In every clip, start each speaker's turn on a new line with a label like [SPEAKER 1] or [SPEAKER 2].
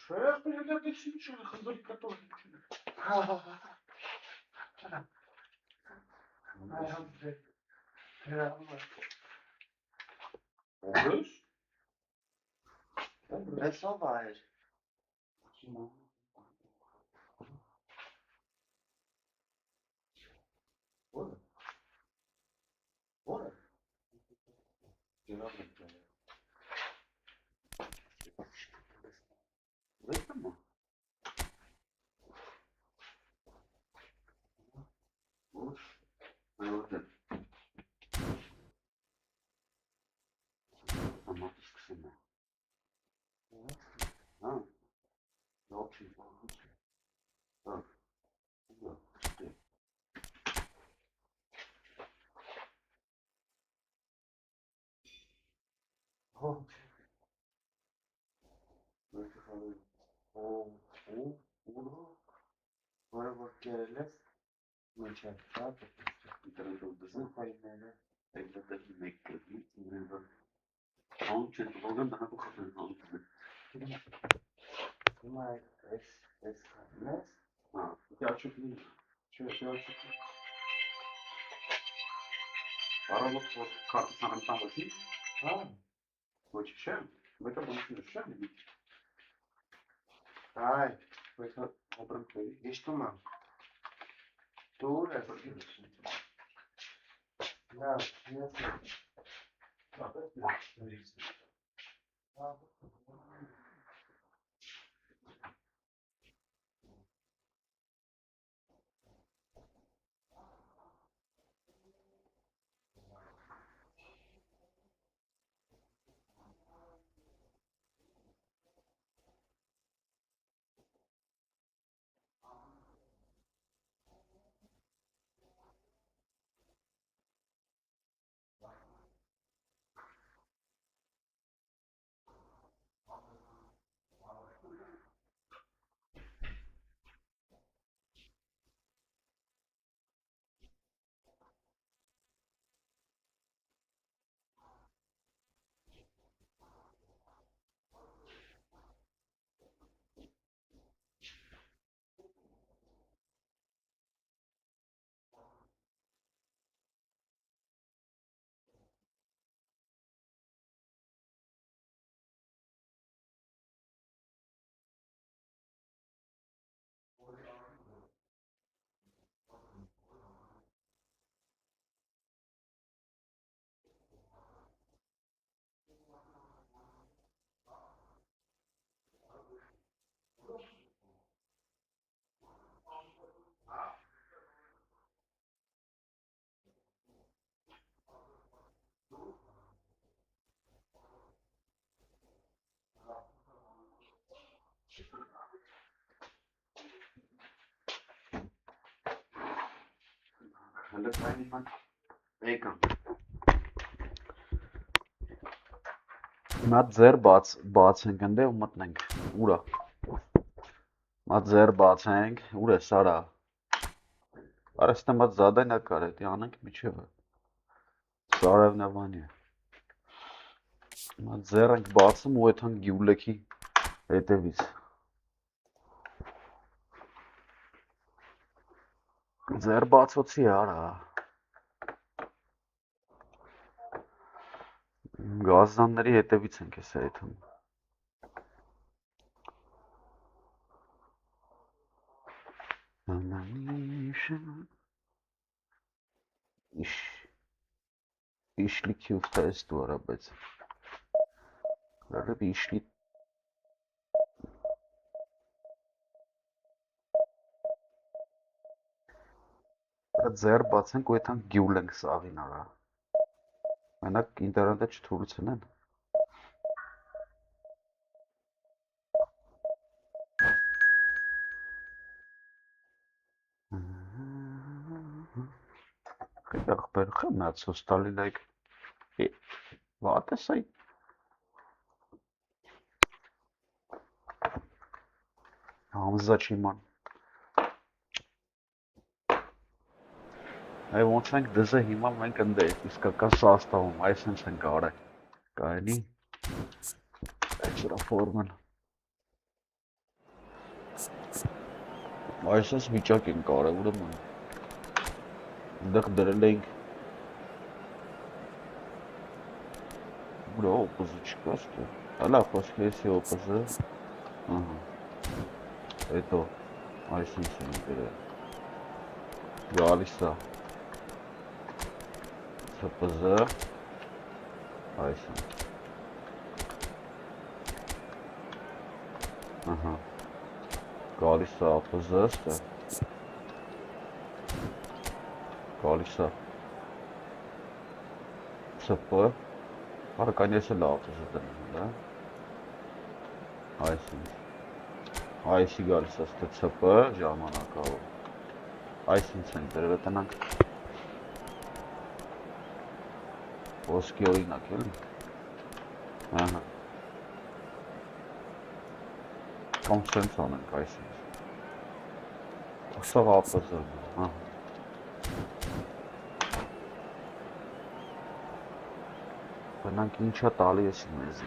[SPEAKER 1] Չէ, պրիլյատեցին չունի, խնդրի կտորի չունի։ Ուրս?
[SPEAKER 2] Ես ով այր։ Որը։ Գերավ ենք։ Վետը մա։ Ուր։ Որը։ Ամատը սկսում է։ Հա։ Լոքի բանուց։ Հա։ Հա։ Հա։ Որը խալի։ Ուր։ Որը որ կերել ես։ Մոչակ չապ։ Ինտերնետով դզն ֆայլները։ Այդտեղ մեկ կրվի։ Ինտերնետով Hangi çocuklardan daha bu kadar hangi? Հիմա այս խաղնես։
[SPEAKER 1] Հա, դիաչուկ լինի։ Չէ, դիաչուկ։ Առավոտ որ քարտը ցանցան վեցի։
[SPEAKER 2] Հա։
[SPEAKER 1] Ոչ չէ։ Մեկը բանջի չէ։
[SPEAKER 2] Այ,
[SPEAKER 1] Մեկը ապրեմ քերի։
[SPEAKER 2] հիշտում եմ։ Դու ուր ես։ Լավ, ես։
[SPEAKER 1] Հələ սայնիման եկամ։
[SPEAKER 3] Հիմա ձեր բացենք ընդ ու մտնենք։ Ուրա։ Հիմա ձեր բացենք, ուր է Սարա։ Արեստեմ այդ զադանյա կար, դա անենք միջևը։ Սարևնավանի։ Հիմա ձեր ենք բացում ու այդքան գյուլեքի հետևից։ Ձեր բացոցի արա։ Գազանների հետևից ենք էս այդում։ İşlik yufta estu arabet. Böyle bir işlik. Ձեր բացենք ու այդքան գյուլ ենք սաղին արա։ Մենակ ինտերնետը չթուրցնեն։ Ախպեր խմացոս տալի լայք what is it? Համզա չիման։ Այ ոնց ենք դզը հիմա մենք ընդ է իսկական սաստավում, այսինքն ենք արել։ Կայնի էքստրա ֆորմալ։ Այսպես վիճակ ենք արել, ուրեմն։ Այնտեղ դրել ենք Bro, opazı çıkarsa. Hala последний opazı. Aha. Это. Ayşe'sin böyle. Galisa. Sapazı. Ayşe. Aha. Galisa opazı işte. Galisa. Sapı. Para конечно лаут уже да. Այսի գալիս է ՍՑՊ ժամանակավոր։ Այսինքն դրվել տնանք ոսկի օրինակ էլի։ Ահա։ Կամ սենց անենք այսինքն։ Ոսավ ապսը, հա։ Բնանք ինչա տալի ես մեզ։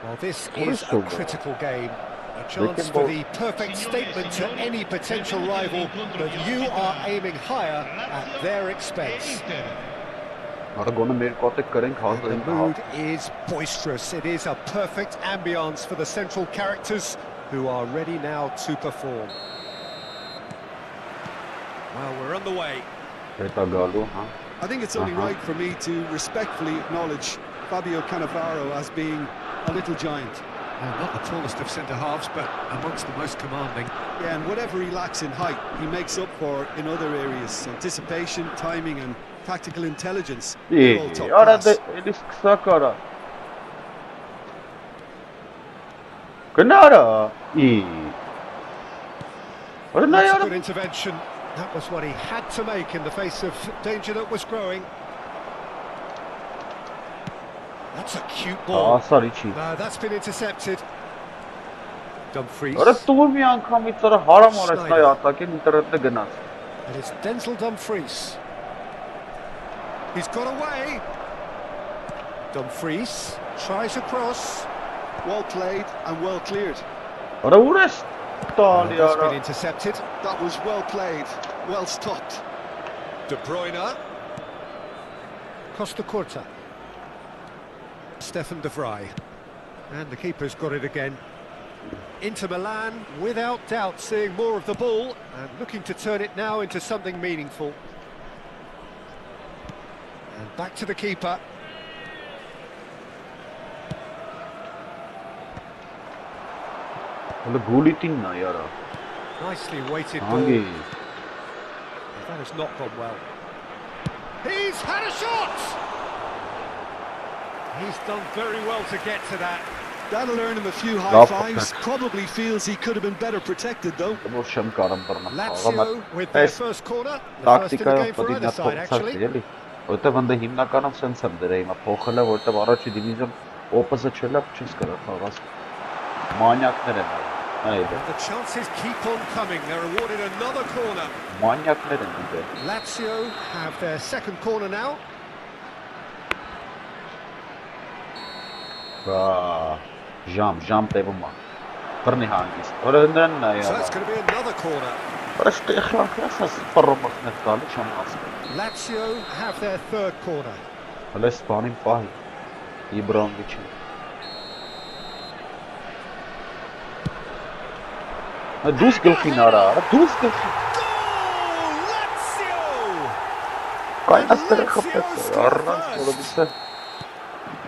[SPEAKER 4] Well, this is a critical game, a chance for the perfect statement to any potential rival, but you are aiming higher at their expense.
[SPEAKER 3] The
[SPEAKER 4] mood is boisterous. It is a perfect ambience for the central characters who are ready now to perform. Well, we're on the way.
[SPEAKER 5] I think it's only right for me to respectfully acknowledge Fabio Cannavaro as being a little giant.
[SPEAKER 4] Well, not the tallest of centre-halves, but amongst the most commanding.
[SPEAKER 5] Yeah, and whatever he lacks in height, he makes up for in other areas. Anticipation, timing and tactical intelligence. They're all top class.
[SPEAKER 4] That's a good intervention. That was what he had to make in the face of danger that was growing. That's a cute ball.
[SPEAKER 3] Sorry,
[SPEAKER 4] No, that's been intercepted. Dumfries.
[SPEAKER 3] And it's
[SPEAKER 4] Denzel Dumfries. He's got away. Dumfries tries a cross.
[SPEAKER 5] Well played and well cleared.
[SPEAKER 4] That's been intercepted.
[SPEAKER 5] That was well played, well stopped.
[SPEAKER 4] De Bruyne. Costa Curta. Stefan de Vrij. And the keeper's got it again. Inter Milan, without doubt, seeing more of the ball and looking to turn it now into something meaningful. And back to the keeper. Nicely weighted ball. That has not gone well. He's had a shot! He's done very well to get to that.
[SPEAKER 5] That'll earn him a few high fives. Probably feels he could have been better protected though.
[SPEAKER 4] Lazio with their first corner. The first in the game for either side actually.
[SPEAKER 3] Որտեվ ընդ հիմնականում սենց եմ դրել հիմա փոխելը որտեվ առաջի դիվիզիոն օպոզը չելա չես կարա խաղաս մանյակներ են այլ
[SPEAKER 4] The chances keep on coming. They're awarded another corner.
[SPEAKER 3] մանյակներ են դե
[SPEAKER 4] Lazio have their second corner now.
[SPEAKER 3] Jam տևում է բռնի հանգիստ որը նրան նա
[SPEAKER 4] So it's going to be another corner. Lazio have their third corner.
[SPEAKER 3] Let's spawn him five. Ibrahimovic. Dus Gilfinara. Dus Gilfinara.
[SPEAKER 4] Lazio!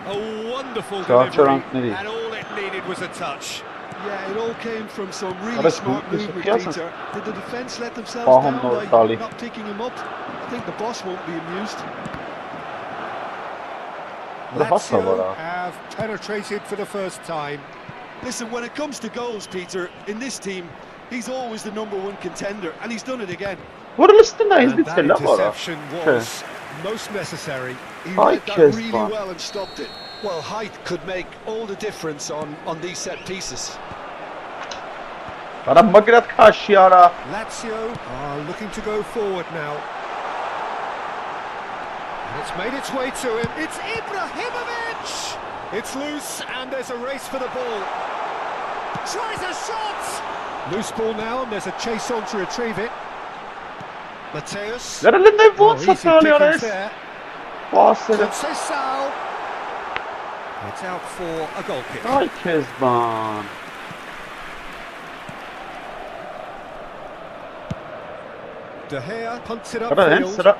[SPEAKER 4] A wonderful delivery, and all it needed was a touch.
[SPEAKER 5] Yeah, it all came from some really smart movement, Peter. Did the defence let themselves down by not picking him up? I think the boss won't be amused.
[SPEAKER 4] Lazio have penetrated for the first time.
[SPEAKER 5] Listen, when it comes to goals, Peter, in this team, he's always the #1 contender, and he's done it again.
[SPEAKER 4] And that interception was most necessary.
[SPEAKER 5] He read that really well and stopped it. Well, height could make all the difference on these set pieces.
[SPEAKER 3] Արա մգրատ քաշի արա։
[SPEAKER 4] Lazio are looking to go forward now. And it's made its way to him. It's Ibrahimovic! It's loose and there's a race for the ball. Tries a shot! Loose ball now and there's a chase on to retrieve it. Mateus.
[SPEAKER 3] Գարելն է ոնց է
[SPEAKER 4] Easy
[SPEAKER 3] տալի
[SPEAKER 4] pickings
[SPEAKER 3] արես։
[SPEAKER 4] there.
[SPEAKER 3] Պասերը։
[SPEAKER 4] Conceição. It's out for a goal kick.
[SPEAKER 3] Այ քեզ բան։
[SPEAKER 4] De Gea punts it
[SPEAKER 3] Արա հենց
[SPEAKER 4] upfield.
[SPEAKER 3] սրա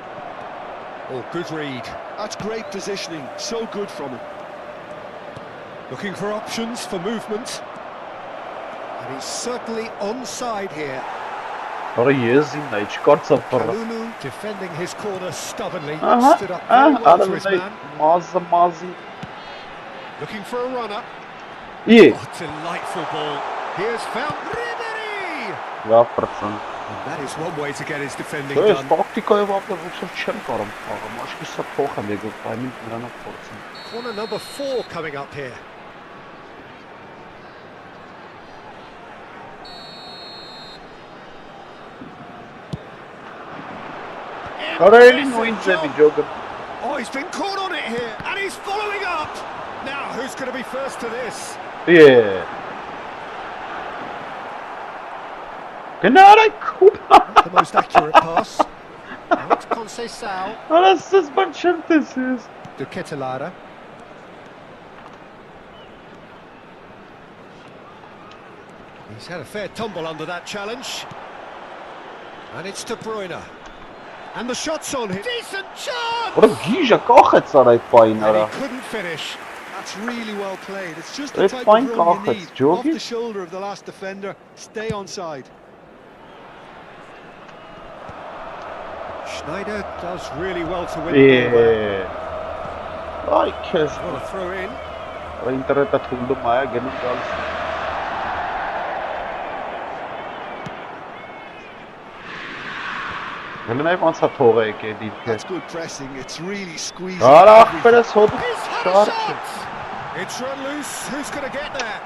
[SPEAKER 4] Oh, good read.
[SPEAKER 5] That's great positioning, so good from him.
[SPEAKER 4] Looking for options for movement. And he's certainly onside here.
[SPEAKER 3] Արա ես իննա չկարծա ֆռ։
[SPEAKER 4] Kalulu defending his corner stubbornly.
[SPEAKER 3] Ահա,
[SPEAKER 4] Stood up very well to his
[SPEAKER 3] արի
[SPEAKER 4] man.
[SPEAKER 3] մազի։
[SPEAKER 4] Looking for a runner.
[SPEAKER 3] Ի,
[SPEAKER 4] Oh, delightful ball. Here's found Ribery.
[SPEAKER 3] լավ պրծան։
[SPEAKER 4] And that is one way to get his defending
[SPEAKER 3] Դες
[SPEAKER 4] done.
[SPEAKER 3] տակտիկայով ապրեցով չեմ կարող խաղամ, աշկի սա փոխ եմ եկել, պայմին նրանով փորձեմ։
[SPEAKER 4] Corner number 4 coming up here.
[SPEAKER 3] Կարելի նույն ձևի ջոգը։
[SPEAKER 4] Oh, he's been caught on it here, and he's following up. Now, who's going to be first to this?
[SPEAKER 3] Է։ Գնարայ կուպա։
[SPEAKER 4] The most accurate pass. Now it's Conceição.
[SPEAKER 3] Արասս բան չեմ տեսես։
[SPEAKER 4] De Ketelara. He's had a fair tumble under that challenge. And it's De Bruyne. And the shot's on him. Decent chance!
[SPEAKER 3] Որը գիժը կախեց արա այդ պայն արա։
[SPEAKER 4] And he couldn't finish.
[SPEAKER 5] That's really well played. It's just the
[SPEAKER 3] It's
[SPEAKER 5] type
[SPEAKER 3] fine
[SPEAKER 5] of run you
[SPEAKER 3] contact,
[SPEAKER 5] need.
[SPEAKER 3] Jogi.
[SPEAKER 5] Off the shoulder of the last defender, stay onside.
[SPEAKER 4] Schneider does really well to win the ball there.
[SPEAKER 3] Այ քեզ։
[SPEAKER 4] What a throw in.
[SPEAKER 3] Արա ինտերնետը թուլում է, գնում գալիս։ Գլնայ ոնց է թողը եկե դիպքը։
[SPEAKER 5] That's good pressing. It's really squeezing.
[SPEAKER 3] Արա
[SPEAKER 5] everything.
[SPEAKER 3] ախպերս հոտ
[SPEAKER 4] He's had a
[SPEAKER 3] շարք։
[SPEAKER 4] shot! It's run loose. Who's going to get there?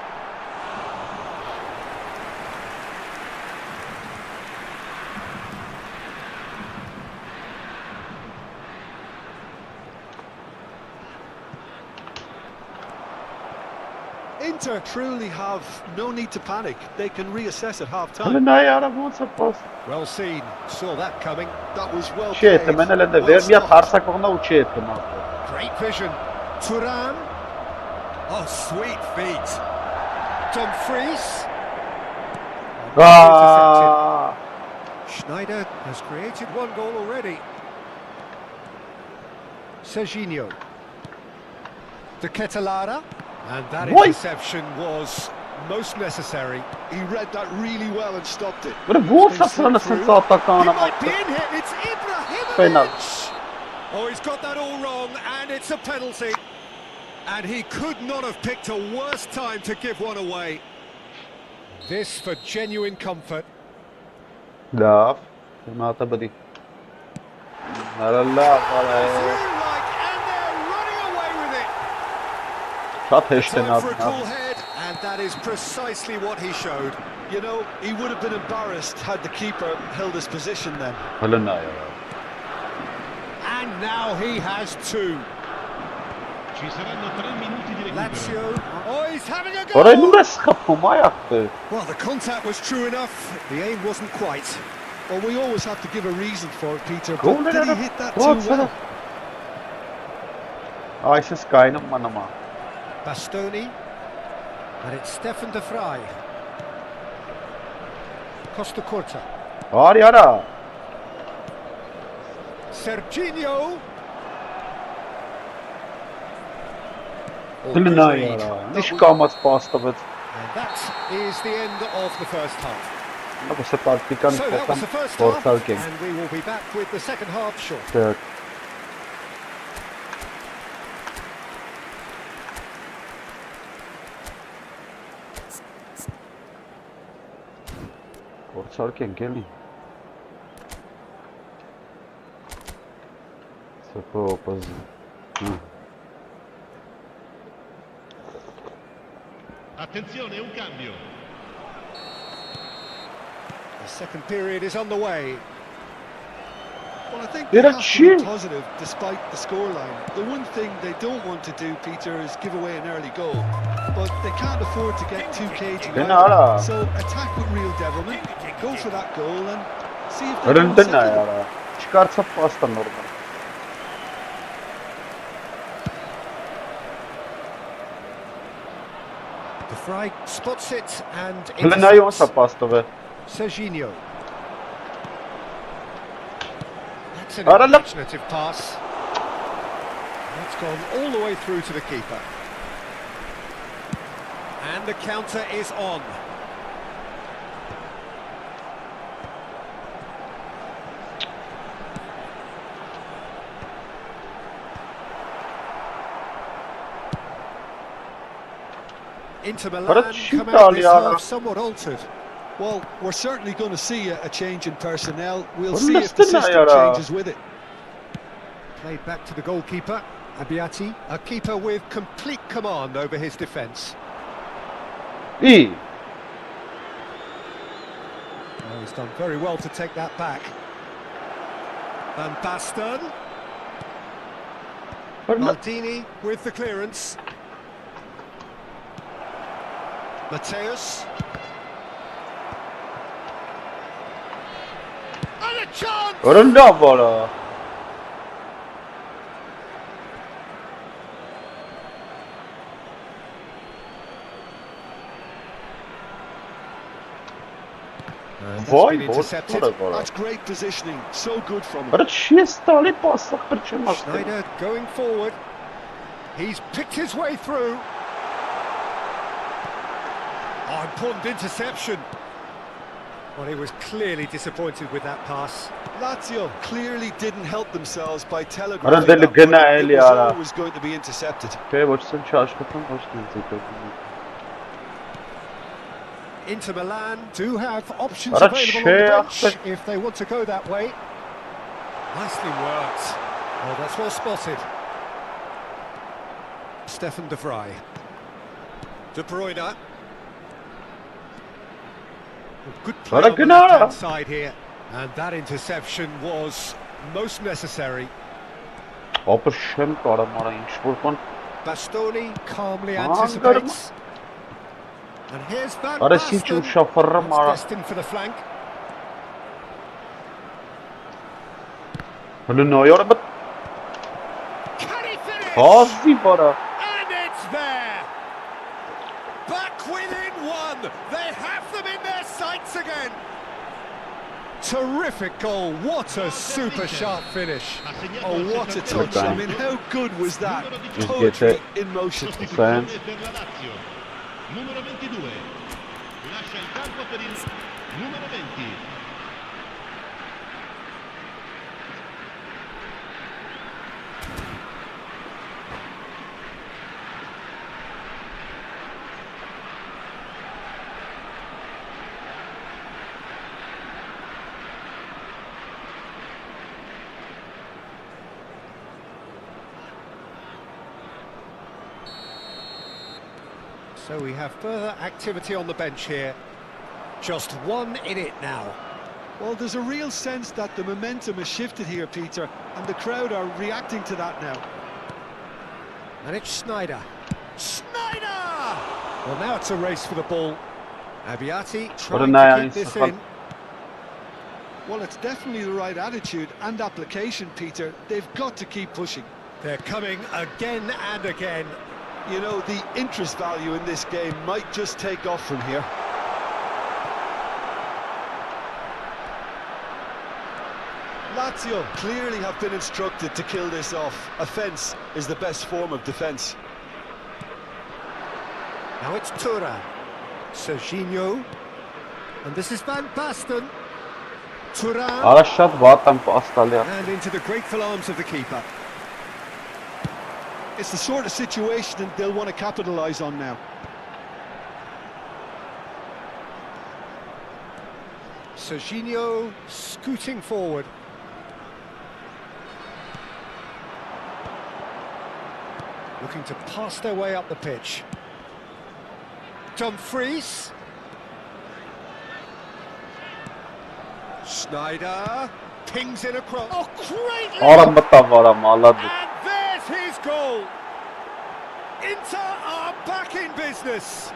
[SPEAKER 5] Inter truly have no need to panic. They can reassess at half-time.
[SPEAKER 3] Գլնայ արա ոնց է պաս։
[SPEAKER 4] Well seen. Saw that coming.
[SPEAKER 5] That was well
[SPEAKER 3] Չի
[SPEAKER 5] played.
[SPEAKER 3] է մնել են
[SPEAKER 5] Well
[SPEAKER 3] վեր մի հատ
[SPEAKER 5] stopped.
[SPEAKER 3] հարցակողնա ու չի է թմա։
[SPEAKER 4] Great vision. Turan. Oh, sweet feet. Dumfries.
[SPEAKER 3] Ա
[SPEAKER 4] Schneider has created one goal already. Serginho. De Ketelara. And that
[SPEAKER 3] Why?
[SPEAKER 4] interception was most necessary.
[SPEAKER 5] He read that really well and stopped it.
[SPEAKER 3] Որը ոնց է սրանը սենց
[SPEAKER 4] He
[SPEAKER 3] ատականը
[SPEAKER 4] might be in here. It's Ibrahimovic.
[SPEAKER 3] Penal.
[SPEAKER 4] Oh, he's got that all wrong, and it's a penalty. And he could not have picked a worse time to give one away. This for genuine comfort.
[SPEAKER 3] Լավ։ Հիմա հատա բդի։ Արա լավ, արա։
[SPEAKER 4] Through like, and they're running away with it.
[SPEAKER 3] Շատ հեշտ են
[SPEAKER 4] Time for a cool
[SPEAKER 3] ադնա։
[SPEAKER 4] head, and that is precisely what he showed.
[SPEAKER 5] You know, he would have been embarrassed had the keeper held his position then.
[SPEAKER 3] Հլնայ արա։
[SPEAKER 4] And now he has two.
[SPEAKER 6] Ci saranno 3 minuti di recupero.
[SPEAKER 4] Lazio. Oh, he's having a
[SPEAKER 3] Որը
[SPEAKER 4] go.
[SPEAKER 3] նույն է սխփում այ ախպեր։
[SPEAKER 4] Well, the contact was true enough. The aim wasn't quite.
[SPEAKER 5] Well, we always have to give a reason for it, Peter,
[SPEAKER 3] Goal
[SPEAKER 5] but did he
[SPEAKER 3] era-
[SPEAKER 5] hit that
[SPEAKER 3] What's
[SPEAKER 5] too well?
[SPEAKER 3] that? Այս է սկայնում մանամա։
[SPEAKER 4] Bastoni. And it's Stefan de Vrij. Costa Curta.
[SPEAKER 3] Արի արա։
[SPEAKER 4] Serginho. Oh, good
[SPEAKER 3] Հլնայ
[SPEAKER 4] read.
[SPEAKER 3] արա։ Ինչ կամած պաստվեց։
[SPEAKER 4] And that is the end of the first half.
[SPEAKER 3] Ո՞վ է տակտիկան
[SPEAKER 4] So that was the first half,
[SPEAKER 3] փորձարկենք։
[SPEAKER 4] and we will be back with the second half shortly.
[SPEAKER 3] Դեռ փորձարկենք էլի։ Սփոփոզ։
[SPEAKER 6] Attenzione, un cambio.
[SPEAKER 4] The second period is on the way.
[SPEAKER 5] Well, I think
[SPEAKER 3] They're
[SPEAKER 5] they
[SPEAKER 3] a
[SPEAKER 5] have to
[SPEAKER 3] cheat.
[SPEAKER 5] be positive despite the scoreline. The one thing they don't want to do, Peter, is give away an early goal. But they can't afford to get too cagey
[SPEAKER 3] Then
[SPEAKER 5] either.
[SPEAKER 3] ala.
[SPEAKER 5] So attack with real devilment, go for that goal and see if they
[SPEAKER 3] Rın
[SPEAKER 5] can
[SPEAKER 3] dın
[SPEAKER 5] settle it.
[SPEAKER 3] ayara. Çıkarsa pasta normal.
[SPEAKER 4] De Vrij spots it and
[SPEAKER 3] Hlenają sa
[SPEAKER 4] intercepts.
[SPEAKER 3] pastowe.
[SPEAKER 4] Serginho. That's an
[SPEAKER 3] Ara la-
[SPEAKER 4] imaginative pass. That's gone all the way through to the keeper. And the counter is on. Inter Milan
[SPEAKER 3] cheat
[SPEAKER 4] come out this
[SPEAKER 3] Aliana.
[SPEAKER 4] half somewhat altered.
[SPEAKER 5] Well, we're certainly going to see a change in personnel. We'll
[SPEAKER 3] What
[SPEAKER 5] see
[SPEAKER 3] is
[SPEAKER 5] if the
[SPEAKER 3] this
[SPEAKER 5] system
[SPEAKER 3] Ayara?
[SPEAKER 5] changes with it.
[SPEAKER 4] Played back to the goalkeeper, Abiati, a keeper with complete command over his defence.
[SPEAKER 3] İyi.
[SPEAKER 4] Oh, he's done very well to take that back. Van Basten, Maldini with the clearance. Mateus. And a chance!
[SPEAKER 3] Önünde var.
[SPEAKER 4] And that's
[SPEAKER 3] Vay,
[SPEAKER 4] been
[SPEAKER 3] boş
[SPEAKER 4] intercepted.
[SPEAKER 3] var.
[SPEAKER 5] That's great positioning. So good from him.
[SPEAKER 3] Bara çiğ stali pasta pırçılmaz.
[SPEAKER 4] Schneider going forward. He's picked his way through. Oh, important interception. Well, he was clearly disappointed with that pass.
[SPEAKER 5] Lazio clearly didn't help themselves by
[SPEAKER 3] Ara
[SPEAKER 5] telegraphing
[SPEAKER 3] deli
[SPEAKER 5] that,
[SPEAKER 3] gene
[SPEAKER 5] but
[SPEAKER 3] el
[SPEAKER 5] it was
[SPEAKER 3] ya.
[SPEAKER 5] always going to be intercepted.
[SPEAKER 3] Köye başlasın çarşıdan başlayacak.
[SPEAKER 4] Inter Milan do have options
[SPEAKER 3] Ara
[SPEAKER 4] available on the bench
[SPEAKER 3] şey
[SPEAKER 4] if they want to go that way. Nicely worked. Oh, that's well spotted. Stefan De Vrij. De Bruyne. Good play
[SPEAKER 3] Ara
[SPEAKER 4] on the
[SPEAKER 3] gene ara.
[SPEAKER 4] left-hand side here. And that interception was most necessary.
[SPEAKER 3] Ապա շեմ կարամ արա ինչ-որ բան.
[SPEAKER 4] Bastoni calmly
[SPEAKER 3] Ah,
[SPEAKER 4] anticipates. And here's Van
[SPEAKER 3] Արա ինչ
[SPEAKER 4] Basten.
[SPEAKER 3] ուշաֆռը
[SPEAKER 4] That's
[SPEAKER 3] մարա.
[SPEAKER 4] destined for the flank.
[SPEAKER 3] Հլնայարը բտ
[SPEAKER 4] Can he finish?
[SPEAKER 3] հազի բարա.
[SPEAKER 4] And it's there! Back within one! They have them in their sights again! Terrific goal, what a super sharp finish.
[SPEAKER 5] Oh, what a touch. I mean, how good was that?
[SPEAKER 3] Just
[SPEAKER 5] Poetry
[SPEAKER 3] get
[SPEAKER 5] in motion.
[SPEAKER 3] Fans.
[SPEAKER 6] Per la Lazio. Numero 22. Lascia il campo per il numero 20.
[SPEAKER 4] So we have further activity on the bench here. Just one in it now.
[SPEAKER 5] Well, there's a real sense that the momentum has shifted here, Peter, and the crowd are reacting to that now.
[SPEAKER 4] And it's Schneider. Schneider! Well, now it's a race for the ball. Abiati trying to keep this in.
[SPEAKER 5] Well, it's definitely the right attitude and application, Peter. They've got to keep pushing.
[SPEAKER 4] They're coming again and again.
[SPEAKER 5] You know, the interest value in this game might just take off from here. Lazio clearly have been instructed to kill this off. Offence is the best form of defence.
[SPEAKER 4] Now it's Thuram. Serginho. And this is Van Basten. Thuram.
[SPEAKER 3] Արա շատ վատ եմ պաստալի։
[SPEAKER 4] And into the grateful arms of the keeper.
[SPEAKER 5] It's the sort of situation they'll want to capitalise on now.
[SPEAKER 4] Serginho scooting forward. Looking to pass their way up the pitch. Dumfries. Schneider pings it across. Oh, great!
[SPEAKER 3] Արա մտավ, արա մալադու։
[SPEAKER 4] And there's his goal. Inter are back in business.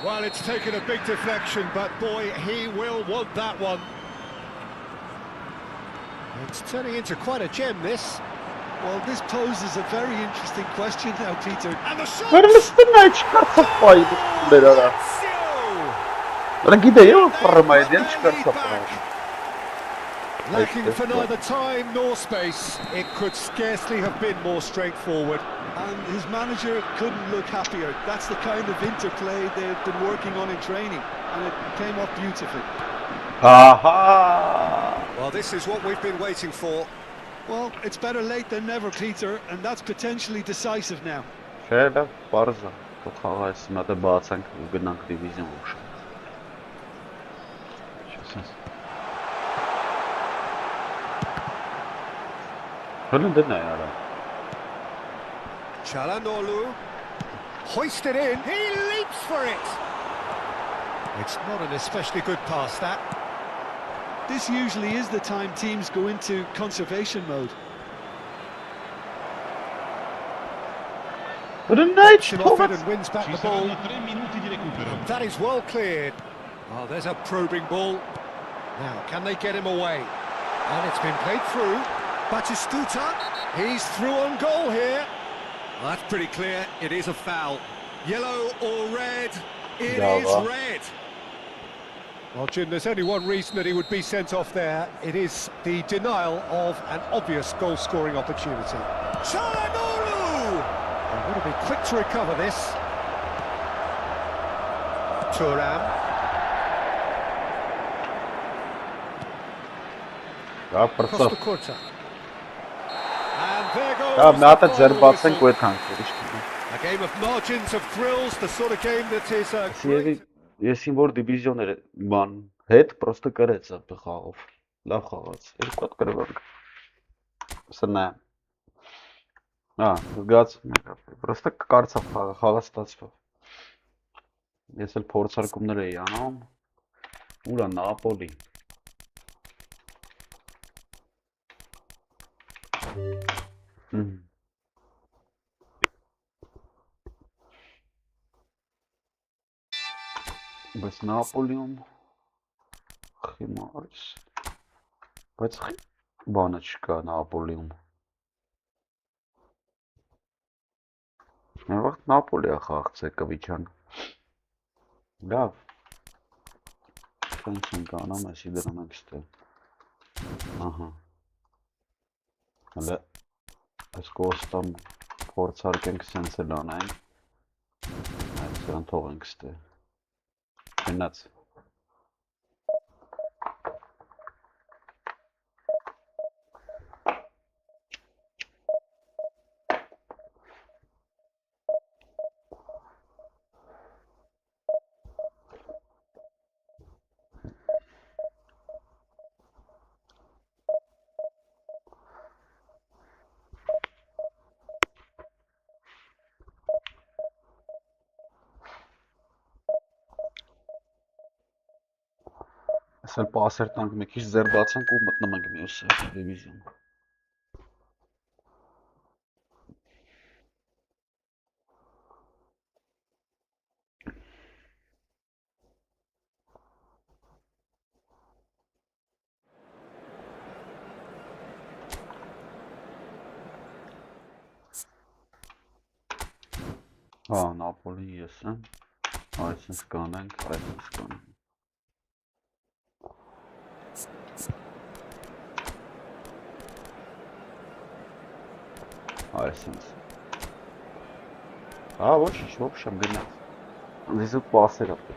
[SPEAKER 4] Well, it's taken a big deflection, but boy, he will want that one. It's turning into quite a gem, this.
[SPEAKER 5] Well, this poses a very interesting question now, Peter.
[SPEAKER 4] And the shot!
[SPEAKER 3] Վերլստնա չկարծա ֆայլ դերա։ Ora գիտե ո՞ր ֆորմայդեն չկարծա ֆայլ։
[SPEAKER 4] Lacking for neither time nor space, it could scarcely have been more straightforward.
[SPEAKER 5] And his manager couldn't look happier. That's the kind of interplay they've been working on in training, and it came off beautifully.
[SPEAKER 3] Ահա։
[SPEAKER 4] Well, this is what we've been waiting for.
[SPEAKER 5] Well, it's better late than never, Peter, and that's potentially decisive now.
[SPEAKER 3] Չէ, դա բարձա։ Թող խաղայս մատը բացանք ու գնանք դիվիզիոն ուշ։ Չսես։ Հələ դնա яра։
[SPEAKER 4] Çalhanoğlu hoisted in. He leaps for it. It's not an especially good pass, that.
[SPEAKER 5] This usually is the time teams go into conservation mode.
[SPEAKER 4] Gets him off it and wins back
[SPEAKER 6] Ci
[SPEAKER 4] the ball.
[SPEAKER 6] saranno 3 minuti di recupero.
[SPEAKER 4] That is well cleared. Oh, there's a probing ball. Now, can they get him away? And it's been played through. Batistuta, he's through on goal here. Well, that's pretty clear. It is a foul. Yellow or red? It is red. Well, Jim, there's only one reason that he would be sent off there. It is the denial of an obvious goal-scoring opportunity. Çalhanoğlu! And would have been quick to recover this. Thuram. Costa Curta. And there goes
[SPEAKER 3] Դա մատը
[SPEAKER 4] the
[SPEAKER 3] ձեր
[SPEAKER 4] final
[SPEAKER 3] բացենք
[SPEAKER 4] whistle.
[SPEAKER 3] ու եթանք ուրիշ։
[SPEAKER 4] A game of margins of thrills, the sort of game that is a
[SPEAKER 3] Սիերի եսին որ դիվիզիոներ ման հետ պրոստը կրեց ապա խաղով։ Լավ խաղաց։ Երկու հատ կրվանք։ Սնա։ Գաց պրոստը կարծա խաղը ստացվավ։ Ես էլ փորձարկումներ էի անում։ Ուրա Նապոլի։ Բայց Նապոլիում խիմարս։ Բայց բանը չկա Նապոլիում։ Նավաղ Նապոլի է խաղացել կվիչան։ Լավ։ Սենց ենք անամ էսի դրանանք ստել։ Ահա։ Հələ այս կոստամ փորձարկենք սենց էլ անենք։ Այս սրան թողենք ստել։ Գնաց։ Ասել պասեր տանք մի քիչ ձեր բացանք ու մտնում ենք մյուս դիվիզիոն։ Հա, Նապոլի ես եմ։ Այսինքն կանենք, այսինքն կանենք։ Այսինքն։ Ոչ, ոբշեմ գնաց։ Լիզու պասեր ապա։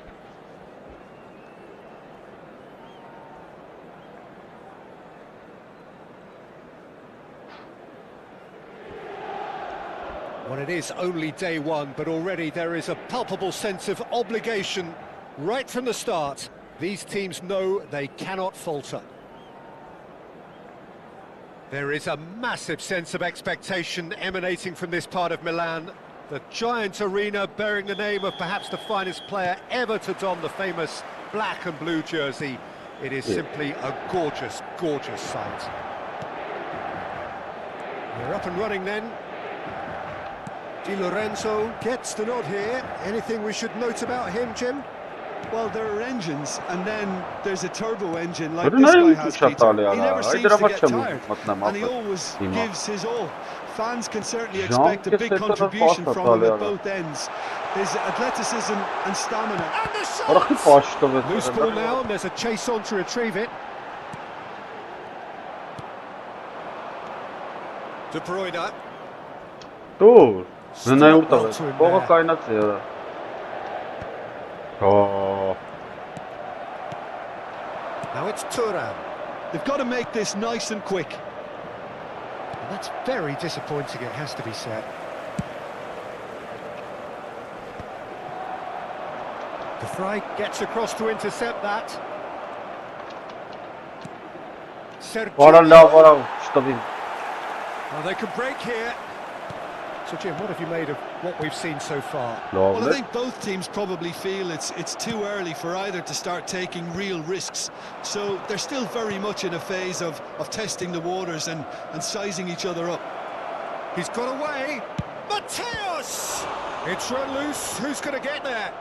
[SPEAKER 4] Well, it is only day one, but already there is a palpable sense of obligation right from the start. These teams know they cannot falter. There is a massive sense of expectation emanating from this part of Milan. The giant arena bearing the name of perhaps the finest player ever to don the famous black and blue jersey. It is simply a gorgeous, gorgeous sight. We're up and running then. Di Lorenzo gets the nod here. Anything we should note about him, Jim?
[SPEAKER 5] Well, there are engines, and then there's a turbo engine like this guy has, Peter. He never seems to get tired, and he always gives his all. Fans can certainly expect a big contribution from him at both ends. His athleticism and stamina.
[SPEAKER 4] And the shot! Loose ball now, and there's a chase on to retrieve it. De Bruyne.
[SPEAKER 3] Dur.
[SPEAKER 4] Still
[SPEAKER 3] Ne
[SPEAKER 4] not
[SPEAKER 3] ortada?
[SPEAKER 4] to him
[SPEAKER 3] Boğa
[SPEAKER 4] there.
[SPEAKER 3] kaynatıyor. Oh.
[SPEAKER 4] Now it's Thuram.
[SPEAKER 5] They've got to make this nice and quick.
[SPEAKER 4] And that's very disappointing, it has to be said. De Vrij gets across to intercept that.
[SPEAKER 3] Valla işte bir.
[SPEAKER 4] Well, they can break here. So, Jim, what have you made of what we've seen so far?
[SPEAKER 5] Well, I think both teams probably feel it's too early for either to start taking real risks. So they're still very much in a phase of testing the waters and sizing each other up.
[SPEAKER 4] He's got away. Mateus! It's run loose. Who's going to get there?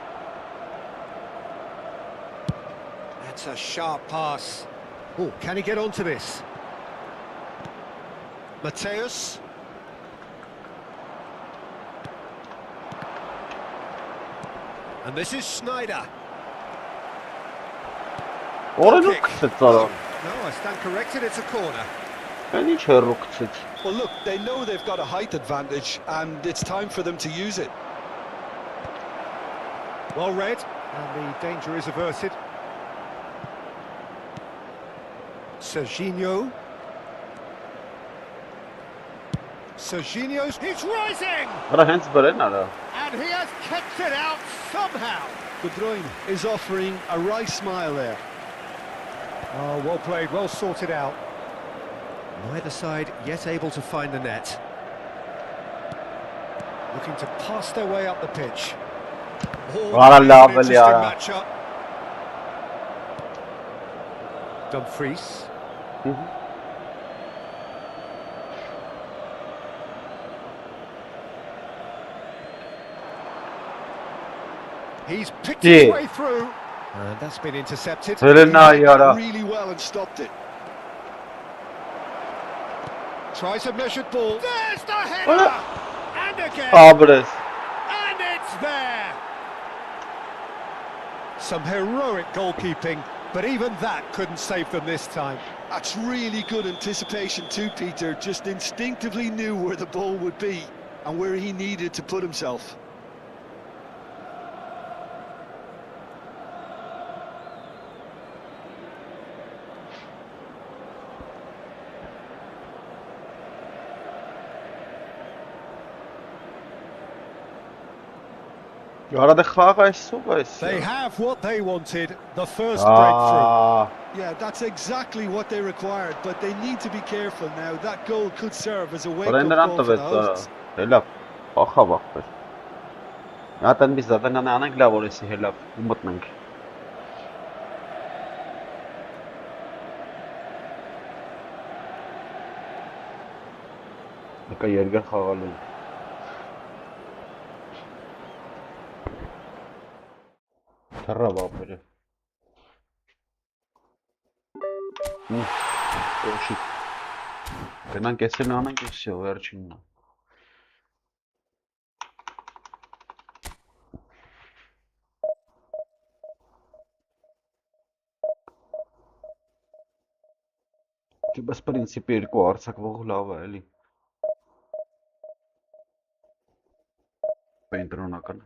[SPEAKER 4] That's a sharp pass. Oh, can he get onto this? Mateus. And this is Snyder.
[SPEAKER 3] Orada
[SPEAKER 4] Kick.
[SPEAKER 3] kısıt sana.
[SPEAKER 4] No, I stand corrected, it's a corner.
[SPEAKER 3] Ben hiç herro kısıt.
[SPEAKER 5] Well, look, they know they've got a height advantage, and it's time for them to use it.
[SPEAKER 4] Well read, and the danger is averted. Serginho. Serginho's, he's rising!
[SPEAKER 3] Ara hands böyle nara.
[SPEAKER 4] And he has kept it out somehow.
[SPEAKER 5] De Bruyne is offering a wry smile there.
[SPEAKER 4] Oh, well played, well sorted out. Neither side yet able to find the net. Looking to pass their way up the pitch. Oh,
[SPEAKER 3] Valla
[SPEAKER 4] an
[SPEAKER 3] la
[SPEAKER 4] interesting
[SPEAKER 3] ya.
[SPEAKER 4] matchup. Dumfries. He's picked his way through. And that's been intercepted.
[SPEAKER 3] Selena yara.
[SPEAKER 5] Really well and stopped it.
[SPEAKER 4] Tries a measured ball. There's the header! And again.
[SPEAKER 3] Abres.
[SPEAKER 4] And it's there! Some heroic goalkeeping, but even that couldn't save them this time.
[SPEAKER 5] That's really good anticipation too, Peter. Just instinctively knew where the ball would be and where he needed to put himself.
[SPEAKER 3] Arada xaqa is.
[SPEAKER 4] They have what they wanted, the first breakthrough.
[SPEAKER 5] Yeah, that's exactly what they required, but they need to be careful now. That goal could serve as a wake-up call for the hosts.
[SPEAKER 3] Helap. Axa bax. Zaten biz zaten ananın laboresi helap. Umutlank. Aka yerger xağalı. Terra bax belə. Oh shit. Kenan kesin anan kesiyor verçinle. Bas principi երկու արցակվող լավ է, էլի։ Պենտրոնական։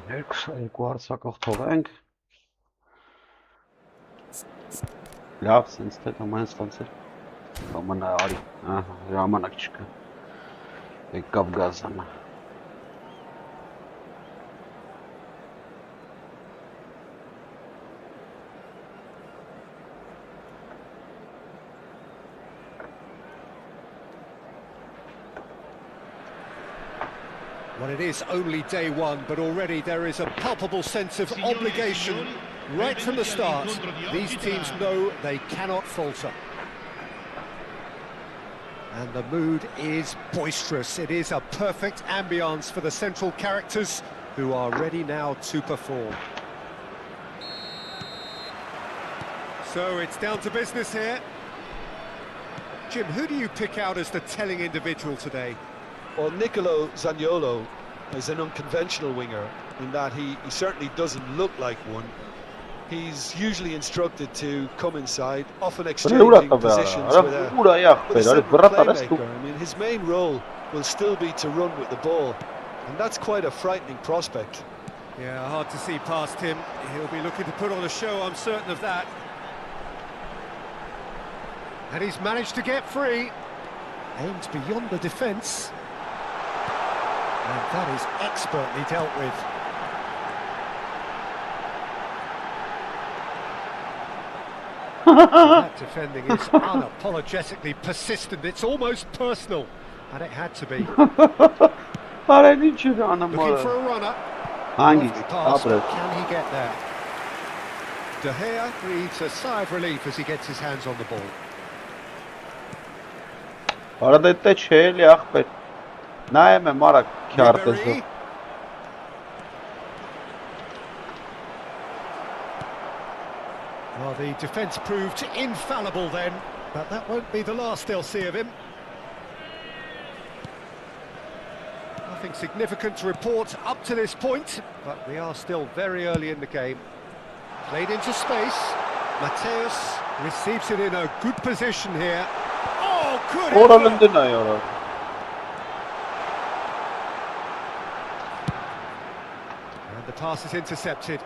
[SPEAKER 3] Երկու հարցակող թողենք։ Լավ, սենց թե կամանց կանցել։ Կամանա արի, ահա, ժամանակ չկա։ Եկավ գազանը։
[SPEAKER 4] Well, it is only day one, but already there is a palpable sense of obligation right from the start. These teams know they cannot falter. And the mood is boisterous. It is a perfect ambience for the central characters who are ready now to perform. So it's down to business here. Jim, who do you pick out as the telling individual today?
[SPEAKER 5] Well, Nicolo Zaniolo is an unconventional winger in that he certainly doesn't look like one. He's usually instructed to come inside, often exchanging positions with a certain playmaker. I mean, his main role will still be to run with the ball, and that's quite a frightening prospect.
[SPEAKER 4] Yeah, hard to see past him. He'll be looking to put on a show, I'm certain of that. And he's managed to get free. Aims beyond the defence. And that is expertly dealt with. That defending is unapologetically persistent. It's almost personal. And it had to be. Looking for a runner. Lovely pass, but can he get there? De Gea breathes a sigh of relief as he gets his hands on the ball. Ribéry. Well, the defence proved infallible then, but that won't be the last they'll see of him. Nothing significant to report up to this point, but we are still very early in the game. Played into space. Mateus receives it in a good position here. Oh, good effort! And the pass is intercepted.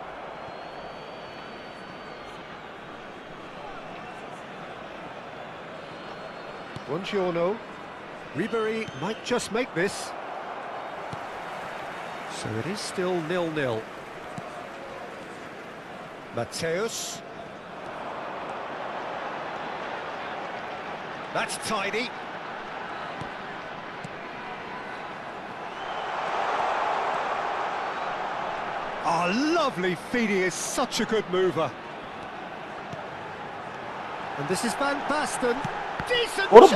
[SPEAKER 4] Buongiorno. Ribéry might just make this. So it is still 0-0. Mateus. That's tidy. Oh, lovely feed. He is such a good mover. And this is Van Basten. Decent chance!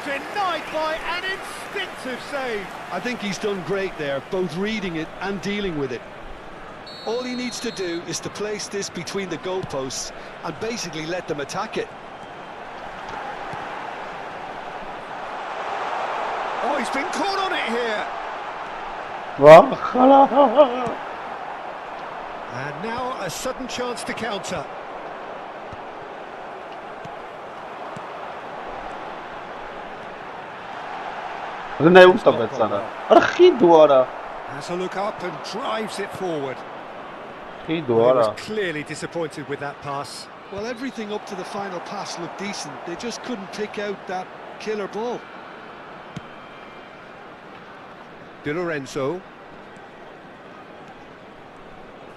[SPEAKER 4] Denied by an instinctive save.
[SPEAKER 5] I think he's done great there, both reading it and dealing with it. All he needs to do is to place this between the goalposts and basically let them attack it.
[SPEAKER 4] Oh, he's been caught on it here. And now a sudden chance to counter.
[SPEAKER 3] Has
[SPEAKER 4] a look up and drives it forward. He was clearly disappointed with that pass.
[SPEAKER 5] Well, everything up to the final pass looked decent. They just couldn't pick out that killer ball.
[SPEAKER 4] Di Lorenzo.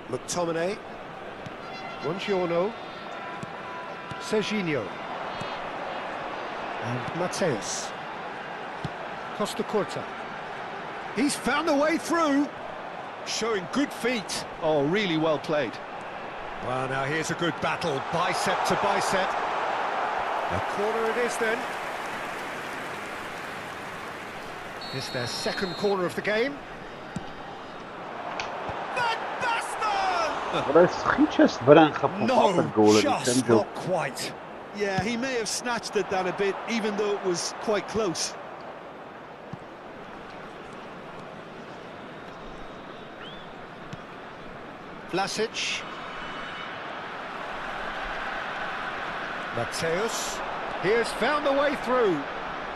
[SPEAKER 4] McTominay. Buongiorno. Serginho. And Mateus. Costa Curta. He's found a way through. Showing good feet.
[SPEAKER 5] Oh, really well played.
[SPEAKER 4] Well, now here's a good battle, bicep to bicep. A corner it is then. It's their second corner of the game. Van Basten! No, just not quite.
[SPEAKER 5] Yeah, he may have snatched at that a bit, even though it was quite close.
[SPEAKER 4] Vlasic. Mateus. He has found the way through.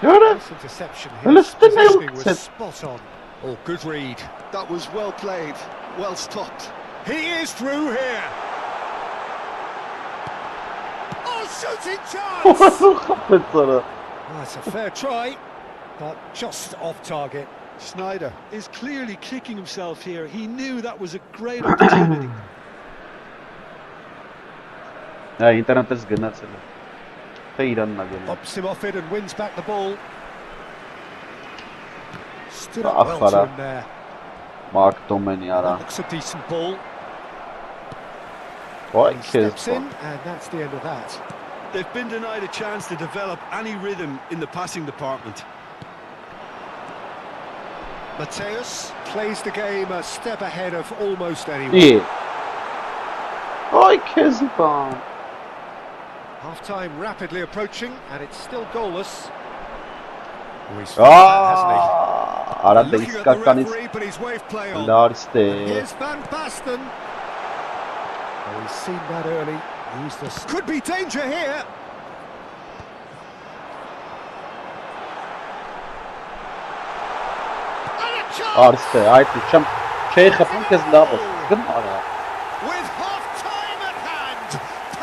[SPEAKER 4] Nice interception. His positioning was spot on. Oh, good read.
[SPEAKER 5] That was well played, well stopped.
[SPEAKER 4] He is through here. Oh, shooting chance! That's a fair try, but just off target.
[SPEAKER 5] Sneijder is clearly kicking himself here. He knew that was a great opportunity.
[SPEAKER 3] ինտերնետից գնացել է։ Թե Իրանն է գնում։
[SPEAKER 4] Pops him off it and wins back the ball. Stood up well to him there.
[SPEAKER 3] Մակտոմենի արա։
[SPEAKER 4] Looks a decent ball.
[SPEAKER 3] Ոայ
[SPEAKER 4] He
[SPEAKER 3] քեզ։
[SPEAKER 4] steps in, and that's the end of that.
[SPEAKER 5] They've been denied a chance to develop any rhythm in the passing department.
[SPEAKER 4] Mateus plays the game a step ahead of almost anyone.
[SPEAKER 3] Ի։ Ոայ քեզ բան։
[SPEAKER 4] Half-time rapidly approaching, and it's still goalless. Oh, he's found that, hasn't he?
[SPEAKER 3] Արա դե
[SPEAKER 4] Looking at the
[SPEAKER 3] իսկականից
[SPEAKER 4] referee, but his wave play on.
[SPEAKER 3] լարստ է։
[SPEAKER 4] Here's Van Basten. Oh, he's seen that early. Could be danger here. And a chance.
[SPEAKER 3] Արստ է, այդ չեմ չէի խփում քեզ լավ է։ Գնա։
[SPEAKER 4] With half-time at hand.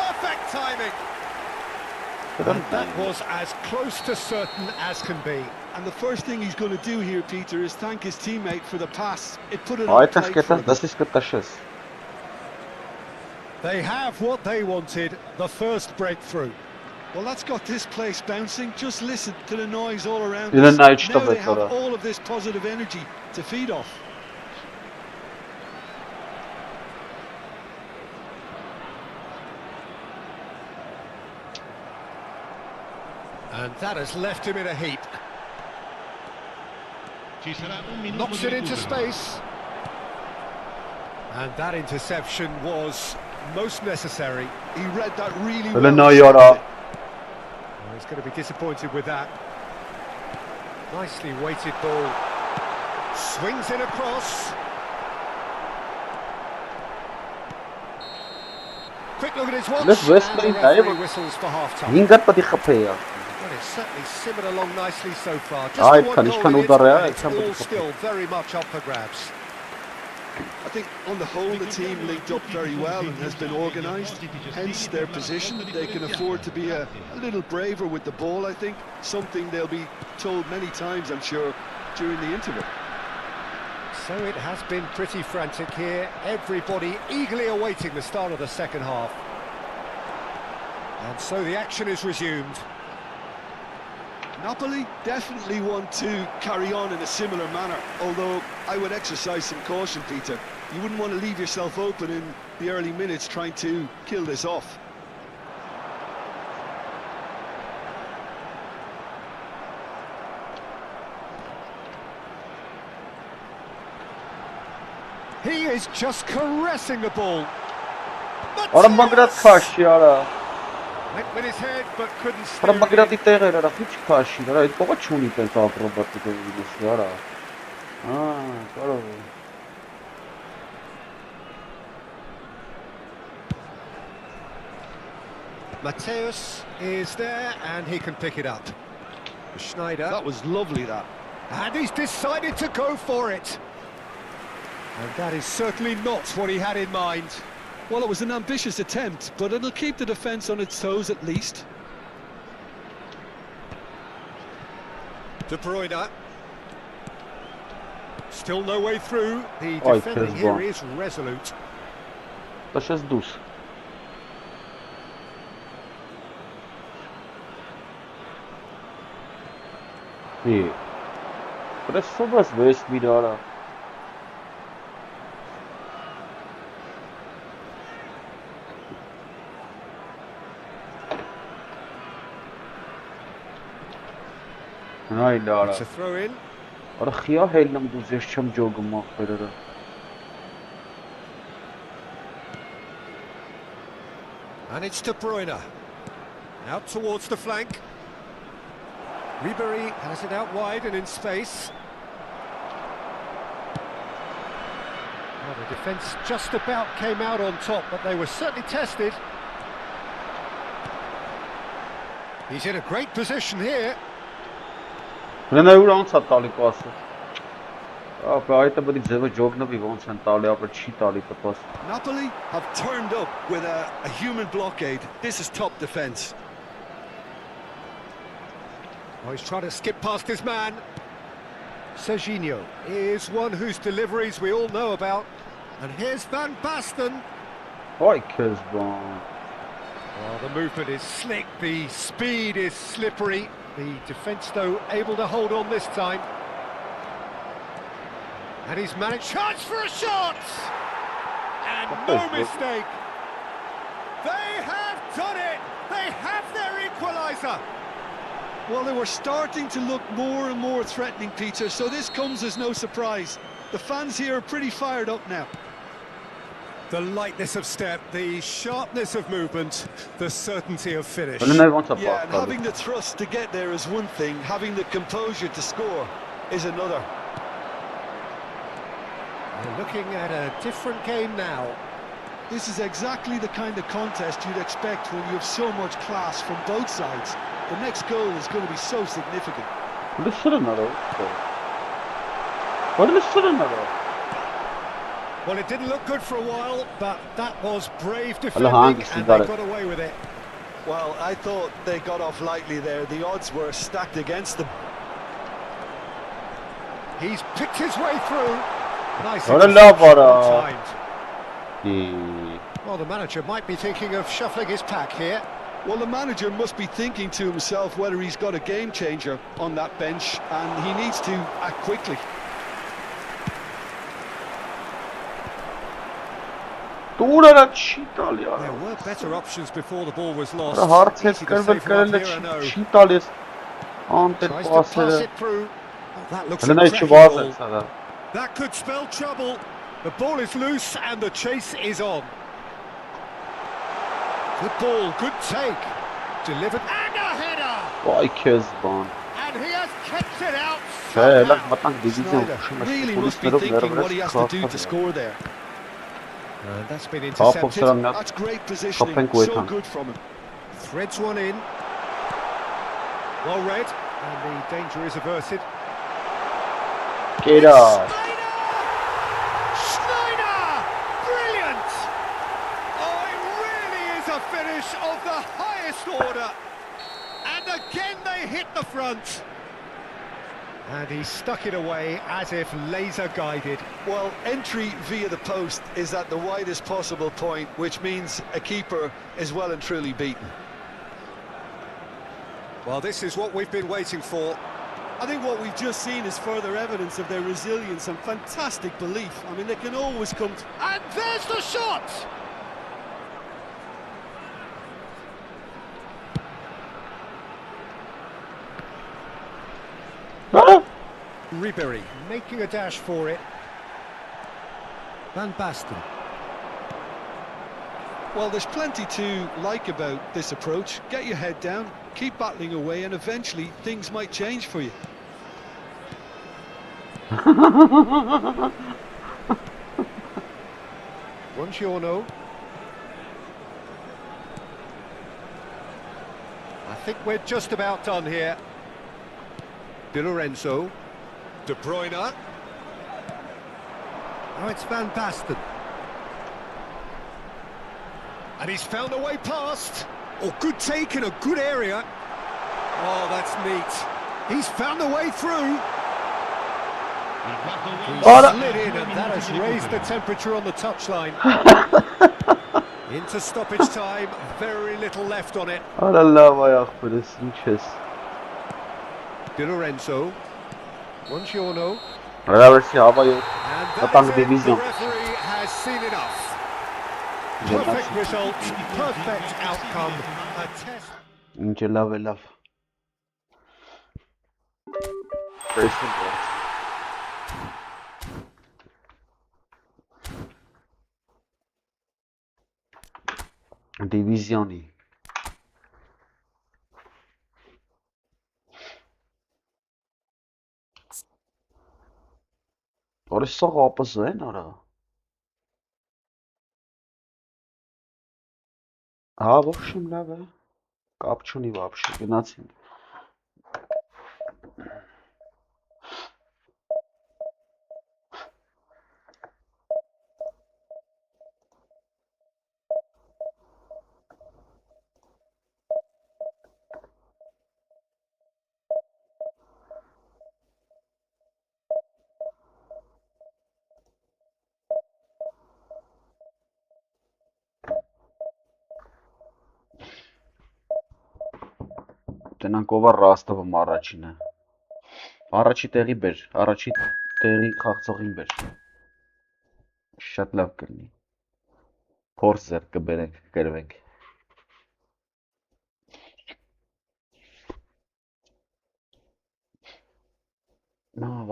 [SPEAKER 4] Perfect timing. And that was as close to certain as can be.
[SPEAKER 5] And the first thing he's going to do here, Peter, is thank his teammate for the pass. It put it on
[SPEAKER 3] Այդ
[SPEAKER 5] plate for
[SPEAKER 3] ասկետան
[SPEAKER 5] him.
[SPEAKER 3] դասից կտաշես։
[SPEAKER 4] They have what they wanted, the first breakthrough.
[SPEAKER 5] Well, that's got this place bouncing. Just listen to the noise all around
[SPEAKER 3] Իրեն
[SPEAKER 5] us.
[SPEAKER 3] նայ
[SPEAKER 5] Now they
[SPEAKER 3] չտվեց
[SPEAKER 5] have
[SPEAKER 3] արա։
[SPEAKER 5] all of this positive energy to feed off.
[SPEAKER 4] And that has left him in a heap.
[SPEAKER 6] Ci sarà un minuto
[SPEAKER 4] Knocks
[SPEAKER 6] di
[SPEAKER 4] it into
[SPEAKER 6] recupero.
[SPEAKER 4] space. And that interception was most necessary.
[SPEAKER 5] He read that really
[SPEAKER 3] Ele
[SPEAKER 5] well.
[SPEAKER 3] նայ արա։
[SPEAKER 4] Well, he's going to be disappointed with that. Nicely weighted ball. Swings in across. Quick look at his watch.
[SPEAKER 3] Let's rest
[SPEAKER 4] And the
[SPEAKER 3] my time.
[SPEAKER 4] referee whistles for half-time.
[SPEAKER 3] 5-ը պետք է խփեի։
[SPEAKER 4] Well, it's certainly simmered along nicely so far. Just
[SPEAKER 3] Այդ
[SPEAKER 4] one
[SPEAKER 3] քանի
[SPEAKER 4] goal
[SPEAKER 3] քան
[SPEAKER 4] in it,
[SPEAKER 3] ուդար է,
[SPEAKER 4] and
[SPEAKER 3] այդ
[SPEAKER 4] it's
[SPEAKER 3] քան
[SPEAKER 4] all
[SPEAKER 3] պետք է
[SPEAKER 4] still very much up for grabs.
[SPEAKER 5] I think on the whole the team linked up very well and has been organised, hence their position. They can afford to be a little braver with the ball, I think, something they'll be told many times, I'm sure, during the interval.
[SPEAKER 4] So it has been pretty frantic here, everybody eagerly awaiting the start of the second half. And so the action is resumed.
[SPEAKER 5] Napoli definitely want to carry on in a similar manner, although I would exercise some caution, Peter. You wouldn't want to leave yourself open in the early minutes trying to kill this off.
[SPEAKER 4] He is just caressing the ball.
[SPEAKER 3] Արա մագրատ քաշի արա։
[SPEAKER 4] Went with his head but couldn't
[SPEAKER 3] Արա
[SPEAKER 4] steer it
[SPEAKER 3] մագրատի
[SPEAKER 4] in.
[SPEAKER 3] տեղեր արա, ինչ քաշի, արա այդ կողը չունի տես ակրոբատիկը ինձ արա։ Կարող է։
[SPEAKER 4] Mateus is there and he can pick it up. Sneijder.
[SPEAKER 5] That was lovely, that.
[SPEAKER 4] And he's decided to go for it. And that is certainly not what he had in mind.
[SPEAKER 5] Well, it was an ambitious attempt, but it'll keep the defence on its toes at least.
[SPEAKER 4] De Bruyne. Still no way through. The
[SPEAKER 3] Oi,
[SPEAKER 4] defending
[SPEAKER 3] Chris
[SPEAKER 4] here
[SPEAKER 3] Bond.
[SPEAKER 4] is resolute.
[SPEAKER 3] Տաշես դուս։ Ի։ Պրեսովս վես միր արա։ Այ դարա։
[SPEAKER 4] It's a throw in.
[SPEAKER 3] Արա խիա հելնեմ դուզ ես չեմ ջոգում ախպերերը։
[SPEAKER 4] And it's De Bruyne. Out towards the flank. Ribery has it out wide and in space. Well, the defence just about came out on top, but they were certainly tested. He's in a great position here.
[SPEAKER 3] Հնա ուր անց է տալի պասը։ ապա այդ բերի ձևը ջոգնվի ոնց են տալի, ապա չի տալի տպաս։
[SPEAKER 5] Napoli have turned up with a human blockade. This is top defence.
[SPEAKER 4] Oh, he's trying to skip past his man. Serginho is one whose deliveries we all know about. And here's Van Basten.
[SPEAKER 3] Այ քեզ բան։
[SPEAKER 4] Oh, the movement is slick, the speed is slippery. The defence, though, able to hold on this time. And he's managed... Chance for a shot! And no mistake! They have done it! They have their equaliser!
[SPEAKER 5] Well, they were starting to look more and more threatening, Peter, so this comes as no surprise. The fans here are pretty fired up now.
[SPEAKER 4] The lightness of step, the sharpness of movement, the certainty of finish.
[SPEAKER 5] Yeah, and having the thrust to get there is one thing, having the composure to score is another.
[SPEAKER 4] We're looking at a different game now.
[SPEAKER 5] This is exactly the kind of contest you'd expect when you have so much class from both sides. The next goal is going to be so significant.
[SPEAKER 4] Well, it didn't look good for a while, but that was brave defending and they got away with it.
[SPEAKER 5] Well, I thought they got off lightly there. The odds were stacked against them.
[SPEAKER 4] He's picked his way through. Nice
[SPEAKER 3] timed.
[SPEAKER 4] Well, the manager might be thinking of shuffling his pack here.
[SPEAKER 5] Well, the manager must be thinking to himself whether he's got a game changer on that bench, and he needs to act quickly.
[SPEAKER 4] There were better options before the ball was lost. Easy to save him up here, I know. Tries to pass it through. Oh, that looks a cracking ball. That could spell trouble. The ball is loose and the chase is on. Good ball, good take. Delivered and a header. And he has kept it out.
[SPEAKER 5] Really must be thinking what he has to do to score there.
[SPEAKER 4] And that's been intercepted.
[SPEAKER 5] That's great positioning, so good from him.
[SPEAKER 4] Threads one in. Well read, and the danger is averted. Schneider! Brilliant! Oh, it really is a finish of the highest order. And again they hit the front. And he stuck it away as if laser guided.
[SPEAKER 5] Well, entry via the post is at the widest possible point, which means a keeper is well and truly beaten.
[SPEAKER 4] Well, this is what we've been waiting for.
[SPEAKER 5] I think what we've just seen is further evidence of their resilience and fantastic belief. I mean, they can always come...
[SPEAKER 4] And there's the shot! Ribery making a dash for it. Van Basten.
[SPEAKER 5] Well, there's plenty to like about this approach. Get your head down, keep battling away, and eventually things might change for you.
[SPEAKER 4] Buongiorno. I think we're just about done here. Di Lorenzo. De Bruyne. Now it's Van Basten. And he's found a way past. Oh, good take in a good area. Oh, that's neat. He's found a way through. He slid in, and that has raised the temperature on the touchline. Into stoppage time, very little left on it. Di Lorenzo. Buongiorno. And that is it. The referee has seen enough. Perfect result, perfect outcome. A test.
[SPEAKER 3] Love. Very simple. Divizioni. Orası hapızı en ara. Ha, в общем, да, бе. Капчуни вообще, генацин. Տնանք ով է Ռաստովը առաջինը։ Առաջի տեղի բեր, առաջի տեղի խաղցողին բեր։ Շատ լավ կլինի։ Փորձ ձեռք կբերենք, կրվենք։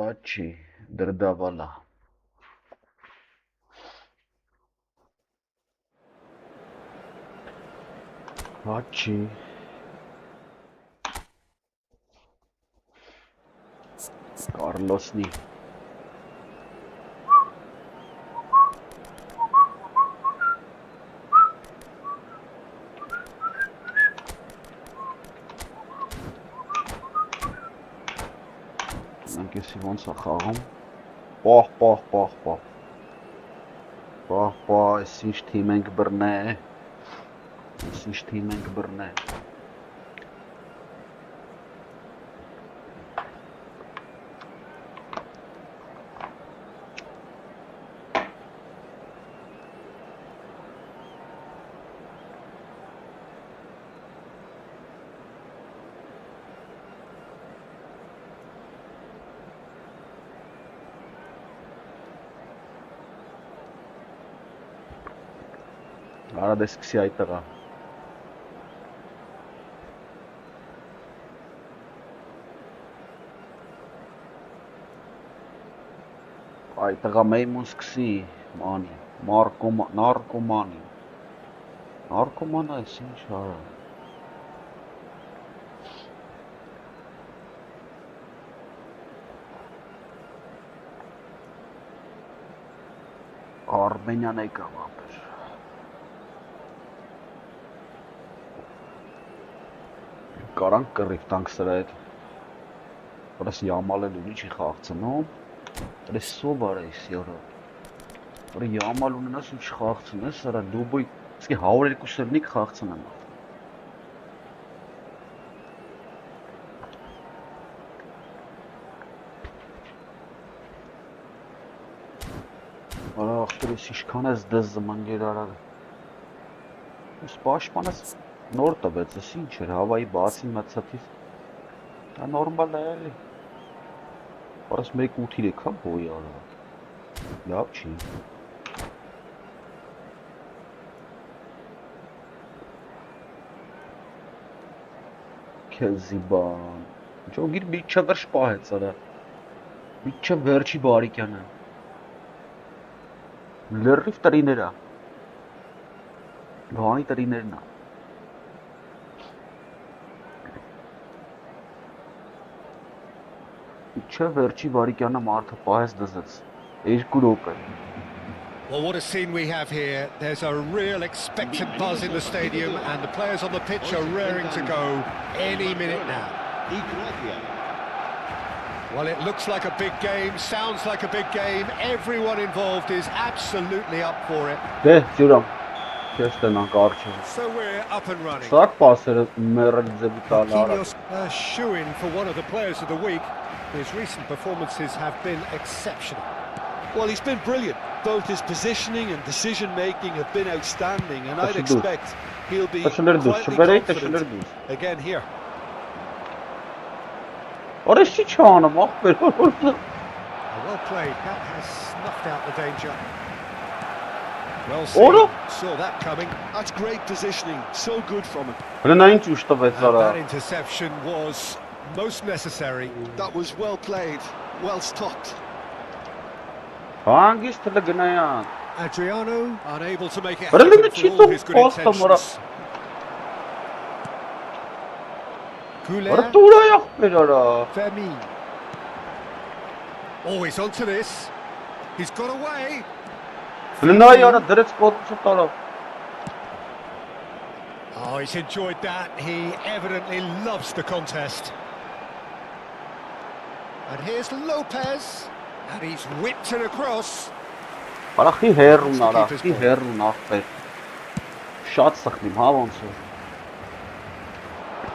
[SPEAKER 3] Վաչի, դրդավալա։ Վաչի։ Կարլոսնի։ Անկեսի ոնց է խաղում։ Պահ, այս ինչ թիմ ենք բռնե։ Արա դե սկսի այդ տղա։ Այդ տղա մեյմուն սկսի, մանի, նարկոմանի։ Նարկոման այս ինչ արա։ Արմենյան եկավ ապեր։ Կարանք կռիվ տանք սրա հետ, որս յամալ էլ ունի չի խաղցնում, որս սով արայս յորա, որ յամալ ունենաս ու չխաղցն ես, սրա դուբոյ, իսկի 102 սրնիկ խաղցն եմ։ Արա աղտր ես իշքան ես դыз զմանգեր արագ, ուս պաշպան ես նոր տվեց, ես ինչ էր, հավայի բացին մացատից, դա նորմալ է էլի, բարս մեկ ութիր եք հա բոյ արավ, լավ չի, կեզի բան, ճոգիր միչը վերջ պահեց արա, միչը վերջի բարիկյանը, լրիվ տրիներա, լհանի տրիներնա, Չէ վերջի վարիկյանը մարդը պահես դզեց, 2 րոպե։
[SPEAKER 4] Well, what a scene we have here. There's a real expectant buzz in the stadium and the players on the pitch are raring to go any minute now. Well, it looks like a big game, sounds like a big game. Everyone involved is absolutely up for it.
[SPEAKER 3] Դե, ջուրամ, քեզ տնանք արջը։
[SPEAKER 4] So we're up and running.
[SPEAKER 3] Սակ պասերը մերել ձևի տալը արա։
[SPEAKER 4] Marquinhos a shoo-in for one of the players of the week. His recent performances have been exceptional.
[SPEAKER 5] Well, he's been brilliant. Both his positioning and decision-making have been outstanding, and I'd expect he'll be quietly confident again here.
[SPEAKER 3] Orası hiç çağınım, aferin.
[SPEAKER 4] Well played, that has snuffed out the danger. Well seen, saw that coming.
[SPEAKER 5] That's great positioning, so good from him.
[SPEAKER 4] That interception was most necessary.
[SPEAKER 5] That was well played, well stopped.
[SPEAKER 4] Adriano unable to make it happen for all his good intentions. Goulet, Femi. Oh, he's onto this. He's got away. Oh, he's enjoyed that. He evidently loves the contest. And here's Lopez. And he's whipped it across.
[SPEAKER 3] Արախի հերուն ախպեր, շատ սխնիմ, հա ոնց է։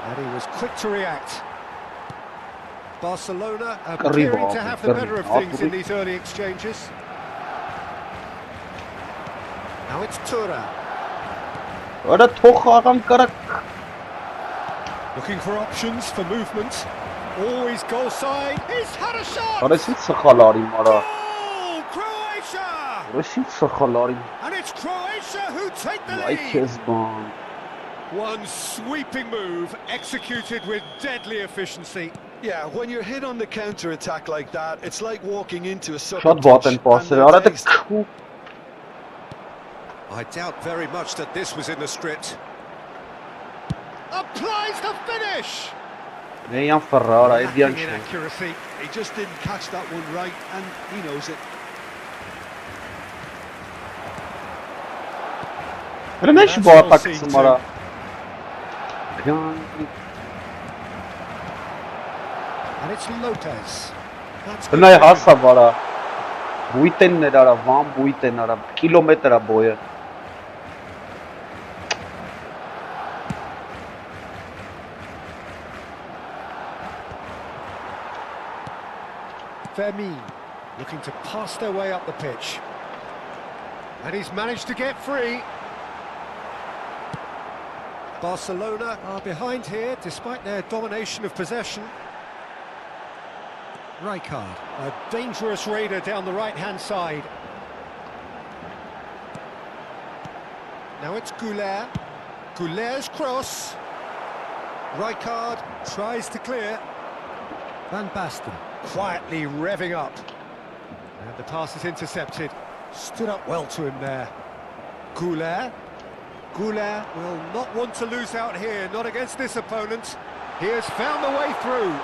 [SPEAKER 4] And he was quick to react. Barcelona appearing to have the better of things in these early exchanges. Now it's Tura.
[SPEAKER 3] Արա թող աղան կարակ։
[SPEAKER 4] Looking for options for movement. Always goal side. He's had a shot.
[SPEAKER 3] Արեցի սխալարի մարա։
[SPEAKER 4] Goal, Croatia.
[SPEAKER 3] Արեցի սխալարի։
[SPEAKER 4] And it's Croatia who take the
[SPEAKER 3] Այ
[SPEAKER 4] lead.
[SPEAKER 3] քեզ բան։
[SPEAKER 4] One sweeping move executed with deadly efficiency.
[SPEAKER 5] Yeah, when you're hit on the counter attack like that, it's like walking into a
[SPEAKER 3] Շատ
[SPEAKER 5] sucker
[SPEAKER 3] վատ
[SPEAKER 5] punch.
[SPEAKER 3] են պասերը։ Արա դե քու։
[SPEAKER 4] I doubt very much that this was in the script. Applies the finish.
[SPEAKER 3] Նեյան Ֆերrara, այդյան
[SPEAKER 4] Lacking in
[SPEAKER 3] չէ։
[SPEAKER 4] accuracy.
[SPEAKER 5] He just didn't catch that one right, and he knows it.
[SPEAKER 3] Հրնեշ բատակցում արա։
[SPEAKER 4] And it's Lopez. That's good
[SPEAKER 3] Հնայ
[SPEAKER 4] saving.
[SPEAKER 3] հասա բարա։ Բույտեններ արա, վան բույտեն արա, կիլոմետր ա բոյը։
[SPEAKER 4] Fermin looking to pass their way up the pitch. And he's managed to get free. Barcelona are behind here despite their domination of possession. Rijkaard, a dangerous raider down the right-hand side. Now it's Goulet. Goulet's cross. Rijkaard tries to clear. Van Basten quietly revving up. And the pass is intercepted. Stood up well to him there. Goulet. Goulet will not want to lose out here, not against this opponent. He has found the way through.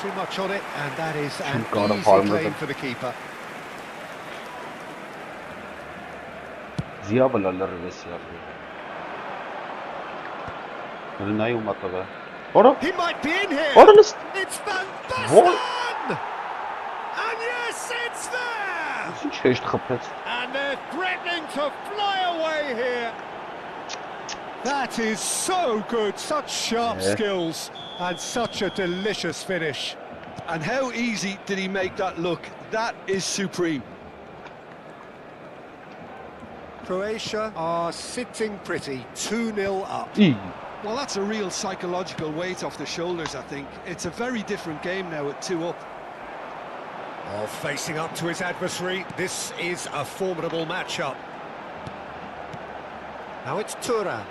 [SPEAKER 4] Too much on it, and that is an
[SPEAKER 3] God,
[SPEAKER 4] easy
[SPEAKER 3] I'm
[SPEAKER 4] claim
[SPEAKER 3] with
[SPEAKER 4] for the keeper.
[SPEAKER 3] Զիավը լրվես յավի։ Հրնայ ու մատավը։ Որը։
[SPEAKER 4] He might be in here.
[SPEAKER 3] Որը նս։
[SPEAKER 4] It's Van
[SPEAKER 3] What?
[SPEAKER 4] Basten! And yes, it's there!
[SPEAKER 3] Ինչ հեշտ խփեց։
[SPEAKER 4] And they're threatening to fly away here. That is so good, such sharp skills and such a delicious finish.
[SPEAKER 5] And how easy did he make that look? That is supreme.
[SPEAKER 4] Croatia are sitting pretty, 2-0 up.
[SPEAKER 5] Well, that's a real psychological weight off the shoulders, I think. It's a very different game now at 2 up.
[SPEAKER 4] Oh, facing up to his adversary, this is a formidable matchup. Now it's Thuram.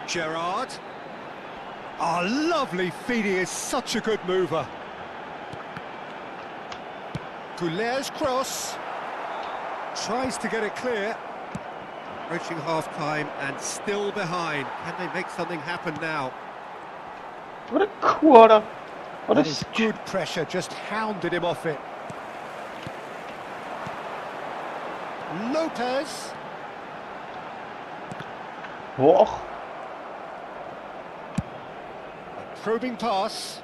[SPEAKER 4] Gerrard. Oh, lovely feed, he is such a good mover. Goulet's cross. Tries to get it clear. Approaching half-time and still behind. Can they make something happen now?
[SPEAKER 3] What a quarter. What
[SPEAKER 4] That
[SPEAKER 3] a
[SPEAKER 4] is good pressure, just hounded him off it. Lopez.
[SPEAKER 3] Oh.
[SPEAKER 4] A probing pass.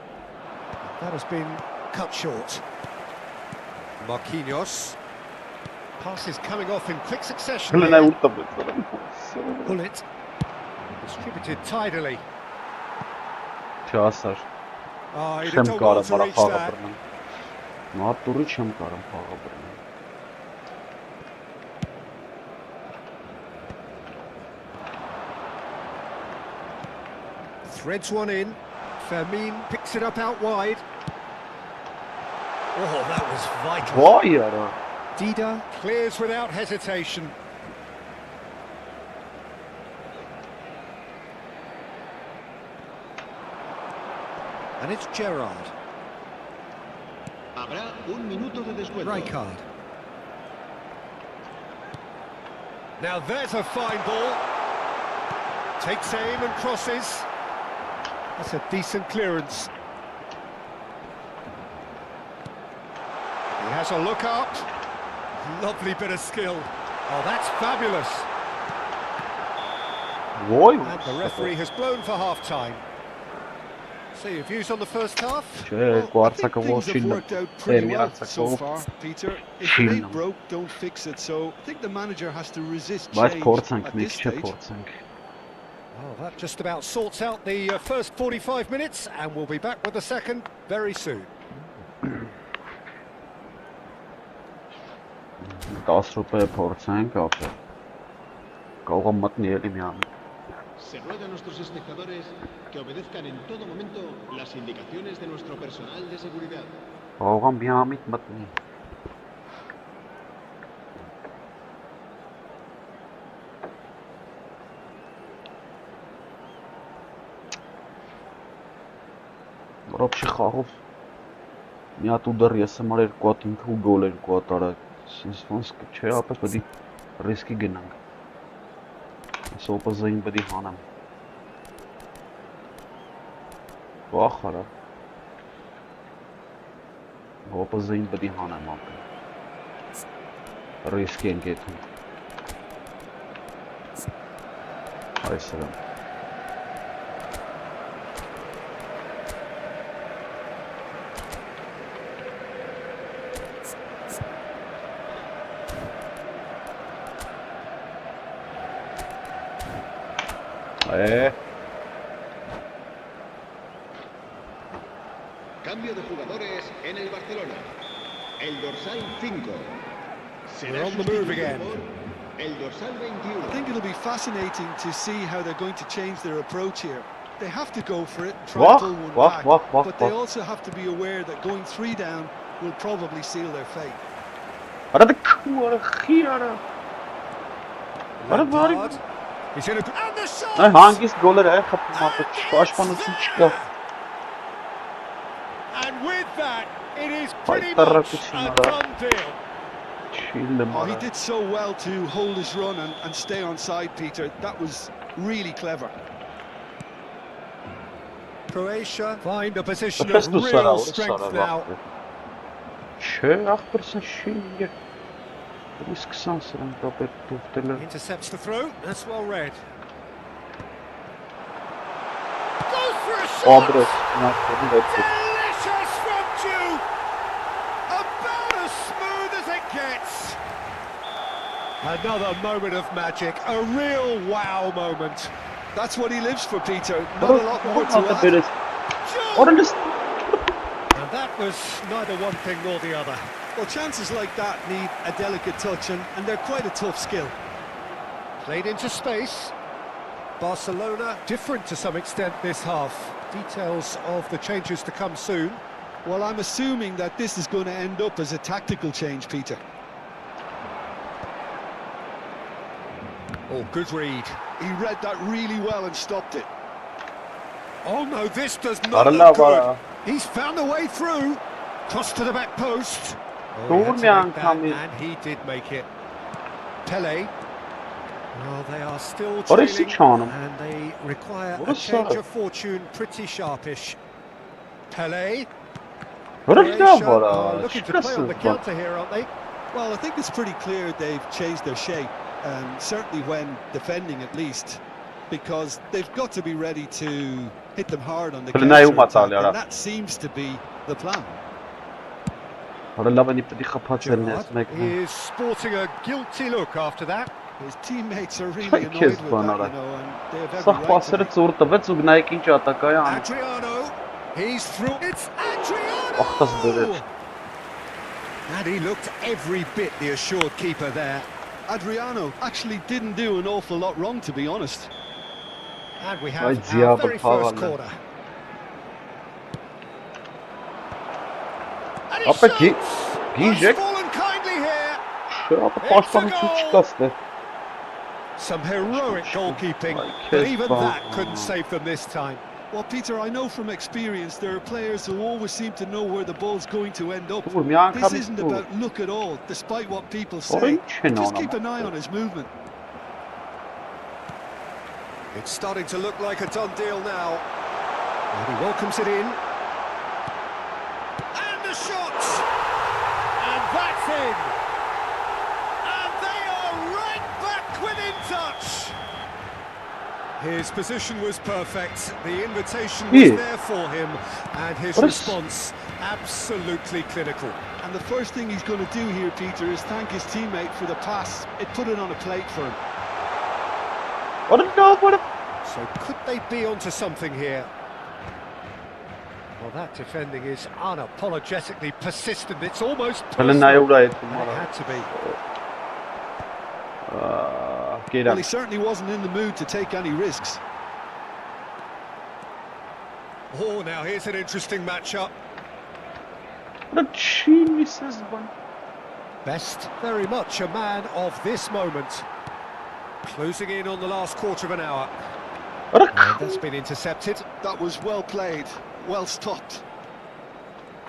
[SPEAKER 4] That has been cut short. Marquinhos. Passes coming off in quick succession.
[SPEAKER 3] Հլնայ
[SPEAKER 4] Here.
[SPEAKER 3] ու տվեց։
[SPEAKER 4] Bullet. Distributed tidily.
[SPEAKER 3] Չասար։
[SPEAKER 4] Oh, he
[SPEAKER 3] Չեմ
[SPEAKER 4] did well
[SPEAKER 3] կարա
[SPEAKER 4] to
[SPEAKER 3] բարա
[SPEAKER 4] reach
[SPEAKER 3] փաղը
[SPEAKER 4] that.
[SPEAKER 3] բռնեմ։ Մատուրի չեմ կարա փաղը բռնեմ։
[SPEAKER 4] Threads one in. Fermin picks it up out wide. Oh, that was vital.
[SPEAKER 3] Վայ արա։
[SPEAKER 4] Dida clears without hesitation. And it's Gerrard.
[SPEAKER 6] Habrá un minuto de descuento.
[SPEAKER 4] Rijkaard. Now there's a fine ball. Takes aim and crosses. That's a decent clearance. He has a look up. Lovely bit of skill. Oh, that's fabulous.
[SPEAKER 3] Ոյ։
[SPEAKER 4] And the referee has blown for half-time. So your views on the first half?
[SPEAKER 3] Չէ,
[SPEAKER 5] Well, I think
[SPEAKER 3] կուարցակը
[SPEAKER 5] things have
[SPEAKER 3] ոչինչ։
[SPEAKER 5] worked out pretty
[SPEAKER 3] Էմի
[SPEAKER 5] well so
[SPEAKER 3] արցակով։
[SPEAKER 5] far, Peter. If it
[SPEAKER 3] Շիլն
[SPEAKER 5] ain't
[SPEAKER 3] եմ։
[SPEAKER 5] broke, don't fix it. So I think the manager has to resist
[SPEAKER 3] Բայց
[SPEAKER 5] change
[SPEAKER 3] փորձանք,
[SPEAKER 5] at
[SPEAKER 3] մեկ
[SPEAKER 5] this
[SPEAKER 3] չէ
[SPEAKER 5] stage.
[SPEAKER 3] փորձանք։
[SPEAKER 4] Oh, that just about sorts out the first 45 minutes, and we'll be back with the second very soon.
[SPEAKER 3] 10 րոպե փորձանք ապա։ Կարող եմ մտնի էլի մի ամեն։
[SPEAKER 6] Se ruega a nuestros espectadores que obedezcan en todo momento las indicaciones de nuestro personal de seguridad.
[SPEAKER 3] Ողամ միամիտ մտնի։ Ռոպշի խաղով մի հատ ու դեռ ես համար 2 հատ ինքը ու գոլ 2 հատ արա։ Սենց ոնց չէ, ապա պետք է ռիսկի գնանք։ Սոպազային պետք է հանեմ։ Վախ արա։ Սոպազային պետք է հանեմ ապա։ Ռիսկի ենք եթում։ Այս սրան։
[SPEAKER 6] Cambio de jugadores en el Barcelona. El dorsal 5.
[SPEAKER 4] We're on the move again.
[SPEAKER 6] El dorsal 21.
[SPEAKER 5] I think it'll be fascinating to see how they're going to change their approach here. They have to go for it, try to pull one back, but they also have to be aware that going 3 down will probably seal their fate.
[SPEAKER 4] He's in a... And the shot!
[SPEAKER 3] Հանգիստ գոլեր է խփում ապա պաշտպանություն չկա։
[SPEAKER 4] And with that, it is pretty much a done deal.
[SPEAKER 5] Oh, he did so well to hold his run and stay on side, Peter. That was really clever.
[SPEAKER 4] Croatia find a position of real strength now. Intercepts the throw. That's well read. Goes for a shot. Delicious from Jude. About as smooth as it gets. Another moment of magic. A real wow moment.
[SPEAKER 5] That's what he lives for, Peter. Not a lot more to add.
[SPEAKER 4] And that was neither one thing nor the other.
[SPEAKER 5] Well, chances like that need a delicate touch, and they're quite a tough skill.
[SPEAKER 4] Played into space. Barcelona different to some extent this half. Details of the changes to come soon.
[SPEAKER 5] Well, I'm assuming that this is going to end up as a tactical change, Peter.
[SPEAKER 4] Oh, good read.
[SPEAKER 5] He read that really well and stopped it.
[SPEAKER 4] Oh no, this does not look good. He's found a way through. Cross to the back post. Oh, he had to make that, and he did make it. Pele. Well, they are still trailing, and they require a change of fortune pretty sharpish. Pele. Croatia are looking to play on the counter here, aren't they?
[SPEAKER 5] Well, I think it's pretty clear they've changed their shape. Certainly when defending at least, because they've got to be ready to hit them hard on the counter, and that seems to be the plan.
[SPEAKER 4] He is sporting a guilty look after that.
[SPEAKER 5] His teammates are really annoyed with that, you know, and they have every right to.
[SPEAKER 4] Adriano, he's through. It's Adriano! And he looked every bit the assured keeper there.
[SPEAKER 5] Adriano actually didn't do an awful lot wrong, to be honest.
[SPEAKER 4] And we have our very first corner. And he shoots! Fallen kindly here. It's a goal. Some heroic goalkeeping, but even that couldn't save them this time.
[SPEAKER 5] Well, Peter, I know from experience there are players who always seem to know where the ball's going to end up. This isn't about luck at all, despite what people say. Just keep an eye on his movement.
[SPEAKER 4] It's starting to look like a done deal now. And he welcomes it in. And the shot! And that's in! And they are right back within touch! His position was perfect, the invitation was there for him, and his response absolutely clinical.
[SPEAKER 5] And the first thing he's going to do here, Peter, is thank his teammate for the pass. It put it on a plate for him.
[SPEAKER 4] So could they be onto something here? Well, that defending is unapologetically persistent. It's almost personal. It had to be.
[SPEAKER 5] Well, he certainly wasn't in the mood to take any risks.
[SPEAKER 4] Oh, now here's an interesting matchup. Best very much a man of this moment. Closing in on the last quarter of an hour. And that's been intercepted.
[SPEAKER 5] That was well played, well stopped.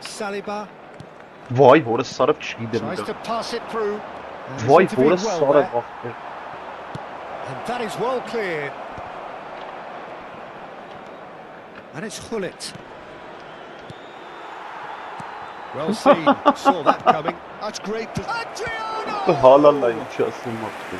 [SPEAKER 4] Saliba
[SPEAKER 3] Vay, orası sarıp çıkıydı.
[SPEAKER 4] tries to pass it through. And
[SPEAKER 3] Vay,
[SPEAKER 4] he's intervened
[SPEAKER 3] orası
[SPEAKER 4] well
[SPEAKER 3] sarıp
[SPEAKER 4] there.
[SPEAKER 3] baktı.
[SPEAKER 4] And that is well cleared. And it's Hullet. Well seen, saw that coming.
[SPEAKER 5] That's great.
[SPEAKER 4] Adriano!
[SPEAKER 3] Halarla içi asılmaktı.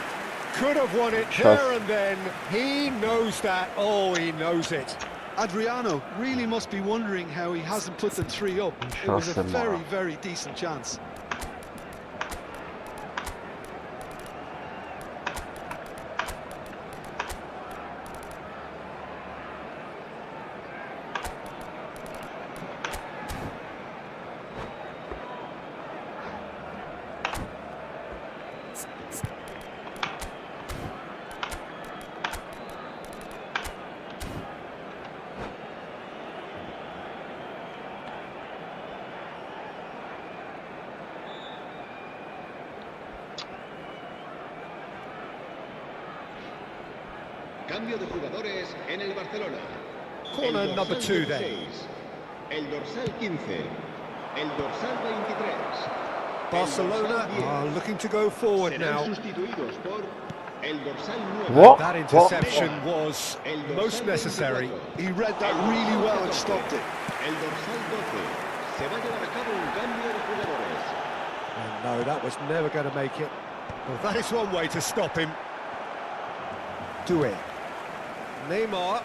[SPEAKER 4] Could have won it there and then. He knows that. Oh, he knows it.
[SPEAKER 5] Adriano really must be wondering how he hasn't put the 3 up. It was a
[SPEAKER 3] Şahsen
[SPEAKER 5] very,
[SPEAKER 3] var.
[SPEAKER 5] very decent chance.
[SPEAKER 6] Cambio de jugadores en el Barcelona.
[SPEAKER 4] Corner
[SPEAKER 6] El
[SPEAKER 4] number
[SPEAKER 6] dorsal
[SPEAKER 4] 2 then.
[SPEAKER 6] 16, el dorsal 15, el dorsal 23.
[SPEAKER 4] Barcelona are looking to go forward
[SPEAKER 6] Serán
[SPEAKER 4] now.
[SPEAKER 6] sustituidos por el dorsal 9.
[SPEAKER 3] What?
[SPEAKER 4] That interception was
[SPEAKER 6] El dorsal
[SPEAKER 4] most necessary.
[SPEAKER 6] 24.
[SPEAKER 5] He read that really well and stopped it.
[SPEAKER 6] El dorsal 12. Se va a llevar a cabo un cambio de jugadores.
[SPEAKER 4] And no, that was never going to make it. Well, that is one way to stop him. Do it. Neymar.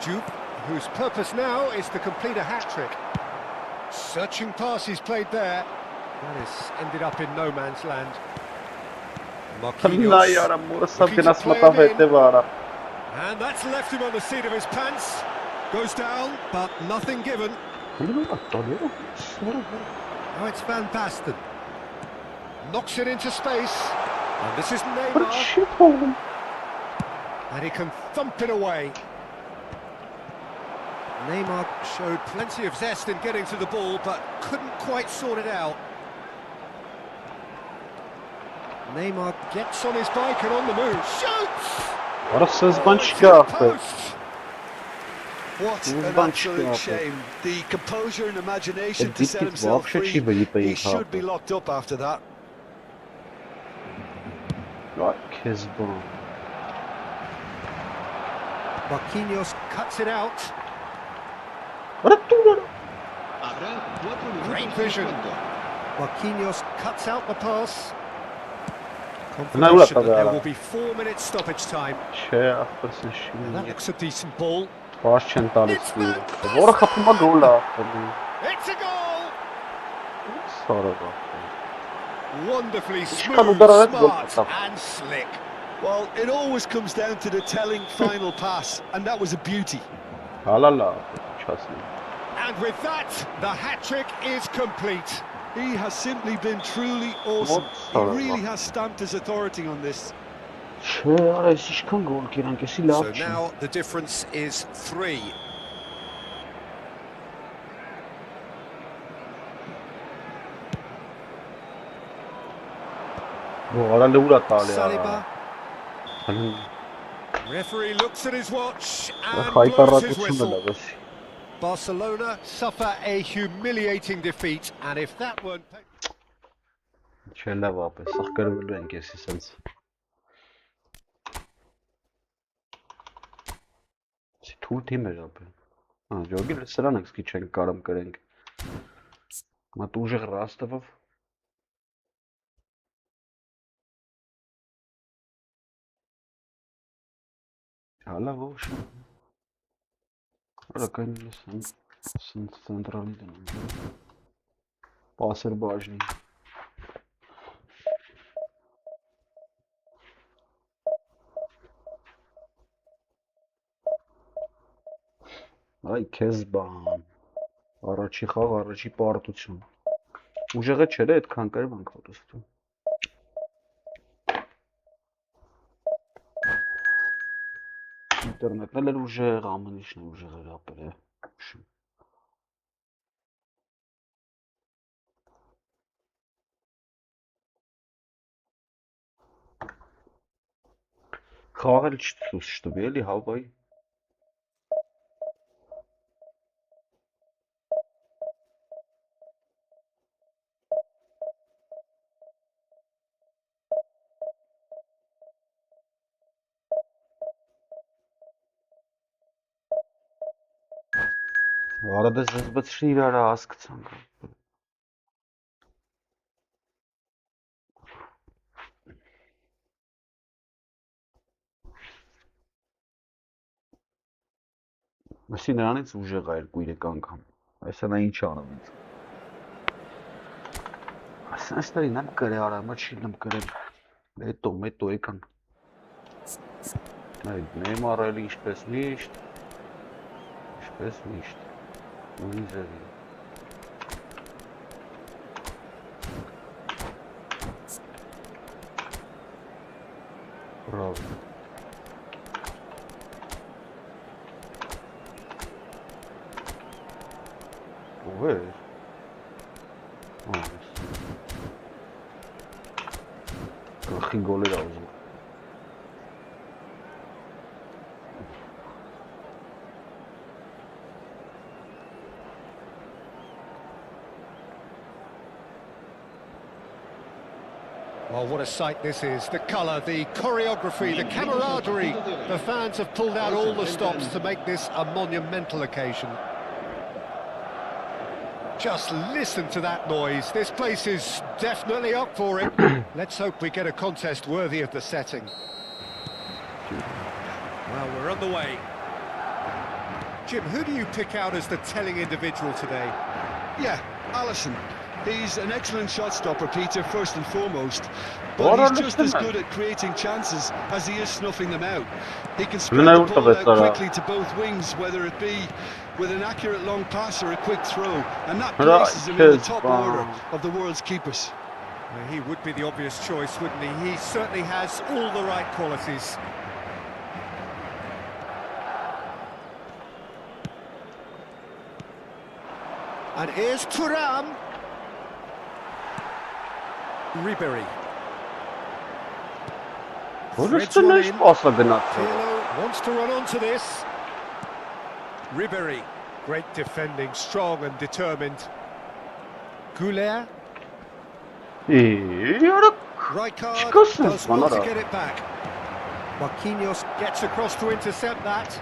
[SPEAKER 4] Jupe, whose purpose now is to complete a hat-trick. Searching pass he's played there. That has ended up in no man's land.
[SPEAKER 3] Allah
[SPEAKER 4] Marquinhos.
[SPEAKER 3] yaram, orası
[SPEAKER 4] Looking to
[SPEAKER 3] biraz
[SPEAKER 4] play
[SPEAKER 3] mataf
[SPEAKER 4] him in.
[SPEAKER 3] etti bana.
[SPEAKER 4] And that's left him on the seat of his pants. Goes down, but nothing given. Now it's Van Basten. Knocks it into space. And this is Neymar. And he can thump it away. Neymar showed plenty of zest in getting to the ball, but couldn't quite sort it out. Neymar gets on his bike and on the move. Shoots!
[SPEAKER 3] Orası hızban
[SPEAKER 4] It's
[SPEAKER 3] çıkıyor
[SPEAKER 4] hit
[SPEAKER 3] artık.
[SPEAKER 4] post.
[SPEAKER 5] What an
[SPEAKER 3] Uzban
[SPEAKER 5] absolute
[SPEAKER 3] çıkıyor
[SPEAKER 5] shame. The composure and imagination to
[SPEAKER 3] Git
[SPEAKER 5] set
[SPEAKER 3] git
[SPEAKER 5] himself
[SPEAKER 3] вообще
[SPEAKER 5] free.
[SPEAKER 3] çiğ
[SPEAKER 5] He should be locked up after that.
[SPEAKER 3] Vay Kezban.
[SPEAKER 4] Marquinhos cuts it out.
[SPEAKER 6] Habrá 4 minutos
[SPEAKER 4] Great
[SPEAKER 6] de
[SPEAKER 4] vision.
[SPEAKER 6] descuento.
[SPEAKER 4] Marquinhos cuts out the pass.
[SPEAKER 3] Ne ulan
[SPEAKER 4] Confirmation that
[SPEAKER 3] tabii
[SPEAKER 4] there
[SPEAKER 3] ya.
[SPEAKER 4] will be 4 minutes stoppage time.
[SPEAKER 3] Şey yapırsın
[SPEAKER 4] And that
[SPEAKER 3] şimdi.
[SPEAKER 4] looks a decent ball.
[SPEAKER 3] Baş çentalesi. Orada kapıma gol attı.
[SPEAKER 4] It's a goal!
[SPEAKER 3] Sonra bak.
[SPEAKER 4] Wonderfully
[SPEAKER 3] Çıkan
[SPEAKER 4] smooth,
[SPEAKER 3] udara evet gol
[SPEAKER 4] smart
[SPEAKER 3] attı.
[SPEAKER 4] and slick.
[SPEAKER 5] Well, it always comes down to the telling final pass, and that was a beauty.
[SPEAKER 3] Halala. Çasın.
[SPEAKER 4] And with that, the hat-trick is complete.
[SPEAKER 5] He has simply been truly awesome. He really has stamped his authority on this.
[SPEAKER 3] Şey arası çıkan gol kiran kesi
[SPEAKER 4] So
[SPEAKER 3] laf.
[SPEAKER 4] now the difference is 3.
[SPEAKER 3] Bu arada uğrat hali
[SPEAKER 4] Saliba.
[SPEAKER 3] ya. Hani
[SPEAKER 4] Referee looks at his watch and
[SPEAKER 3] Hyper
[SPEAKER 4] blows his
[SPEAKER 3] atmışım da
[SPEAKER 4] whistle.
[SPEAKER 3] labesi.
[SPEAKER 4] Barcelona suffer a humiliating defeat, and if that weren't...
[SPEAKER 3] Şöyle vape. Sakar bilben kesi sens. Թույլ թիմ էր ապել։ Հա, ջոգել սրան ենք սկի չենք կարամ կրենք։ Մատ ուժեղ Ռաստովով։ Հալա ոչ։ Արա կայնլես սենց ցենտրալի դնում։ Պասեր բաժնի։ Այ քեզ բան։ Առաջի խաղ, առաջի պարտություն։ Ուժեղը չէր այդքան կերպ ենք հոտստում։ Ինտերնետն էլ ուժեղ, ամեն ինչն ուժեղ էր ապել է։ Խաղել չտուս շտվի էլի հավայի։ Arada zızbıtışlı irara askıtsan. Mesela նրանից ուժեղ է երկու երեք անգամ։ Այսա նա ինչ անում ինձ։ Ասենստերին եմ գրել արամը չիլնեմ գրել։ Հետո եկան։ Այդ նեմարելի ինչպես միշտ։ Ինչպես միշտ։ Նույն ձևի։ Բրավո։ Where? Oh, gaching goal er aus.
[SPEAKER 4] Well, what a sight this is. The colour, the choreography, the camaraderie. The fans have pulled out all the stops to make this a monumental occasion. Just listen to that noise. This place is definitely up for it. Let's hope we get a contest worthy of the setting. Well, we're on the way. Jim, who do you pick out as the telling individual today?
[SPEAKER 5] Yeah, Alisson. He's an excellent shot stopper, Peter, first and foremost. But he's just as good at creating chances as he is snuffing them out. He can spread the ball out quickly to both wings, whether it be with an accurate long pass or a quick throw. And that places him in the top order of the world's keepers.
[SPEAKER 4] Well, he would be the obvious choice, wouldn't he? He certainly has all the right qualities. And here's Thuram. Ribery. Pirlo wants to run onto this. Ribery, great defending, strong and determined. Goulet. Rijkaard does well to get it back. Marquinhos gets across to intercept that.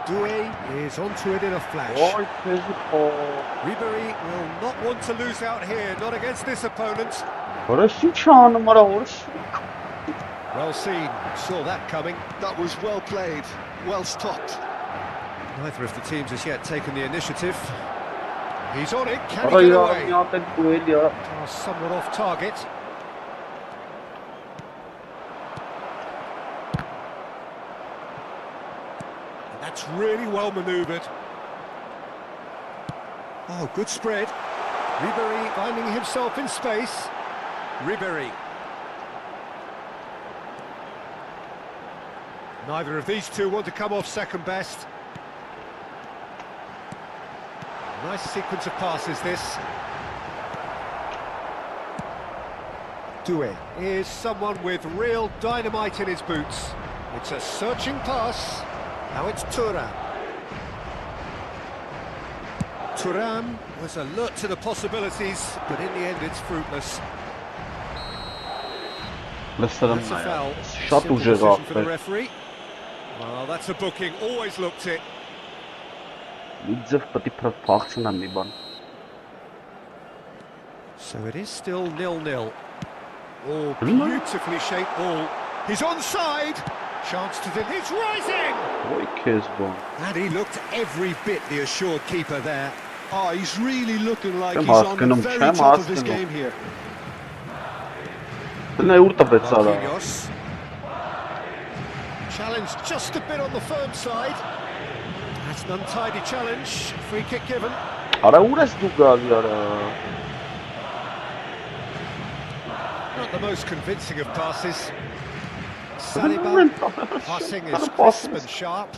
[SPEAKER 4] Doué is onto it in a flash. Ribery will not want to lose out here, not against this opponent. Well seen, saw that coming.
[SPEAKER 5] That was well played, well stopped.
[SPEAKER 4] Neither of the teams has yet taken the initiative. He's on it, can he get away? Somewhat off target. That's really well manoeuvred. Oh, good spread. Ribery finding himself in space. Ribery. Neither of these two want to come off second best. Nice sequence of passes, this. Doué is someone with real dynamite in his boots. It's a searching pass. Now it's Thuram. Thuram was alert to the possibilities, but in the end it's fruitless. That's a foul. Simple decision for the referee. Well, that's a booking. Always looked it. So it is still 0-0. Oh, beautifully shaped ball. He's onside. Chance to he's rising! And he looked every bit the assured keeper there.
[SPEAKER 5] Oh, he's really looking like he's on the very top of his game here.
[SPEAKER 4] Marquinhos. Challenge just a bit on the firm side. That's an untidy challenge. Free kick given. Not the most convincing of passes. Saliba, passing is crisp and sharp.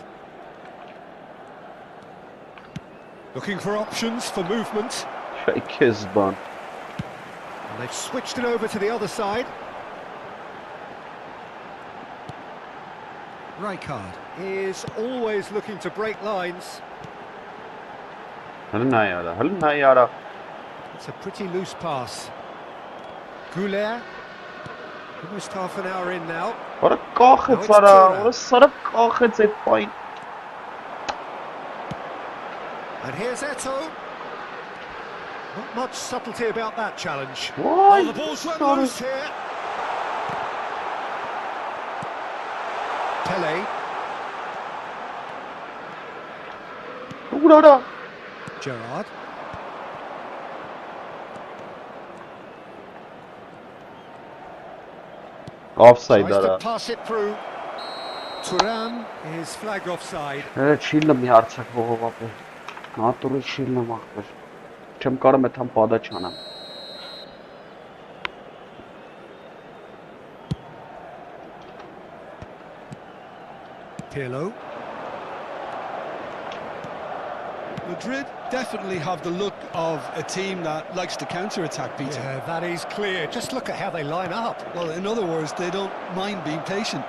[SPEAKER 4] Looking for options for movement.
[SPEAKER 3] Shake his bun.
[SPEAKER 4] And they've switched it over to the other side. Rijkaard is always looking to break lines. It's a pretty loose pass. Goulet, almost half an hour in now.
[SPEAKER 3] What a cock it's what a sort of cock it's a point.
[SPEAKER 4] And here's Eto'o. Not much subtlety about that challenge.
[SPEAKER 3] Why?
[SPEAKER 4] Oh, the ball's run loose here. Pele. Gerrard.
[SPEAKER 3] Offside
[SPEAKER 4] Tries to
[SPEAKER 3] dara.
[SPEAKER 4] pass it through. Thuram is flagged offside.
[SPEAKER 3] Չիլը մի արցակ ողովապե։ Նատուրի չիլը մախվեր։ Չեմ կարում այդ համ պադա չանամ։
[SPEAKER 4] Pirlo.
[SPEAKER 5] Madrid definitely have the look of a team that likes to counter-attack, Peter.
[SPEAKER 4] Yeah, that is clear. Just look at how they line up.
[SPEAKER 5] Well, in other words, they don't mind being patient.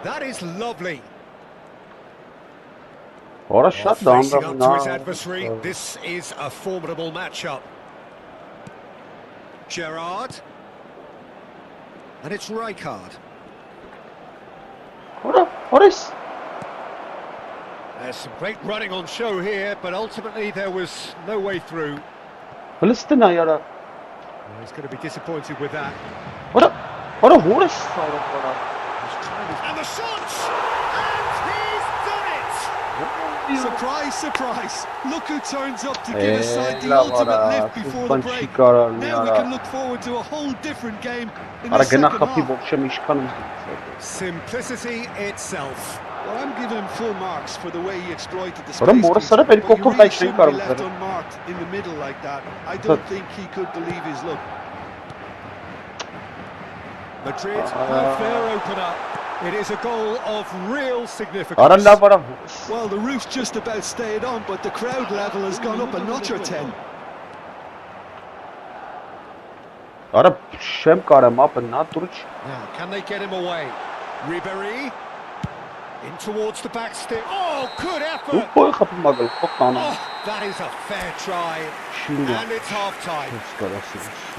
[SPEAKER 4] That is lovely.
[SPEAKER 3] Ora shut down
[SPEAKER 4] Facing up to his adversary. This is a formidable matchup. Gerrard. And it's Rijkaard.
[SPEAKER 3] What is?
[SPEAKER 4] There's some great running on show here, but ultimately there was no way through.
[SPEAKER 3] Palestine yara.
[SPEAKER 4] Well, he's going to be disappointed with that.
[SPEAKER 3] What a horse.
[SPEAKER 4] And the shot! And he's done it!
[SPEAKER 5] Surprise, surprise. Look who turns up to give his side the ultimate lift before the break. Now we can look forward to a whole different game in the second half.
[SPEAKER 4] Simplicity itself.
[SPEAKER 5] Well, I'm giving him full marks for the way he exploited the space.
[SPEAKER 3] But you
[SPEAKER 5] really shouldn't be left unmarked in the middle like that. I don't think he could believe his luck.
[SPEAKER 4] Madrid have their opener. It is a goal of real significance.
[SPEAKER 5] Well, the roof's just about stayed on, but the crowd level has gone up a notch or 10.
[SPEAKER 4] Now, can they get him away? Ribéry in towards the back stick. Oh, good effort! Oh, that is a fair try. And it's half-time.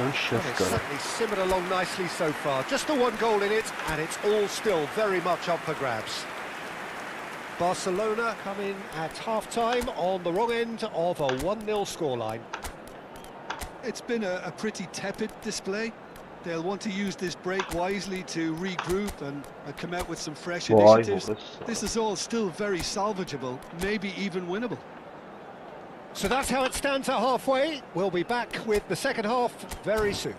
[SPEAKER 4] It's certainly simmered along nicely so far. Just the one goal in it, and it's all still very much up for grabs. Barcelona come in at half-time on the wrong end of a 1-0 scoreline.
[SPEAKER 5] It's been a pretty tepid display. They'll want to use this break wisely to regroup and come out with some fresh initiatives. This is all still very salvageable, maybe even winnable.
[SPEAKER 4] So that's how it stands at halfway. We'll be back with the second half very soon.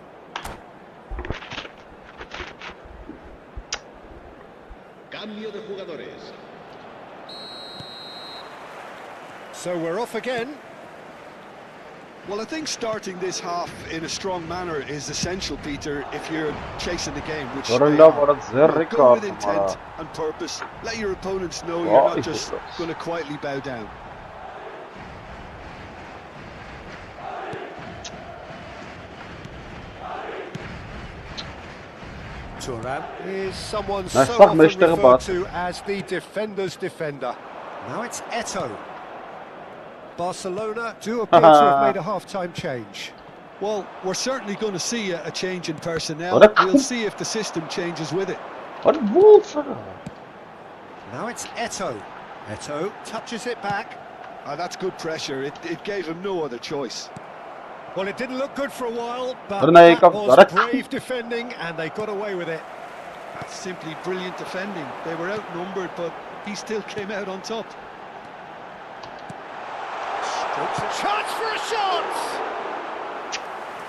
[SPEAKER 6] Cambio de jugadores.
[SPEAKER 4] So we're off again.
[SPEAKER 5] Well, I think starting this half in a strong manner is essential, Peter, if you're chasing the game, which go with intent and purpose. Let your opponents know you're not just going to quietly bow down.
[SPEAKER 4] Thuram is someone so often referred to as the defender's defender. Now it's Eto'o. Barcelona do appear to have made a half-time change.
[SPEAKER 5] Well, we're certainly going to see a change in personnel. We'll see if the system changes with it.
[SPEAKER 4] Now it's Eto'o. Eto'o touches it back.
[SPEAKER 5] That's good pressure. It gave him no other choice.
[SPEAKER 4] Well, it didn't look good for a while, but that was brave defending, and they got away with it.
[SPEAKER 5] That's simply brilliant defending. They were outnumbered, but he still came out on top.
[SPEAKER 4] Chance for a shot!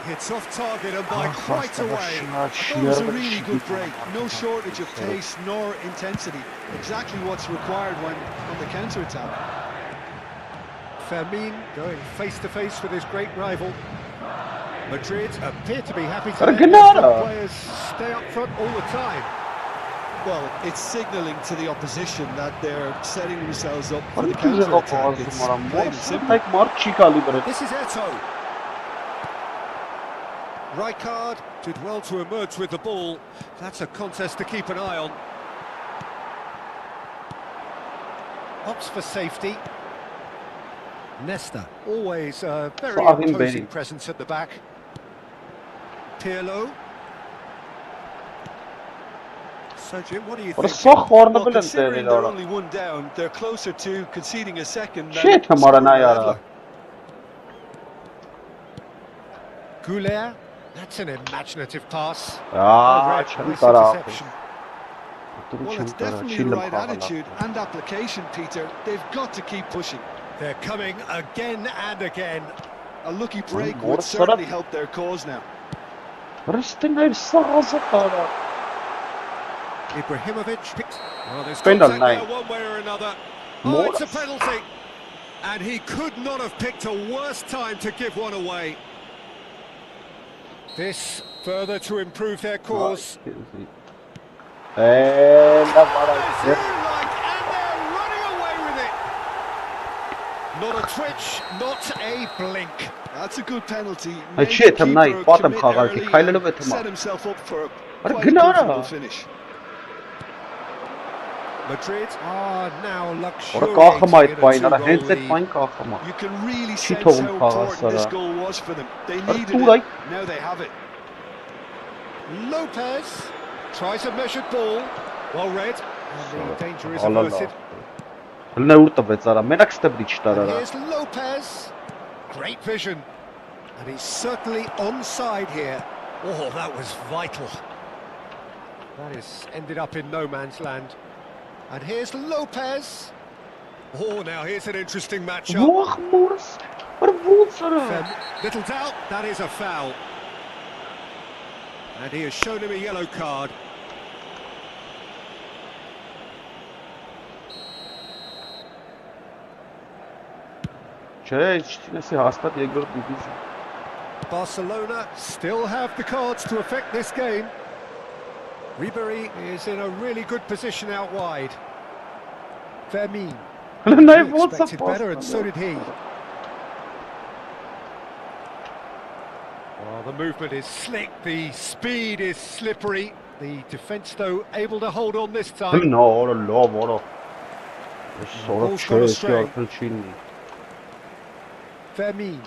[SPEAKER 4] Hits off target and by quite a way.
[SPEAKER 5] I thought it was a really good break. No shortage of pace nor intensity. Exactly what's required when on the counter-attack.
[SPEAKER 4] Fermin going face-to-face with his great rival. Madrid appear to be happy to
[SPEAKER 3] But
[SPEAKER 4] let their
[SPEAKER 3] Gennaro.
[SPEAKER 4] front players stay up front all the time.
[SPEAKER 5] Well, it's signalling to the opposition that they're setting themselves up for
[SPEAKER 3] What
[SPEAKER 5] the
[SPEAKER 3] is it
[SPEAKER 5] counter-attack.
[SPEAKER 3] about
[SPEAKER 5] It's
[SPEAKER 3] Maram?
[SPEAKER 5] plain and
[SPEAKER 3] What's
[SPEAKER 5] simple.
[SPEAKER 3] like Marchi caliber?
[SPEAKER 4] This is Eto. Rijkaard did well to emerge with the ball. That's a contest to keep an eye on. Opts for safety. Nesta, always a very
[SPEAKER 3] Fucking
[SPEAKER 4] imposing
[SPEAKER 3] Benny.
[SPEAKER 4] presence at the back. Pirlo. So Jim, what do you
[SPEAKER 3] What a
[SPEAKER 4] think?
[SPEAKER 3] soft corner
[SPEAKER 5] Well,
[SPEAKER 3] bilen
[SPEAKER 5] considering they're
[SPEAKER 3] dedi
[SPEAKER 5] only one down, they're closer to conceding a second than
[SPEAKER 3] Shit,
[SPEAKER 5] scoring
[SPEAKER 3] hamara na
[SPEAKER 5] a
[SPEAKER 3] yara.
[SPEAKER 5] medal.
[SPEAKER 4] Goulet, that's an imaginative pass.
[SPEAKER 3] Ya
[SPEAKER 4] Red,
[SPEAKER 3] çan
[SPEAKER 4] nice
[SPEAKER 3] taraf.
[SPEAKER 4] interception.
[SPEAKER 5] Well, it's definitely the right attitude and application, Peter. They've got to keep pushing.
[SPEAKER 4] They're coming again and again.
[SPEAKER 5] A lucky break
[SPEAKER 3] more
[SPEAKER 5] would
[SPEAKER 3] setup.
[SPEAKER 5] certainly help their cause now.
[SPEAKER 3] Resting efsane para.
[SPEAKER 4] Ibrahimovic picks. Well, there's
[SPEAKER 3] Penal
[SPEAKER 4] contact
[SPEAKER 3] nine.
[SPEAKER 4] there one way or another. Oh,
[SPEAKER 3] More.
[SPEAKER 4] it's a penalty. And he could not have picked a worse time to give one away. This further to improve their cause.
[SPEAKER 3] La para.
[SPEAKER 4] As you like, and they're running away with it. Not a twitch, not a blink.
[SPEAKER 5] That's a good penalty.
[SPEAKER 3] Ay,
[SPEAKER 5] Made
[SPEAKER 3] shit,
[SPEAKER 5] the
[SPEAKER 3] I'm not-
[SPEAKER 5] keeper
[SPEAKER 3] bottom
[SPEAKER 5] commit
[SPEAKER 3] khagati,
[SPEAKER 5] early
[SPEAKER 3] khayla
[SPEAKER 5] and
[SPEAKER 3] lo vetma.
[SPEAKER 5] set himself up for a
[SPEAKER 3] But
[SPEAKER 5] quite a
[SPEAKER 3] Gennaro.
[SPEAKER 5] comfortable finish.
[SPEAKER 4] Madrid are now
[SPEAKER 3] Ora
[SPEAKER 4] luxuriating
[SPEAKER 3] qaxmayt
[SPEAKER 4] in a
[SPEAKER 3] bayn, ara
[SPEAKER 4] two-goal
[SPEAKER 3] handset
[SPEAKER 4] lead.
[SPEAKER 3] bayn qaxma.
[SPEAKER 5] You can really
[SPEAKER 3] She
[SPEAKER 5] sense
[SPEAKER 3] told
[SPEAKER 5] how
[SPEAKER 3] him
[SPEAKER 5] important this
[SPEAKER 3] Sarah.
[SPEAKER 5] goal was for them. They
[SPEAKER 3] But
[SPEAKER 5] needed
[SPEAKER 3] too
[SPEAKER 5] it.
[SPEAKER 3] late.
[SPEAKER 5] Now they have it.
[SPEAKER 4] Lopez tries a measured ball. Well read. And the danger is
[SPEAKER 3] Allah
[SPEAKER 4] averted.
[SPEAKER 3] Allah. Lna urta bezara, menaks tebri
[SPEAKER 4] And
[SPEAKER 3] chitara.
[SPEAKER 4] here's Lopez. Great vision. And he's certainly onside here. Oh, that was vital. That has ended up in no man's land. And here's Lopez. Oh, now here's an interesting matchup.
[SPEAKER 3] Wah, Morris. What woensara?
[SPEAKER 4] Little doubt, that is a foul. And he has shown him a yellow card.
[SPEAKER 3] Չէ, ինչինեսի հաստատ երկրորդ դիվիզիոն։
[SPEAKER 4] Barcelona still have the cards to affect this game. Ribery is in a really good position out wide. Fermin.
[SPEAKER 3] Նայ
[SPEAKER 4] He
[SPEAKER 3] ոնց է
[SPEAKER 4] expected better, and so did he. Well, the movement is slick, the speed is slippery. The defence, though, able to hold on this time.
[SPEAKER 3] No, ora լավ, ora։ Սորա
[SPEAKER 4] Ball's
[SPEAKER 3] չէ,
[SPEAKER 4] gone
[SPEAKER 3] էսի
[SPEAKER 4] astray.
[SPEAKER 3] արդեն չի լինի։
[SPEAKER 4] Fermin.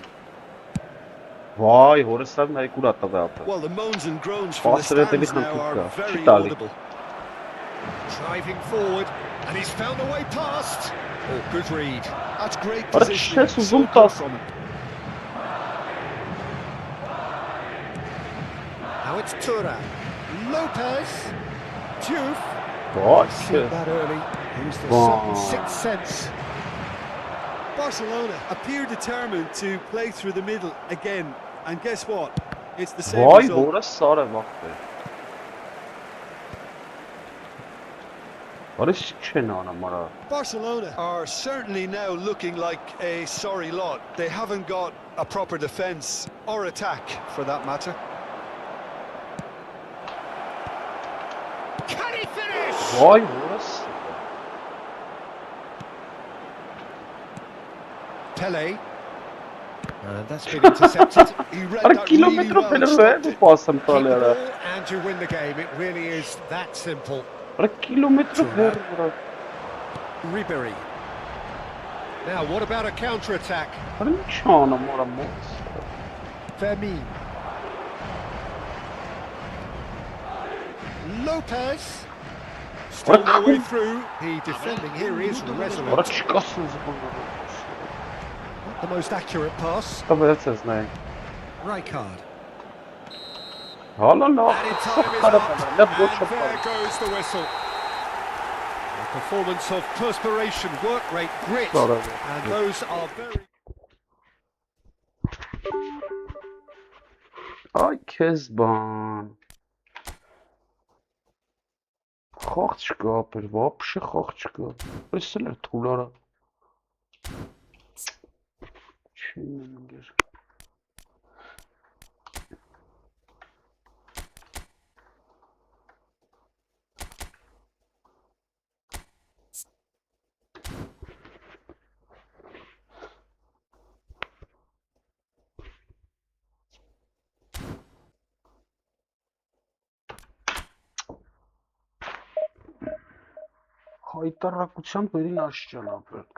[SPEAKER 3] Վայ, հորեսավ նայ կուրա տվե ապա։
[SPEAKER 5] Well, the moans and groans from the
[SPEAKER 3] Passer
[SPEAKER 5] stands
[SPEAKER 3] edildi
[SPEAKER 5] now are
[SPEAKER 3] kanka.
[SPEAKER 5] very
[SPEAKER 3] Çitali.
[SPEAKER 5] audible.
[SPEAKER 4] Driving forward, and he's found a way past. Oh, good read.
[SPEAKER 5] That's great
[SPEAKER 3] Ora
[SPEAKER 5] positioning.
[SPEAKER 3] kişiler
[SPEAKER 5] So
[SPEAKER 3] uzun
[SPEAKER 5] good
[SPEAKER 3] pas.
[SPEAKER 5] from him.
[SPEAKER 4] Now it's Tura. Lopez. Diouf.
[SPEAKER 3] Vay,
[SPEAKER 4] Seen that early. Used a
[SPEAKER 3] Wow.
[SPEAKER 4] certain sixth sense.
[SPEAKER 5] Barcelona appear determined to play through the middle again. And guess what? It's the same
[SPEAKER 3] Vay,
[SPEAKER 5] result.
[SPEAKER 3] hora sarı vaxtı. Barış çen anamara.
[SPEAKER 5] Barcelona are certainly now looking like a sorry lot. They haven't got a proper defence or attack for that matter.
[SPEAKER 4] Can he finish?
[SPEAKER 3] Vay, horası.
[SPEAKER 4] Pele. And that's been intercepted.
[SPEAKER 5] He read
[SPEAKER 3] Ara
[SPEAKER 5] that really
[SPEAKER 3] kilometre
[SPEAKER 5] well and
[SPEAKER 3] falan
[SPEAKER 5] stopped
[SPEAKER 3] bu
[SPEAKER 5] it.
[SPEAKER 3] pasım
[SPEAKER 4] Keep the
[SPEAKER 3] talera.
[SPEAKER 4] ball and you win the game. It really is that simple.
[SPEAKER 3] Ara kilometre ver bura.
[SPEAKER 4] Ribery. Now, what about a counter-attack?
[SPEAKER 3] Ara niç anamara mos.
[SPEAKER 4] Fermin. Lopez. Still no way through. The defending here is
[SPEAKER 3] Ara
[SPEAKER 4] resolute.
[SPEAKER 3] çıkasınız bunu.
[SPEAKER 4] Not the most accurate pass.
[SPEAKER 3] Tabii siz ne?
[SPEAKER 4] Rijkaard.
[SPEAKER 3] Hala la.
[SPEAKER 4] And in time is
[SPEAKER 3] Ara
[SPEAKER 4] up.
[SPEAKER 3] bana ne boş
[SPEAKER 4] And there
[SPEAKER 3] yapar.
[SPEAKER 4] goes the whistle. A performance of perspiration, work rate, grit.
[SPEAKER 3] Sonra.
[SPEAKER 4] And those are very...
[SPEAKER 3] Ay Kezban. Խաղ չկա, вообще խաղ չկա։ Եսել էր թուլարա։ Չինգեր։ Հայտարարությամբ վերին աշճան ապրել։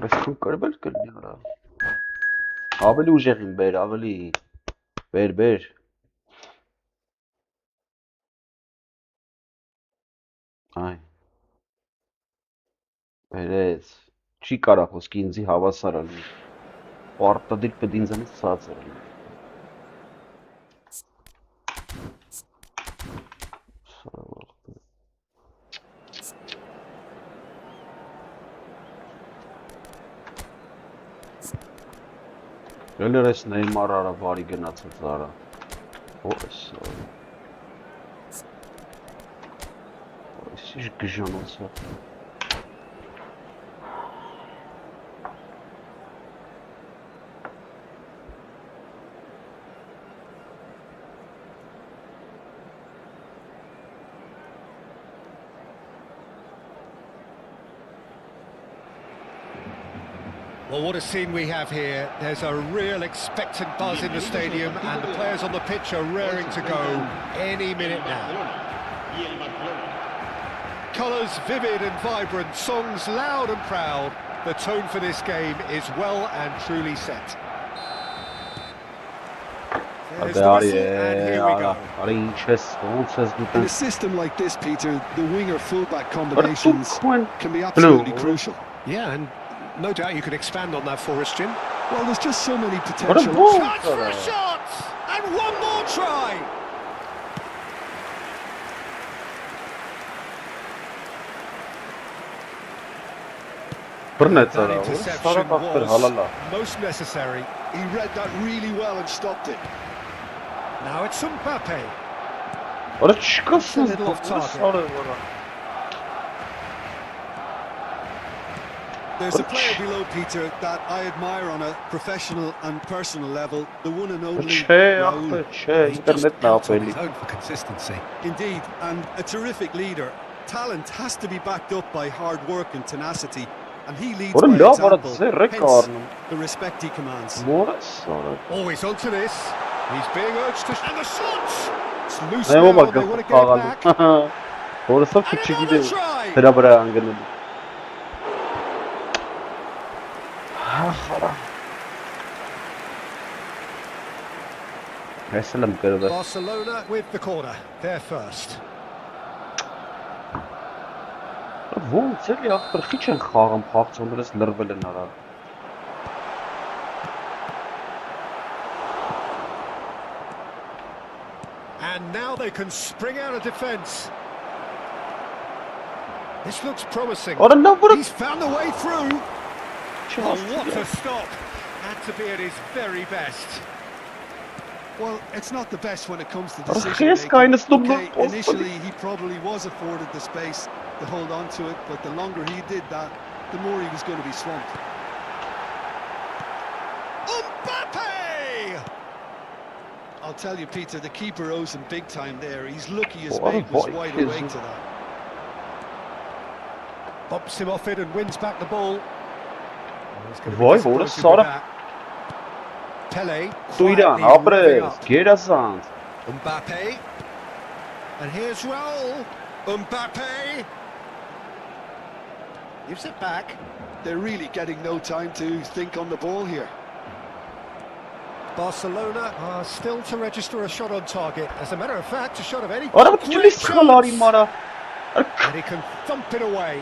[SPEAKER 3] Ռեստուն կրվել կրնի հրա։ Ավելի ուժեղին բեր, ավելի բեր։ Այ։ Բերեց։ Չի կարա խոսքի ինձի հավասար ալի։ Պարտադիր պետ ինձանից ցածր ալի։ Ելեր ես Նեյմար արա բարի գնացած արա։ Ոս։ Ոս ինչ գժանոցա։
[SPEAKER 4] Well, what a scene we have here. There's a real expectant buzz in the stadium and the players on the pitch are raring to go any minute now. Colours vivid and vibrant, songs loud and proud. The tone for this game is well and truly set. There's the whistle and here we go.
[SPEAKER 5] In a system like this, Peter, the winger-fullback combinations can be absolutely crucial.
[SPEAKER 4] Yeah, and no doubt you could expand on that for us, Jim.
[SPEAKER 5] Well, there's just so many potential.
[SPEAKER 4] Chance for a shot! And one more try! That interception was most necessary.
[SPEAKER 5] He read that really well and stopped it.
[SPEAKER 4] Now it's Mbappe.
[SPEAKER 3] What a
[SPEAKER 4] little off target.
[SPEAKER 5] There's a player below, Peter, that I admire on a professional and personal level, the one and only Raul.
[SPEAKER 4] He's just out on his own for consistency.
[SPEAKER 5] Indeed, and a terrific leader. Talent has to be backed up by hard work and tenacity, and he leads by example, hence the respect he commands.
[SPEAKER 4] Always onto this. He's being urged to... And the shot! It's loose now, they want to get it back. And another try! Barcelona with the corner, they're first.
[SPEAKER 3] Ոնց էլի ախր քիչ են խաղում փախցոններս լրվել են արա։
[SPEAKER 4] And now they can spring out of defence. This looks promising. He's found the way through. Oh, what a stop! Had to be at his very best.
[SPEAKER 5] Well, it's not the best when it comes to decision-making. Okay, initially he probably was afforded the space to hold on to it, but the longer he did that, the more he was going to be swamped.
[SPEAKER 4] Mbappe!
[SPEAKER 5] I'll tell you, Peter, the keeper owes him big time there. He's lucky his mate was wide awake to that.
[SPEAKER 4] Bumps him off it and wins back the ball.
[SPEAKER 3] Vay, orada sonra
[SPEAKER 4] Pele.
[SPEAKER 3] Suidan, Abres, Gerasant.
[SPEAKER 4] Mbappe. And here's Raul. Mbappe. Gives it back.
[SPEAKER 5] They're really getting no time to think on the ball here.
[SPEAKER 4] Barcelona are still to register a shot on target. As a matter of fact, a shot of any
[SPEAKER 3] And
[SPEAKER 4] he can thump it away.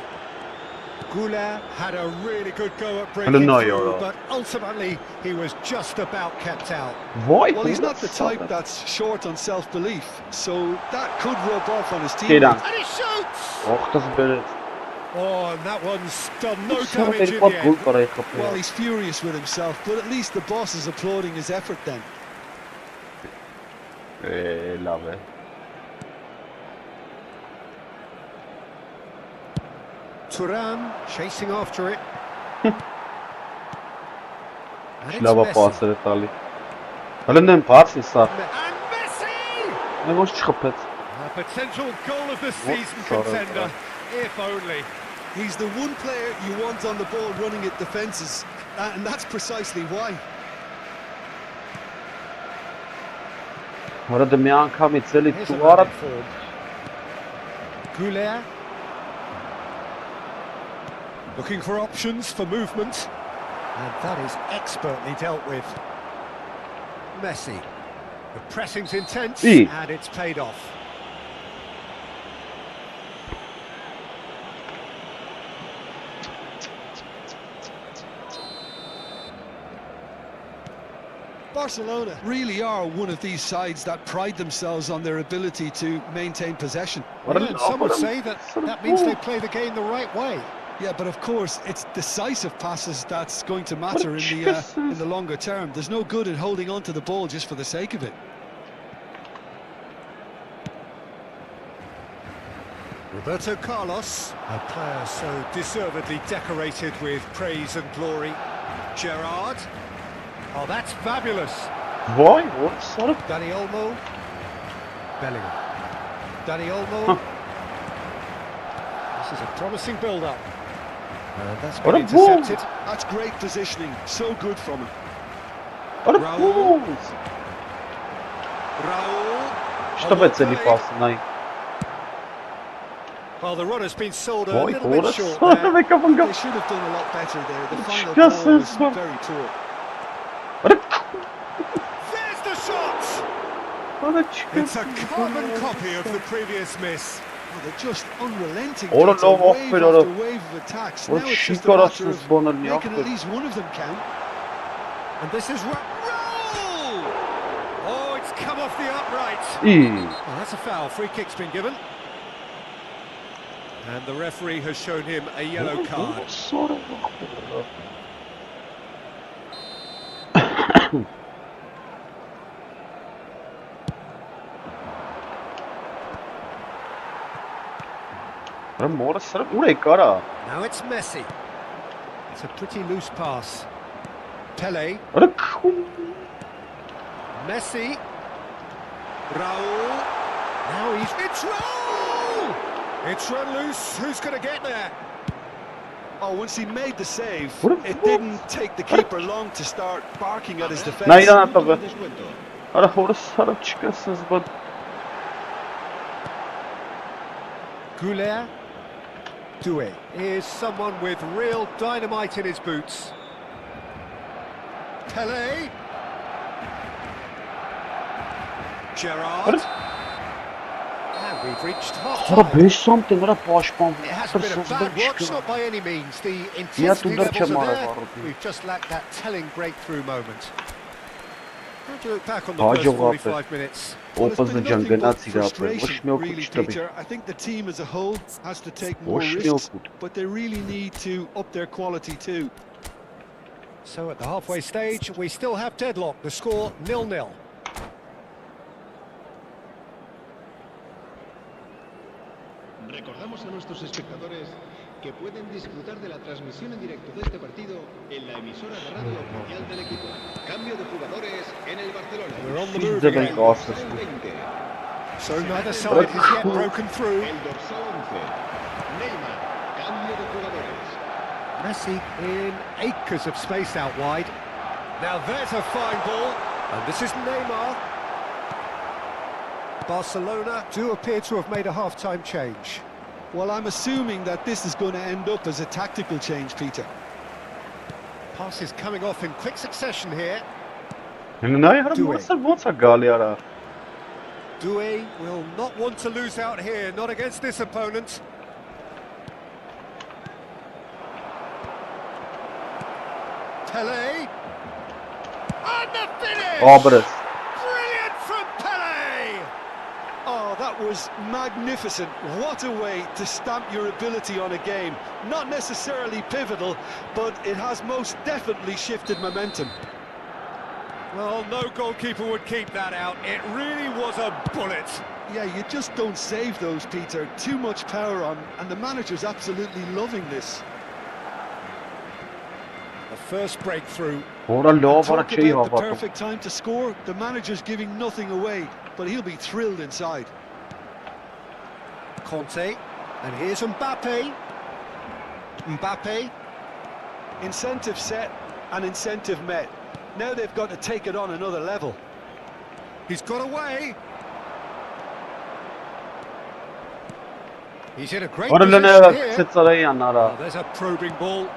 [SPEAKER 4] Goulart had a really good go at breaking through, but ultimately he was just about kept out.
[SPEAKER 5] Well, he's not the type that's short on self-belief, so that could rub off on his team.
[SPEAKER 4] And he shoots! Oh, and that one's done no damage in the end.
[SPEAKER 5] Well, he's furious with himself, but at least the boss is applauding his effort then.
[SPEAKER 3] Love it.
[SPEAKER 4] Turan chasing after it. And it's
[SPEAKER 3] Lava passer Italy. Hulle neem passes sag.
[SPEAKER 4] And Messi!
[SPEAKER 3] Hy was gepit.
[SPEAKER 4] A potential goal of the season contender, if only.
[SPEAKER 5] He's the one player you want on the ball running at defences, and that's precisely why.
[SPEAKER 3] Հորը դե մի անգամից էլի
[SPEAKER 4] Here's a
[SPEAKER 3] դու արա
[SPEAKER 4] man in form. Goulet. Looking for options for movement. And that is expertly dealt with. Messi. The pressing's intense and it's paid off.
[SPEAKER 5] Barcelona really are one of these sides that pride themselves on their ability to maintain possession.
[SPEAKER 4] Yeah, and some would say that means they play the game the right way.
[SPEAKER 5] Yeah, but of course it's decisive passes that's going to matter in the longer term. There's no good in holding on to the ball just for the sake of it.
[SPEAKER 4] Roberto Carlos, a player so deservedly decorated with praise and glory. Gerrard. Oh, that's fabulous.
[SPEAKER 3] Why? What sort of...
[SPEAKER 4] Dani Olmo. Bellingham. Dani Olmo. This is a promising build-up. That's been intercepted.
[SPEAKER 5] That's great positioning. So good from him.
[SPEAKER 3] What a
[SPEAKER 4] Raul.
[SPEAKER 3] balls!
[SPEAKER 4] Raul.
[SPEAKER 3] Что в этой пасной?
[SPEAKER 4] Well, the run has been sold a little
[SPEAKER 3] Ой,
[SPEAKER 4] bit short
[SPEAKER 3] what
[SPEAKER 4] there.
[SPEAKER 5] They should have done a lot better there. The final ball was very poor.
[SPEAKER 4] There's the shot! It's a carbon copy of the previous miss.
[SPEAKER 5] Oh, they're just unrelenting.
[SPEAKER 3] Or a
[SPEAKER 5] Peter,
[SPEAKER 3] low
[SPEAKER 5] wave
[SPEAKER 3] offer, or
[SPEAKER 5] after
[SPEAKER 3] a-
[SPEAKER 5] wave of attacks.
[SPEAKER 3] or
[SPEAKER 5] Now it's just a
[SPEAKER 3] Chico
[SPEAKER 5] matter
[SPEAKER 3] Rosses
[SPEAKER 5] of
[SPEAKER 3] Bonner
[SPEAKER 5] making
[SPEAKER 3] Nyafter.
[SPEAKER 5] at least one of them count.
[SPEAKER 4] And this is Raul! Oh, it's come off the upright. Well, that's a foul. Free kick's been given. And the referee has shown him a yellow card.
[SPEAKER 3] Sort of.
[SPEAKER 4] Now it's Messi. It's a pretty loose pass. Pele. Messi. Raul. Now it's Raul! It's run loose. Who's going to get there?
[SPEAKER 5] Oh, once he made the save,
[SPEAKER 3] What a-
[SPEAKER 5] it didn't take the keeper long to start barking at his defence.
[SPEAKER 3] No, you don't have to be. Ara horse çıkasınız bu.
[SPEAKER 4] Goulet. Doué is someone with real dynamite in his boots. Pele. Gerrard. And we've reached half
[SPEAKER 3] Ara
[SPEAKER 4] time.
[SPEAKER 3] 5 santim ara başpan.
[SPEAKER 4] It hasn't been a bad watch, not by any means. The intensity
[SPEAKER 3] Tundra
[SPEAKER 4] levels are
[SPEAKER 3] Kemara
[SPEAKER 4] there.
[SPEAKER 3] var orada.
[SPEAKER 4] We've just lacked that telling breakthrough moment. How do you look back on the
[SPEAKER 3] Hacı
[SPEAKER 4] first
[SPEAKER 3] Vafı.
[SPEAKER 4] 45 minutes?
[SPEAKER 5] Well, it's
[SPEAKER 3] Opazın
[SPEAKER 5] been nothing but
[SPEAKER 3] canganat silah
[SPEAKER 5] frustration,
[SPEAKER 3] Boş mu
[SPEAKER 5] really,
[SPEAKER 3] okut tabii.
[SPEAKER 5] Peter. I think the team as a whole has to take more
[SPEAKER 3] Boş mu
[SPEAKER 5] risks,
[SPEAKER 3] okut?
[SPEAKER 5] but they really need to up their quality too.
[SPEAKER 4] So at the halfway stage, we still have deadlock. The score 0-0.
[SPEAKER 6] Recordamos a nuestros espectadores que pueden disfrutar de la transmisión en directo de este partido en la emisora de radio oficial del equipo. Cambio de jugadores en el Barcelona.
[SPEAKER 4] We're on the
[SPEAKER 3] Siz
[SPEAKER 4] move
[SPEAKER 3] de
[SPEAKER 4] again.
[SPEAKER 3] ben gazsız.
[SPEAKER 6] Dorsal 20.
[SPEAKER 4] So neither side has yet broken through.
[SPEAKER 6] El dorsal 11. Neymar. Cambio de jugadores.
[SPEAKER 4] Messi in acres of space out wide. Now there's a fine ball. And this is Neymar. Barcelona do appear to have made a half-time change.
[SPEAKER 5] Well, I'm assuming that this is going to end up as a tactical change, Peter.
[SPEAKER 4] Passes coming off in quick succession here.
[SPEAKER 3] Ne ara
[SPEAKER 4] Doué.
[SPEAKER 3] nasıl bonsa gali ara.
[SPEAKER 4] Doué will not want to lose out here, not against this opponent. Pele. And the finish!
[SPEAKER 3] Abres.
[SPEAKER 4] Brilliant from Pele!
[SPEAKER 5] Oh, that was magnificent. What a way to stamp your ability on a game. Not necessarily pivotal, but it has most definitely shifted momentum.
[SPEAKER 4] Well, no goalkeeper would keep that out. It really was a bullet.
[SPEAKER 5] Yeah, you just don't save those, Peter. Too much power on, and the manager's absolutely loving this.
[SPEAKER 4] The first breakthrough.
[SPEAKER 3] Ora lov ara
[SPEAKER 5] Talk
[SPEAKER 3] şey
[SPEAKER 5] about the
[SPEAKER 3] hava.
[SPEAKER 5] perfect time to score. The manager's giving nothing away, but he'll be thrilled inside.
[SPEAKER 4] Conte. And here's Mbappe. Mbappe.
[SPEAKER 5] Incentive set and incentive met. Now they've got to take it on another level.
[SPEAKER 4] He's got away. He's in a great
[SPEAKER 3] Ora
[SPEAKER 4] position
[SPEAKER 3] lene
[SPEAKER 4] here.
[SPEAKER 3] Cetsareyan ara.
[SPEAKER 4] Oh, there's a probing ball.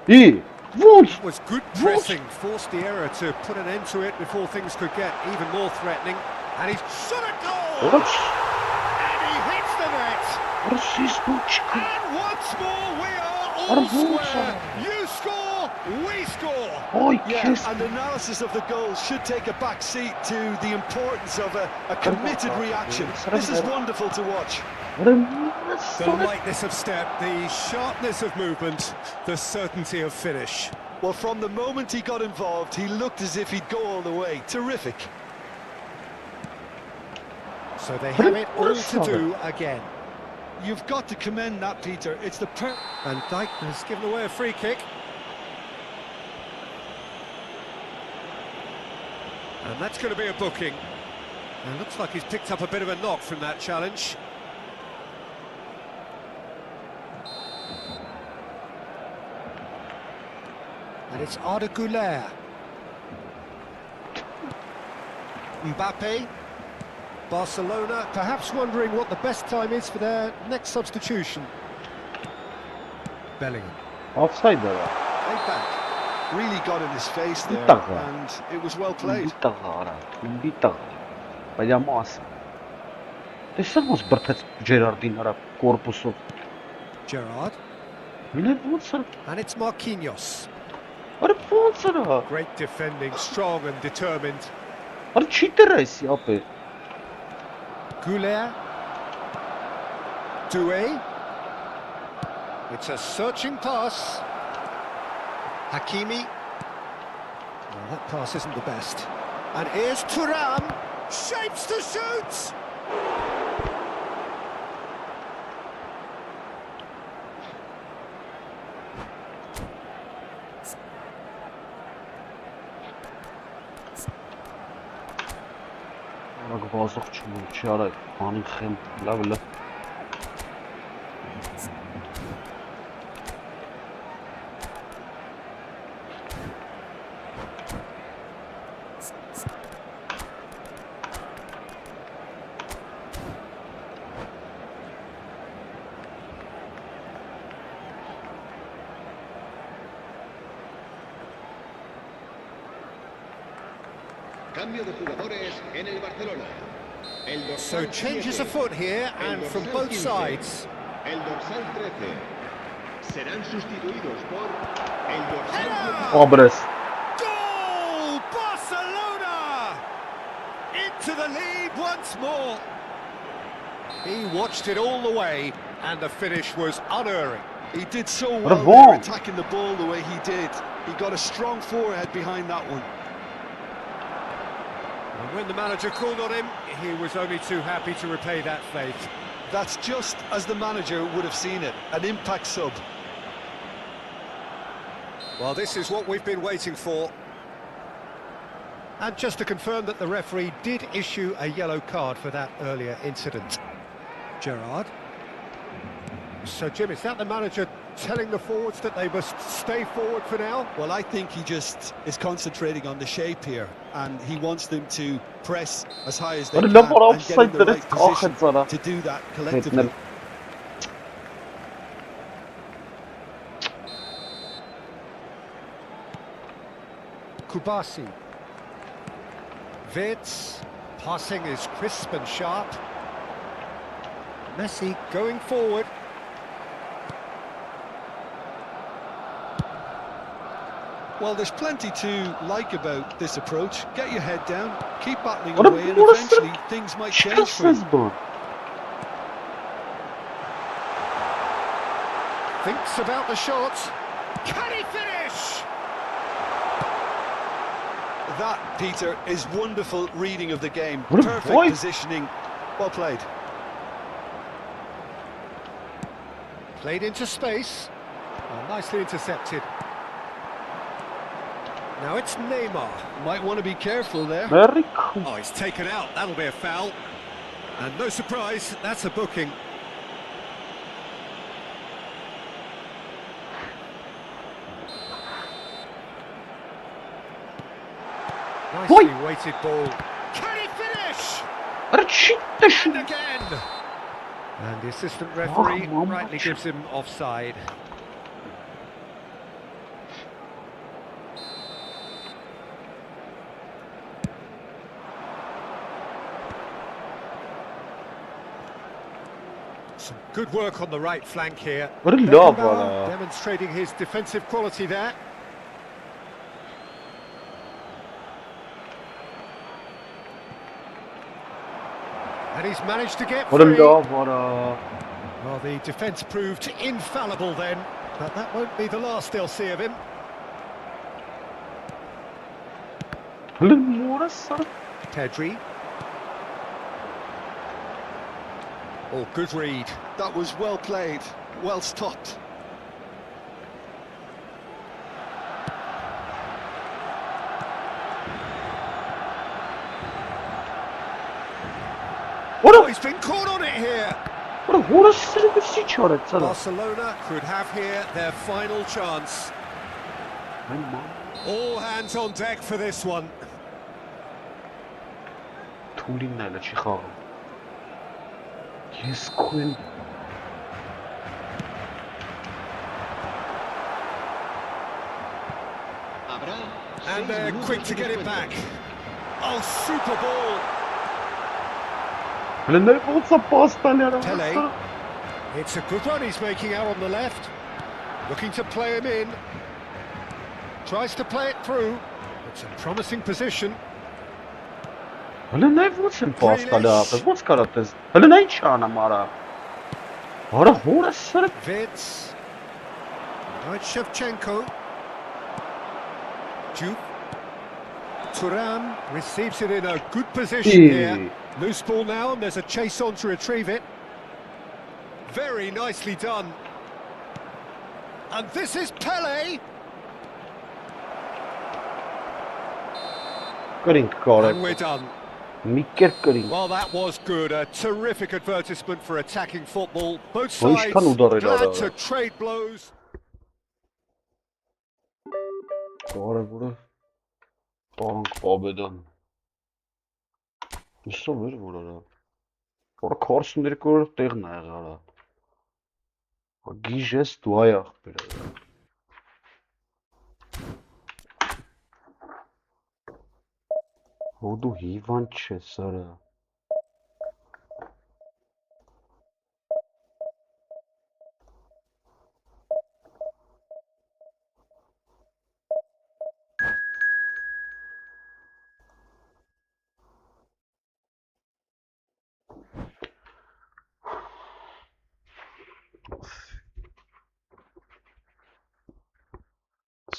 [SPEAKER 3] İyi. Vur.
[SPEAKER 4] That was good pressing, forced the error to put an end to it before things could get even more threatening. And he's shot a goal!
[SPEAKER 3] Ora.
[SPEAKER 4] And he hits the net!
[SPEAKER 3] Ora siz bu çıkın.
[SPEAKER 4] And once more we are all
[SPEAKER 3] Ora vur
[SPEAKER 4] square!
[SPEAKER 3] sana.
[SPEAKER 4] You score, we score!
[SPEAKER 3] Oy
[SPEAKER 5] Yeah,
[SPEAKER 3] kes.
[SPEAKER 5] and analysis of the goal should take a back seat to the importance of a committed reaction. This is wonderful to watch.
[SPEAKER 3] Ora
[SPEAKER 4] The
[SPEAKER 3] nasıl?
[SPEAKER 4] lightness of step, the sharpness of movement, the certainty of finish.
[SPEAKER 5] Well, from the moment he got involved, he looked as if he'd go all the way. Terrific.
[SPEAKER 4] So they have it all to do again.
[SPEAKER 5] You've got to commend that, Peter. It's the
[SPEAKER 4] And Dijk has given away a free kick. And that's going to be a booking. And looks like he's picked up a bit of a knock from that challenge. And it's Arda Güler. Mbappe. Barcelona perhaps wondering what the best time is for their next substitution. Bellingham.
[SPEAKER 3] Offside ara.
[SPEAKER 5] Right back. Really got in his face there,
[SPEAKER 3] Bitaga.
[SPEAKER 5] and it was well played.
[SPEAKER 3] Bitaga ara. Bitaga. Bayamos. Տեսանոց բրթեց Ջերարդին արա կորպուսով։
[SPEAKER 4] Gerrard.
[SPEAKER 3] Մինը ոնց է։
[SPEAKER 4] And it's Marquinhos.
[SPEAKER 3] Արա ոնց է։
[SPEAKER 4] Great defending, strong and determined.
[SPEAKER 3] Արա չի դրես ապե։
[SPEAKER 4] Güler. Doué. It's a searching pass. Hakimi. Well, that pass isn't the best. And here's Thuram. Shapes to shoot.
[SPEAKER 3] Ակ բազող չի արա, անի խեմ, լավ լավ։
[SPEAKER 6] Cambio de jugadores en el Barcelona. El
[SPEAKER 4] So
[SPEAKER 6] dorsal
[SPEAKER 4] changes
[SPEAKER 6] 7,
[SPEAKER 4] afoot here
[SPEAKER 6] el
[SPEAKER 4] and from
[SPEAKER 6] dorsal
[SPEAKER 4] both
[SPEAKER 6] 15,
[SPEAKER 4] sides.
[SPEAKER 6] El dorsal 13 serán sustituidos por el dorsal
[SPEAKER 3] Obrez.
[SPEAKER 4] Goal! Barcelona! Into the lead once more. He watched it all the way and the finish was unerring.
[SPEAKER 5] He did so well
[SPEAKER 3] Bravo.
[SPEAKER 5] there, attacking the ball the way he did. He got a strong forehead behind that one.
[SPEAKER 4] And when the manager called on him, he was only too happy to repay that faith.
[SPEAKER 5] That's just as the manager would have seen it, an impact sub.
[SPEAKER 4] Well, this is what we've been waiting for. And just to confirm that the referee did issue a yellow card for that earlier incident. Gerrard. So, Jim, is that the manager telling the forwards that they must stay forward for now?
[SPEAKER 5] Well, I think he just is concentrating on the shape here, and he wants them to press as high as they
[SPEAKER 3] Ora
[SPEAKER 5] can
[SPEAKER 3] լավ որ
[SPEAKER 5] and get in
[SPEAKER 3] offside
[SPEAKER 5] the
[SPEAKER 3] դրեց
[SPEAKER 5] right position
[SPEAKER 3] կախեց արա։
[SPEAKER 5] to do that collectively.
[SPEAKER 4] Kubasi. Vitz. Passing is crisp and sharp. Messi going forward.
[SPEAKER 5] Well, there's plenty to like about this approach. Get your head down, keep battling
[SPEAKER 3] What a
[SPEAKER 5] away, and
[SPEAKER 3] bullshit.
[SPEAKER 5] eventually things might change for you.
[SPEAKER 3] Չկասես բան։
[SPEAKER 4] Thinks about the shot. Can he finish?
[SPEAKER 5] That, Peter, is wonderful reading of the game.
[SPEAKER 3] What a
[SPEAKER 5] Perfect
[SPEAKER 3] boy.
[SPEAKER 5] positioning. Well played.
[SPEAKER 4] Played into space. Oh, nicely intercepted. Now it's Neymar.
[SPEAKER 5] Might want to be careful there.
[SPEAKER 3] Very cool։
[SPEAKER 4] Oh, he's taken out. That'll be a foul. And no surprise, that's a booking. Nicely weighted ball. Can he finish? And again. And the assistant referee rightly gives him offside. Some good work on the right flank here. Demonstrating his defensive quality there. And he's managed to get free. Well, the defence proved infallible then, but that won't be the last they'll see of him. Pedri. Oh, good read.
[SPEAKER 5] That was well played, well stopped.
[SPEAKER 4] Oh, he's been caught on it here. Barcelona could have here their final chance. All hands on deck for this one.
[SPEAKER 3] Yes, Quinn.
[SPEAKER 4] And they're quick to get it back. Oh, super ball. Pele. It's a good run he's making out on the left. Looking to play him in. Tries to play it through. It's a promising position.
[SPEAKER 3] What's
[SPEAKER 4] Vitz. Shevchenko. Duke. Thuram receives it in a good position here. Loose ball now, and there's a chase on to retrieve it. Very nicely done. And this is Pele. And we're done. Well, that was good. A terrific advertisement for attacking football. Both sides glad to trade blows.
[SPEAKER 3] Hodու հիվանդ չէ սարը։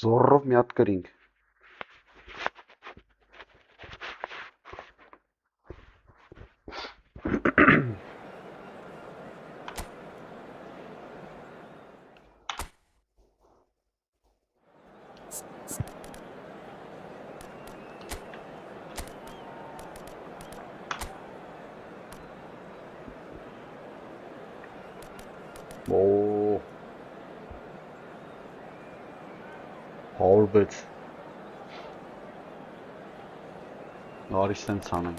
[SPEAKER 3] Զորով մի հատ կրինք։ Oh. Horvat. Norris'ten sanırım.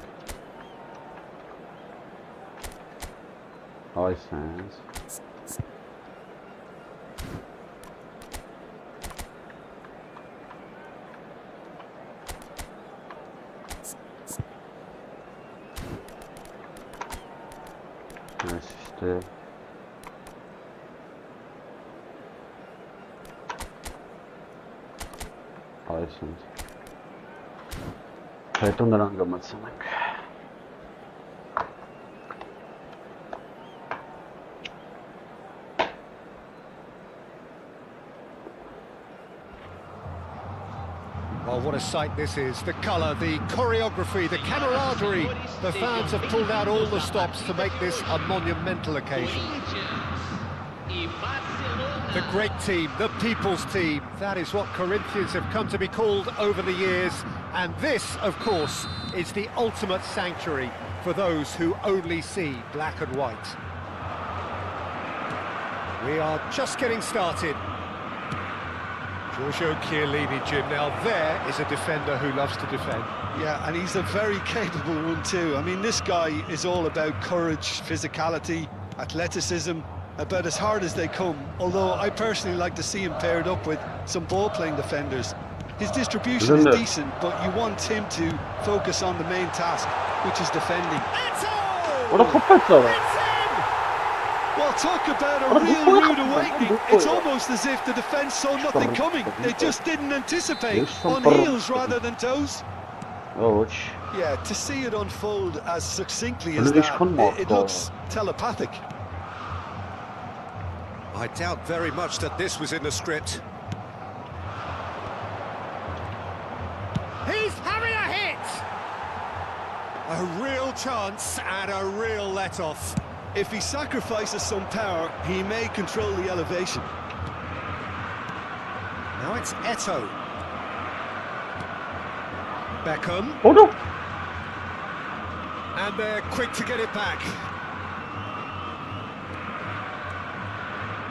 [SPEAKER 3] Nice hands. Nice işte. Այսինքն հետո նրան գմացնենք
[SPEAKER 4] Well, what a sight this is. The colour, the choreography, the camaraderie. The fans have pulled out all the stops to make this a monumental occasion. The great team, the people's team. That is what Corinthians have come to be called over the years. And this, of course, is the ultimate sanctuary for those who only see black and white. We are just getting started. Giorgio Chiellini, Jim. Now there is a defender who loves to defend.
[SPEAKER 5] Yeah, and he's a very capable one too. I mean, this guy is all about courage, physicality, athleticism, about as hard as they come. Although I personally like to see him paired up with some ball-playing defenders. His distribution is decent, but you want him to focus on the main task, which is defending.
[SPEAKER 3] What a competitor!
[SPEAKER 5] Well, talk about a real rude awakening. It's almost as if the defence saw nothing coming. They just didn't anticipate, on heels rather than toes. Yeah, to see it unfold as succinctly as that, it looks telepathic.
[SPEAKER 4] I doubt very much that this was in the script. He's having a hit! A real chance and a real let-off.
[SPEAKER 5] If he sacrifices some power, he may control the elevation.
[SPEAKER 4] Now it's Eto'o. Beckham.
[SPEAKER 3] Oh no!
[SPEAKER 4] And they're quick to get it back.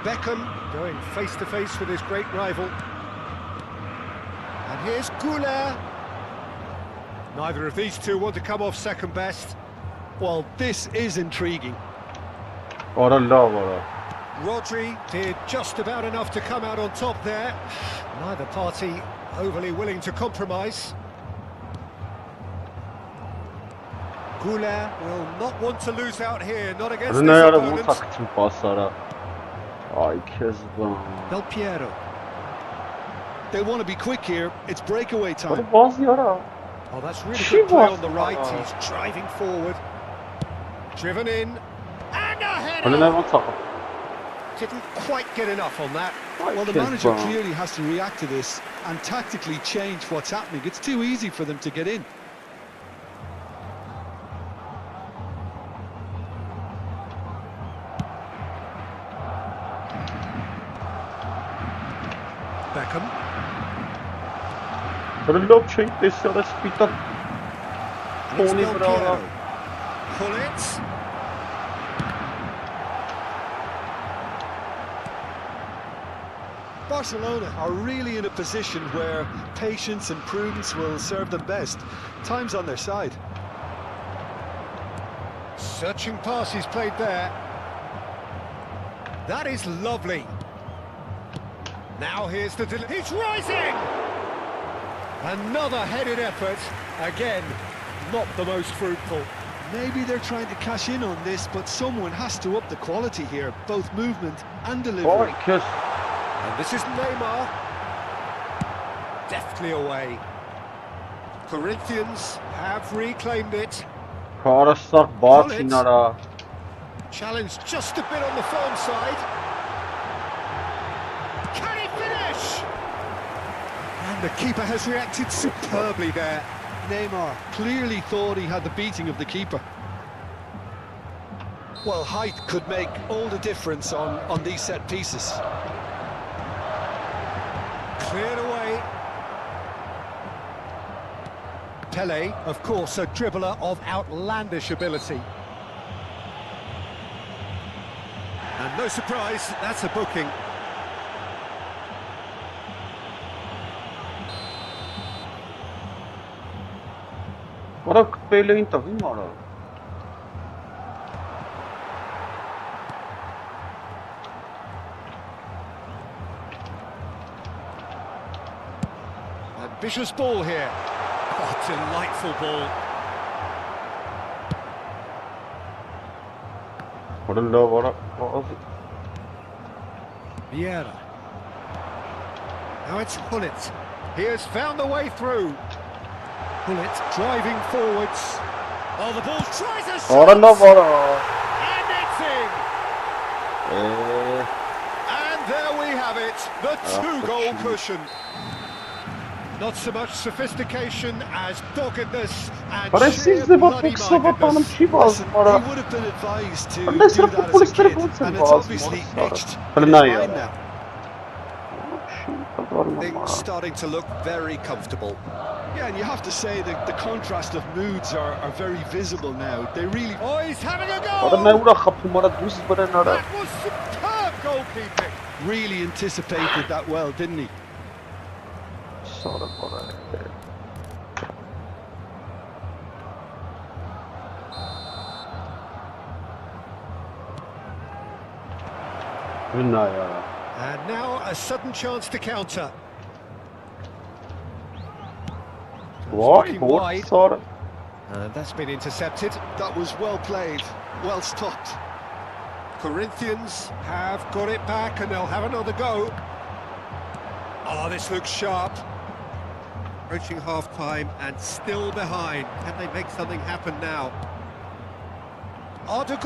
[SPEAKER 4] Beckham going face-to-face with his great rival. And here's Goulet. Neither of these two want to come off second best.
[SPEAKER 5] Well, this is intriguing.
[SPEAKER 4] Rodri did just about enough to come out on top there. Neither party overly willing to compromise. Goulet will not want to lose out here, not against this opponent. Del Piero.
[SPEAKER 5] They want to be quick here. It's breakaway time.
[SPEAKER 4] Oh, that's really good play on the right. He's driving forward. Driven in. And a header! Didn't quite get enough on that.
[SPEAKER 5] Well, the manager clearly has to react to this and tactically change what's happening. It's too easy for them to get in.
[SPEAKER 4] Beckham. Pull it.
[SPEAKER 5] Barcelona are really in a position where patience and prudence will serve them best. Time's on their side.
[SPEAKER 4] Searching pass he's played there. That is lovely. Now here's the he's rising! Another headed effort. Again, not the most fruitful.
[SPEAKER 5] Maybe they're trying to cash in on this, but someone has to up the quality here, both movement and delivery.
[SPEAKER 4] And this is Neymar. Deftly away. Corinthians have reclaimed it. Challenge just a bit on the firm side. Can he finish? And the keeper has reacted superbly there.
[SPEAKER 5] Neymar clearly thought he had the beating of the keeper. Well, height could make all the difference on these set pieces.
[SPEAKER 4] Cleared away. Pele, of course, a dribbler of outlandish ability. And no surprise, that's a booking. Ambitious ball here. Oh, delightful ball. Vieira. Now it's Hullet. He has found the way through. Hullet driving forwards. Oh, the ball tries a shot. And it's in. And there we have it. The two-goal cushion. Not so much sophistication as doggedness and sheer bloody-mindedness.
[SPEAKER 5] He would have been advised to do that as a kid, and it's obviously etched in his mind now.
[SPEAKER 4] Things starting to look very comfortable.
[SPEAKER 5] Yeah, and you have to say that the contrast of moods are very visible now. They really...
[SPEAKER 4] Oh, he's having a goal! That was superb goalkeeping.
[SPEAKER 5] Really anticipated that well, didn't he?
[SPEAKER 3] Sorry for that.
[SPEAKER 4] And now a sudden chance to counter.
[SPEAKER 3] Why?
[SPEAKER 4] Looking wide.
[SPEAKER 3] Sorry.
[SPEAKER 4] And that's been intercepted.
[SPEAKER 5] That was well played, well stopped.
[SPEAKER 4] Corinthians have got it back and they'll have another go. Oh, this looks sharp. Approaching half-time and still behind. Can they make something happen now? Arda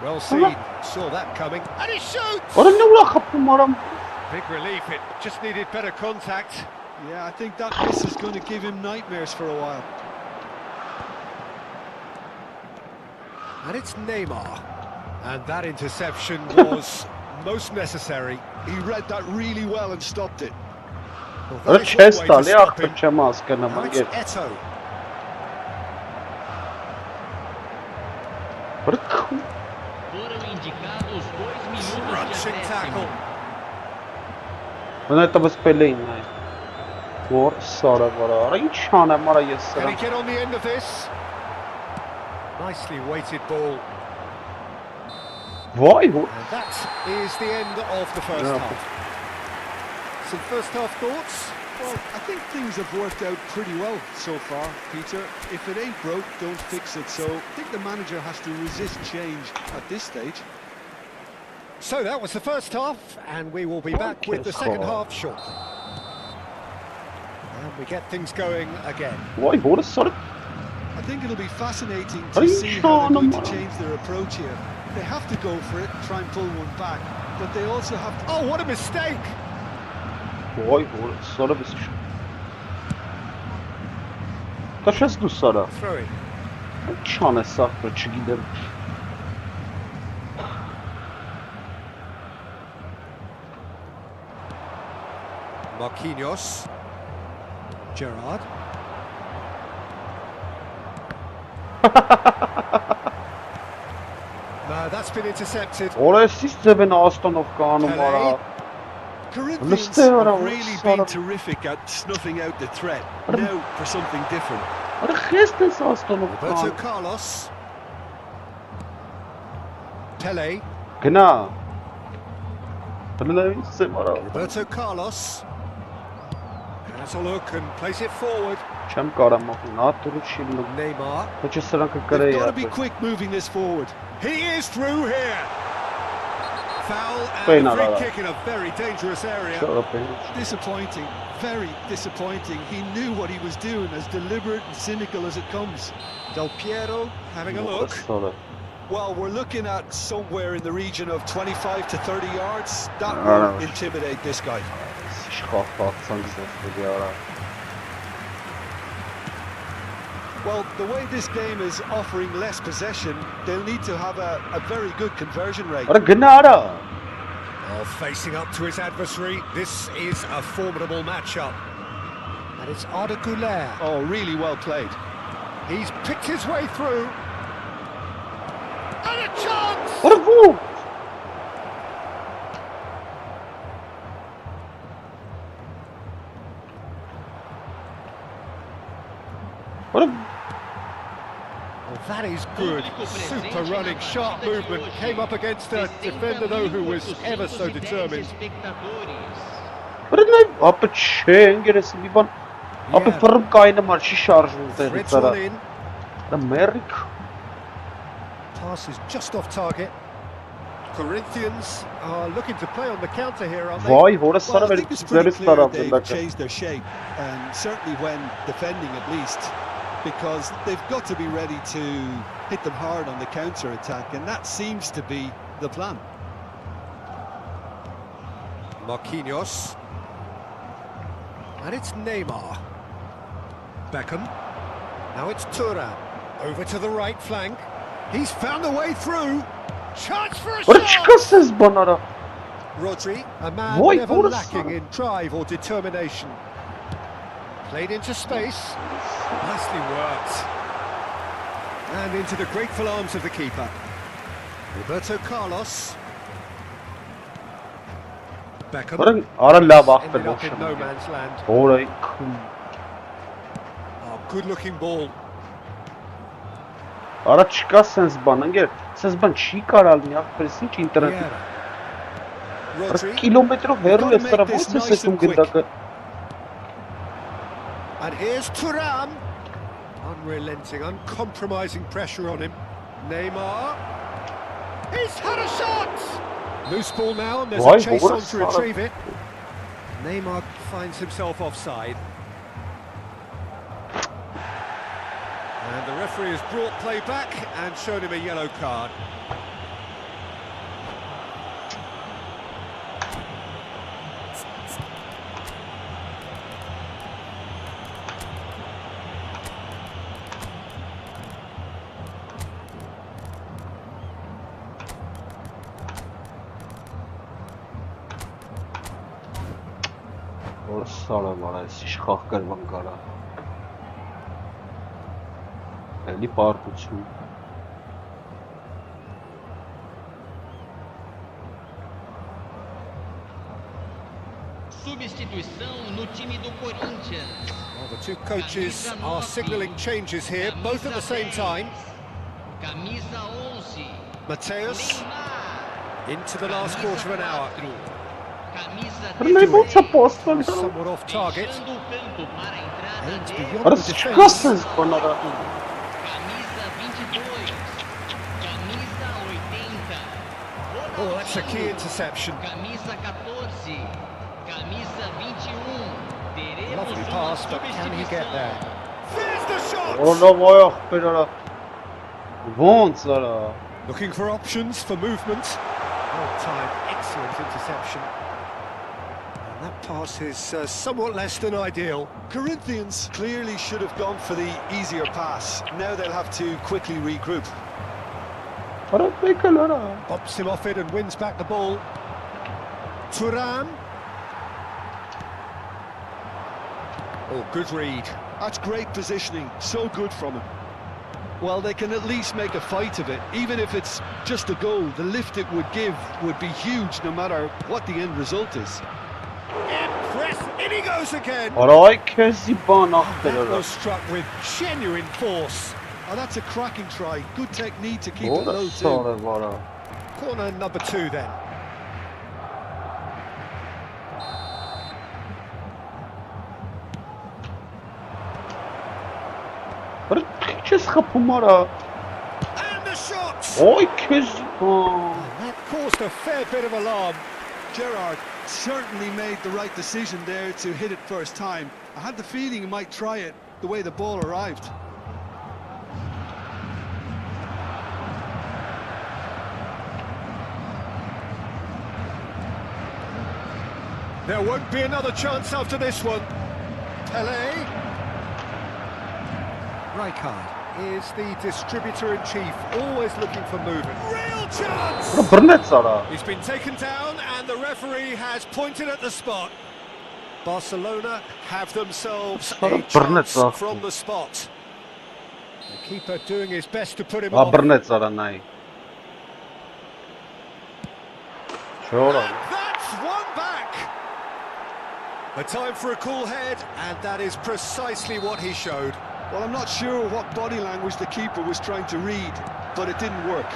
[SPEAKER 4] Well seen. Saw that coming. And he shoots! Big relief. It just needed better contact.
[SPEAKER 5] Yeah, I think that miss is going to give him nightmares for a while.
[SPEAKER 4] And it's Neymar. And that interception was most necessary.
[SPEAKER 5] He read that really well and stopped it.
[SPEAKER 4] Well, that is one way to stop him. Now it's Eto. Crunching tackle.
[SPEAKER 3] Это воспаление. Вот, сорок вора. Инчана мара
[SPEAKER 4] Can he
[SPEAKER 3] ясра.
[SPEAKER 4] get on the end of this? Nicely weighted ball.
[SPEAKER 3] Why? What?
[SPEAKER 4] And that is the end of the first
[SPEAKER 3] Yeah.
[SPEAKER 4] half. Some first half thoughts?
[SPEAKER 5] Well, I think things have worked out pretty well so far, Peter. If it ain't broke, don't fix it. So I think the manager has to resist change at this stage.
[SPEAKER 4] So that was the first half, and we will be back with the second half shortly. And we get things going again.
[SPEAKER 3] Why? What is sort of?
[SPEAKER 5] I think it'll be fascinating
[SPEAKER 3] Are
[SPEAKER 5] to
[SPEAKER 3] you
[SPEAKER 5] see
[SPEAKER 3] sure,
[SPEAKER 5] how they're going to
[SPEAKER 3] Lamar?
[SPEAKER 5] change their approach here. They have to go for it, try and pull one back, but they also have to...
[SPEAKER 4] Oh, what a mistake!
[SPEAKER 3] Why? What? Sort of is. Kaç az du sara?
[SPEAKER 4] Throw in.
[SPEAKER 3] Çane saklı çıgidem.
[SPEAKER 4] Marquinhos. Gerrard. No, that's been intercepted.
[SPEAKER 3] Oraya siz de beni astanovka numara.
[SPEAKER 5] Corinthians
[SPEAKER 3] Understand what I
[SPEAKER 5] have
[SPEAKER 3] was
[SPEAKER 5] really
[SPEAKER 3] sort
[SPEAKER 5] been
[SPEAKER 3] of-
[SPEAKER 5] terrific at snuffing out the threat. Now for something different.
[SPEAKER 3] Ara xestes
[SPEAKER 4] Roberto
[SPEAKER 3] astanovka.
[SPEAKER 4] Carlos. Pele.
[SPEAKER 3] Gna. Pele semara.
[SPEAKER 4] Roberto Carlos. Has a look and plays it forward.
[SPEAKER 3] Չեմ կարամ նատուրը շիլը։
[SPEAKER 4] Neymar.
[SPEAKER 3] Քիչ սրանք
[SPEAKER 5] They've
[SPEAKER 3] կրեի
[SPEAKER 5] got to be
[SPEAKER 3] ապա։
[SPEAKER 5] quick moving this forward.
[SPEAKER 4] He is through here. Foul and
[SPEAKER 3] Pena,
[SPEAKER 4] a free
[SPEAKER 3] Lala.
[SPEAKER 4] kick in a very dangerous area.
[SPEAKER 5] Disappointing, very disappointing. He knew what he was doing, as deliberate and cynical as it comes.
[SPEAKER 4] Del Piero having a look.
[SPEAKER 5] Well, we're looking at somewhere in the region of 25 to 30 yards. That
[SPEAKER 3] Ah.
[SPEAKER 5] will intimidate this guy. Well, the way this game is offering less possession, they'll need to have a very good conversion rate.
[SPEAKER 3] Արա գնա արա։
[SPEAKER 4] Oh, facing up to his adversary, this is a formidable matchup. And it's Arda Güler.
[SPEAKER 5] Oh, really well played.
[SPEAKER 4] He's picked his way through. And a chance!
[SPEAKER 3] Արա ո՞ւ։ Արա
[SPEAKER 4] Well, that is good. Super running, sharp movement. Came up against a defender, though, who was ever so determined.
[SPEAKER 3] Արա նայ ապա չէ, ինգերեսի մի բան։ Ապա ֆռմ կայնը մար չի շարժվում տեղից
[SPEAKER 4] Threads
[SPEAKER 3] արա։
[SPEAKER 4] one in.
[SPEAKER 3] Դա մերիկ։
[SPEAKER 4] Pass is just off target. Corinthians are looking to play on the counter here, aren't they?
[SPEAKER 3] Վայ, հորը
[SPEAKER 5] Well,
[SPEAKER 3] սարը
[SPEAKER 5] I
[SPEAKER 3] վեր
[SPEAKER 5] think it's pretty
[SPEAKER 3] ձերից
[SPEAKER 5] clear
[SPEAKER 3] տարավ
[SPEAKER 5] they've
[SPEAKER 3] դակը։
[SPEAKER 5] changed their shape, and certainly when defending at least, because they've got to be ready to hit them hard on the counter attack, and that seems to be the plan.
[SPEAKER 4] Marquinhos. And it's Neymar. Beckham. Now it's Thuram. Over to the right flank. He's found a way through. Chance for a
[SPEAKER 3] Արա
[SPEAKER 4] shot!
[SPEAKER 3] չկասես բան արա։
[SPEAKER 4] Rodri, a man
[SPEAKER 3] Boy,
[SPEAKER 4] never
[SPEAKER 3] what a
[SPEAKER 4] lacking
[SPEAKER 3] son.
[SPEAKER 4] in drive or determination. Played into space. Nicely worked. And into the grateful arms of the keeper. Roberto Carlos. Beckham.
[SPEAKER 3] Որը արա լավ ախպեր
[SPEAKER 4] Ended up in no
[SPEAKER 3] ոչմ։
[SPEAKER 4] man's land.
[SPEAKER 3] Որը
[SPEAKER 4] Oh, good-looking ball.
[SPEAKER 3] արա չկա sense բան, ընկեր, sense բան չի կարալ մի ախպերս ինչ ինտերնետ։
[SPEAKER 4] Vieira.
[SPEAKER 3] Արա
[SPEAKER 4] Rodri.
[SPEAKER 3] կիլոմետրով հեռու է սրա ո՞նց է
[SPEAKER 5] nice
[SPEAKER 3] սեքում
[SPEAKER 5] and quick.
[SPEAKER 3] գնդակը։
[SPEAKER 4] And here's Thuram. Unrelenting, uncompromising pressure on him. Neymar. He's had a shot! Loose ball now, and there's
[SPEAKER 3] Why?
[SPEAKER 4] a chase
[SPEAKER 3] What a
[SPEAKER 4] on to
[SPEAKER 3] start.
[SPEAKER 4] retrieve it. Neymar finds himself offside. And the referee has brought play back and shown him a yellow card.
[SPEAKER 3] Որ սարը վարա, իշխախ կրվան կարա։ Էլի պարտություն։
[SPEAKER 7] Substituição no time do Corinthians.
[SPEAKER 4] Well, the two coaches are signalling changes here, both at the same time.
[SPEAKER 7] Camisa 11.
[SPEAKER 4] Mateus
[SPEAKER 7] Neymar.
[SPEAKER 4] into the last quarter of an hour.
[SPEAKER 7] Camisa
[SPEAKER 3] Որն է ո՞նց է
[SPEAKER 7] 16.
[SPEAKER 3] պոստվել։
[SPEAKER 4] Somewhat off target.
[SPEAKER 7] Deixando o campo para a entrada
[SPEAKER 4] Aids
[SPEAKER 7] de
[SPEAKER 4] beyond
[SPEAKER 3] Արա
[SPEAKER 4] the
[SPEAKER 3] չկա
[SPEAKER 4] defence.
[SPEAKER 3] sense բան արա։
[SPEAKER 7] camisa 22. Camisa 80.
[SPEAKER 4] Oh, that's a key interception.
[SPEAKER 7] Camisa 14. Camisa 21. Teremos
[SPEAKER 4] Lovely
[SPEAKER 7] uma
[SPEAKER 4] pass, but can he get there? There's the shot!
[SPEAKER 3] Որոնա ոյ ախպեր արա։ Ոնց արա։
[SPEAKER 4] Looking for options, for movement. Well timed, excellent interception. And that pass is somewhat less than ideal.
[SPEAKER 5] Corinthians clearly should have gone for the easier pass. Now they'll have to quickly regroup.
[SPEAKER 3] Արա բեկել արա։
[SPEAKER 4] Bops him off it and wins back the ball. Thuram. Oh, good read.
[SPEAKER 5] That's great positioning, so good from him. Well, they can at least make a fight of it. Even if it's just a goal, the lift it would give would be huge no matter what the end result is.
[SPEAKER 4] Press, in he goes again.
[SPEAKER 3] Արա այ քեզի բան ախպեր
[SPEAKER 4] That
[SPEAKER 3] արա։
[SPEAKER 4] was struck with genuine force.
[SPEAKER 5] Oh, that's a cracking try. Good technique to keep it
[SPEAKER 3] Որը
[SPEAKER 5] low too.
[SPEAKER 3] սարը վարա։
[SPEAKER 4] Corner number 2 then.
[SPEAKER 3] Արա չես խփում արա։
[SPEAKER 4] And the shot!
[SPEAKER 3] Ոյ քեզի բան։
[SPEAKER 4] That caused a fair bit of alarm.
[SPEAKER 5] Gerrard certainly made the right decision there to hit it first time. I had the feeling he might try it the way the ball arrived.
[SPEAKER 4] There won't be another chance after this one. Pelé. Rijkaard is the distributor-in-chief, always looking for movement. Real chance!
[SPEAKER 3] Արա բռնեց արա։
[SPEAKER 4] He's been taken down and the referee has pointed at the spot. Barcelona have themselves a chance from the spot. The keeper doing his best to put him
[SPEAKER 3] Ա
[SPEAKER 4] off.
[SPEAKER 3] բռնեց արա նայ։ Չորա։
[SPEAKER 4] That's one back. A time for a cool head, and that is precisely what he showed.
[SPEAKER 5] Well, I'm not sure what body language the keeper was trying to read, but it didn't work.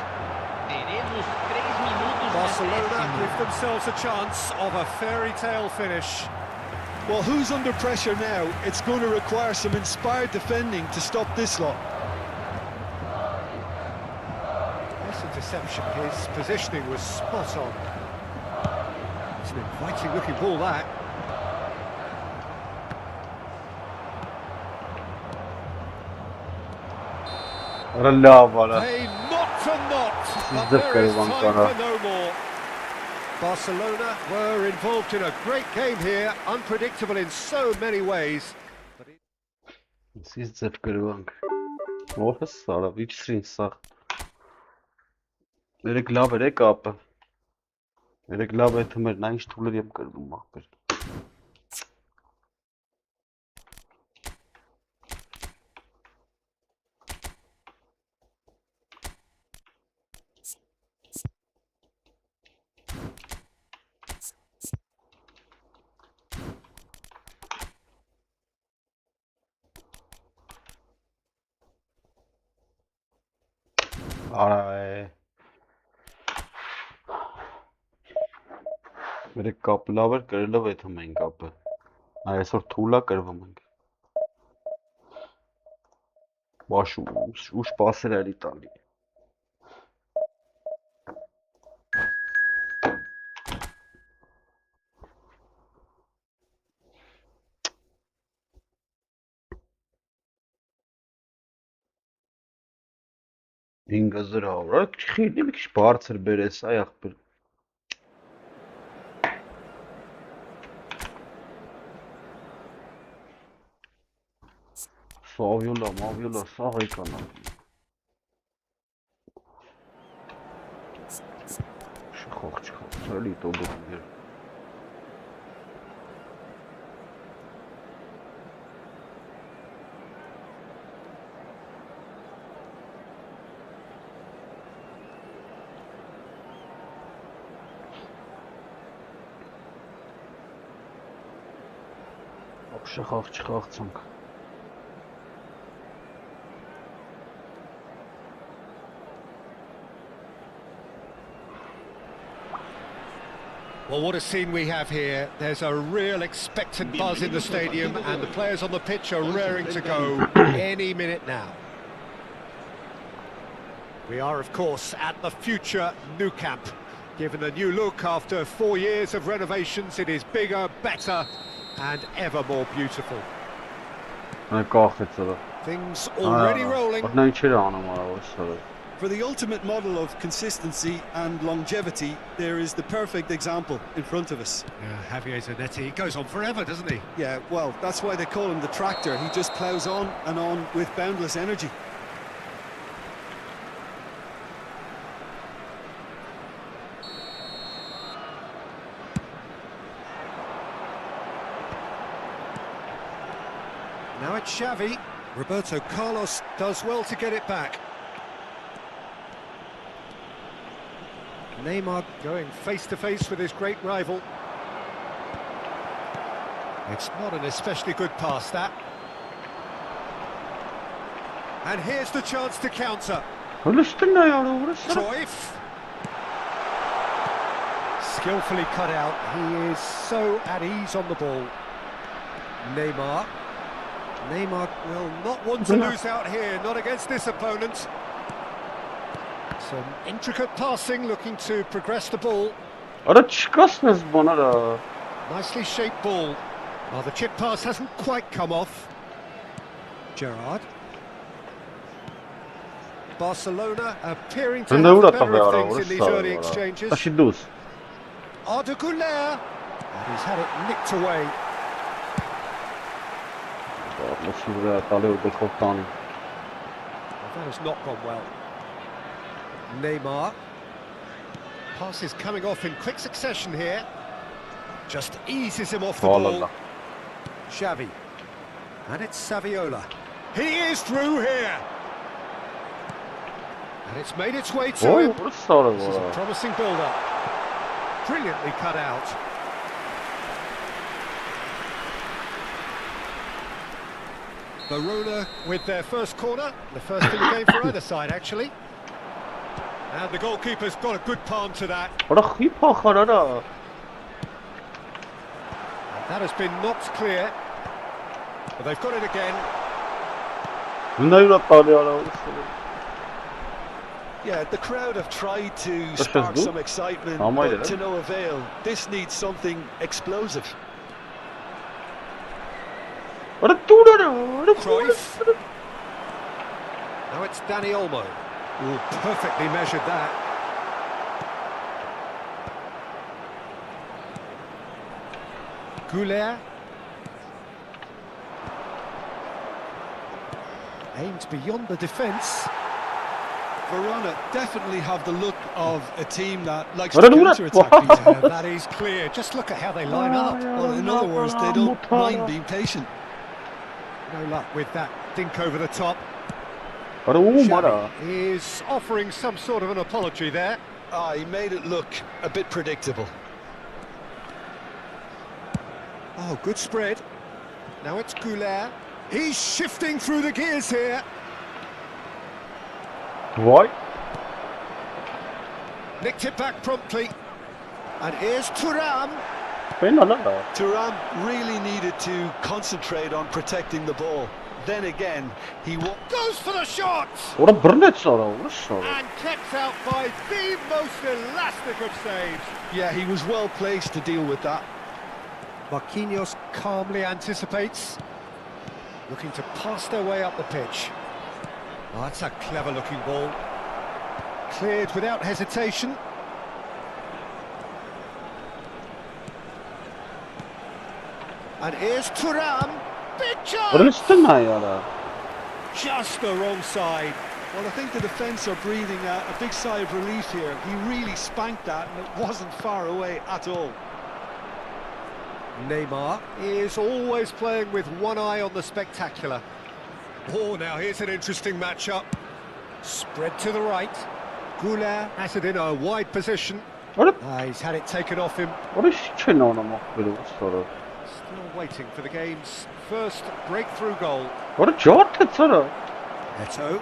[SPEAKER 7] Teremos 3 minutos de
[SPEAKER 4] Barcelona
[SPEAKER 7] acréscimo.
[SPEAKER 4] give themselves a chance of a fairy tale finish.
[SPEAKER 5] Well, who's under pressure now? It's going to require some inspired defending to stop this lot.
[SPEAKER 4] This interception, his positioning was spot on. It's an inviting looking ball, that.
[SPEAKER 3] Արա լավ արա։
[SPEAKER 4] They knocked and knocked, but
[SPEAKER 3] the
[SPEAKER 4] there is
[SPEAKER 3] one
[SPEAKER 4] time
[SPEAKER 3] corner.
[SPEAKER 4] for no more. Barcelona were involved in a great game here, unpredictable in so many ways.
[SPEAKER 3] Սից ձև գրվանք։ Որը սարա, վիճսին սա։ Երեք լավ էր է կապը։ Երեք լավ է թմեր, նա ինչ թուլեր եմ կրվում ախպեր։ Արա Մեր կապը լավ էր կրելով այդ հմեն կապը Այսօր թուլա կրվում ենք Բաշ ուշ պասեր էլի տալի Ինգազր հավրա խիրնի մի քիչ բարձր բերես այ ախպեր Սավյուլա, մավյուլա, սաղ եկանա Չխող, էլի տոբոտ գեր Չխաղցանք
[SPEAKER 4] Well, what a scene we have here. There's a real expectant buzz in the stadium and the players on the pitch are raring to go any minute now. We are, of course, at the future Nou Camp. Given a new look after 4 years of renovations, it is bigger, better and ever more beautiful. Things already rolling.
[SPEAKER 5] For the ultimate model of consistency and longevity, there is the perfect example in front of us.
[SPEAKER 4] Yeah, Javier Zanetti, he goes on forever, doesn't he?
[SPEAKER 5] Yeah, well, that's why they call him the tractor. He just ploughs on and on with boundless energy.
[SPEAKER 4] Now it's Xavi. Roberto Carlos does well to get it back. Neymar going face-to-face with his great rival. It's not an especially good pass, that. And here's the chance to counter. Cruyff. Skillfully cut out. He is so at ease on the ball. Neymar. Neymar will not want to lose out here, not against this opponent. Some intricate passing, looking to progress the ball. Nicely shaped ball. Well, the chip pass hasn't quite come off. Gerrard. Barcelona appearing to have the better of things in these early exchanges. Arda Güler. And he's had it nicked away. That has not gone well. Neymar. Pass is coming off in quick succession here. Just eases him off the ball. Xavi. And it's Saviola. He is through here. And it's made its way to him. This is a promising build-up. Brilliantly cut out. Verona with their first corner. The first in the game for either side, actually. And the goalkeeper's got a good palm to that. And that has been knocked clear. But they've got it again.
[SPEAKER 5] Yeah, the crowd have tried to spark some excitement, but to no avail. This needs something explosive.
[SPEAKER 4] Cruyff. Now it's Dani Olmo. Ooh, perfectly measured that. Güler. Aimed beyond the defence.
[SPEAKER 5] Verona definitely have the look of a team that likes to counter-attack.
[SPEAKER 4] That is clear. Just look at how they line up.
[SPEAKER 5] Well, in other words, they don't mind being patient.
[SPEAKER 4] No luck with that dink over the top.
[SPEAKER 3] Xavi
[SPEAKER 4] is offering some sort of an apology there.
[SPEAKER 5] He made it look a bit predictable.
[SPEAKER 4] Oh, good spread. Now it's Güler. He's shifting through the gears here.
[SPEAKER 3] Why?
[SPEAKER 4] Nicked it back promptly. And here's Thuram.
[SPEAKER 5] Thuram really needed to concentrate on protecting the ball. Then again, he
[SPEAKER 4] goes for the shot!
[SPEAKER 3] Ora Burnett sonra,
[SPEAKER 4] And kept out by the most elastic of saves.
[SPEAKER 5] Yeah, he was well placed to deal with that.
[SPEAKER 4] Marquinhos calmly anticipates. Looking to pass their way up the pitch. Oh, that's a clever looking ball. Cleared without hesitation. And here's Thuram. Big chance! Just the wrong side.
[SPEAKER 5] Well, I think the defence are breathing a big sigh of relief here. He really spanked that and it wasn't far away at all.
[SPEAKER 4] Neymar is always playing with one eye on the spectacular. Oh, now here's an interesting matchup. Spread to the right. Goulart has it in a wide position. He's had it taken off him. Still waiting for the game's first breakthrough goal. Eto.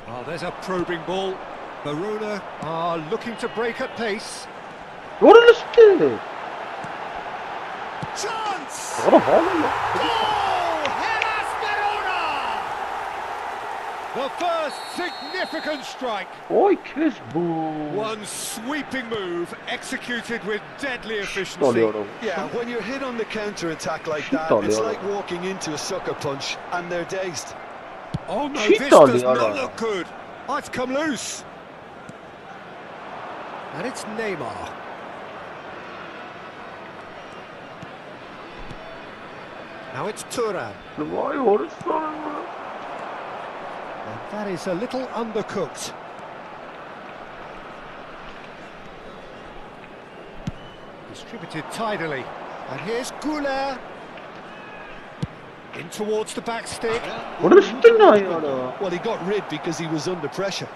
[SPEAKER 4] Oh, there's a probing ball. Verona are looking to break at pace. Chance! Goal! Hellas Verona! The first significant strike. One sweeping move executed with deadly efficiency.
[SPEAKER 5] Yeah, when you're hit on the counter-attack like that, it's like walking into a sucker punch and they're dazed.
[SPEAKER 4] Oh no, this does not look good. Oh, it's come loose. And it's Neymar. Now it's Thuram. And that is a little undercooked. Distributed tidily. And here's Goulart. In towards the back stick.
[SPEAKER 5] Well, he got rid because he was under pressure.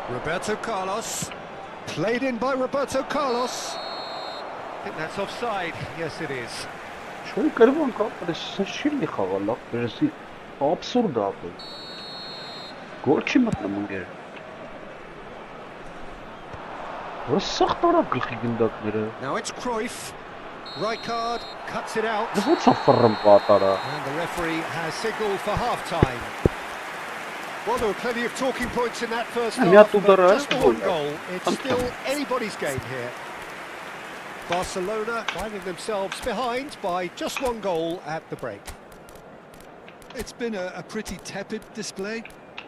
[SPEAKER 4] Roberto Carlos. Played in by Roberto Carlos. I think that's offside. Yes, it is. Now it's Cruyff. Right card, cuts it out. And the referee has signalled for half-time. Well, there were plenty of talking points in that first half, but just the one goal. It's still anybody's game here. Barcelona finding themselves behind by just one goal at the break.
[SPEAKER 5] It's been a pretty tepid display.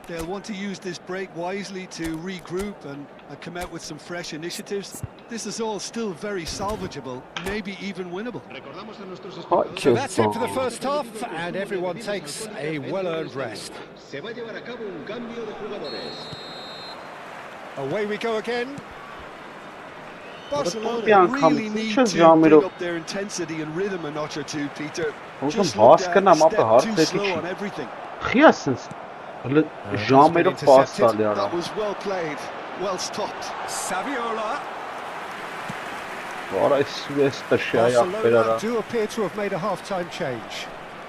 [SPEAKER 5] They'll want to use this break wisely to regroup and come out with some fresh initiatives. This is all still very salvageable, maybe even winnable.
[SPEAKER 4] So that's it for the first half, and everyone takes a well-earned rest. Away we go again.
[SPEAKER 5] Barcelona really need to bring up their intensity and rhythm a notch or two, Peter. Just looked a step too slow on everything. That was well played, well stopped.
[SPEAKER 4] Saviola. Barcelona do appear to have made a half-time change.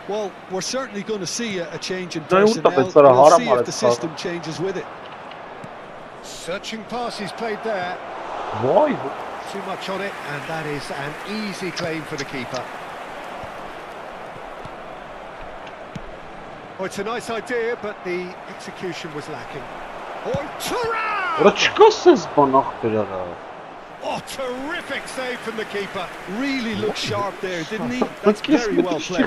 [SPEAKER 5] Well, we're certainly going to see a change in personnel. We'll see if the system changes with it.
[SPEAKER 4] Searching pass he's played there. Too much on it, and that is an easy claim for the keeper. Oh, it's a nice idea, but the execution was lacking. Oh, Thuram! Oh, terrific save from the keeper.
[SPEAKER 5] Really looked sharp there, didn't he? That's very well played.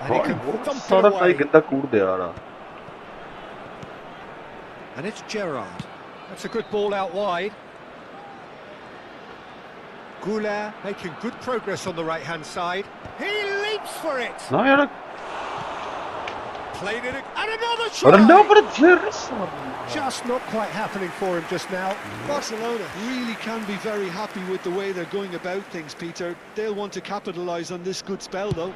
[SPEAKER 4] And he can thump it away. And it's Gerrard. That's a good ball out wide. Goulart making good progress on the right-hand side. He leaps for it. Played it, and another try. Just not quite happening for him just now.
[SPEAKER 5] Barcelona really can be very happy with the way they're going about things, Peter. They'll want to capitalise on this good spell, though.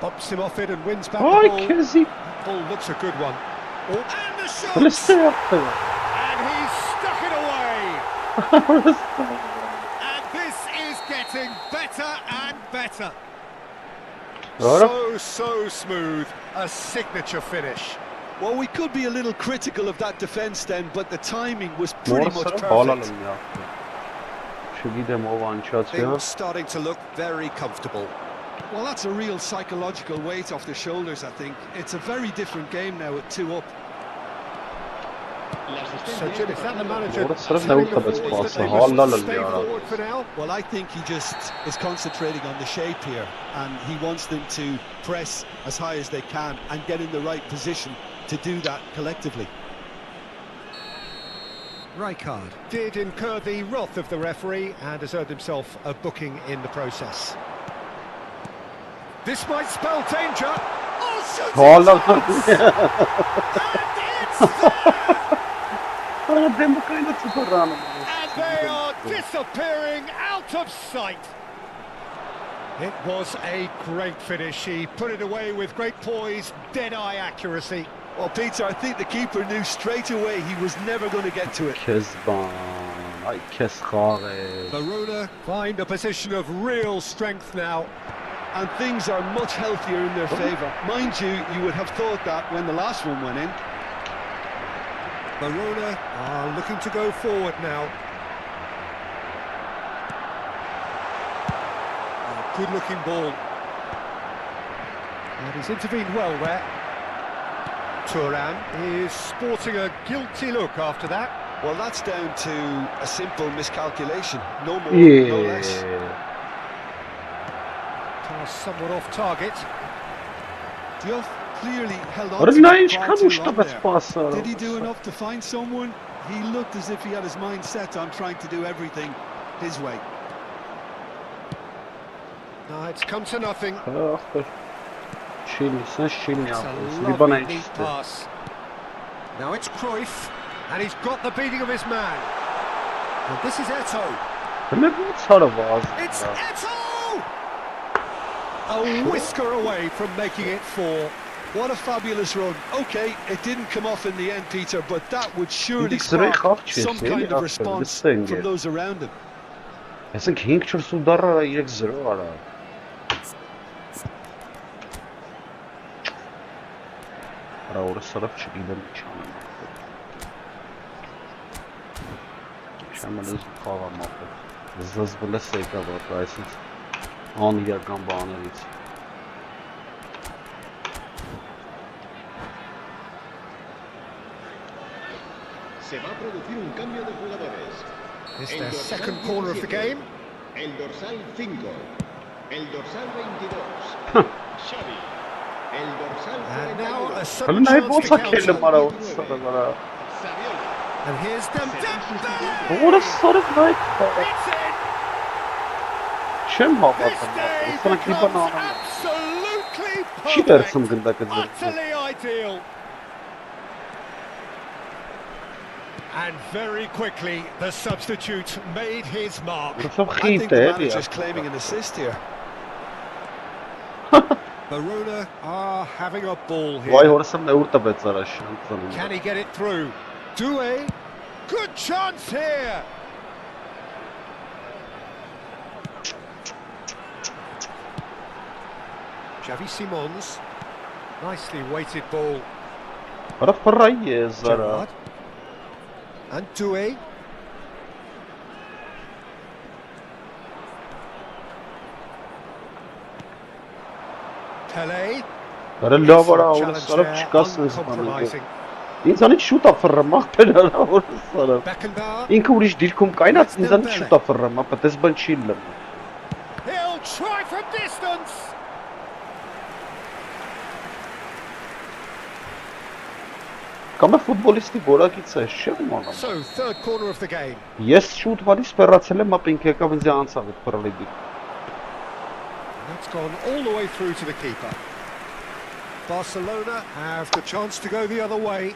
[SPEAKER 4] Bumps him off it and wins back the
[SPEAKER 3] Ay
[SPEAKER 4] ball.
[SPEAKER 3] kezi.
[SPEAKER 4] Ball looks a good one. Oh, and the shot!
[SPEAKER 3] Polisi yaptı.
[SPEAKER 4] And he's stuck it away. And this is getting better and better. So smooth. A signature finish.
[SPEAKER 5] Well, we could be a little critical of that defence then, but the timing was pretty much
[SPEAKER 3] Morsa
[SPEAKER 5] perfect.
[SPEAKER 3] alalım ya. Şu gidem o vançat ya.
[SPEAKER 4] Things starting to look very comfortable.
[SPEAKER 5] Well, that's a real psychological weight off the shoulders, I think. It's a very different game now at 2 up.
[SPEAKER 4] So, Jim, is that the manager
[SPEAKER 3] Orası
[SPEAKER 4] telling
[SPEAKER 3] ne
[SPEAKER 4] the
[SPEAKER 3] utabet
[SPEAKER 4] boys
[SPEAKER 3] pası.
[SPEAKER 4] that they must
[SPEAKER 3] Halalım
[SPEAKER 4] stay
[SPEAKER 3] ya.
[SPEAKER 4] forward for now?
[SPEAKER 5] Well, I think he just is concentrating on the shape here, and he wants them to press as high as they can and get in the right position to do that collectively.
[SPEAKER 4] Rijkaard did incur the wrath of the referee and has earned himself a booking in the process. This might spell danger. Oh, shoots!
[SPEAKER 3] Halalım.
[SPEAKER 4] And it's there!
[SPEAKER 3] Adem bu kayda tutarlanım.
[SPEAKER 4] And they are disappearing out of sight. It was a great finish. He put it away with great poise, dead-eye accuracy.
[SPEAKER 5] Well, Peter, I think the keeper knew straight away he was never going to get to it.
[SPEAKER 3] Kezban. Ay kezkare.
[SPEAKER 4] Verona find a position of real strength now.
[SPEAKER 5] And things are much healthier in their favour. Mind you, you would have thought that when the last one went in.
[SPEAKER 4] Verona are looking to go forward now. Good looking ball. And he's intervened well there. Turan is sporting a guilty look after that.
[SPEAKER 5] Well, that's down to a simple miscalculation. No more, no less.
[SPEAKER 4] Pass somewhat off target.
[SPEAKER 5] Diop clearly held on
[SPEAKER 3] Arı
[SPEAKER 5] to
[SPEAKER 3] ne
[SPEAKER 5] it
[SPEAKER 3] iş
[SPEAKER 5] far
[SPEAKER 3] kamış
[SPEAKER 5] too
[SPEAKER 3] da
[SPEAKER 5] long
[SPEAKER 3] bez
[SPEAKER 5] there.
[SPEAKER 3] pası.
[SPEAKER 5] Did he do enough to find someone? He looked as if he had his mind set on trying to do everything his way.
[SPEAKER 4] No, it's come to nothing.
[SPEAKER 3] Ah, Şil, sen şil
[SPEAKER 4] It's a
[SPEAKER 3] yapıyorsun. Bir bana
[SPEAKER 4] lovely neat
[SPEAKER 3] işte.
[SPEAKER 4] pass. Now it's Cruyff, and he's got the beating of his man. And this is Eto'o.
[SPEAKER 3] Ne bu sarı vazı.
[SPEAKER 4] It's Eto'o! A whisker away from making it 4.
[SPEAKER 5] What a fabulous run. Okay, it didn't come off in the end, Peter, but that would surely
[SPEAKER 3] Dik sırayı
[SPEAKER 5] spark
[SPEAKER 3] kalk
[SPEAKER 5] some
[SPEAKER 3] çeşmeyi
[SPEAKER 5] kind of
[SPEAKER 3] yaptı.
[SPEAKER 5] response
[SPEAKER 3] Lütfen
[SPEAKER 5] from
[SPEAKER 3] gel.
[SPEAKER 5] those around him.
[SPEAKER 3] Esin King çırsudarlara yek zırı var abi. Ara orası sarıp çıkıyla bir çanım. Şəməl öz qavamaqdır. Zız bilə seyqə var, qaysız. An yaqan bağına heç.
[SPEAKER 6] Se va a producir un cambio de jugadores.
[SPEAKER 4] It's
[SPEAKER 6] El
[SPEAKER 4] their
[SPEAKER 6] dorsal
[SPEAKER 4] second corner of the
[SPEAKER 6] 17,
[SPEAKER 4] game.
[SPEAKER 6] El dorsal 5. El dorsal 22. Xavi. El dorsal
[SPEAKER 4] And now
[SPEAKER 6] 42.
[SPEAKER 4] a
[SPEAKER 3] Hələ
[SPEAKER 4] sudden
[SPEAKER 3] nə
[SPEAKER 4] chance to
[SPEAKER 3] bolsa
[SPEAKER 4] counter.
[SPEAKER 3] kellim ara orası sarı var ha.
[SPEAKER 6] Saviola.
[SPEAKER 4] And here's Dembele!
[SPEAKER 3] Orası sarı var.
[SPEAKER 4] It's in!
[SPEAKER 3] Çem
[SPEAKER 4] This
[SPEAKER 3] mağazım
[SPEAKER 4] day
[SPEAKER 3] var. Sana klipa
[SPEAKER 4] becomes
[SPEAKER 3] nanım.
[SPEAKER 4] absolutely
[SPEAKER 3] Çi dersin
[SPEAKER 4] perfect.
[SPEAKER 3] gında kızım.
[SPEAKER 4] Utterly ideal. And very quickly, the substitute made his mark.
[SPEAKER 3] Orası
[SPEAKER 5] I think
[SPEAKER 3] xiyt
[SPEAKER 5] the
[SPEAKER 3] ya.
[SPEAKER 5] manager's claiming an assist here.
[SPEAKER 4] Verona are having a ball
[SPEAKER 3] Vay
[SPEAKER 4] here.
[SPEAKER 3] orası nə urta becara şansın.
[SPEAKER 4] Can he get it through? Doué, good chance here. Xavi Simons, nicely weighted ball.
[SPEAKER 3] Ara fırrayı zara.
[SPEAKER 4] Gerrard. And Doué. Pelé.
[SPEAKER 3] Ara lavara
[SPEAKER 4] Excellent
[SPEAKER 3] orası
[SPEAKER 4] challenge
[SPEAKER 3] sarıp
[SPEAKER 4] there,
[SPEAKER 3] çıkarsınız bana.
[SPEAKER 4] uncompromising.
[SPEAKER 3] İnsan hiç şut afırramaq belə orası sarı.
[SPEAKER 4] Beckenbauer.
[SPEAKER 3] İnki uriş dilkum kaynat insan hiç şut afırramaq. Pates ben çillim.
[SPEAKER 4] He'll try from distance.
[SPEAKER 3] Կամը ֆուտբոլիստի որակից է շեմ անում։
[SPEAKER 4] So, third corner of the game.
[SPEAKER 3] Ես շուտ վարի սպերացել եմ, ապ ինք եկավ ինձ անցավ այդ փռլիդի։
[SPEAKER 4] That's gone all the way through to the keeper. Barcelona have the chance to go the other way.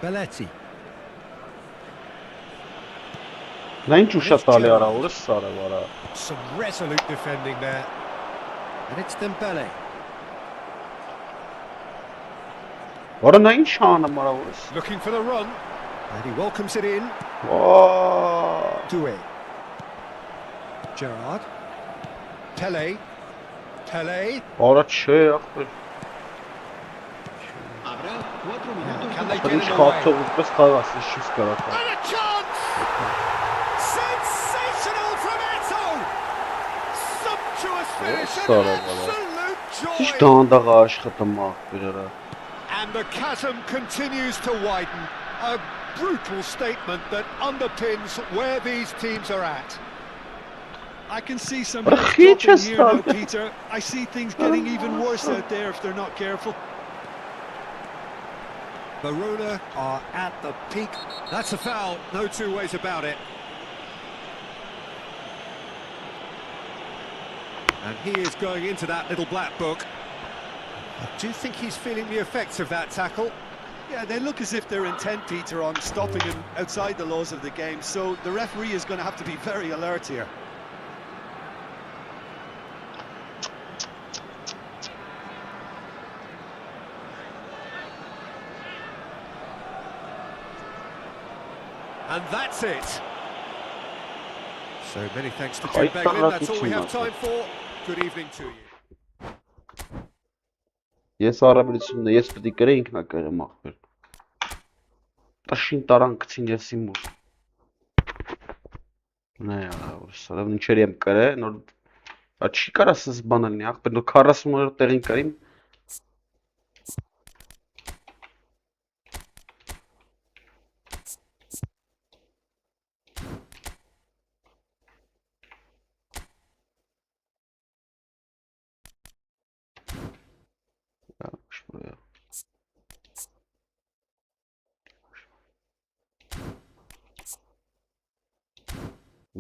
[SPEAKER 4] Belletti.
[SPEAKER 3] Նա ինչ ուշատալի արա, որը սարը վարա։
[SPEAKER 4] Some resolute defending there. And it's Dembele.
[SPEAKER 3] Որը նա ինչ անում արա, որս։
[SPEAKER 4] Looking for the run. And he welcomes it in.
[SPEAKER 3] Վա։
[SPEAKER 4] Doué. Gerrard. Pele. Pele.
[SPEAKER 3] Արա չէ, ախպեր։
[SPEAKER 6] Habrá 4 minutos.
[SPEAKER 4] Can they
[SPEAKER 3] But
[SPEAKER 4] get
[SPEAKER 3] ինչ
[SPEAKER 4] it away?
[SPEAKER 3] խաղացող ուզպես խաղաս, ինչ չես կարա։
[SPEAKER 4] And a chance! Sensational from Eto! Sumptuous finish and
[SPEAKER 3] sorry,
[SPEAKER 4] absolute
[SPEAKER 3] Ինչ
[SPEAKER 4] joy!
[SPEAKER 3] դանդաղ աշխատում ախպեր արա։
[SPEAKER 4] And the chasm continues to widen. A brutal statement that underpins where these teams are at.
[SPEAKER 5] I can see some
[SPEAKER 3] But
[SPEAKER 5] heads
[SPEAKER 3] he
[SPEAKER 5] dropping
[SPEAKER 3] just
[SPEAKER 5] here now,
[SPEAKER 3] started.
[SPEAKER 5] Peter. I see things getting even worse out there if they're not careful.
[SPEAKER 4] Verona are at the peak. That's a foul, no two ways about it. And he is going into that little black book. I do think he's feeling the effects of that tackle.
[SPEAKER 5] Yeah, they look as if they're intent, Peter, on stopping him outside the laws of the game. So the referee is going to have to be very alert here.
[SPEAKER 4] And that's it. So many thanks to
[SPEAKER 3] Ay,
[SPEAKER 4] Jude Beglin. That's all we
[SPEAKER 3] tarafı
[SPEAKER 4] have
[SPEAKER 3] kim
[SPEAKER 4] time for. Good evening to you.
[SPEAKER 3] Ես առավելությունն ես պետք է գրեի ինքնակերեմ ախպեր։ Տաշին տարան գցին ես իմ ու։ Նայ արա, որ սարավ ինչեր եմ կրե, նոր չի կարա սս բանալնի ախպեր, նոր 40 օր տեղին կարիմ։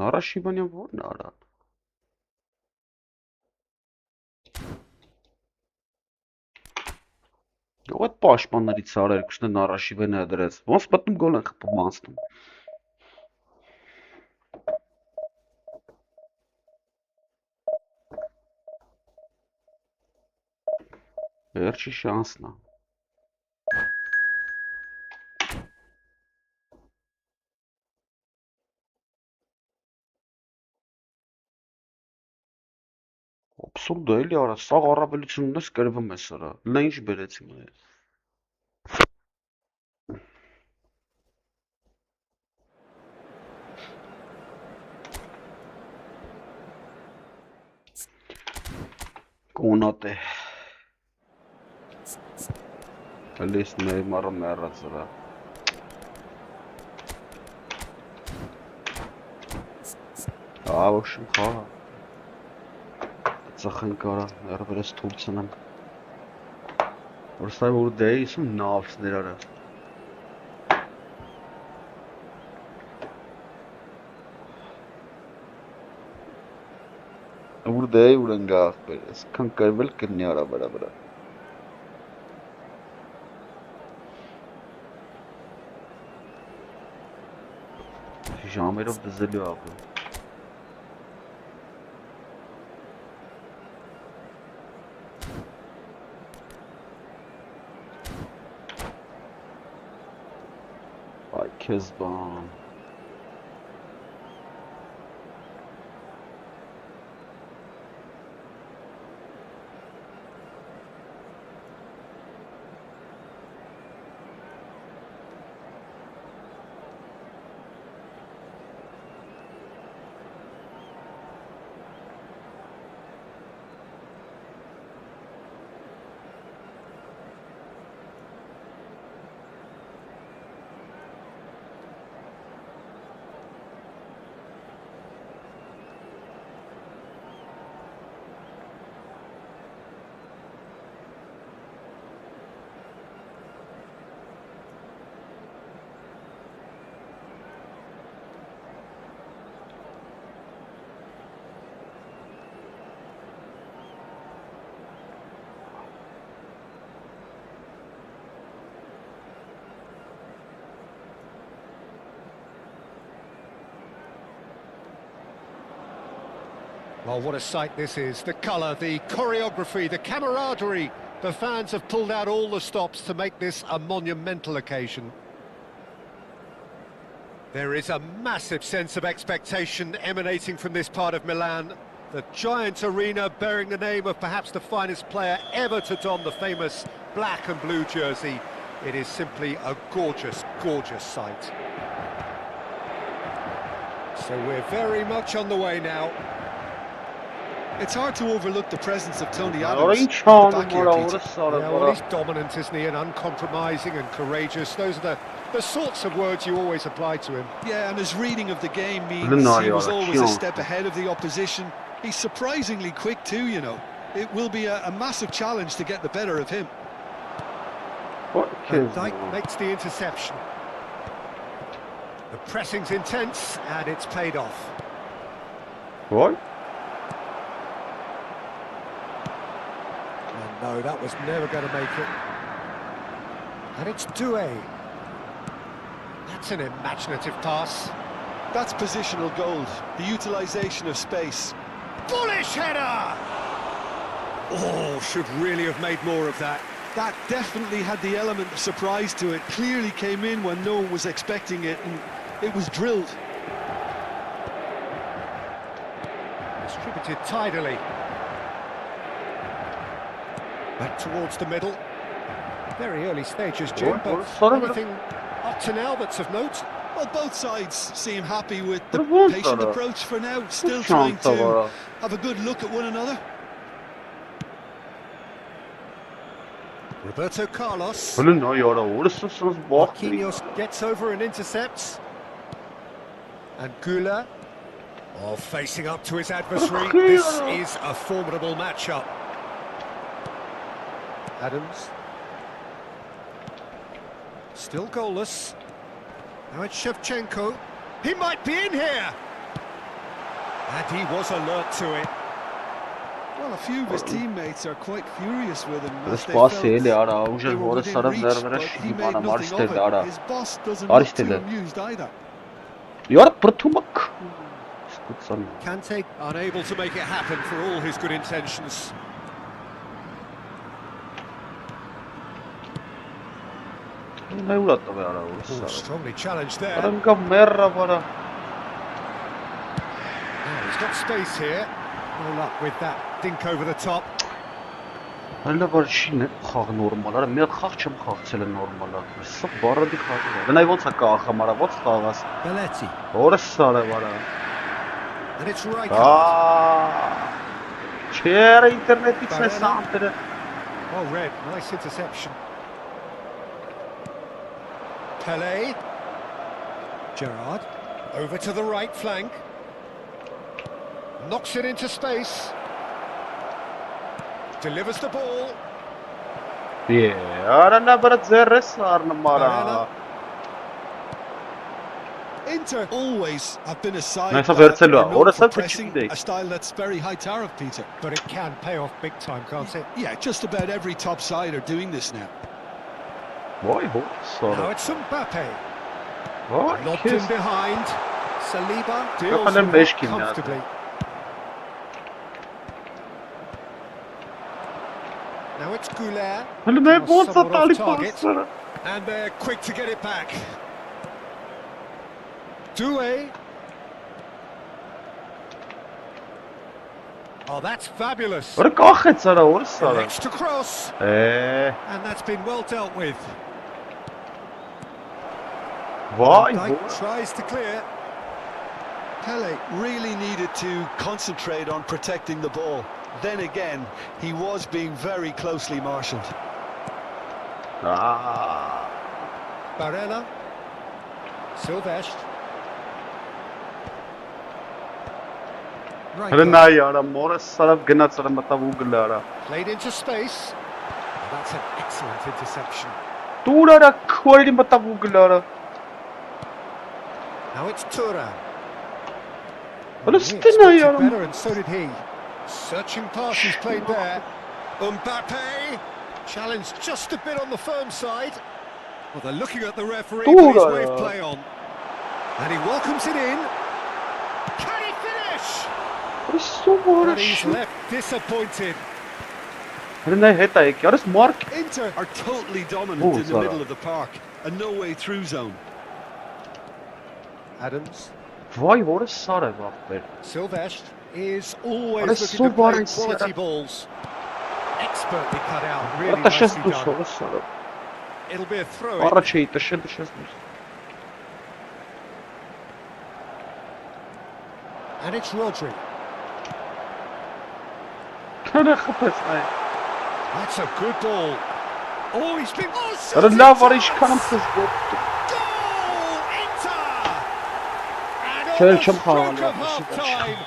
[SPEAKER 3] Նարաշիբանյան ո՞րն է արա։ Ո՞ր այդ պաշտպաններից արա երկուսն են Նարաշիբանը դրած։ Ոնց պատում գոլ են խփում անցնում։ Վերջի շանսն է։ Absurd էլի արա, սաղ առավելությունն ես կրվում ես արա։ Նա ինչ բերեցի մայր։ Կոնատ է։ Հլիս մեր մարը մեռած արա։ Ավոշում խաղա։ Ծխեն կարա, ներվերես թուրցնեմ։ Որ սայ որ դեի իսում նավսներ արա։ Որ դեի որ են գաղ բերես, կան կրվել կրնի արա վրա։ Ժամերով դզելու աղը։ Ay Kezban.
[SPEAKER 4] Oh, what a sight this is. The colour, the choreography, the camaraderie. The fans have pulled out all the stops to make this a monumental occasion. There is a massive sense of expectation emanating from this part of Milan. The giant arena bearing the name of perhaps the finest player ever to don the famous black and blue jersey. It is simply a gorgeous, gorgeous sight. So we're very much on the way now.
[SPEAKER 5] It's hard to overlook the presence of Tony Adams.
[SPEAKER 4] Yeah, well, he's dominant, isn't he, and uncompromising and courageous. Those are the sorts of words you always apply to him.
[SPEAKER 5] Yeah, and his reading of the game means he was always a step ahead of the opposition. He's surprisingly quick too, you know. It will be a massive challenge to get the better of him.
[SPEAKER 4] Van Dijk makes the interception. The pressing's intense, and it's paid off.
[SPEAKER 3] What?
[SPEAKER 4] And no, that was never going to make it. And it's Doué. That's an imaginative pass.
[SPEAKER 5] That's positional gold, the utilisation of space.
[SPEAKER 4] Bullish header! Oh, should really have made more of that.
[SPEAKER 5] That definitely had the element of surprise to it. Clearly came in when no one was expecting it, and it was drilled.
[SPEAKER 4] Distributed tidily. Back towards the middle. Very early stages, Jim, but anything up to now that's of note?
[SPEAKER 5] Well, both sides seem happy with the patient approach for now. Still trying to have a good look at one another.
[SPEAKER 4] Roberto Carlos.
[SPEAKER 3] Marquinhos
[SPEAKER 4] Marquinhos gets over and intercepts. And Güler. Oh, facing up to his adversary. This is a formidable matchup. Adams. Still goalless. Now it's Shevchenko. He might be in here! And he was alert to it.
[SPEAKER 5] Well, a few of his teammates are quite furious with him. As they
[SPEAKER 3] Spas
[SPEAKER 5] felt
[SPEAKER 3] ele ara,
[SPEAKER 5] they
[SPEAKER 3] уже
[SPEAKER 5] were
[SPEAKER 3] hore
[SPEAKER 5] within
[SPEAKER 3] sarab
[SPEAKER 5] reach,
[SPEAKER 3] nervere
[SPEAKER 5] but he
[SPEAKER 3] shigi
[SPEAKER 5] made
[SPEAKER 3] mana
[SPEAKER 5] nothing
[SPEAKER 3] marste
[SPEAKER 5] of
[SPEAKER 3] dara.
[SPEAKER 5] it. His boss doesn't look too amused either.
[SPEAKER 3] Yar prtumak. Skutsan.
[SPEAKER 4] Kante unable to make it happen for all his good intentions.
[SPEAKER 3] Ne ulatove ara
[SPEAKER 4] Oh,
[SPEAKER 3] ursa.
[SPEAKER 4] strongly challenged there.
[SPEAKER 3] Aranga merra bara.
[SPEAKER 4] Oh, he's got space here. No luck with that dink over the top.
[SPEAKER 3] Hələ var şinə xaq normalar. Mən xaq çım xaqçılı normalar. Sıx barı di xaq. Dənay ոնց է կախամարա, ոնց խաղաս։
[SPEAKER 4] Belletti.
[SPEAKER 3] Որս սարը վարա։
[SPEAKER 4] And it's right.
[SPEAKER 3] Չեր ինտերնետից է սանտրը։
[SPEAKER 4] Oh, red. Nice interception. Pele. Gerrard. Over to the right flank. Knocks it into space. Delivers the ball.
[SPEAKER 3] Արանա վրա ձեռս առնմարա։
[SPEAKER 5] Inter always have been a side
[SPEAKER 3] Nice
[SPEAKER 5] that
[SPEAKER 3] verțelul,
[SPEAKER 5] are known
[SPEAKER 3] ora
[SPEAKER 5] for
[SPEAKER 3] să
[SPEAKER 5] pressing,
[SPEAKER 3] câștige.
[SPEAKER 5] a style that's very high tariff, Peter.
[SPEAKER 4] But it can pay off big time, can't it?
[SPEAKER 5] Yeah, just about every top side are doing this now.
[SPEAKER 3] Vay ho,
[SPEAKER 4] Now
[SPEAKER 3] sonra.
[SPEAKER 4] it's Mbappe.
[SPEAKER 3] Vay,
[SPEAKER 4] Lobbed in
[SPEAKER 3] kes.
[SPEAKER 4] behind. Saliba deals
[SPEAKER 3] Yapalım
[SPEAKER 4] with
[SPEAKER 3] beş
[SPEAKER 4] that
[SPEAKER 3] kim ya?
[SPEAKER 4] comfortably. Now it's Güler.
[SPEAKER 3] Hələ nə
[SPEAKER 4] Somewhat
[SPEAKER 3] ոնց է
[SPEAKER 4] off
[SPEAKER 3] տալի
[SPEAKER 4] target.
[SPEAKER 3] պասները։
[SPEAKER 4] And they're quick to get it back. Doué. Oh, that's fabulous.
[SPEAKER 3] Որը կախեց արա, որս արա։
[SPEAKER 4] Next to cross. And that's been well dealt with.
[SPEAKER 3] Vay
[SPEAKER 4] Van
[SPEAKER 3] ho.
[SPEAKER 4] Dijk tries to clear.
[SPEAKER 5] Pele really needed to concentrate on protecting the ball. Then again, he was being very closely marshalled.
[SPEAKER 4] Barella. Silvestre. Right.
[SPEAKER 3] Hələ նա արա, մորս սարավ գնաց արա մտավ ու գլա արա։
[SPEAKER 4] Played into space. That's an excellent interception.
[SPEAKER 3] Դուր արա, քորի մտավ ու գլա արա։
[SPEAKER 4] Now it's Thuram.
[SPEAKER 3] Hələ
[SPEAKER 4] He
[SPEAKER 3] ստենա
[SPEAKER 4] expected
[SPEAKER 3] արա։
[SPEAKER 4] better, and so did he. Searching pass he's played there. Mbappe challenged just a bit on the firm side. Well, they're looking at the referee, but he's waved play on. And he welcomes it in. Can he finish? And he's left disappointed.
[SPEAKER 5] Inter are totally dominant in the middle of the park. A no-way through zone.
[SPEAKER 4] Adams.
[SPEAKER 3] Vay, what a sorry bak.
[SPEAKER 4] Silvestre is always looking to play quality balls. Expertly cut out, really nicely done. It'll be a throw-in. And it's Rodri. That's a good ball. Oh, he's been... Oh, goal, Inter! And on the stroke of half-time.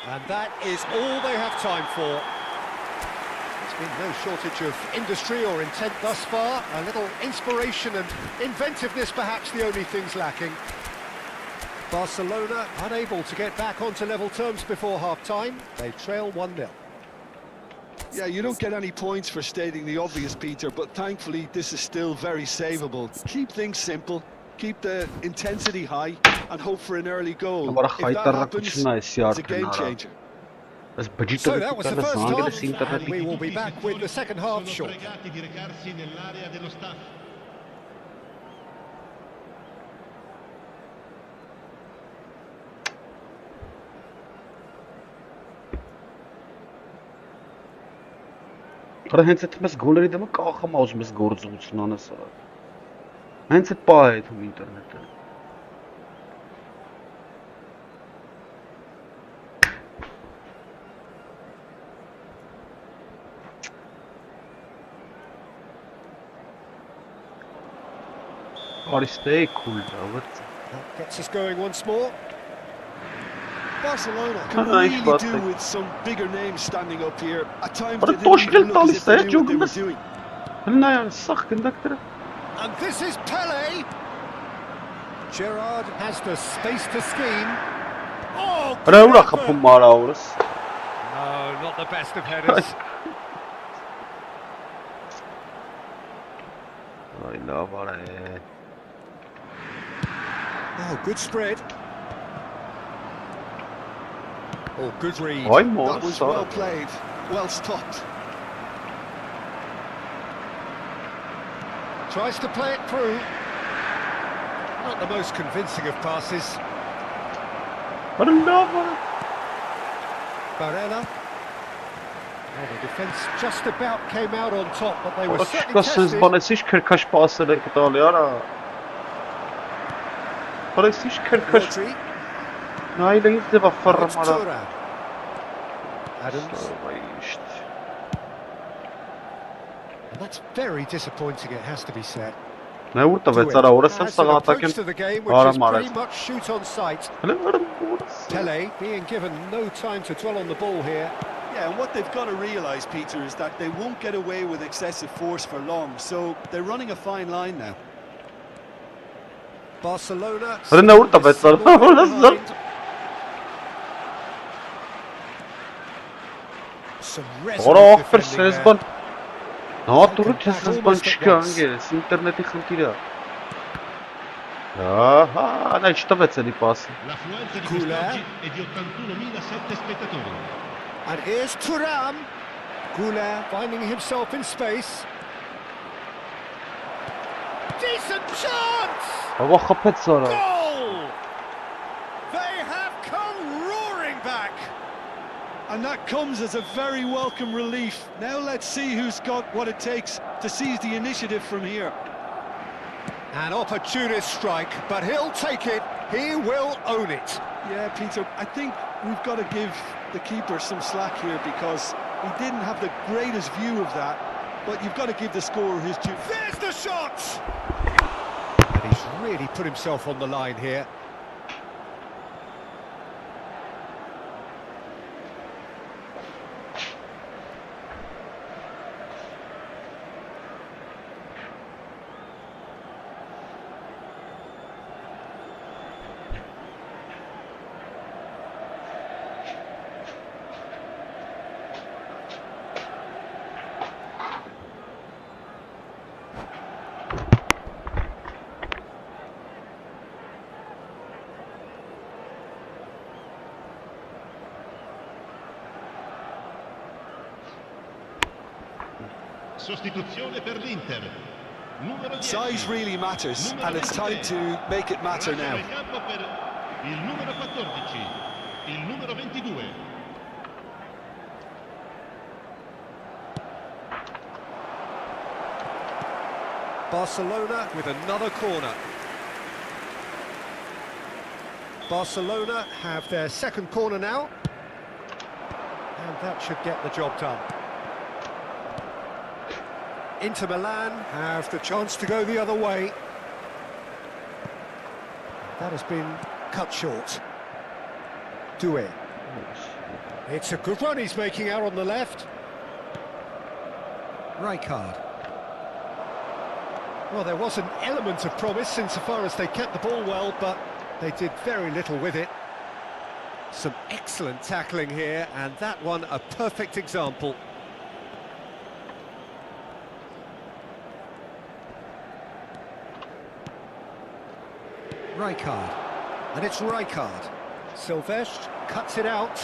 [SPEAKER 4] And that is all they have time for. There's been no shortage of industry or intent thus far. A little inspiration and inventiveness, perhaps the only things lacking. Barcelona unable to get back onto level terms before half-time. They trail 1-0.
[SPEAKER 5] Yeah, you don't get any points for stating the obvious, Peter, but thankfully this is still very savable. Keep things simple, keep the intensity high, and hope for an early goal. If that happens, it's a game changer.
[SPEAKER 4] So that was the first half, and we will be back with the second half shortly.
[SPEAKER 3] Արա հենց այդ մեզ գոլերի դեմը կախամ ուզում ես գործողություն անես արա։ Հենց այդ պահ է դու ինտերնետը։ Արի stay cool, but
[SPEAKER 4] gets us going once more.
[SPEAKER 5] Barcelona can really do with some bigger names standing up here. At times they didn't even look as if they knew what they were doing.
[SPEAKER 4] And this is Pele. Gerrard has the space to scheme. Oh, no, not the best of headers. Oh, good spread. Oh, good read.
[SPEAKER 5] That was well played, well stopped.
[SPEAKER 4] Tries to play it through. Not the most convincing of passes. Barella. Oh, the defence just about came out on top, but they were certainly tested. Rodri. Adams. And that's very disappointing, it has to be said. Has an approach to the game which is pretty much shoot on sight. Pele being given no time to dwell on the ball here.
[SPEAKER 5] Yeah, and what they've got to realise, Peter, is that they won't get away with excessive force for long, so they're running a fine line now.
[SPEAKER 4] Barcelona. Some resolute defending there. And here's Thuram. Goulet finding himself in space. Decent chance! Goal! They have come roaring back.
[SPEAKER 5] And that comes as a very welcome relief. Now let's see who's got what it takes to seize the initiative from here.
[SPEAKER 4] An opportunist strike, but he'll take it. He will own it.
[SPEAKER 5] Yeah, Peter, I think we've got to give the keeper some slack here because he didn't have the greatest view of that. But you've got to give the scorer his due.
[SPEAKER 4] There's the shot! And he's really put himself on the line here.
[SPEAKER 6] Sostituzione per l'Inter. Numero 10.
[SPEAKER 5] Size really matters, and it's time to make it matter now.
[SPEAKER 6] Lasciano il campo per il numero 14, il numero 22.
[SPEAKER 4] Barcelona with another corner. Barcelona have their second corner now. And that should get the job done. Inter Milan have the chance to go the other way. That has been cut short. Doué. It's a good run he's making out on the left. Rijkaard. Well, there was an element of promise insofar as they kept the ball well, but they did very little with it. Some excellent tackling here, and that one a perfect example. Rijkaard, and it's Rijkaard. Silvestre cuts it out.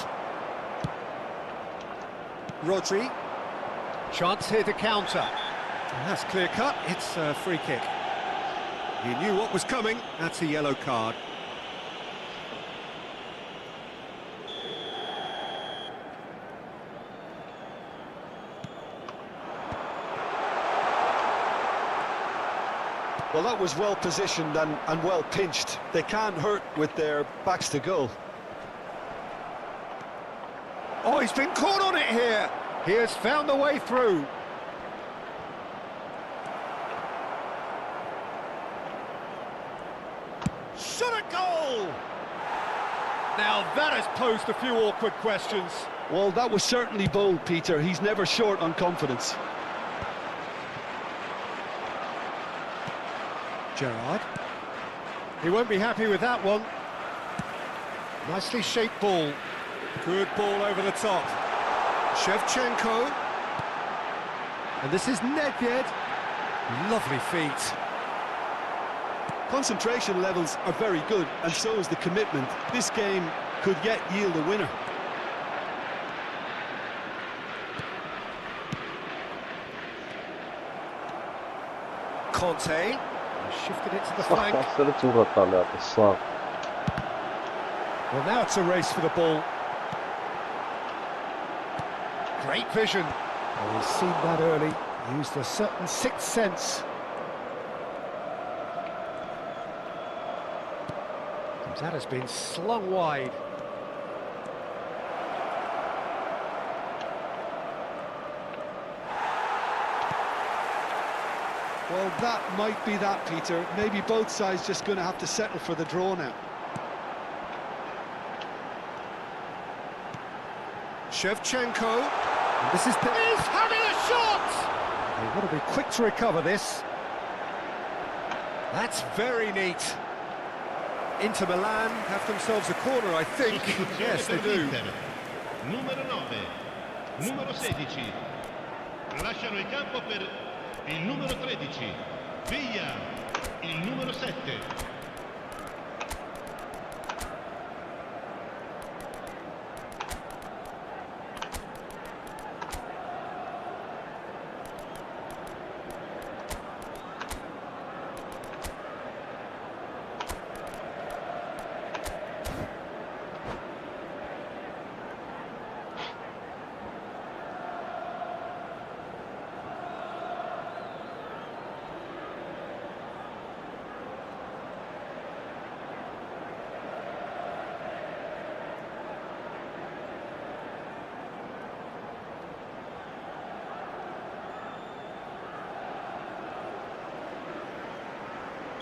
[SPEAKER 4] Rodri, chance here to counter. And that's clear cut, it's a free kick. He knew what was coming, that's a yellow card.
[SPEAKER 5] Well, that was well positioned and well pinched. They can't hurt with their backs to goal.
[SPEAKER 4] Oh, he's been caught on it here. He has found the way through. Shot a goal! Now that has posed a few awkward questions.
[SPEAKER 5] Well, that was certainly bold, Peter. He's never short on confidence.
[SPEAKER 4] Gerrard. He won't be happy with that one. Nicely shaped ball. Good ball over the top. Shevchenko. And this is Nedved. Lovely feet.
[SPEAKER 5] Concentration levels are very good, and so is the commitment. This game could yet yield a winner.
[SPEAKER 4] Conte. Shifted it to the flank. Well, now it's a race for the ball. Great vision. Oh, he's seen that early. Used a certain sixth sense. That has been slung wide.
[SPEAKER 5] Well, that might be that, Peter. Maybe both sides just going to have to settle for the draw now.
[SPEAKER 4] Shevchenko. And this is he's having a shot! They've got to be quick to recover this. That's very neat. Inter Milan have themselves a corner, I think. Yes, they do.
[SPEAKER 6] Numero 9, numero 16. Lasciano il campo per il numero 13. Via il numero 7.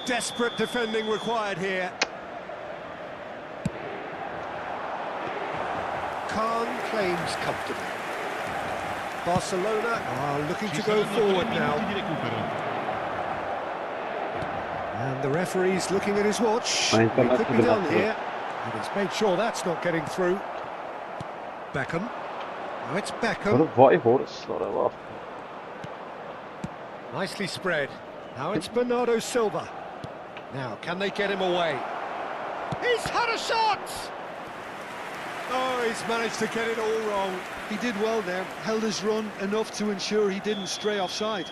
[SPEAKER 4] Desperate defending required here. Khan claims comfortably. Barcelona are looking to go forward now. And the referee's looking at his watch. It could be done here. And he's made sure that's not getting through. Beckham. Now it's Beckham. Nicely spread. Now it's Bernardo Silva. Now, can they get him away? He's had a shot! Oh, he's managed to get it all wrong.
[SPEAKER 5] He did well there, held his run enough to ensure he didn't stray offside.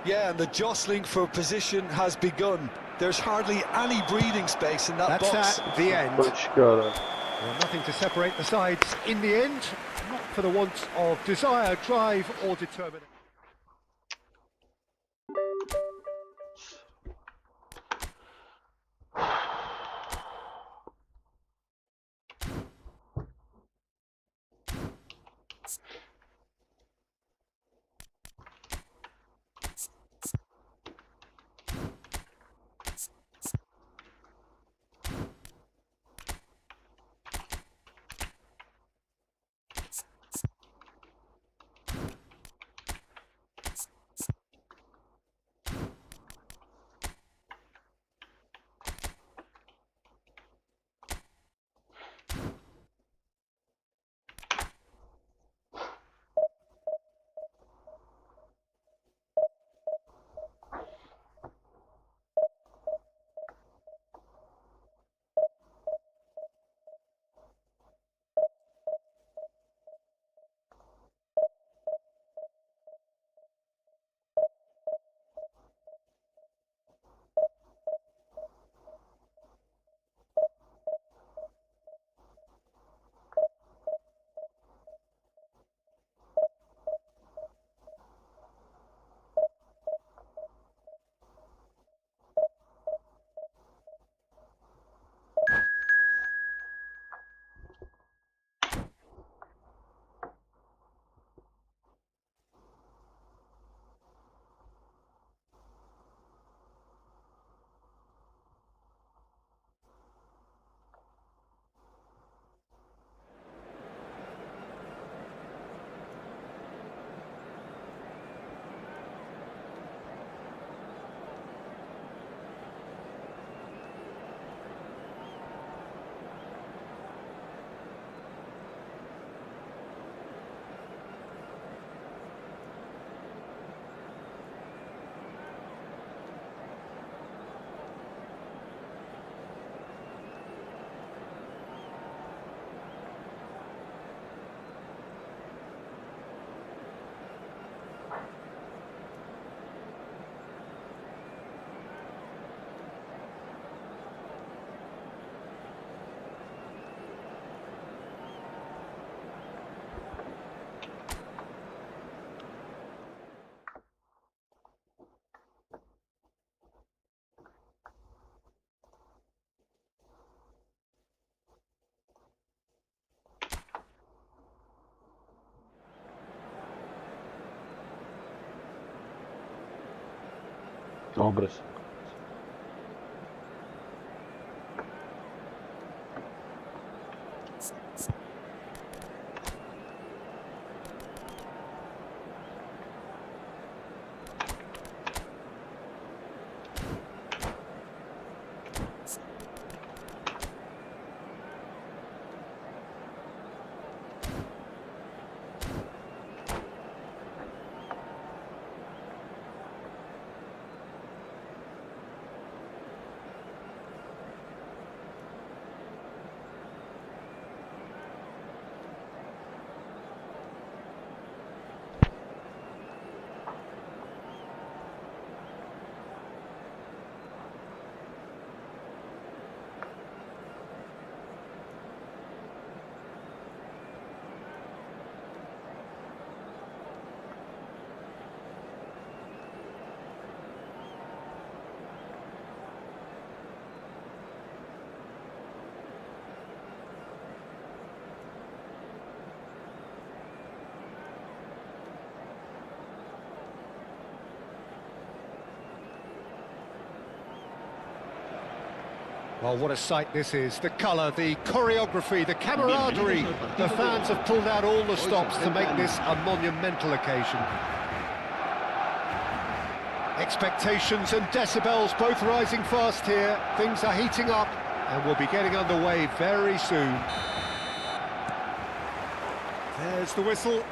[SPEAKER 5] Yeah, and the jostling for position has begun. There's hardly any breathing space in that box.
[SPEAKER 4] That's at the end. Well, nothing to separate the sides in the end, not for the want of desire, drive or determination.
[SPEAKER 3] Hombres.
[SPEAKER 4] Well, what a sight this is. The colour, the choreography, the camaraderie. The fans have pulled out all the stops to make this a monumental occasion. Expectations and decibels both rising fast here. Things are heating up and we'll be getting underway very soon. There's the whistle.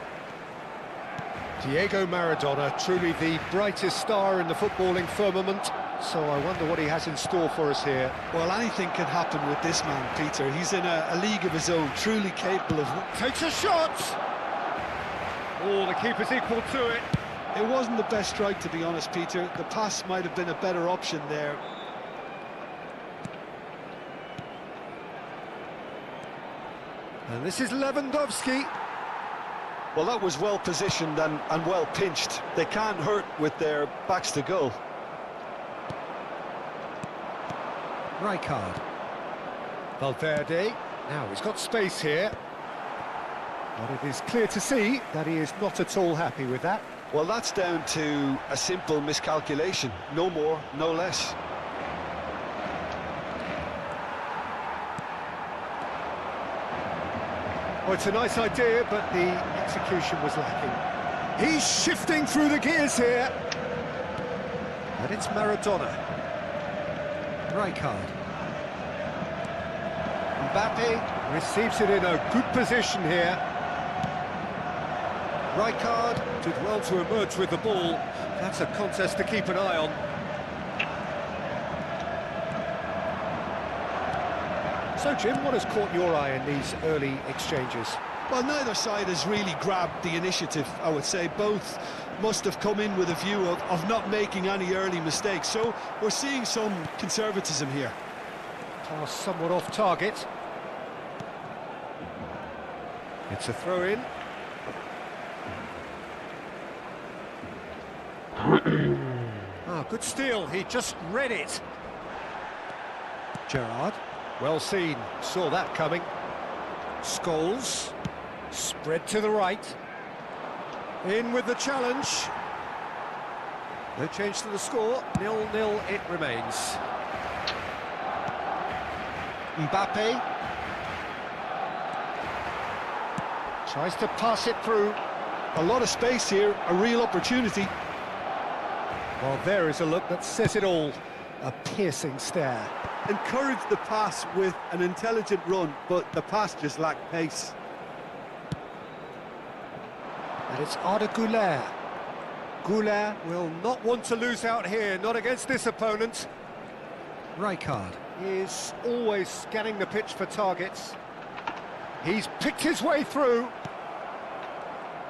[SPEAKER 4] Diego Maradona, truly the brightest star in the footballing firmament. so I wonder what he has in store for us here.
[SPEAKER 5] Well, anything can happen with this man, Peter. He's in a league of his own, truly capable of...
[SPEAKER 4] Takes a shot! Oh, the keeper's equal to it.
[SPEAKER 5] It wasn't the best strike, to be honest, Peter. The pass might have been a better option there.
[SPEAKER 4] And this is Lewandowski.
[SPEAKER 5] Well, that was well positioned and well pinched. They can't hurt with their backs to goal.
[SPEAKER 4] Rijkaard. Valverde. Now he's got space here. But it is clear to see that he is not at all happy with that.
[SPEAKER 5] Well, that's down to a simple miscalculation. No more, no less.
[SPEAKER 4] Oh, it's a nice idea, but the execution was lacking. He's shifting through the gears here. And it's Maradona. Rijkaard. Mbappe receives it in a good position here. Rijkaard did well to emerge with the ball. That's a contest to keep an eye on. So, Jim, what has caught your eye in these early exchanges?
[SPEAKER 5] Well, neither side has really grabbed the initiative, I would say. Both must have come in with a view of not making any early mistakes. So we're seeing some conservatism here.
[SPEAKER 4] Pass somewhat off target. It's a throw-in. Good steal. He just read it. Gerrard. Well seen. Saw that coming. Scholes. Spread to the right. In with the challenge. No change to the score. 0-0 it remains. Mbappe. Tries to pass it through.
[SPEAKER 5] A lot of space here, a real opportunity.
[SPEAKER 4] Well, there is a look that says it all. A piercing stare.
[SPEAKER 5] Encouraged the pass with an intelligent run, but the pass just lacked pace.
[SPEAKER 4] And it's Arda Güler. Güler will not want to lose out here, not against this opponent. Rijkaard is always scanning the pitch for targets. He's picked his way through.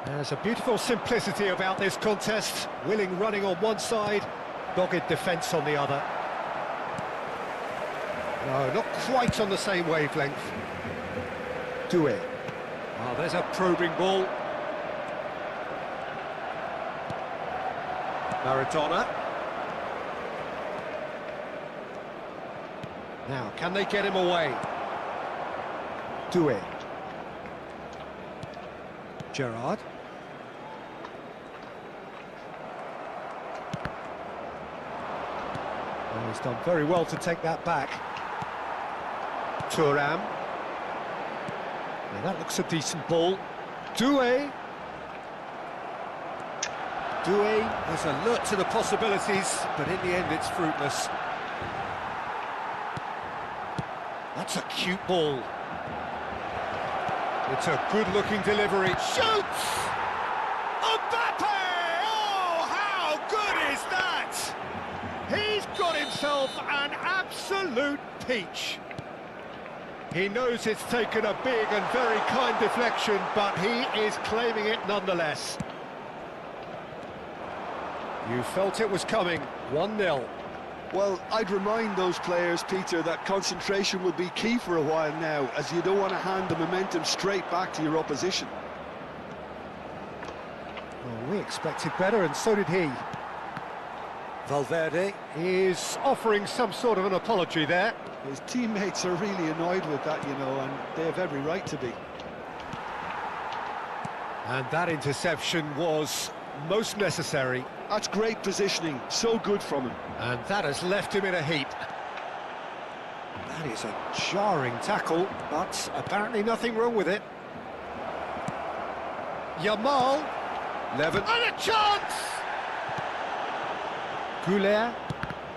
[SPEAKER 4] There's a beautiful simplicity about this contest. Willing running on one side, dogged defence on the other. No, not quite on the same wavelength. Doué. Oh, there's a probing ball. Maradona. Now, can they get him away? Doué. Gerrard. Oh, he's done very well to take that back. Thuram. Now that looks a decent ball. Doué. Doué is alert to the possibilities, but in the end it's fruitless. That's a cute ball. It's a good-looking delivery. Shoots! Mbappe! Oh, how good is that? He's got himself an absolute peach. He knows it's taken a big and very kind deflection, but he is claiming it nonetheless. You felt it was coming. 1-0.
[SPEAKER 5] Well, I'd remind those players, Peter, that concentration will be key for a while now, as you don't want to hand the momentum straight back to your opposition.
[SPEAKER 4] Well, we expected better, and so did he. Valverde is offering some sort of an apology there.
[SPEAKER 5] His teammates are really annoyed with that, you know, and they have every right to be.
[SPEAKER 4] And that interception was most necessary.
[SPEAKER 5] That's great positioning, so good from him.
[SPEAKER 4] And that has left him in a heap. That is a jarring tackle, but apparently nothing wrong with it. Yamal. Levin. And a chance! Güler.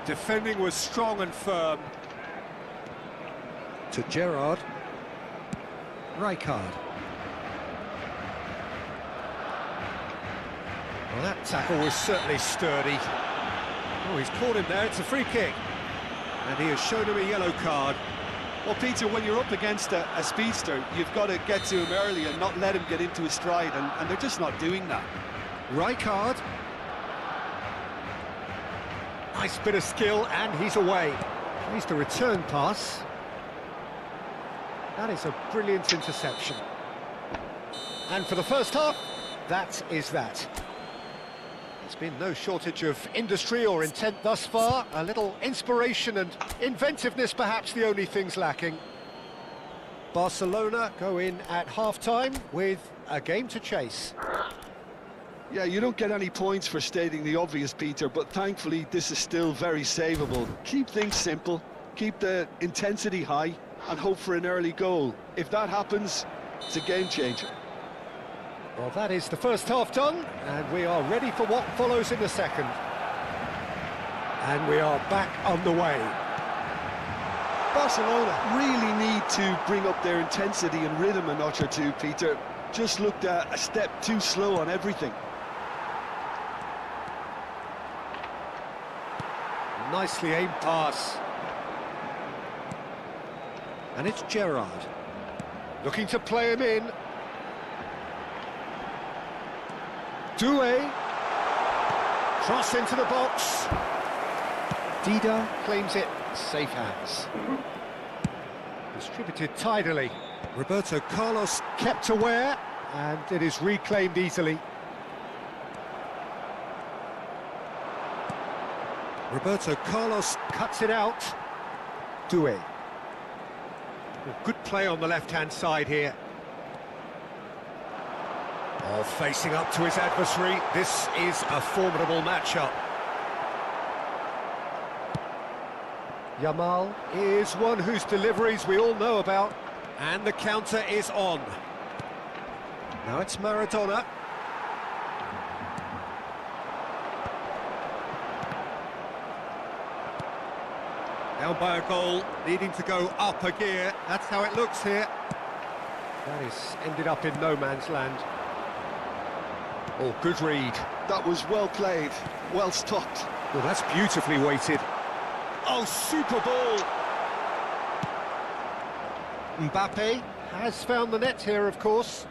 [SPEAKER 4] Defending was strong and firm. To Gerrard. Rijkaard. Well, that tackle was certainly sturdy. Oh, he's caught him there, it's a free kick. And he has shown him a yellow card.
[SPEAKER 5] Well, Peter, when you're up against a speedster, you've got to get to him early and not let him get into his stride, and they're just not doing that.
[SPEAKER 4] Right card. Nice bit of skill, and he's away. Needs the return pass. That is a brilliant interception. And for the first half, that is that. There's been no shortage of industry or intent thus far. A little inspiration and inventiveness, perhaps the only things lacking. Barcelona go in at half-time with a game to chase.
[SPEAKER 5] Yeah, you don't get any points for stating the obvious, Peter, but thankfully this is still very savable. Keep things simple, keep the intensity high, and hope for an early goal. If that happens, it's a game changer.
[SPEAKER 4] Well, that is the first half done, and we are ready for what follows in the second. And we are back on the way.
[SPEAKER 5] Barcelona really need to bring up their intensity and rhythm a notch or two, Peter. Just looked a step too slow on everything.
[SPEAKER 4] Nicely aimed pass. And it's Gerrard. Looking to play him in. Doué. Cross into the box. Dida claims it. Safe hands. Distributed tidily. Roberto Carlos kept aware, and it is reclaimed easily. Roberto Carlos cuts it out. Doué. Good play on the left-hand side here. Oh, facing up to his adversary. This is a formidable matchup. Yamal is one whose deliveries we all know about. And the counter is on. Now it's Maradona. Down by a goal, needing to go up a gear. That's how it looks here. That is ended up in no man's land. Oh, good read.
[SPEAKER 5] That was well played, well stopped.
[SPEAKER 4] Well, that's beautifully weighted. Oh, super ball. Mbappe has found the net here, of course.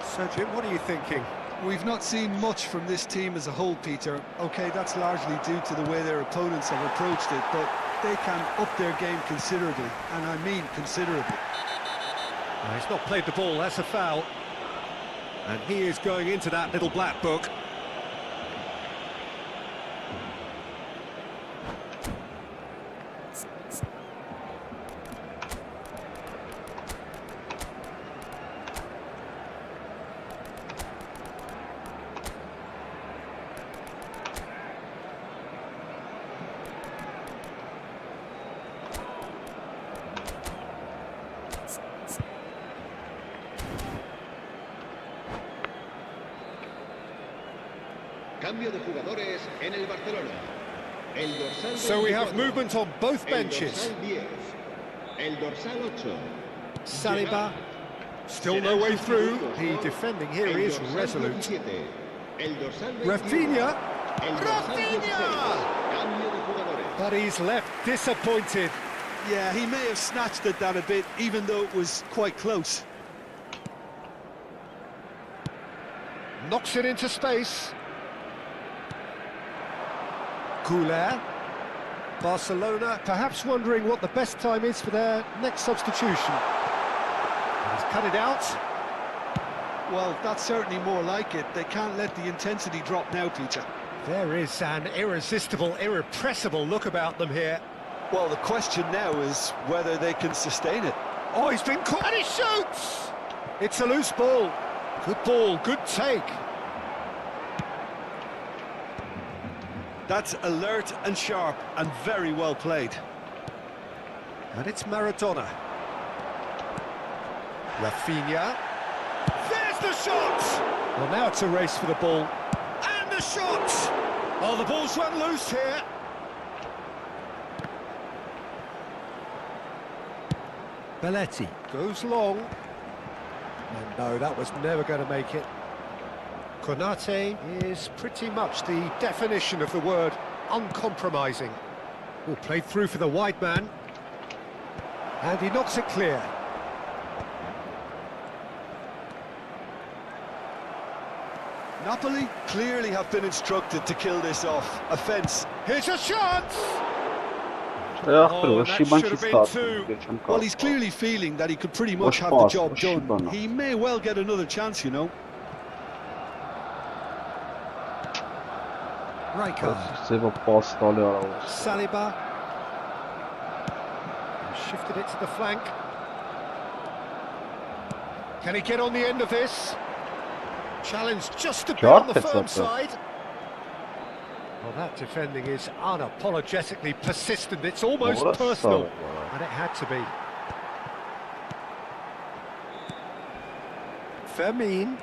[SPEAKER 4] So, Jim, what are you thinking?
[SPEAKER 5] We've not seen much from this team as a whole, Peter. OK, that's largely due to the way their opponents have approached it, but they can up their game considerably, and I mean considerably.
[SPEAKER 4] He's not played the ball, that's a foul. And he is going into that little black book.
[SPEAKER 6] Cambio de jugadores en el Barcelona. El dorsal
[SPEAKER 4] So we have
[SPEAKER 6] 24,
[SPEAKER 4] movement on both benches.
[SPEAKER 6] El dorsal 8.
[SPEAKER 4] Saliba, still no way through. The defending here is resolute. Rafinha. Rafinha! But he's left disappointed.
[SPEAKER 5] Yeah, he may have snatched at that a bit, even though it was quite close.
[SPEAKER 4] Knocks it into space. Couler. Barcelona perhaps wondering what the best time is for their next substitution. He's cut it out.
[SPEAKER 5] Well, that's certainly more like it. They can't let the intensity drop now, Peter.
[SPEAKER 4] There is an irresistible, irrepressible look about them here.
[SPEAKER 5] Well, the question now is whether they can sustain it.
[SPEAKER 4] Oh, he's been caught and he shoots! It's a loose ball. Good ball, good take.
[SPEAKER 5] That's alert and sharp and very well played.
[SPEAKER 4] And it's Maradona. Rafinha. There's the shot! Well, now it's a race for the ball. And the shot! Oh, the ball's run loose here. Belletti goes long. And no, that was never going to make it. Konate is pretty much the definition of the word uncompromising. Well, played through for the wide man. And he knocks it clear.
[SPEAKER 5] Napoli clearly have been instructed to kill this off. Offence.
[SPEAKER 4] Here's a chance!
[SPEAKER 3] Well,
[SPEAKER 5] he's clearly feeling that he could pretty much have the job done. He may well get another chance, you know.
[SPEAKER 4] Saliba. Shifted it to the flank. Can he get on the end of this? Challenge just to be on the firm side. Well, that defending is unapologetically persistent. It's almost personal. And it had to be. Fermin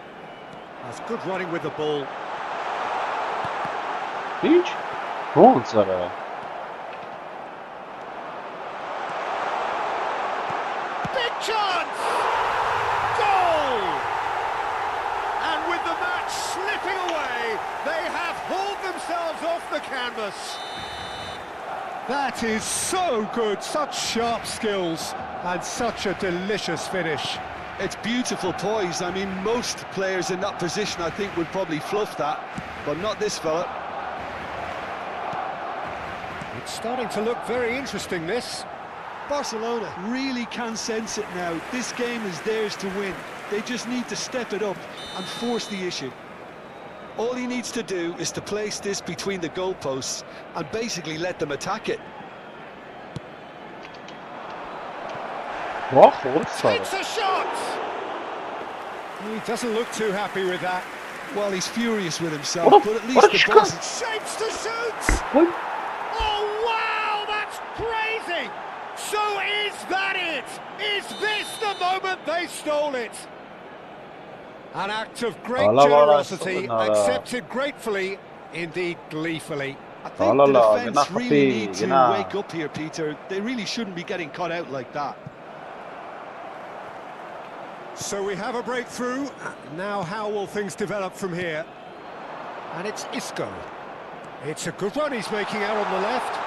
[SPEAKER 4] has good running with the ball.
[SPEAKER 3] Beach? Wrong, Sarah.
[SPEAKER 4] Big chance! Goal! And with the match slipping away, they have hauled themselves off the canvas. That is so good, such sharp skills, and such a delicious finish.
[SPEAKER 5] It's beautiful poise. I mean, most players in that position, I think, would probably fluff that, but not this fella.
[SPEAKER 4] It's starting to look very interesting, this.
[SPEAKER 5] Barcelona really can sense it now. This game is theirs to win. They just need to step it up and force the issue. All he needs to do is to place this between the goalposts and basically let them attack it.
[SPEAKER 4] Takes a shot! He doesn't look too happy with that.
[SPEAKER 5] Well, he's furious with himself, but at least the ball...
[SPEAKER 4] Shapes to shoot! Oh, wow, that's crazy! So is that it? Is this the moment they stole it? An act of great generosity, accepted gratefully, indeed gleefully.
[SPEAKER 5] I think the defence really need to wake up here, Peter. They really shouldn't be getting cut out like that.
[SPEAKER 4] So we have a breakthrough. Now how will things develop from here? And it's Isco. It's a good run he's making out on the left.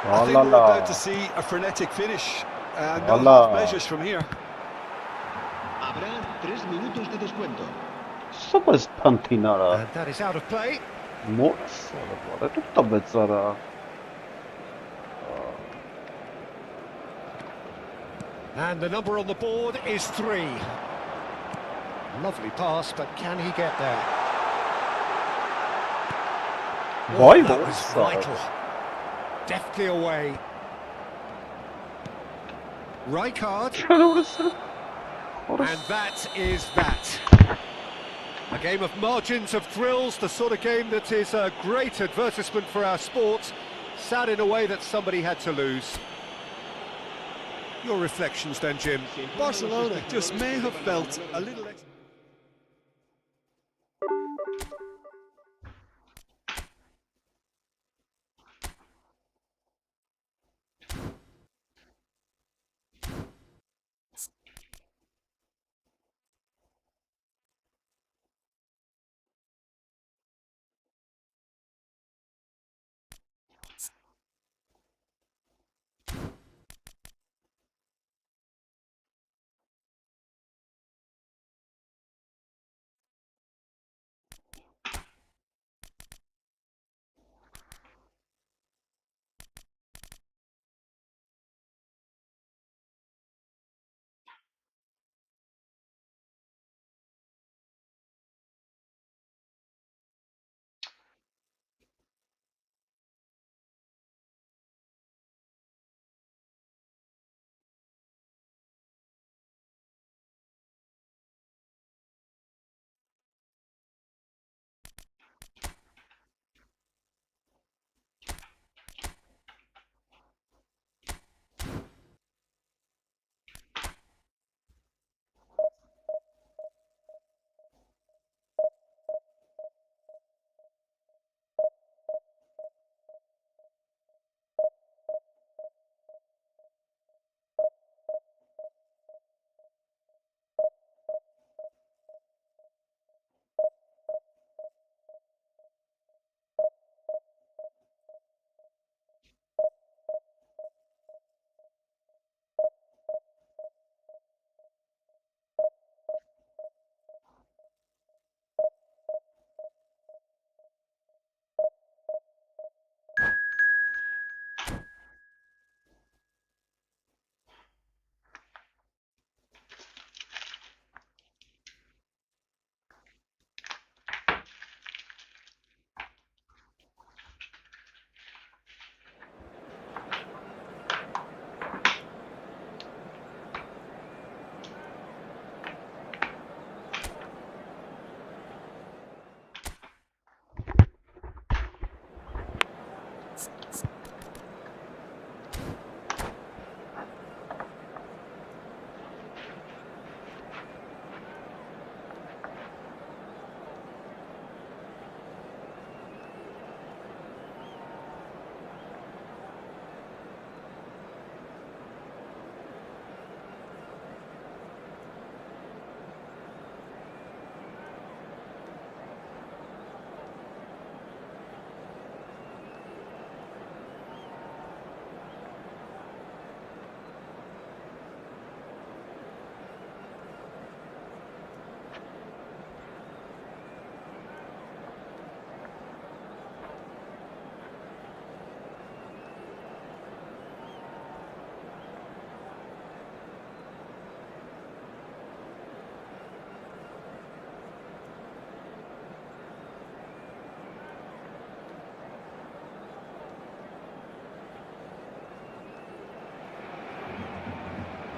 [SPEAKER 5] I think we're about to see a frenetic finish. No half measures from here.
[SPEAKER 6] Habrá 3 minutos de descuento.
[SPEAKER 4] And that is out of play. And the number on the board is 3. Lovely pass, but can he get there? Oh, that was vital. Deftly away. Rijkaard. And that is that. A game of margins, of thrills, the sort of game that is a great advertisement for our sport. Sad in a way that somebody had to lose. Your reflections then, Jim?
[SPEAKER 5] Barcelona just may have felt a little extra.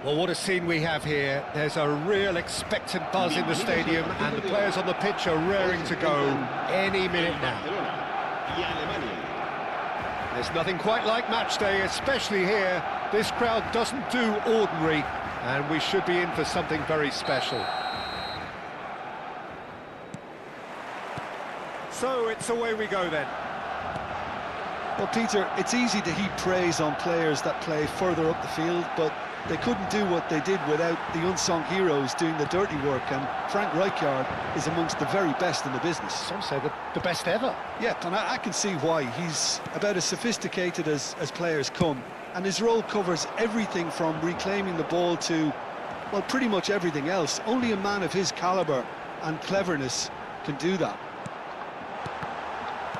[SPEAKER 4] Well, what a scene we have here. There's a real expectant buzz in the stadium, and the players on the pitch are raring to go any minute now. There's nothing quite like match day, especially here. This crowd doesn't do ordinary, and we should be in for something very special. So it's away we go then.
[SPEAKER 5] Well, Peter, it's easy to heap praise on players that play further up the field, but they couldn't do what they did without the unsung heroes doing the dirty work, and Frank Rijkaard is amongst the very best in the business.
[SPEAKER 4] Some say the best ever.
[SPEAKER 5] Yeah, and I can see why. He's about as sophisticated as players come, and his role covers everything from reclaiming the ball to, well, pretty much everything else. Only a man of his calibre and cleverness can do that.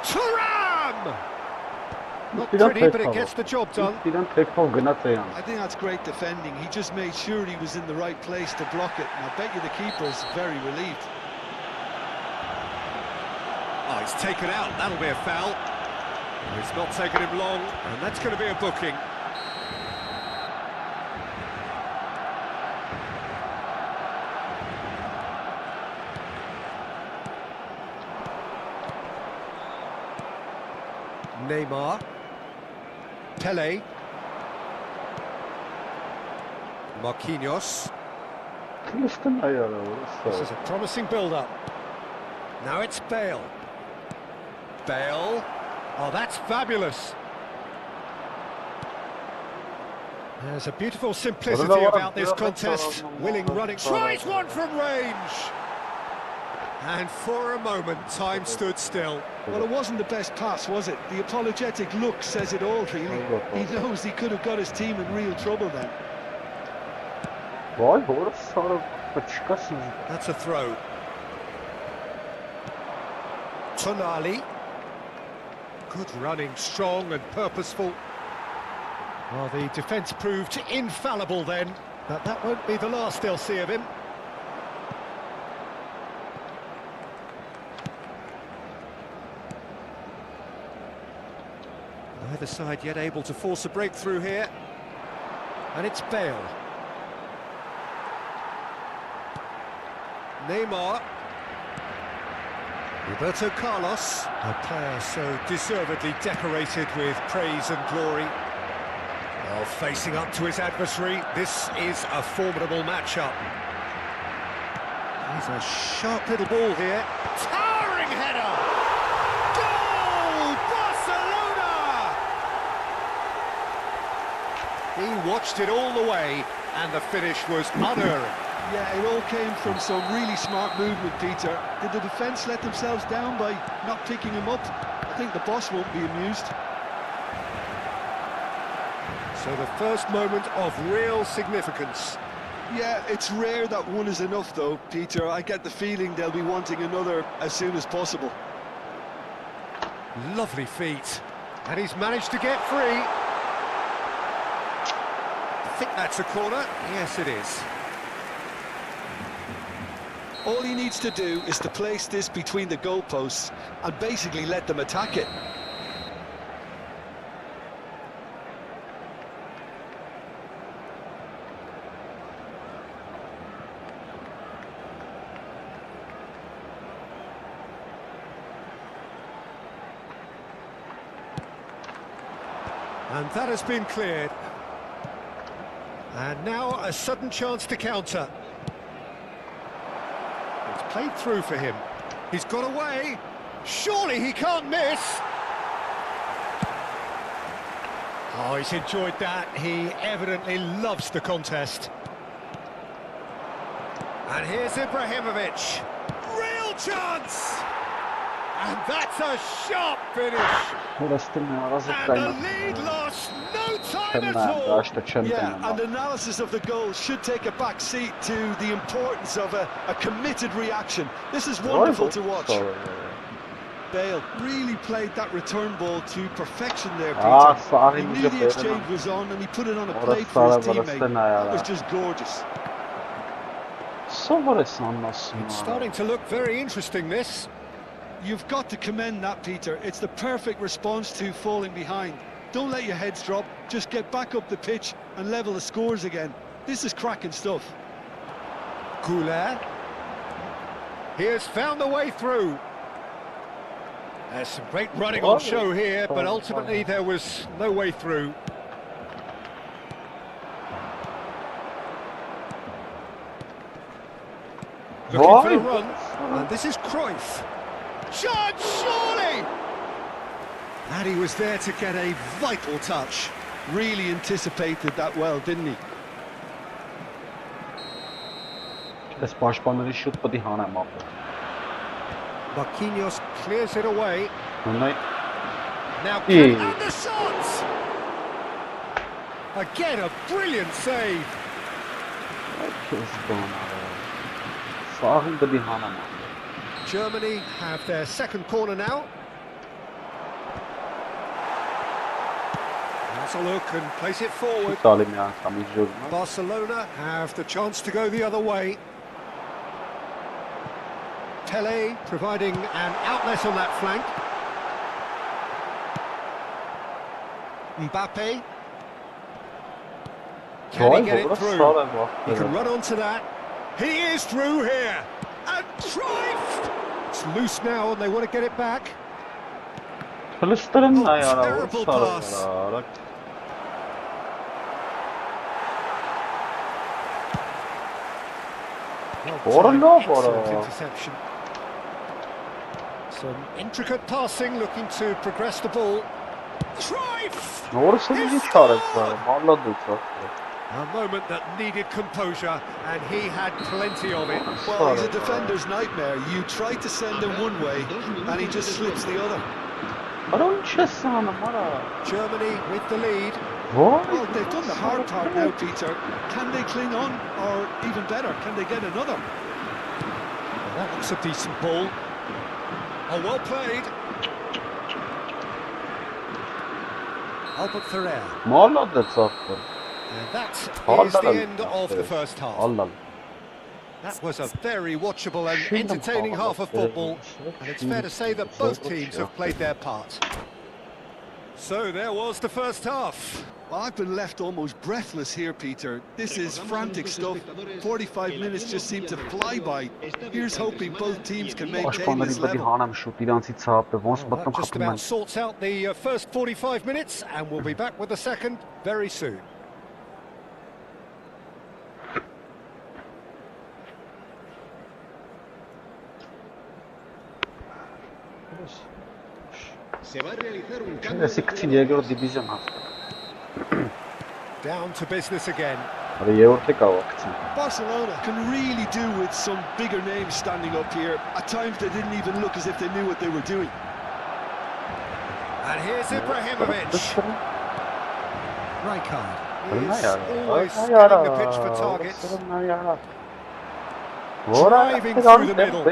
[SPEAKER 4] Thuram! Not pretty, but it gets the job done.
[SPEAKER 5] I think that's great defending. He just made sure he was in the right place to block it, and I bet you the keeper's very relieved.
[SPEAKER 4] Oh, he's taken out. That'll be a foul. It's not taken him long, and that's going to be a booking. Neymar. Pele. Marquinhos. This is a promising build-up. Now it's Bale. Bale. Oh, that's fabulous. There's a beautiful simplicity about this contest. Willing running. Tries one from range. And for a moment, time stood still.
[SPEAKER 5] Well, it wasn't the best pass, was it? The apologetic look says it all, really. He knows he could have got his team in real trouble then.
[SPEAKER 4] That's a throw. Tonali. Good running, strong and purposeful. Well, the defence proved infallible then, but that won't be the last they'll see of him. Neither side yet able to force a breakthrough here. And it's Bale. Neymar. Roberto Carlos, a player so deservedly decorated with praise and glory. Well, facing up to his adversary, this is a formidable matchup. There's a sharp little ball here. Towering header! Goal! Barcelona! He watched it all the way, and the finish was unerring.
[SPEAKER 5] Yeah, it all came from some really smart movement, Peter. Did the defence let themselves down by not picking him up? I think the boss won't be amused.
[SPEAKER 4] So the first moment of real significance.
[SPEAKER 5] Yeah, it's rare that one is enough, though, Peter. I get the feeling they'll be wanting another as soon as possible.
[SPEAKER 4] Lovely feet. And he's managed to get free. I think that's a corner. Yes, it is.
[SPEAKER 5] All he needs to do is to place this between the goalposts and basically let them attack it.
[SPEAKER 4] And that has been cleared. And now a sudden chance to counter. It's played through for him. He's got away. Surely he can't miss. Oh, he's enjoyed that. He evidently loves the contest. And here's Ibrahimovic. Real chance! And that's a sharp finish. And the lead lost no time at all.
[SPEAKER 5] Yeah, and analysis of the goal should take a back seat to the importance of a committed reaction. This is wonderful to watch. Bale really played that return ball to perfection there, Peter. He knew the exchange was on and he put it on a plate for his teammate. That was just gorgeous.
[SPEAKER 4] It's starting to look very interesting, this.
[SPEAKER 5] You've got to commend that, Peter. It's the perfect response to falling behind. Don't let your heads drop, just get back up the pitch and level the scores again. This is cracking stuff.
[SPEAKER 4] Goulet. He has found the way through. There's some great running on show here, but ultimately there was no way through. Looking for a run, and this is Cruyff. Shot, surely!
[SPEAKER 5] And he was there to get a vital touch. Really anticipated that well, didn't he?
[SPEAKER 3] Այս պաշտպանների շուտ պետք է հանեմ ապա։
[SPEAKER 4] Marquinhos clears it away.
[SPEAKER 3] Նայ։
[SPEAKER 4] Now and the shot! Again, a brilliant save.
[SPEAKER 3] Քեզ բան արա։ Սաղին պետք է հանեմ։
[SPEAKER 4] Germany have their second corner now. Has a look and place it forward.
[SPEAKER 3] Տալի մի անգամ իջում։
[SPEAKER 4] Barcelona have the chance to go the other way. Tele providing an outlet on that flank. Mbappe. Can he get it through? He can run onto that. He is through here. And Cruyff! It's loose now and they want to get it back. Terrible pass. Excellent interception. Some intricate passing, looking to progress the ball. Cruyff! A moment that needed composure, and he had plenty of it.
[SPEAKER 5] Well, he's a defender's nightmare. You try to send him one way, and he just slips the other.
[SPEAKER 4] Germany with the lead.
[SPEAKER 5] Well, they've done the hard part now, Peter. Can they cling on, or even better, can they get another?
[SPEAKER 4] Well, that looks a decent ball. Oh, well played. Albert Ferrer. And that is the end of the first half. That was a very watchable and entertaining half of football, and it's fair to say that both teams have played their part. So there was the first half.
[SPEAKER 5] Well, I've been left almost breathless here, Peter. This is frantic stuff. 45 minutes just seem to fly by. Here's hoping both teams can maintain this level.
[SPEAKER 4] That just about sorts out the first 45 minutes, and we'll be back with the second very soon.
[SPEAKER 6] Se va a realizar un cambio
[SPEAKER 3] Դիվիզիոն։
[SPEAKER 4] Down to business again.
[SPEAKER 5] Barcelona can really do with some bigger names standing up here. At times they didn't even look as if they knew what they were doing.
[SPEAKER 4] And here's Ibrahimovic. Rijkaard is always scanning the pitch for targets. Driving through the middle.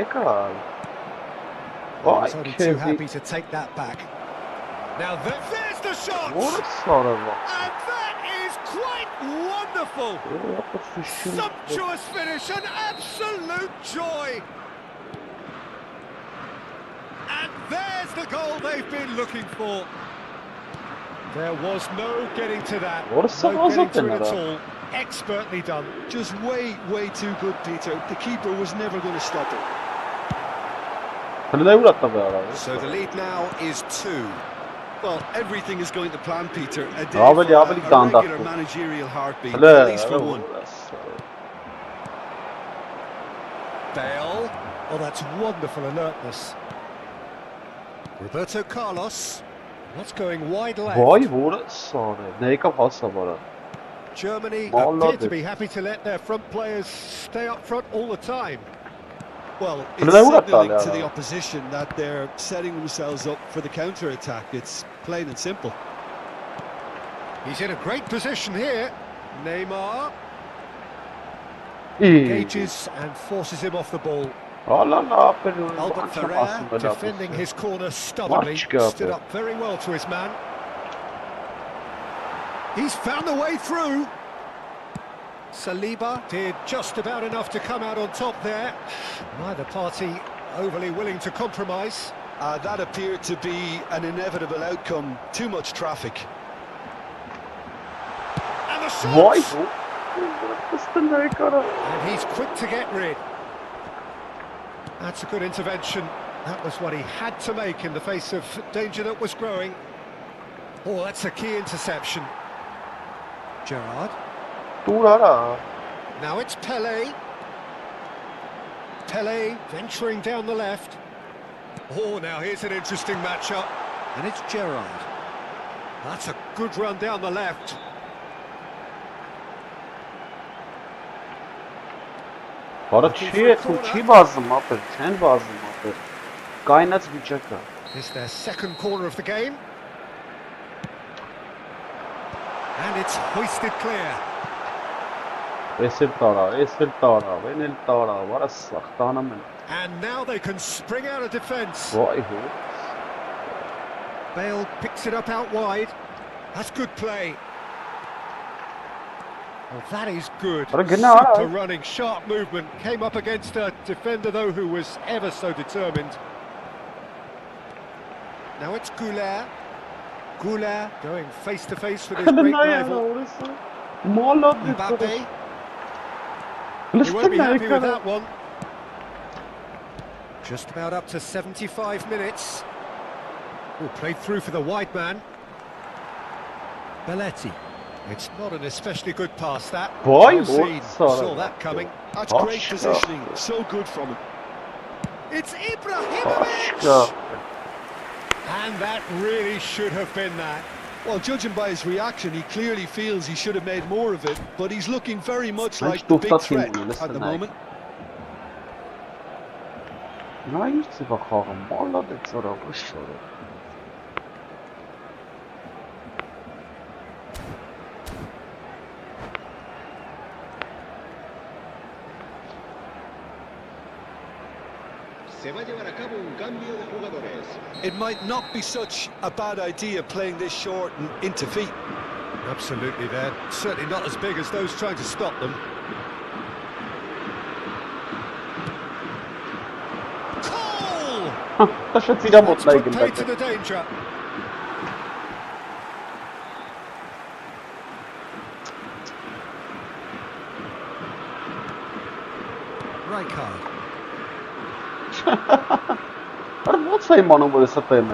[SPEAKER 4] He's only too happy to take that back. Now there's the shot! And that is quite wonderful! Sumptuous finish, an absolute joy! And there's the goal they've been looking for. There was no getting to that. No getting to it at all. Expertly done.
[SPEAKER 5] Just way too good, Peter. The keeper was never going to stop it.
[SPEAKER 4] So the lead now is 2.
[SPEAKER 5] Well, everything is going to plan, Peter. A day for a regular managerial heartbeat, at least for one.
[SPEAKER 4] Bale. Oh, that's wonderful alertness. Roberto Carlos. What's going wide left? Germany appear to be happy to let their front players stay up front all the time.
[SPEAKER 5] Well, it's signaling to the opposition that they're setting themselves up for the counter-attack. It's plain and simple.
[SPEAKER 4] He's in a great position here. Neymar engages and forces him off the ball. Albert Ferrer defending his corner stubbornly, stood up very well to his man. He's found the way through. Saliba did just about enough to come out on top there. Neither party overly willing to compromise.
[SPEAKER 5] That appeared to be an inevitable outcome. Too much traffic.
[SPEAKER 4] And the shot! And he's quick to get rid. That's a good intervention. That was what he had to make in the face of danger that was growing. Oh, that's a key interception. Gerrard. Now it's Pelé. Pelé venturing down the left. Oh, now here's an interesting matchup. And it's Gerrard. That's a good run down the left. It's their second corner of the game. And it's hoisted clear. And now they can spring out of defence. Bale picks it up out wide. That's good play. Well, that is good. Super running, sharp movement. Came up against a defender, though, who was ever so determined. Now it's Goulart. Goulart going face-to-face with his great rival. Mbappe. He won't be happy with that one. Just about up to 75 minutes. Oh, played through for the wide man. Belletti. It's not an especially good pass, that.
[SPEAKER 5] Boy,
[SPEAKER 4] saw that coming.
[SPEAKER 5] That's great positioning. So good from him.
[SPEAKER 4] It's Ibrahimovic! And that really should have been that.
[SPEAKER 5] Well, judging by his reaction, he clearly feels he should have made more of it, but he's looking very much like the big threat at the moment.
[SPEAKER 6] Se va a llevar a cabo un cambio de jugadores.
[SPEAKER 5] It might not be such a bad idea playing this short and into feet.
[SPEAKER 4] Absolutely, they're certainly not as big as those trying to stop them. Cole! That's put play to the danger. Rijkaard.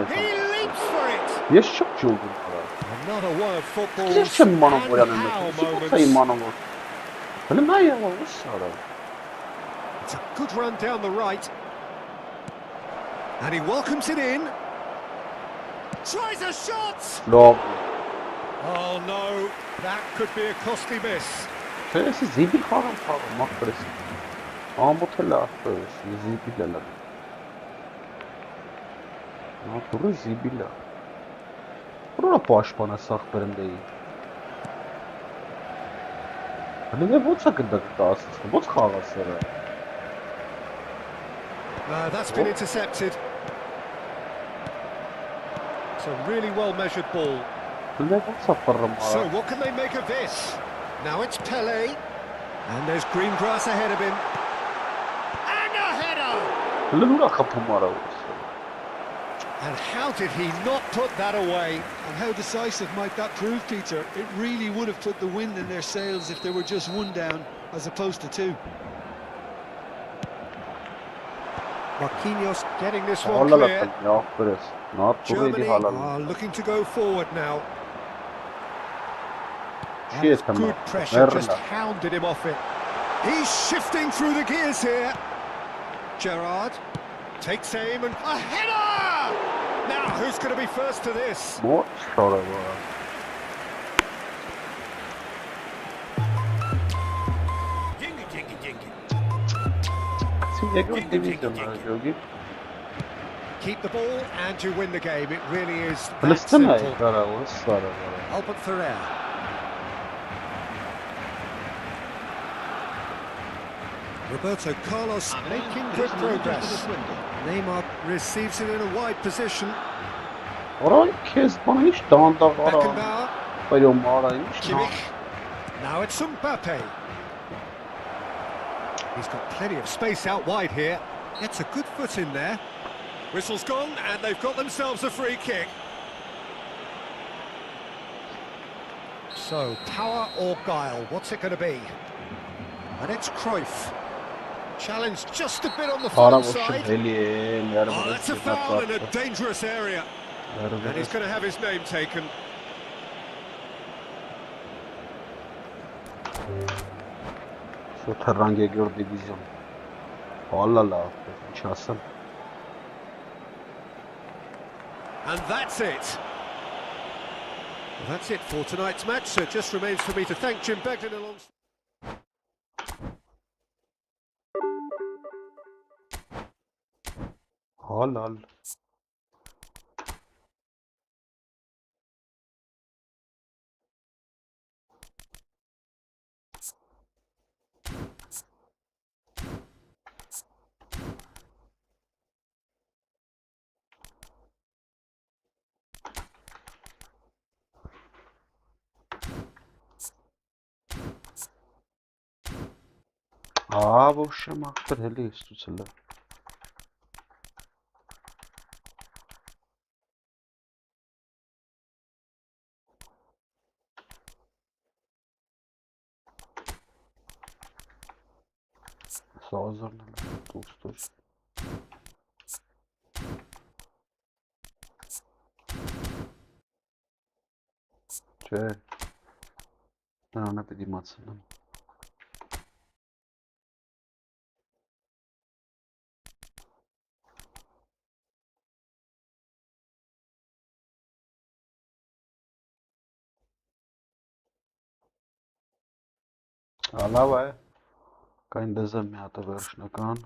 [SPEAKER 3] He leaps
[SPEAKER 4] for it! Another one of football's moments. It's a good run down the right. And he welcomes it in. Tries a shot!
[SPEAKER 3] No.
[SPEAKER 4] Oh no, that could be a costly miss. That's been intercepted. It's a really well measured ball. So what can they make of this? Now it's Pelé. And there's green grass ahead of him. And a header! And how did he not put that away?
[SPEAKER 5] And how decisive might that prove, Peter? It really would have put the wind in their sails if there were just one down, as opposed to two.
[SPEAKER 4] Marquinhos getting this one clear. Germany are looking to go forward now. And good pressure, just hounded him off it. He's shifting through the gears here. Gerrard takes aim and a header! Now, who's going to be first to this? Keep the ball and you win the game. It really is that simple. Albert Ferrer. Roberto Carlos making good progress. Neymar receives it in a wide position. Beckenbauer. Kimmich. Now it's Mbappe. He's got plenty of space out wide here. Gets a good foot in there. Whistle's gone and they've got themselves a free kick. So, power or guile, what's it going to be? And it's Cruyff. Challenged just a bit on the far side. Oh, that's a foul in a dangerous area. And he's going to have his name taken.
[SPEAKER 3] Դիվիզիոն։ Հալալա, չասեմ։
[SPEAKER 4] And that's it. Well, that's it for tonight's match. So it just remains for me to thank Jim Begden along.
[SPEAKER 3] Halal. В общем, ахтер ստուցել է։ Սազորն է դուստուս։ Չէ։ Նրան է պիտի մացնեմ։ Լավ է, կային դեզեմ մի հատը վերջնական։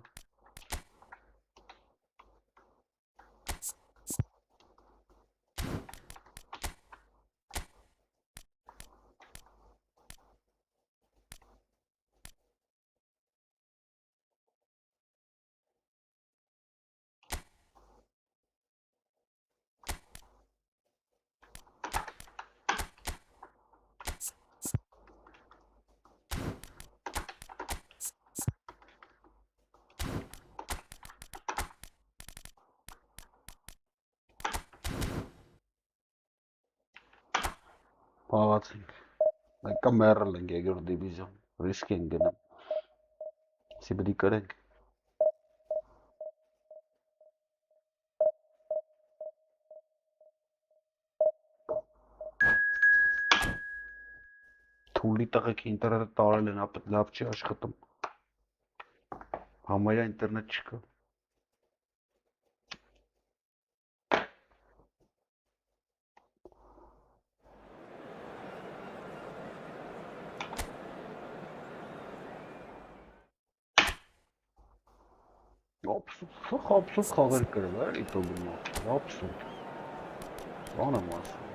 [SPEAKER 3] Պաղացինք, մեկը մերել ենք երկրորդ դիվիզիոն, ռիսկ ենք գնում, սի բդի կրենք։ Թուլի տղեկ ինտերնետը տարել են, ապետ լավ չի աշխատում, համարյա ինտերնետ չկա։ Absolut խաղեր կրել է, իտոգումա, absolut, բան եմ ասում։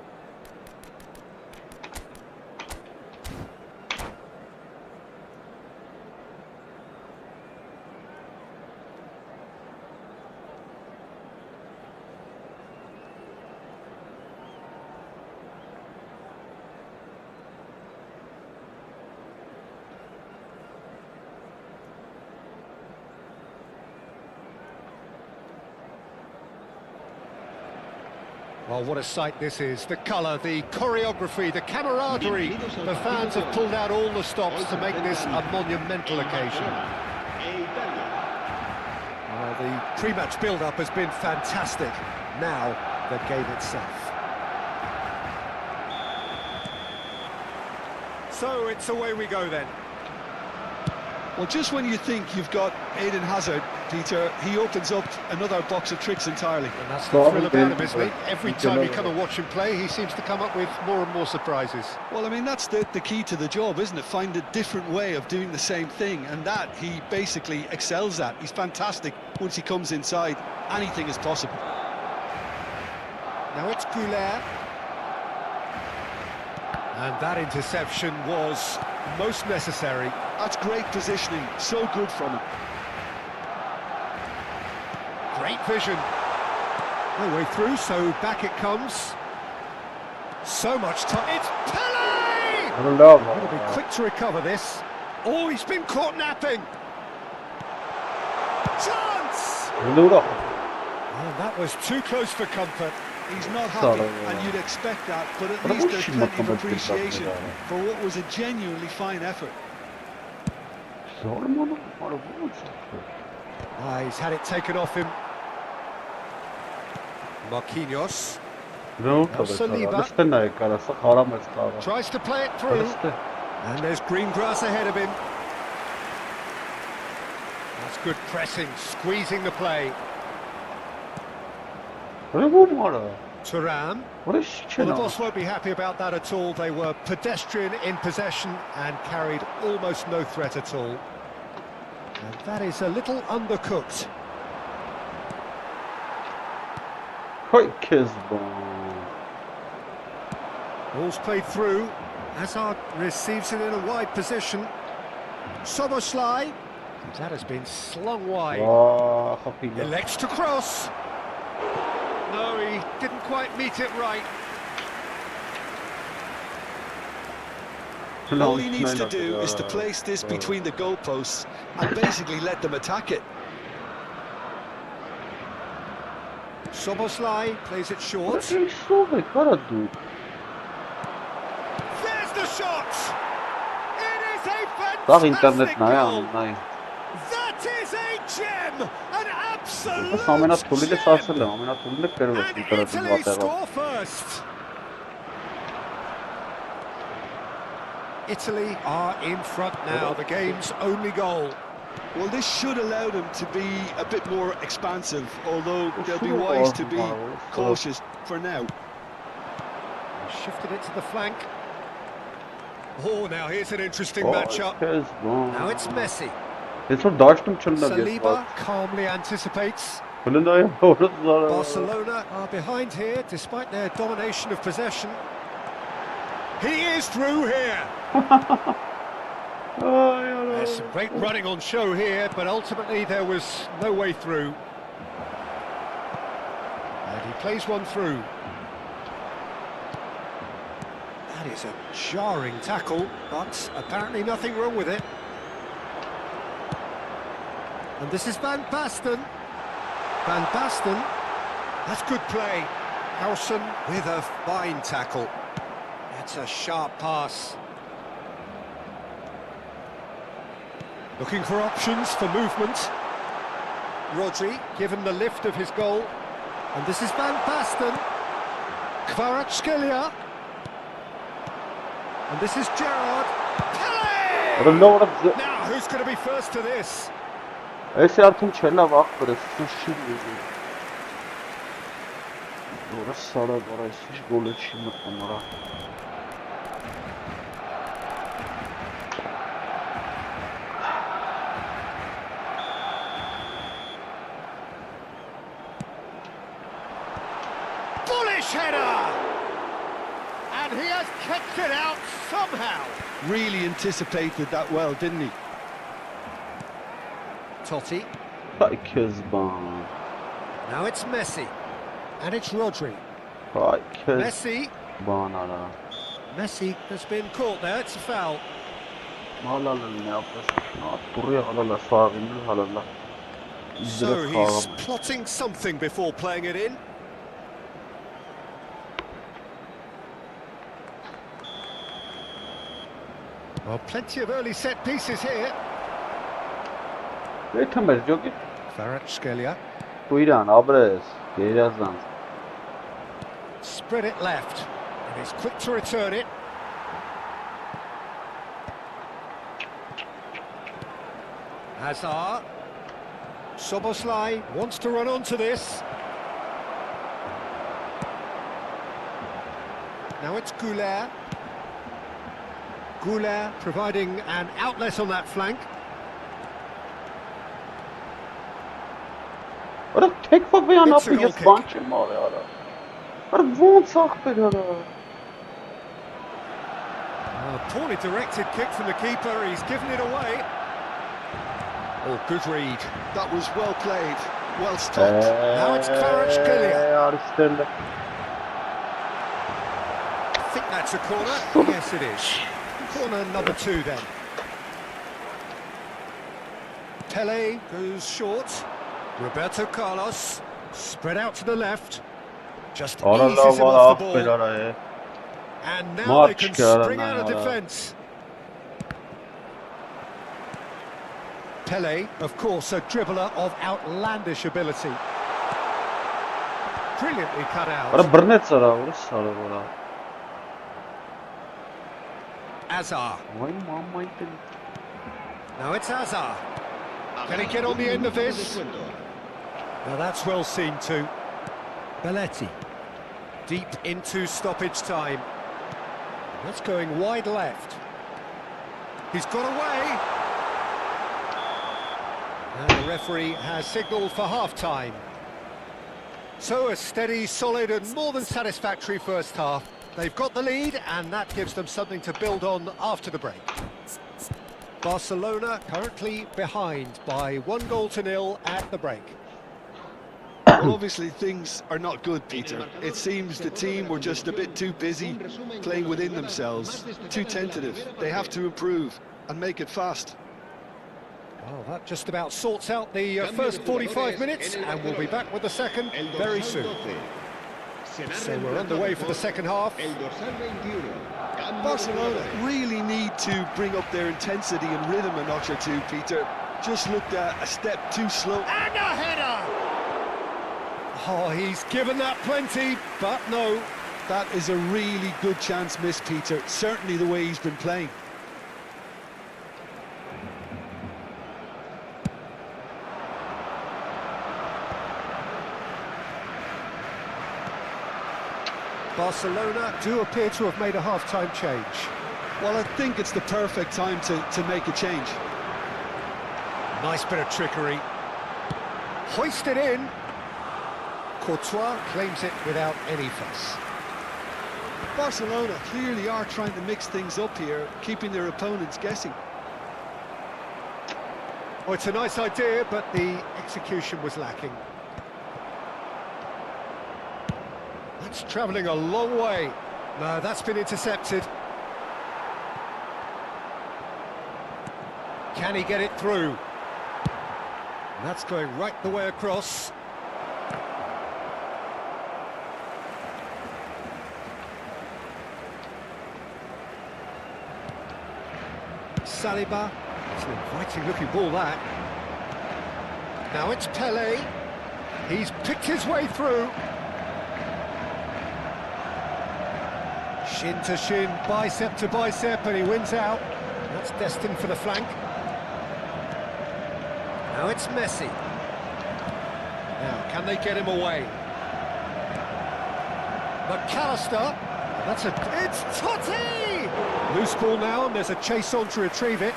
[SPEAKER 4] Well, what a sight this is. The colour, the choreography, the camaraderie. The fans have pulled out all the stops to make this a monumental occasion. Well, the pre-match build-up has been fantastic. Now, the game itself. So, it's away we go then.
[SPEAKER 5] Well, just when you think you've got Eden Hazard, Peter, he opens up another box of tricks entirely.
[SPEAKER 4] And that's the thrill about him, isn't it? Every time you come and watch him play, he seems to come up with more and more surprises.
[SPEAKER 5] Well, I mean, that's the key to the job, isn't it? Find a different way of doing the same thing, and that he basically excels at. He's fantastic. Once he comes inside, anything is possible.
[SPEAKER 4] Now it's Goulet. And that interception was most necessary.
[SPEAKER 5] That's great positioning, so good from him.
[SPEAKER 4] Great vision. No way through, so back it comes. So much time. It's Pele! He'll be quick to recover this. Oh, he's been caught napping. Chance!
[SPEAKER 3] Oh,
[SPEAKER 4] that was too close for comfort.
[SPEAKER 5] He's not happy, and you'd expect that, but at least there's plenty of appreciation for what was a genuinely fine effort.
[SPEAKER 4] He's had it taken off him. Marquinhos. Tries to play it through. And there's green grass ahead of him. That's good pressing, squeezing the play. Thuram. Well, the boss won't be happy about that at all. They were pedestrian in possession and carried almost no threat at all. And that is a little undercooked. Ball's played through. Hazard receives it in a wide position. Soboslai. That has been slung wide. Elects to cross. No, he didn't quite meet it right.
[SPEAKER 5] All he needs to do is to place this between the goalposts and basically let them attack it.
[SPEAKER 4] Soboslai plays it short.
[SPEAKER 3] There's the
[SPEAKER 4] shot! It is a fantastic goal! That is a gem! An absolute gem! And Italy score first! Italy are in front now, the game's only goal.
[SPEAKER 5] Well, this should allow them to be a bit more expansive, although they'll be wise to be cautious for now.
[SPEAKER 4] Shifted it to the flank. Oh, now here's an interesting matchup. Now it's Messi. Saliba calmly anticipates. Barcelona are behind here, despite their domination of possession. He is through here. There's some great running on show here, but ultimately there was no way through. And he plays one through. That is a jarring tackle, but apparently nothing wrong with it. And this is Van Basten. Van Basten, that's good play. Howson with a fine tackle. That's a sharp pass. Looking for options for movement. Rodri given the lift of his goal. And this is Van Basten. Kvaratskhelia. And this is Gerrard. Pele! Now, who's going to be first to this? Bullish header! And he has kicked it out somehow.
[SPEAKER 5] Really anticipated that well, didn't he?
[SPEAKER 4] Totti. Now it's Messi. And it's Rodri. Messi. Messi has been caught there, it's a foul. So he's plotting something before playing it in. Well, plenty of early set pieces here. Kvaratskhelia. Spread it left. And he's quick to return it. Hazard. Soboslai wants to run onto this. Now it's Goulet. Goulet providing an outlet on that flank.
[SPEAKER 3] Tek bak bir yana yapıyor bançım var ya. Poorly
[SPEAKER 4] directed kick from the keeper, he's given it away. Oh, good read.
[SPEAKER 5] That was well played, well stopped.
[SPEAKER 4] Now it's Kvaratskhelia. I think that's a corner. Yes, it is. Corner number 2 then. Pele goes short. Roberto Carlos spread out to the left. Just
[SPEAKER 3] Ora
[SPEAKER 4] eases him
[SPEAKER 3] la
[SPEAKER 4] off the ball.
[SPEAKER 3] ball.
[SPEAKER 4] And now they can
[SPEAKER 3] Maç
[SPEAKER 4] spring out of
[SPEAKER 3] karına ya.
[SPEAKER 4] defence. Pele, of course, a dribbler of outlandish ability. Brilliantly cut
[SPEAKER 3] Ora
[SPEAKER 4] out.
[SPEAKER 3] bir net sara vurur sarı vura.
[SPEAKER 4] Azar.
[SPEAKER 3] Vay mamma itin.
[SPEAKER 4] Now it's Azar. Can he get on the end of this? Now that's well seen too. Belletti. Deep into stoppage time. That's going wide left. He's got away. And the referee has signalled for half-time. So a steady, solid and more than satisfactory first half. They've got the lead and that gives them something to build on after the break. Barcelona currently behind by 1-0 at the break.
[SPEAKER 5] Well, obviously things are not good, Peter. It seems the team were just a bit too busy playing within themselves, too tentative. They have to improve and make it fast.
[SPEAKER 4] Well, that just about sorts out the first 45 minutes, and we'll be back with the second very soon. So we're underway for the second half.
[SPEAKER 5] Barcelona really need to bring up their intensity and rhythm a notch or two, Peter. Just looked a step too slow.
[SPEAKER 4] And a header! Oh, he's given that plenty, but no.
[SPEAKER 5] That is a really good chance missed, Peter. Certainly the way he's been playing.
[SPEAKER 4] Barcelona do appear to have made a half-time change.
[SPEAKER 5] Well, I think it's the perfect time to make a change.
[SPEAKER 4] Nice bit of trickery. Hoisted in. Courtois claims it without any fuss.
[SPEAKER 5] Barcelona clearly are trying to mix things up here, keeping their opponents guessing.
[SPEAKER 4] Oh, it's a nice idea, but the execution was lacking. That's travelling a long way. No, that's been intercepted. Can he get it through? That's going right the way across. Saliba. It's an inviting looking ball, that. Now it's Pele. He's picked his way through. Shin to shin, bicep to bicep, and he wins out. That's destined for the flank. Now it's Messi. Now, can they get him away? McAllister. It's Totti! Loose ball now, and there's a chase on to retrieve it.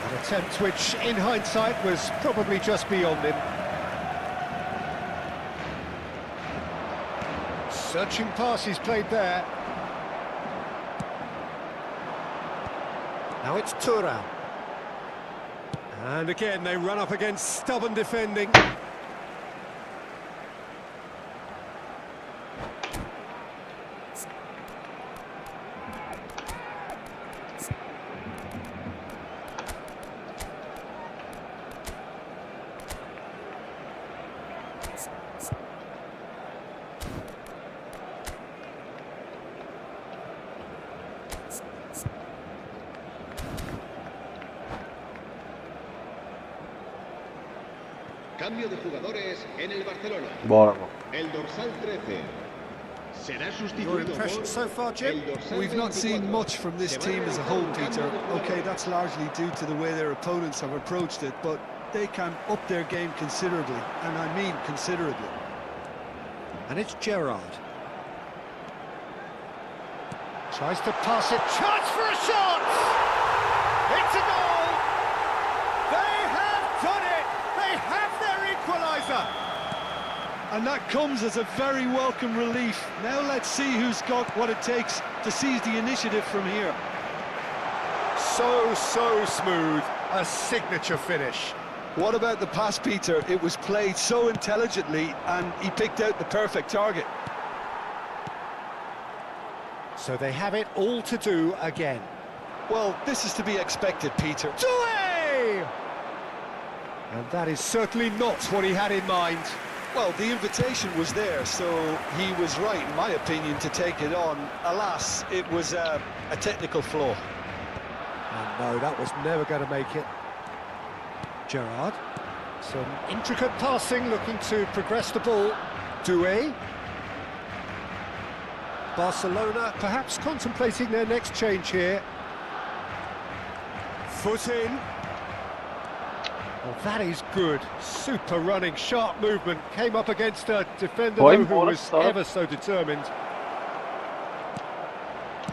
[SPEAKER 4] An attempt which, in hindsight, was probably just beyond him. Searching pass he's played there. Now it's Thuram. And again, they run up against stubborn defending.
[SPEAKER 6] Cambio de jugadores en el Barcelona.
[SPEAKER 3] Bora.
[SPEAKER 6] El dorsal 13 será
[SPEAKER 4] Your
[SPEAKER 6] sustituido
[SPEAKER 4] impression
[SPEAKER 6] por
[SPEAKER 4] so far, Jim?
[SPEAKER 6] el dorsal
[SPEAKER 5] We've not seen
[SPEAKER 6] 24.
[SPEAKER 5] much from this team as a whole, Peter. Okay, that's largely due to the way their opponents have approached it, but they can up their game considerably, and I mean considerably.
[SPEAKER 4] And it's Gerrard. Tries to pass it. Chance for a shot! It's a goal! They have done it! They have their equaliser!
[SPEAKER 5] And that comes as a very welcome relief. Now let's see who's got what it takes to seize the initiative from here.
[SPEAKER 4] So smooth. A signature finish.
[SPEAKER 5] What about the pass, Peter? It was played so intelligently, and he picked out the perfect target.
[SPEAKER 4] So they have it all to do again.
[SPEAKER 5] Well, this is to be expected, Peter.
[SPEAKER 4] Doué! And that is certainly not what he had in mind.
[SPEAKER 5] Well, the invitation was there, so he was right, in my opinion, to take it on. Alas, it was a technical flaw.
[SPEAKER 4] And no, that was never going to make it. Gerrard. Some intricate passing, looking to progress the ball. Doué. Barcelona perhaps contemplating their next change here. Foot in. Well, that is good. Super running, sharp movement. Came up against a defender though, who was ever so determined.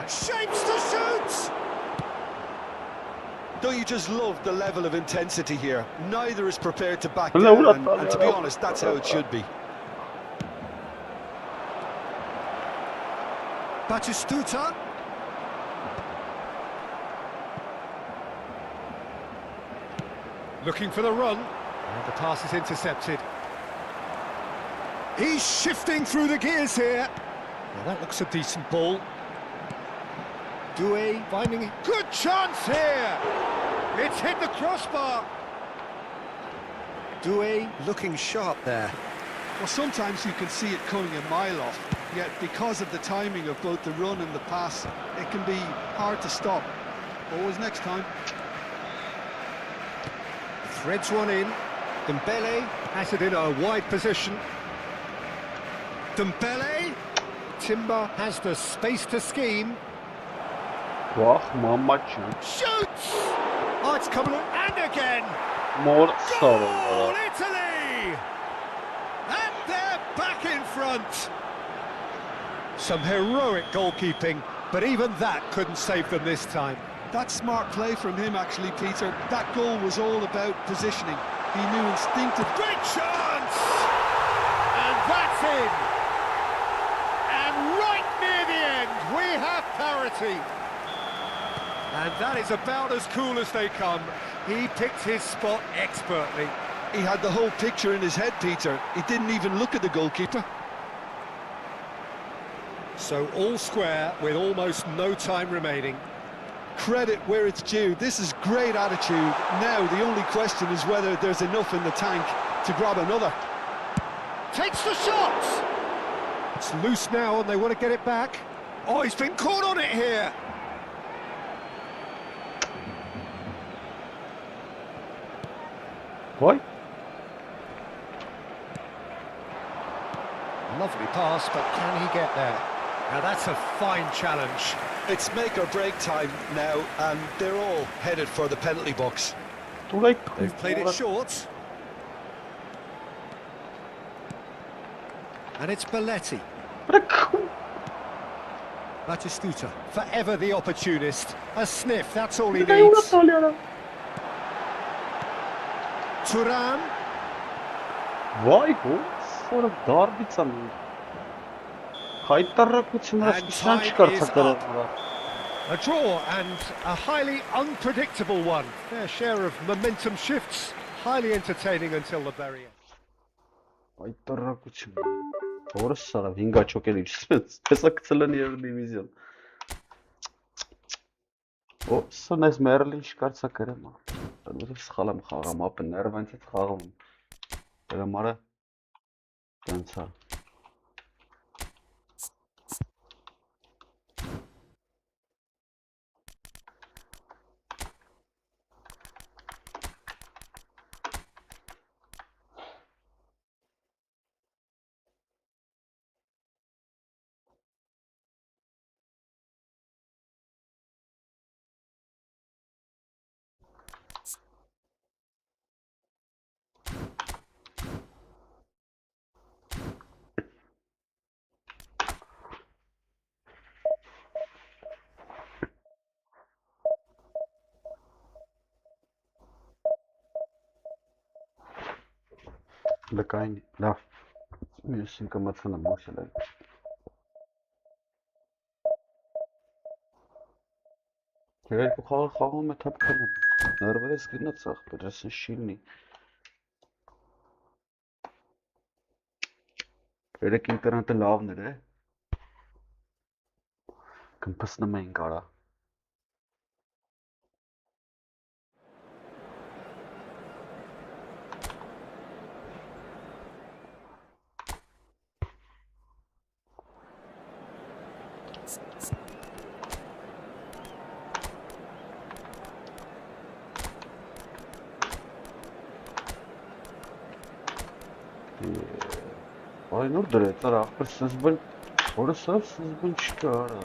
[SPEAKER 4] Shapes to shoot!
[SPEAKER 5] Don't you just love the level of intensity here? Neither is prepared to back down, and to be honest, that's how it should be.
[SPEAKER 4] Batistuta. Looking for the run, and the pass is intercepted. He's shifting through the gears here. Well, that looks a decent ball. Doué finding a good chance here. It's hit the crossbar. Doué looking sharp there.
[SPEAKER 5] Well, sometimes you can see it coming a mile off, yet because of the timing of both the run and the pass, it can be hard to stop. Always next time.
[SPEAKER 4] Threads one in. Dembele has it in a wide position. Dembele. Timber has the space to scheme.
[SPEAKER 3] Wow, Muhammad
[SPEAKER 4] Shoots! Oh, it's coming and again.
[SPEAKER 3] More
[SPEAKER 4] Goal, Italy! And they're back in front. Some heroic goalkeeping, but even that couldn't save them this time.
[SPEAKER 5] That's smart play from him, actually, Peter. That goal was all about positioning. He knew instinctive.
[SPEAKER 4] Great chance! And that's in. And right near the end, we have parity. And that is about as cool as they come. He picked his spot expertly.
[SPEAKER 5] He had the whole picture in his head, Peter. He didn't even look at the goalkeeper.
[SPEAKER 4] So all square with almost no time remaining.
[SPEAKER 5] Credit where it's due. This is great attitude. Now the only question is whether there's enough in the tank to grab another.
[SPEAKER 4] Takes the shot! It's loose now and they want to get it back. Oh, he's been caught on it here.
[SPEAKER 3] Why?
[SPEAKER 4] Lovely pass, but can he get there? Now that's a fine challenge.
[SPEAKER 5] It's make or break time now, and they're all headed for the penalty box.
[SPEAKER 4] They've played it short. And it's Belletti. Batistuta, forever the opportunist. A sniff, that's all he needs. Turan.
[SPEAKER 3] Why? What sort of garbage am
[SPEAKER 4] A draw and a highly unpredictable one. Fair share of momentum shifts. Highly entertaining until the very end.
[SPEAKER 3] Դիվիզիոն։ Ո սնես մերլին շկարծա կրեմ։ Դեռ սխալ եմ խաղում, ապա ներվանց հետ խաղում։ Դրա մարը տենցա։ Լկային, լավ, մյուսին կմծվնեմ մոշել էլ։ Երկու խաղը խաղում է թապքան եմ, ներվերես գնաց աղբեր, ասեն շիլնի։ Երեք ինտերնետը լավն էր, կմպսնում էին կարա։ Ay nur դրեց արա ախպերսից բան որսավ սից բան չկա արա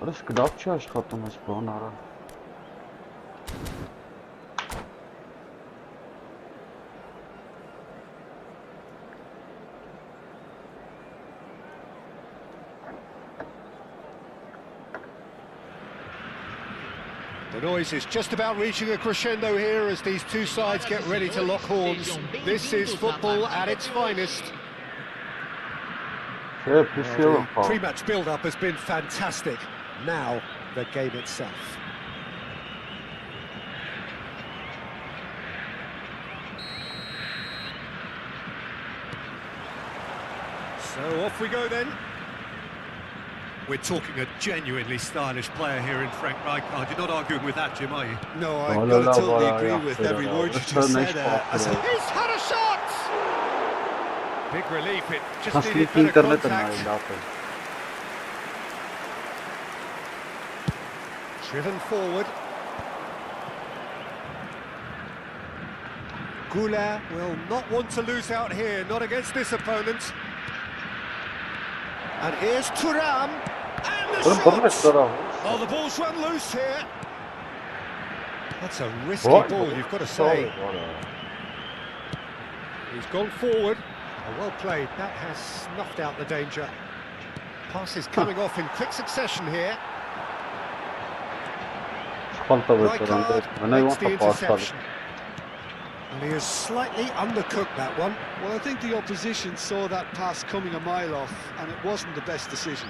[SPEAKER 3] Արս կդապ չի աշխատում այս բան արա
[SPEAKER 4] The noise is just about reaching a crescendo here as these two sides get ready to lock horns. This is football at its finest.
[SPEAKER 3] The
[SPEAKER 4] pre-match build-up has been fantastic. Now, the game itself. So off we go then. We're talking a genuinely stylish player here in Frank Rijkaard. You're not arguing with that, Jim, are you?
[SPEAKER 5] No, I've got to totally agree with every word you just said.
[SPEAKER 4] He's had a shot! Big relief, it just needed better contact. Driven forward. Goulart will not want to lose out here, not against this opponent. And here's Thuram. And the shot! Oh, the ball's run loose here. That's a risky ball, you've got to say. He's gone forward. Oh, well played. That has snuffed out the danger. Passes coming off in quick succession here. Rijkaard makes the interception. And he has slightly undercooked that one.
[SPEAKER 5] Well, I think the opposition saw that pass coming a mile off, and it wasn't the best decision.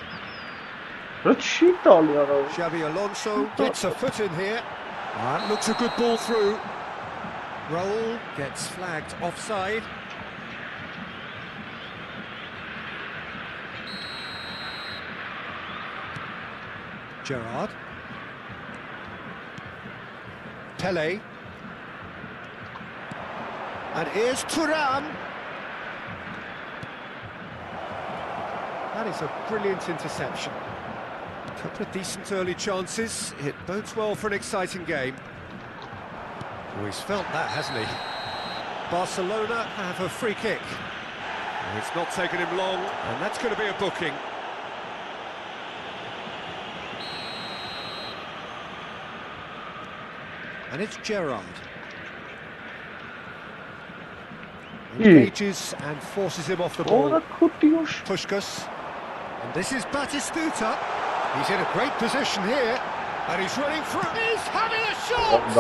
[SPEAKER 4] Xabi Alonso gets a foot in here. That looks a good ball through. Raul gets flagged offside. Gerrard. Pele. And here's Thuram. That is a brilliant interception. A couple of decent early chances. It bodes well for an exciting game. Oh, he's felt that, hasn't he? Barcelona have a free kick. Oh, it's not taken him long, and that's going to be a booking. And it's Gerrard. Engages and forces him off the ball. Puskás. And this is Batistuta. He's in a great position here. And he's running through. He's having a shot!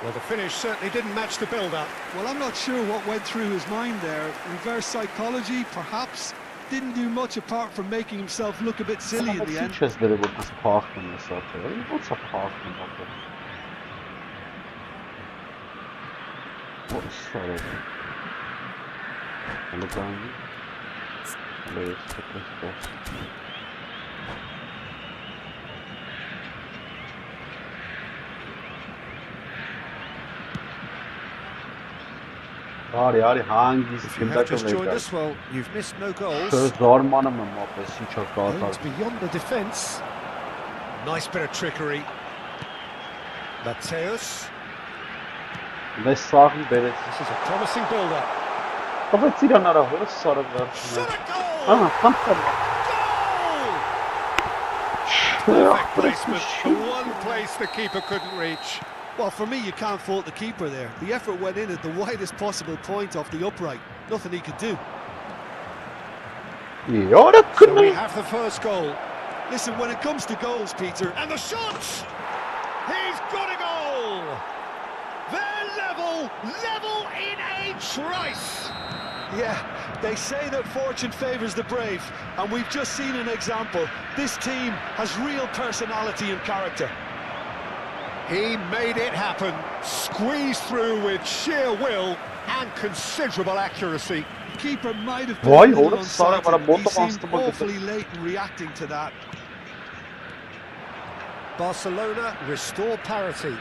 [SPEAKER 4] Well, the finish certainly didn't match the build-up.
[SPEAKER 5] Well, I'm not sure what went through his mind there. Reverse psychology, perhaps. Didn't do much apart from making himself look a bit silly in the end.
[SPEAKER 3] What's sorry? Alik-GAMING. Please,
[SPEAKER 4] If you have just joined us, well, you've missed no goals. Goes beyond the defence. Nice bit of trickery. Mateus.
[SPEAKER 3] This is a
[SPEAKER 4] promising build-up.
[SPEAKER 3] Shot a goal!
[SPEAKER 4] Perfect placement, the one place the keeper couldn't reach.
[SPEAKER 5] Well, for me, you can't fault the keeper there. The effort went in at the widest possible point off the upright. Nothing he could do.
[SPEAKER 4] So we have the first goal.
[SPEAKER 5] Listen, when it comes to goals, Peter...
[SPEAKER 4] And the shot! He's got a goal! They're level in a trice!
[SPEAKER 5] Yeah, they say that fortune favours the brave, and we've just seen an example. This team has real personality and character.
[SPEAKER 4] He made it happen, squeezed through with sheer will and considerable accuracy.
[SPEAKER 5] The keeper might have been a little unsighted. He seemed awfully late in reacting to that.
[SPEAKER 4] Barcelona restore parity.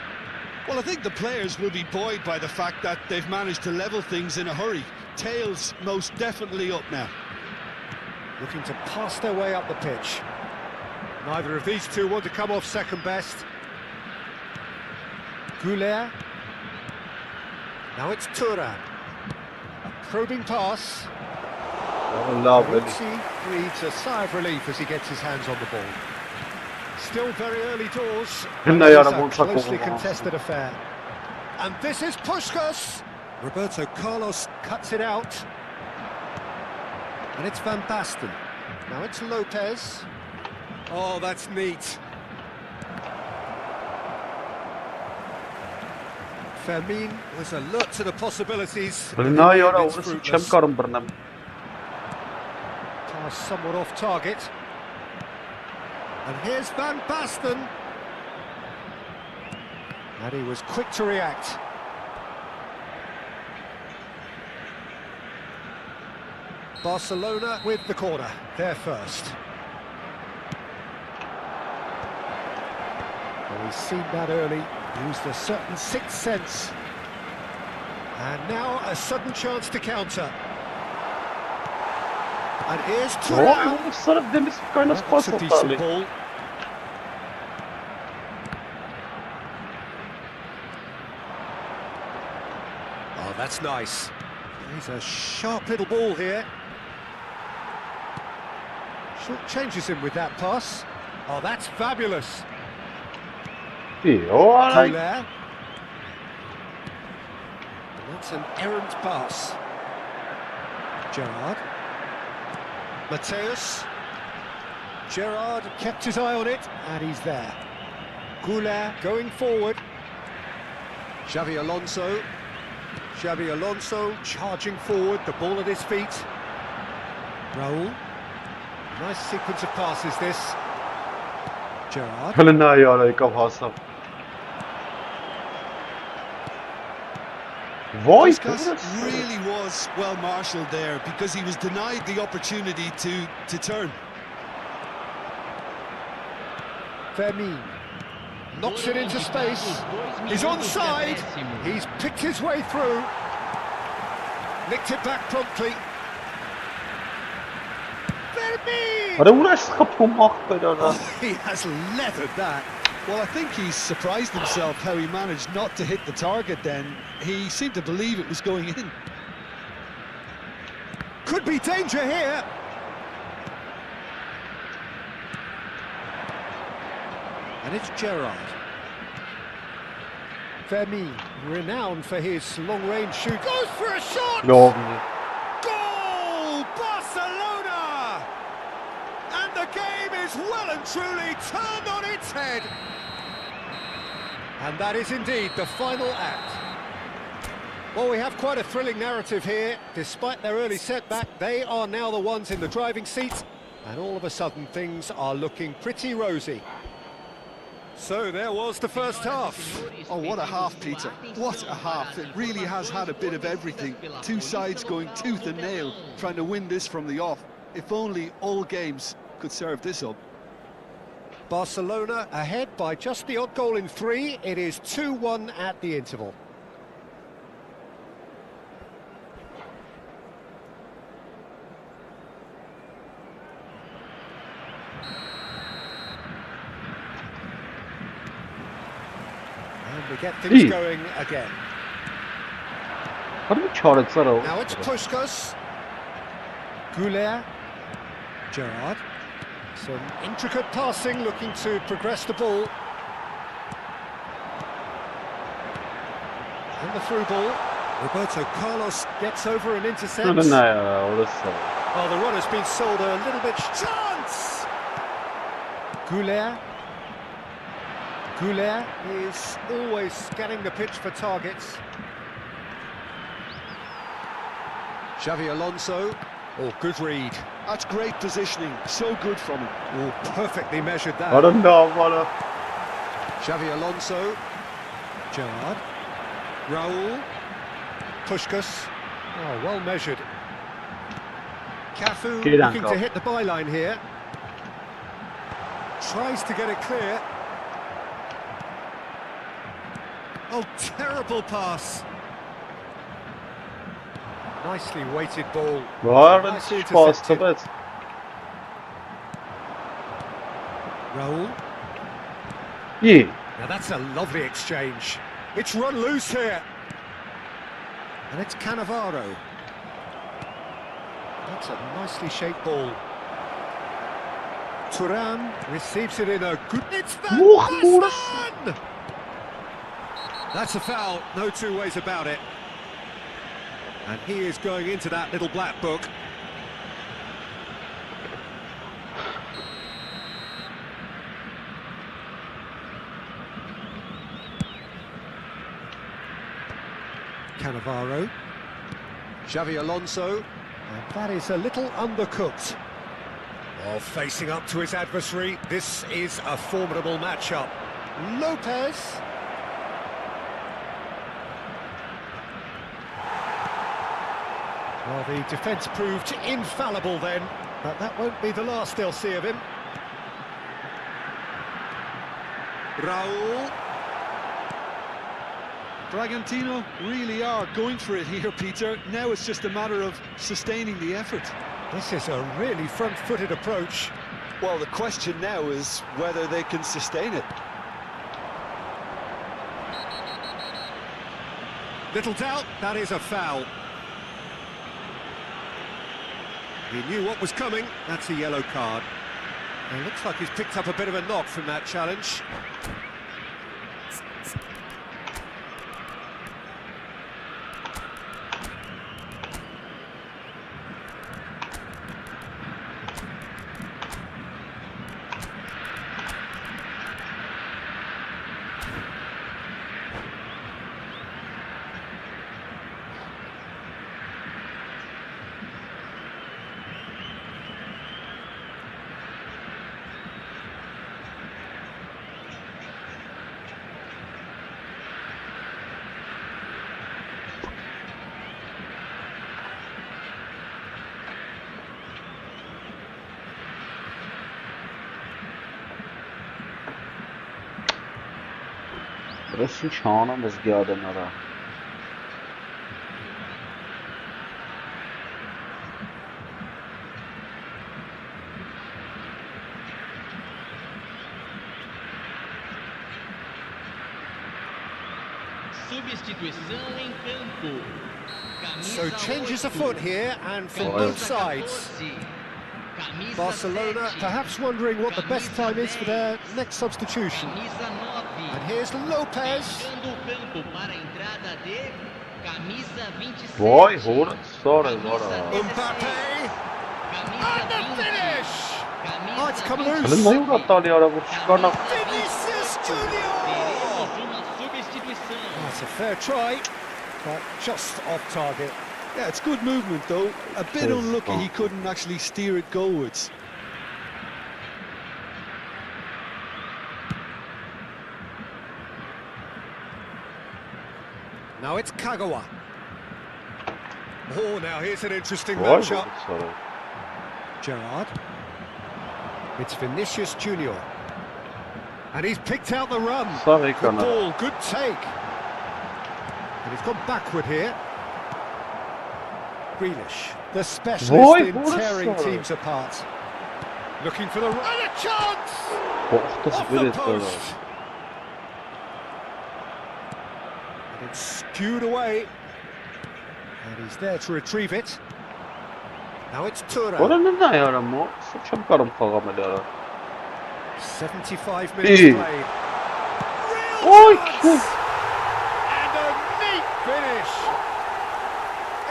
[SPEAKER 5] Well, I think the players will be buoyed by the fact that they've managed to level things in a hurry. Tails most definitely up now.
[SPEAKER 4] looking to pass their way up the pitch. Neither of these two want to come off second best. Goulet. Now it's Thuram. A probing pass. Peruzzi breathes a sigh of relief as he gets his hands on the ball. Still very early doors. This is a closely contested affair. And this is Puskas. Roberto Carlos cuts it out. And it's Van Basten. Now it's Lopez. Oh, that's neat. Fermin was alert to the possibilities. Pass somewhat off target. And here's Van Basten. And he was quick to react. Barcelona with the corner, they're first. Well, he's seen that early, used a certain sixth sense. And now a sudden chance to counter. And here's Thuram. That's a decent ball. Oh, that's nice. He's a sharp little ball here. Short changes him with that pass. Oh, that's fabulous. Goulet. That's an errant pass. Gerrard. Mateus. Gerrard kept his eye on it, and he's there. Goulet going forward. Xavi Alonso. Xavi Alonso charging forward, the ball at his feet. Raul. Nice sequence of passes this. Gerrard.
[SPEAKER 5] Puskas really was well marshalled there because he was denied the opportunity to turn.
[SPEAKER 4] Fermin knocks it into space. He's onside. He's picked his way through. Nicked it back promptly. Fermin!
[SPEAKER 5] Oh, he has leathered that. Well, I think he's surprised himself how he managed not to hit the target then. He seemed to believe it was going in.
[SPEAKER 4] Could be danger here. And it's Gerrard. Fermin, renowned for his long-range shoot, goes for a shot! Goal! Barcelona! And the game is well and truly turned on its head. And that is indeed the final act. Well, we have quite a thrilling narrative here. Despite their early setback, they are now the ones in the driving seat. And all of a sudden, things are looking pretty rosy. So there was the first half.
[SPEAKER 5] Oh, what a half, Peter. What a half. It really has had a bit of everything. Two sides going tooth and nail, trying to win this from the off. If only all games could serve this up.
[SPEAKER 4] Barcelona ahead by just the odd goal in 3. It is 2-1 at the interval. And we get things going again. Now it's Puskas. Goulet. Gerrard. Some intricate passing, looking to progress the ball. And the through ball. Roberto Carlos gets over and intercepts. Oh, the run has been sold a little bit. Chance! Goulet. Goulet is always scanning the pitch for targets. Xavi Alonso. Oh, good read.
[SPEAKER 5] That's great positioning. So good from him.
[SPEAKER 4] Oh, perfectly measured that. Xavi Alonso. Gerrard. Raul. Puskas. Oh, well measured. Cafu looking to hit the byline here. Tries to get it clear. Oh, terrible pass. Nicely weighted ball. Nicely intercepted. Raul.
[SPEAKER 3] Yeah.
[SPEAKER 4] Now that's a lovely exchange. It's run loose here. And it's Cannavaro. That's a nicely shaped ball. Turan receives it in a good... It's Van Basten! That's a foul, no two ways about it. And he is going into that little black book. Cannavaro. Xavi Alonso. And that is a little undercooked. Oh, facing up to his adversary, this is a formidable matchup. Lopez. Well, the defence proved infallible then, but that won't be the last they'll see of him. Raul.
[SPEAKER 5] Bragantino really are going for it here, Peter. Now it's just a matter of sustaining the effort.
[SPEAKER 4] This is a really front-footed approach.
[SPEAKER 5] Well, the question now is whether they can sustain it.
[SPEAKER 4] Little doubt, that is a foul. He knew what was coming, that's a yellow card. And it looks like he's picked up a bit of a knock from that challenge.
[SPEAKER 3] Burası çağına bezgaden ara.
[SPEAKER 7] Substituição em campo.
[SPEAKER 4] So changes afoot here, and from both sides. Barcelona perhaps wondering what the best time is for their next substitution. And here's Lopez.
[SPEAKER 3] Vay hora sonra agora.
[SPEAKER 4] Mbappe. And the finish! Oh, it's come loose.
[SPEAKER 3] Ele nem o ali ara bu çıkarna.
[SPEAKER 4] Vinicius Junior! That's a fair try, but just off target.
[SPEAKER 5] Yeah, it's good movement though. A bit unlucky he couldn't actually steer it goalwards.
[SPEAKER 4] Now it's Kagawa. Oh, now here's an interesting matchup. Gerrard. It's Vinicius Junior. And he's picked out the run. Good ball, good take. And he's gone backward here. Grealish, the specialist in tearing teams apart. Looking for the run. And a chance! Off the post. And it's skewed away. And he's there to retrieve it. Now it's Turan. 75 minutes played. Real chance! And a neat finish.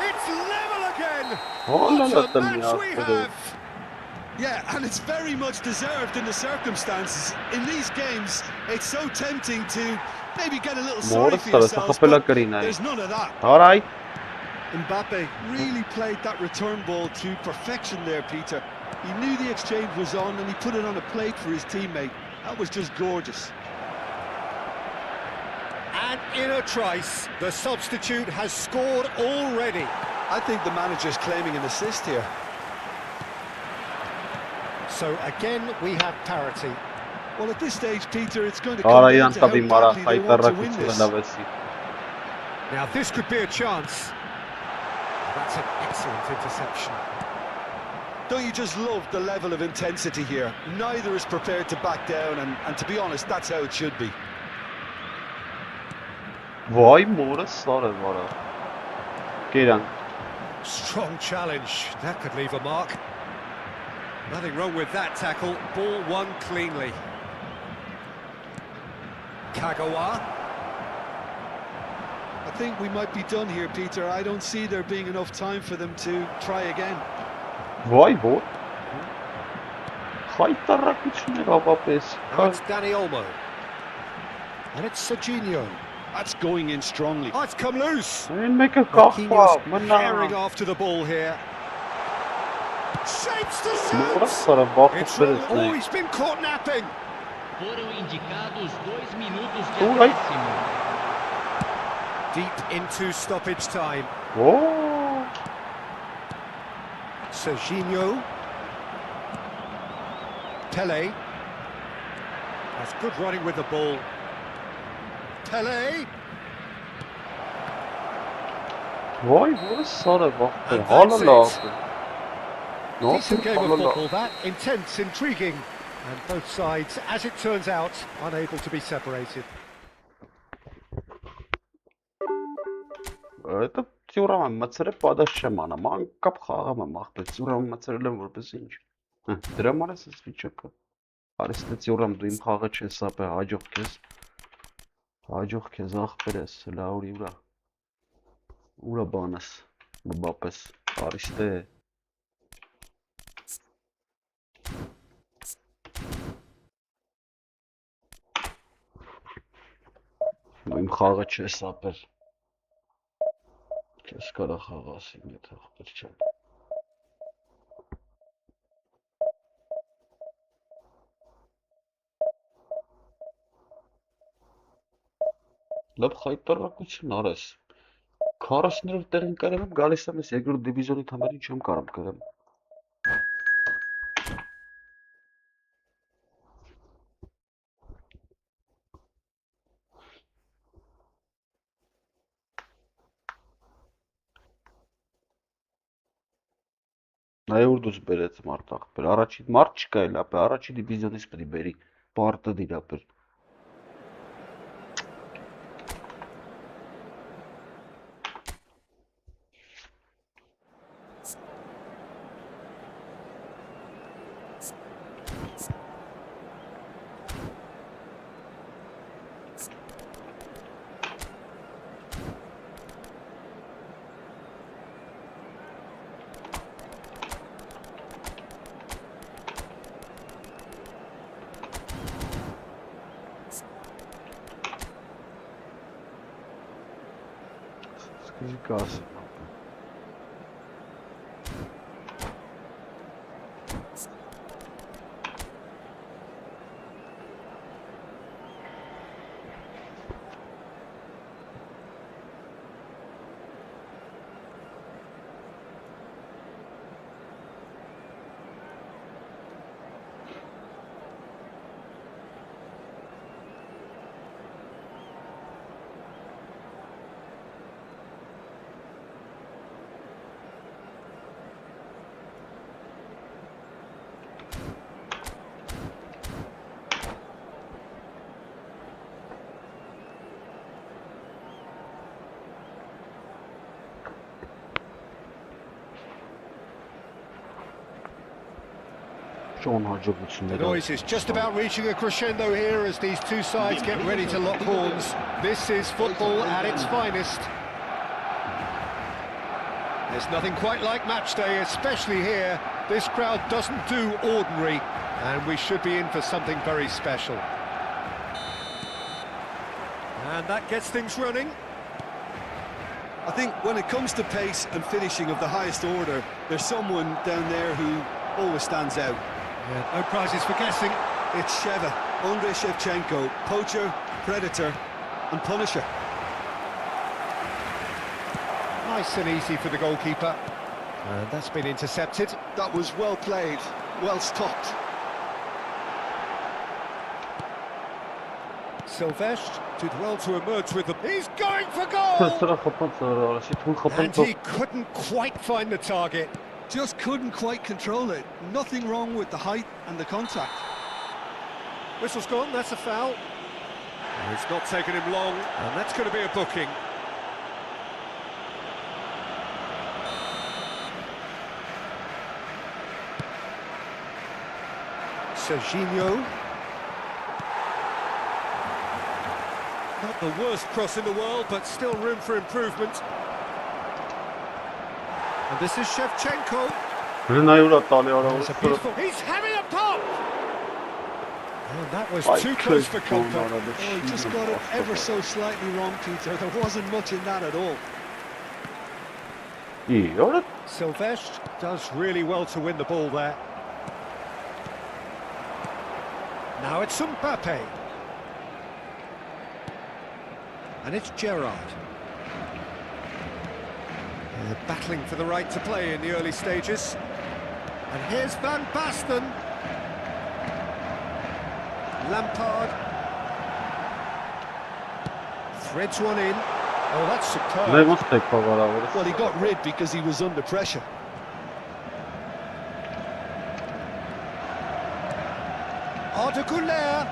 [SPEAKER 4] It's level again. What a match we have.
[SPEAKER 5] Yeah, and it's very much deserved in the circumstances. In these games, it's so tempting to maybe get a little sorry for yourselves, but there's none of that.
[SPEAKER 3] All right.
[SPEAKER 5] Mbappe really played that return ball to perfection there, Peter. He knew the exchange was on and he put it on a plate for his teammate. That was just gorgeous.
[SPEAKER 4] And in a trice, the substitute has scored already.
[SPEAKER 5] I think the manager's claiming an assist here.
[SPEAKER 4] So again, we have parity.
[SPEAKER 5] Well, at this stage, Peter, it's going to come down to how badly they want to win this.
[SPEAKER 4] Now this could be a chance. That's an excellent interception.
[SPEAKER 5] Don't you just love the level of intensity here? Neither is prepared to back down, and to be honest, that's how it should be.
[SPEAKER 3] Vay mora sarı vara. Gelen.
[SPEAKER 4] Strong challenge. That could leave a mark. Nothing wrong with that tackle. Ball won cleanly. Kagawa.
[SPEAKER 5] I think we might be done here, Peter. I don't see there being enough time for them to try again.
[SPEAKER 3] Vay bu. Haytarak içine kapapes.
[SPEAKER 4] Now it's Danny Olmo. And it's Serginho.
[SPEAKER 5] That's going in strongly.
[SPEAKER 4] Oh, it's come loose.
[SPEAKER 3] Make a
[SPEAKER 4] Marquinhos
[SPEAKER 3] kafa.
[SPEAKER 4] tearing after the ball here. Shapes to
[SPEAKER 3] Mora
[SPEAKER 4] shoot.
[SPEAKER 3] sarı bakıp
[SPEAKER 4] It's wrong. Oh,
[SPEAKER 3] verirsin.
[SPEAKER 4] he's been caught napping.
[SPEAKER 7] Foram indicados 2 minutos de
[SPEAKER 3] Uy.
[SPEAKER 7] acréscimo.
[SPEAKER 4] Deep into stoppage time.
[SPEAKER 3] Oo.
[SPEAKER 4] Serginho. Pele. That's good running with the ball. Pele.
[SPEAKER 3] Vay mora sarı bak.
[SPEAKER 4] And
[SPEAKER 3] Hala
[SPEAKER 4] that's
[SPEAKER 3] lazım.
[SPEAKER 4] it.
[SPEAKER 3] Ne
[SPEAKER 4] Decent game
[SPEAKER 3] yapayım?
[SPEAKER 4] of
[SPEAKER 3] Hala
[SPEAKER 4] football that. Intense, intriguing. And both sides, as it turns out, unable to be separated.
[SPEAKER 3] Это ծյուրամը մցրել պատաշ չեմ անում, անկապ խաղամ եմ ախպետ, ծյուրամը մցրել եմ որպես ինչ։ Դրա համար ես վիճակը։ Արիստե ծյուրամ դու իմ խաղը չես ապե, հաջող քեզ ախպեր ես, լաուրի ուրա բանս, բաբապես, Արիստե։ Դու իմ խաղը չես ապեր։ Քեզ կարա խաղասին, եթե ախպեր չեմ։ Լավ խայտարակություն արես։ 40-րդ տեղին կարեմ եմ, գալիս եմ ես երկրորդ դիվիզիոնի թամերին չեմ կարամ կրեմ։ Նայ ուր դուս բերեց մարդ ախպեր, առաջի մարդ չկա էլ ապե, առաջի դիվիզիոնից պետք է բերի, պարտը դիր ապեր։ Скажи касса.
[SPEAKER 4] The noise is just about reaching a crescendo here as these two sides get ready to lock horns. This is football at its finest. There's nothing quite like match day, especially here. This crowd doesn't do ordinary, and we should be in for something very special. And that gets things running.
[SPEAKER 5] I think when it comes to pace and finishing of the highest order, there's someone down there who always stands out.
[SPEAKER 4] Yeah, no prizes for guessing.
[SPEAKER 5] It's Sheva, Andrei Shevchenko, poacher, predator and punisher.
[SPEAKER 4] Nice and easy for the goalkeeper. And that's been intercepted.
[SPEAKER 5] That was well played, well stopped.
[SPEAKER 4] Silvestre did well to emerge with them. He's going for goal! And he couldn't quite find the target.
[SPEAKER 5] Just couldn't quite control it. Nothing wrong with the height and the contact.
[SPEAKER 4] Whistle's gone, that's a foul. It's not taken him long, and that's going to be a booking. Serginho. Not the worst cross in the world, but still room for improvement. And this is Shevchenko. It's a beautiful... He's having a pop! And that was too close for comfort.
[SPEAKER 5] Oh, he just got it ever so slightly wrong, Peter. There wasn't much in that at all.
[SPEAKER 4] Silvestre does really well to win the ball there. Now it's Mbappe. And it's Gerrard. They're battling for the right to play in the early stages. And here's Van Basten. Lampard. Threads one in. Oh, that's superb.
[SPEAKER 5] Well, he got rid because he was under pressure.
[SPEAKER 4] Arda Güler.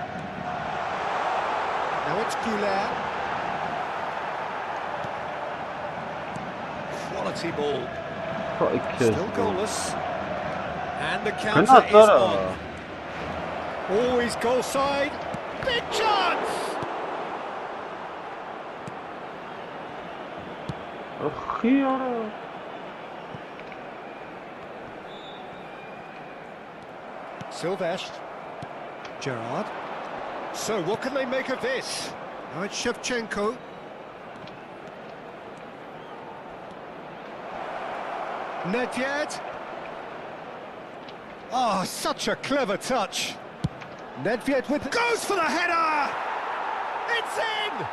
[SPEAKER 4] Now it's Güler. Quality ball. Still goalless. And the counter is on. Always goal side. Big chance! Silvestre. Gerrard. So what can they make of this? Now it's Shevchenko. Nedved. Oh, such a clever touch. Nedved with... Goes for the header! It's in!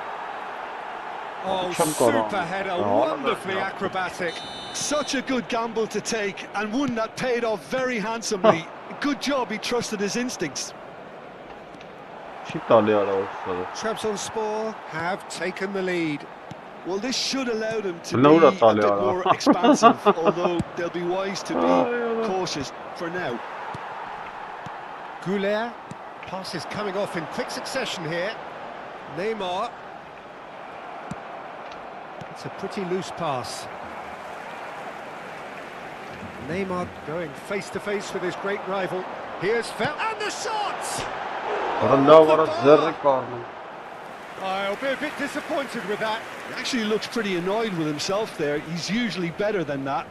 [SPEAKER 4] Oh, super header, wonderfully acrobatic.
[SPEAKER 5] Such a good gamble to take, and one that paid off very handsomely. Good job, he trusted his instincts.
[SPEAKER 4] Trabzonspor have taken the lead.
[SPEAKER 5] Well, this should allow them to be a bit more expansive, although they'll be wise to be cautious for now.
[SPEAKER 4] Güler, passes coming off in quick succession here. Neymar. It's a pretty loose pass. Neymar going face to face with his great rival. Here's Fel, and the shot! I'll be a bit disappointed with that.
[SPEAKER 5] He actually looks pretty annoyed with himself there. He's usually better than that.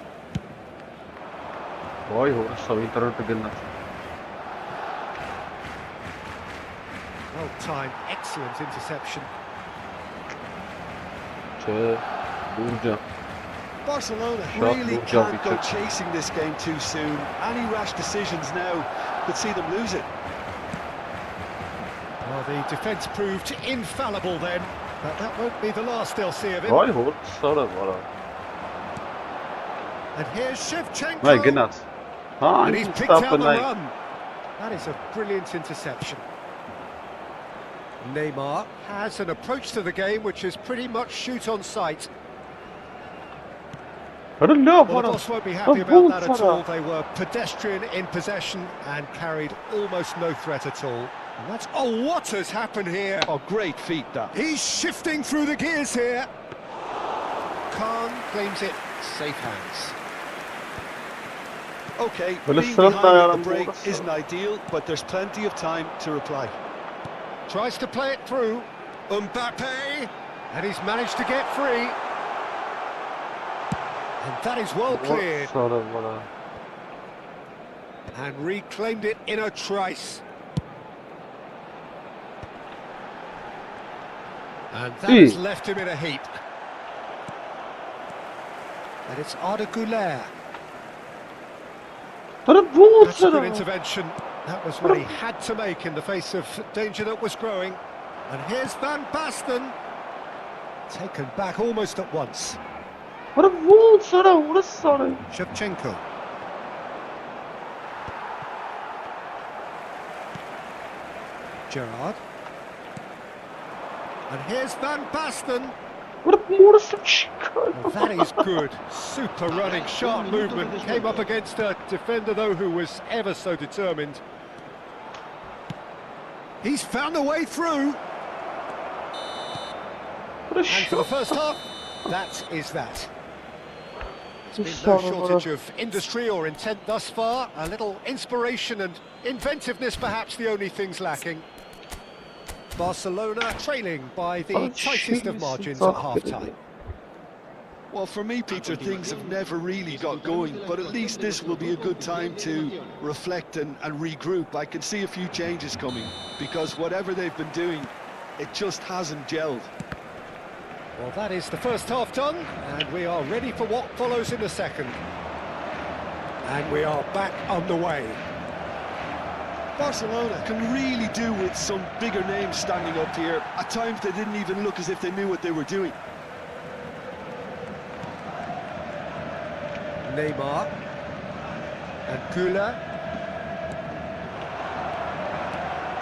[SPEAKER 4] Well timed, excellent interception.
[SPEAKER 5] Barcelona really can't go chasing this game too soon. Any rash decisions now could see them lose it.
[SPEAKER 4] Well, the defence proved infallible then, but that won't be the last they'll see of him. And here's Shevchenko. And he's picked out the run. That is a brilliant interception. Neymar has an approach to the game which is pretty much shoot on sight. Well, the boss won't be happy about that at all. They were pedestrian in possession and carried almost no threat at all. And that's... Oh, what has happened here?
[SPEAKER 5] Oh, great feat, that.
[SPEAKER 4] He's shifting through the gears here. Khan claims it. Safe hands.
[SPEAKER 5] Okay, being behind at the break isn't ideal, but there's plenty of time to reply.
[SPEAKER 4] Tries to play it through. Mbappe. And he's managed to get free. And that is well cleared. And reclaimed it in a trice. And that has left him in a heap. And it's Arda Güler. That's a good intervention. That was what he had to make in the face of danger that was growing. And here's Van Basten. Taken back almost at once. Shevchenko. Gerrard. And here's Van Basten. Well, that is good. Super running, sharp movement. Came up against a defender, though, who was ever so determined. He's found a way through. And for the first half, that is that. There's been no shortage of industry or intent thus far. A little inspiration and inventiveness, perhaps the only things lacking. Barcelona trailing by the tightest of margins at half-time.
[SPEAKER 5] Well, for me, Peter, things have never really got going, but at least this will be a good time to reflect and regroup. I can see a few changes coming, because whatever they've been doing, it just hasn't gelled.
[SPEAKER 4] Well, that is the first half done, and we are ready for what follows in the second. And we are back underway.
[SPEAKER 5] Barcelona can really do with some bigger names standing up here. At times they didn't even look as if they knew what they were doing.
[SPEAKER 4] Neymar and Güler.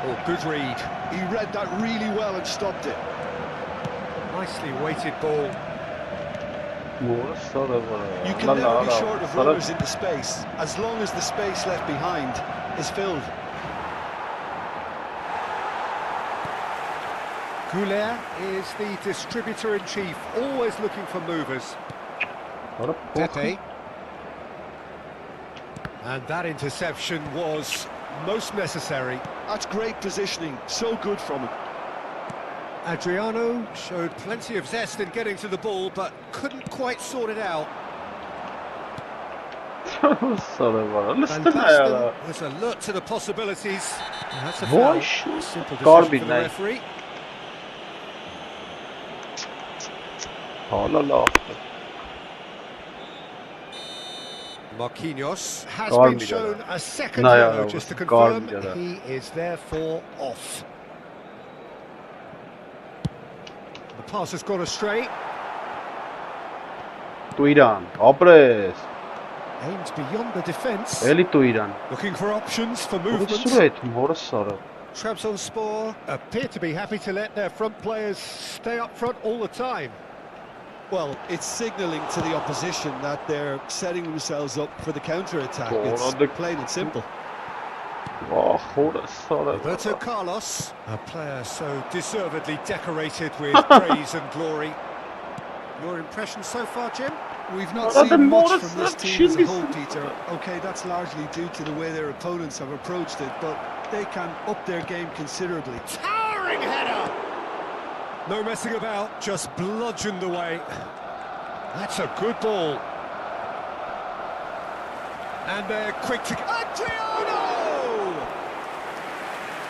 [SPEAKER 4] Oh, good read.
[SPEAKER 5] He read that really well and stopped it.
[SPEAKER 4] Nicely weighted ball.
[SPEAKER 5] You can never be short of runners into space, as long as the space left behind is filled.
[SPEAKER 4] Güler is the distributor-in-chief, always looking for movers. Pepe. And that interception was most necessary.
[SPEAKER 5] That's great positioning, so good from him.
[SPEAKER 4] Adriano showed plenty of zest in getting to the ball, but couldn't quite sort it out. Van Basten was alert to the possibilities. That's a foul. Simple decision for the referee. Marquinhos has been shown a second yellow, just to confirm he is therefore off. The pass has gone astray. Aims beyond the defence. Looking for options for movement. Trabzonspor appear to be happy to let their front players stay up front all the time.
[SPEAKER 5] Well, it's signalling to the opposition that they're setting themselves up for the counter-attack. It's plain and simple.
[SPEAKER 4] Roberto Carlos, a player so deservedly decorated with praise and glory. Your impression so far, Jim?
[SPEAKER 5] We've not seen much from this team as a whole, Peter. OK, that's largely due to the way their opponents have approached it, but they can up their game considerably.
[SPEAKER 4] Towering header! No messing about, just bludgeoned away. That's a good ball. And they're quick to... Adriano!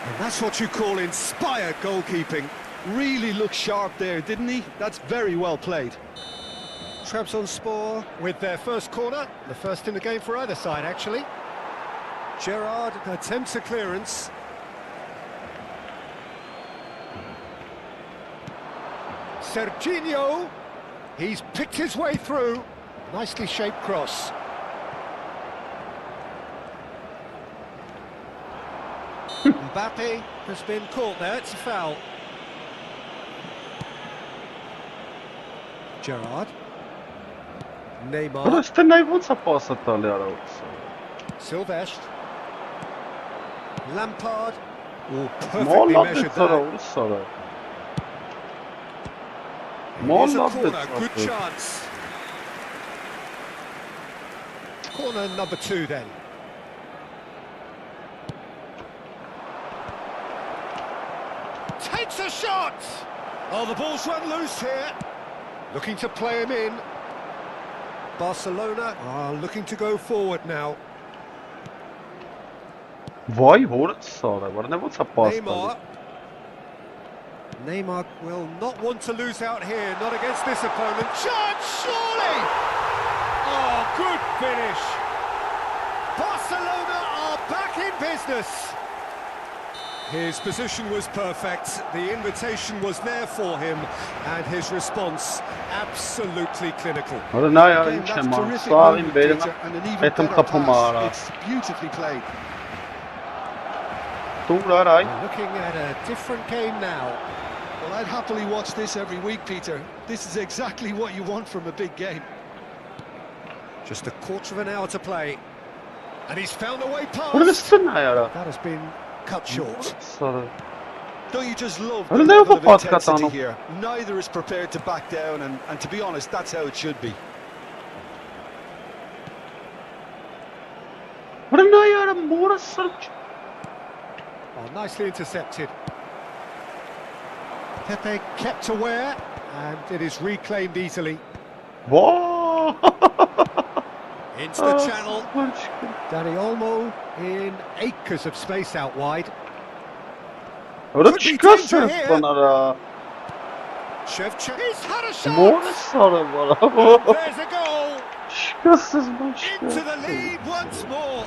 [SPEAKER 4] And that's what you call inspired goalkeeping.
[SPEAKER 5] Really looked sharp there, didn't he? That's very well played.
[SPEAKER 4] Trabzonspor with their first corner, the first in the game for either side, actually. Gerrard attempts a clearance. Serginho, he's picked his way through. Nicely shaped cross. Mbappe has been caught there, it's a foul. Gerrard. Neymar. Silvestre. Lampard. Oh, perfectly measured there. Here's a corner, good chance. Corner number 2 then. Takes a shot! Oh, the ball's run loose here. Looking to play him in. Barcelona are looking to go forward now. Neymar. Neymar will not want to lose out here, not against this opponent. Chance, surely! Oh, good finish. Barcelona are back in business. His position was perfect, the invitation was there for him, and his response absolutely clinical.
[SPEAKER 5] Again, that's terrific movement, Peter, and an even better pass. It's beautifully played.
[SPEAKER 4] We're looking at a different game now.
[SPEAKER 5] Well, I'd happily watch this every week, Peter. This is exactly what you want from a big game.
[SPEAKER 4] Just a quarter of an hour to play. And he's found a way past.
[SPEAKER 3] That
[SPEAKER 4] has been cut short.
[SPEAKER 5] Don't you just love
[SPEAKER 3] Well,
[SPEAKER 5] the
[SPEAKER 3] they
[SPEAKER 5] level of
[SPEAKER 3] have a
[SPEAKER 5] intensity
[SPEAKER 3] podcast
[SPEAKER 5] here? Neither is prepared to back down, and to be honest, that's how it should be.
[SPEAKER 4] Oh, nicely intercepted. Pepe kept aware, and it is reclaimed easily.
[SPEAKER 3] Whoa!
[SPEAKER 4] Into the channel. Danny Olmo in acres of space out wide.
[SPEAKER 3] Orada çıkarsın bana.
[SPEAKER 4] Shevchenko. He's had a shot.
[SPEAKER 3] More sarı bana.
[SPEAKER 4] There's a goal.
[SPEAKER 3] Çıkarsız başka.
[SPEAKER 4] Into the lead once more.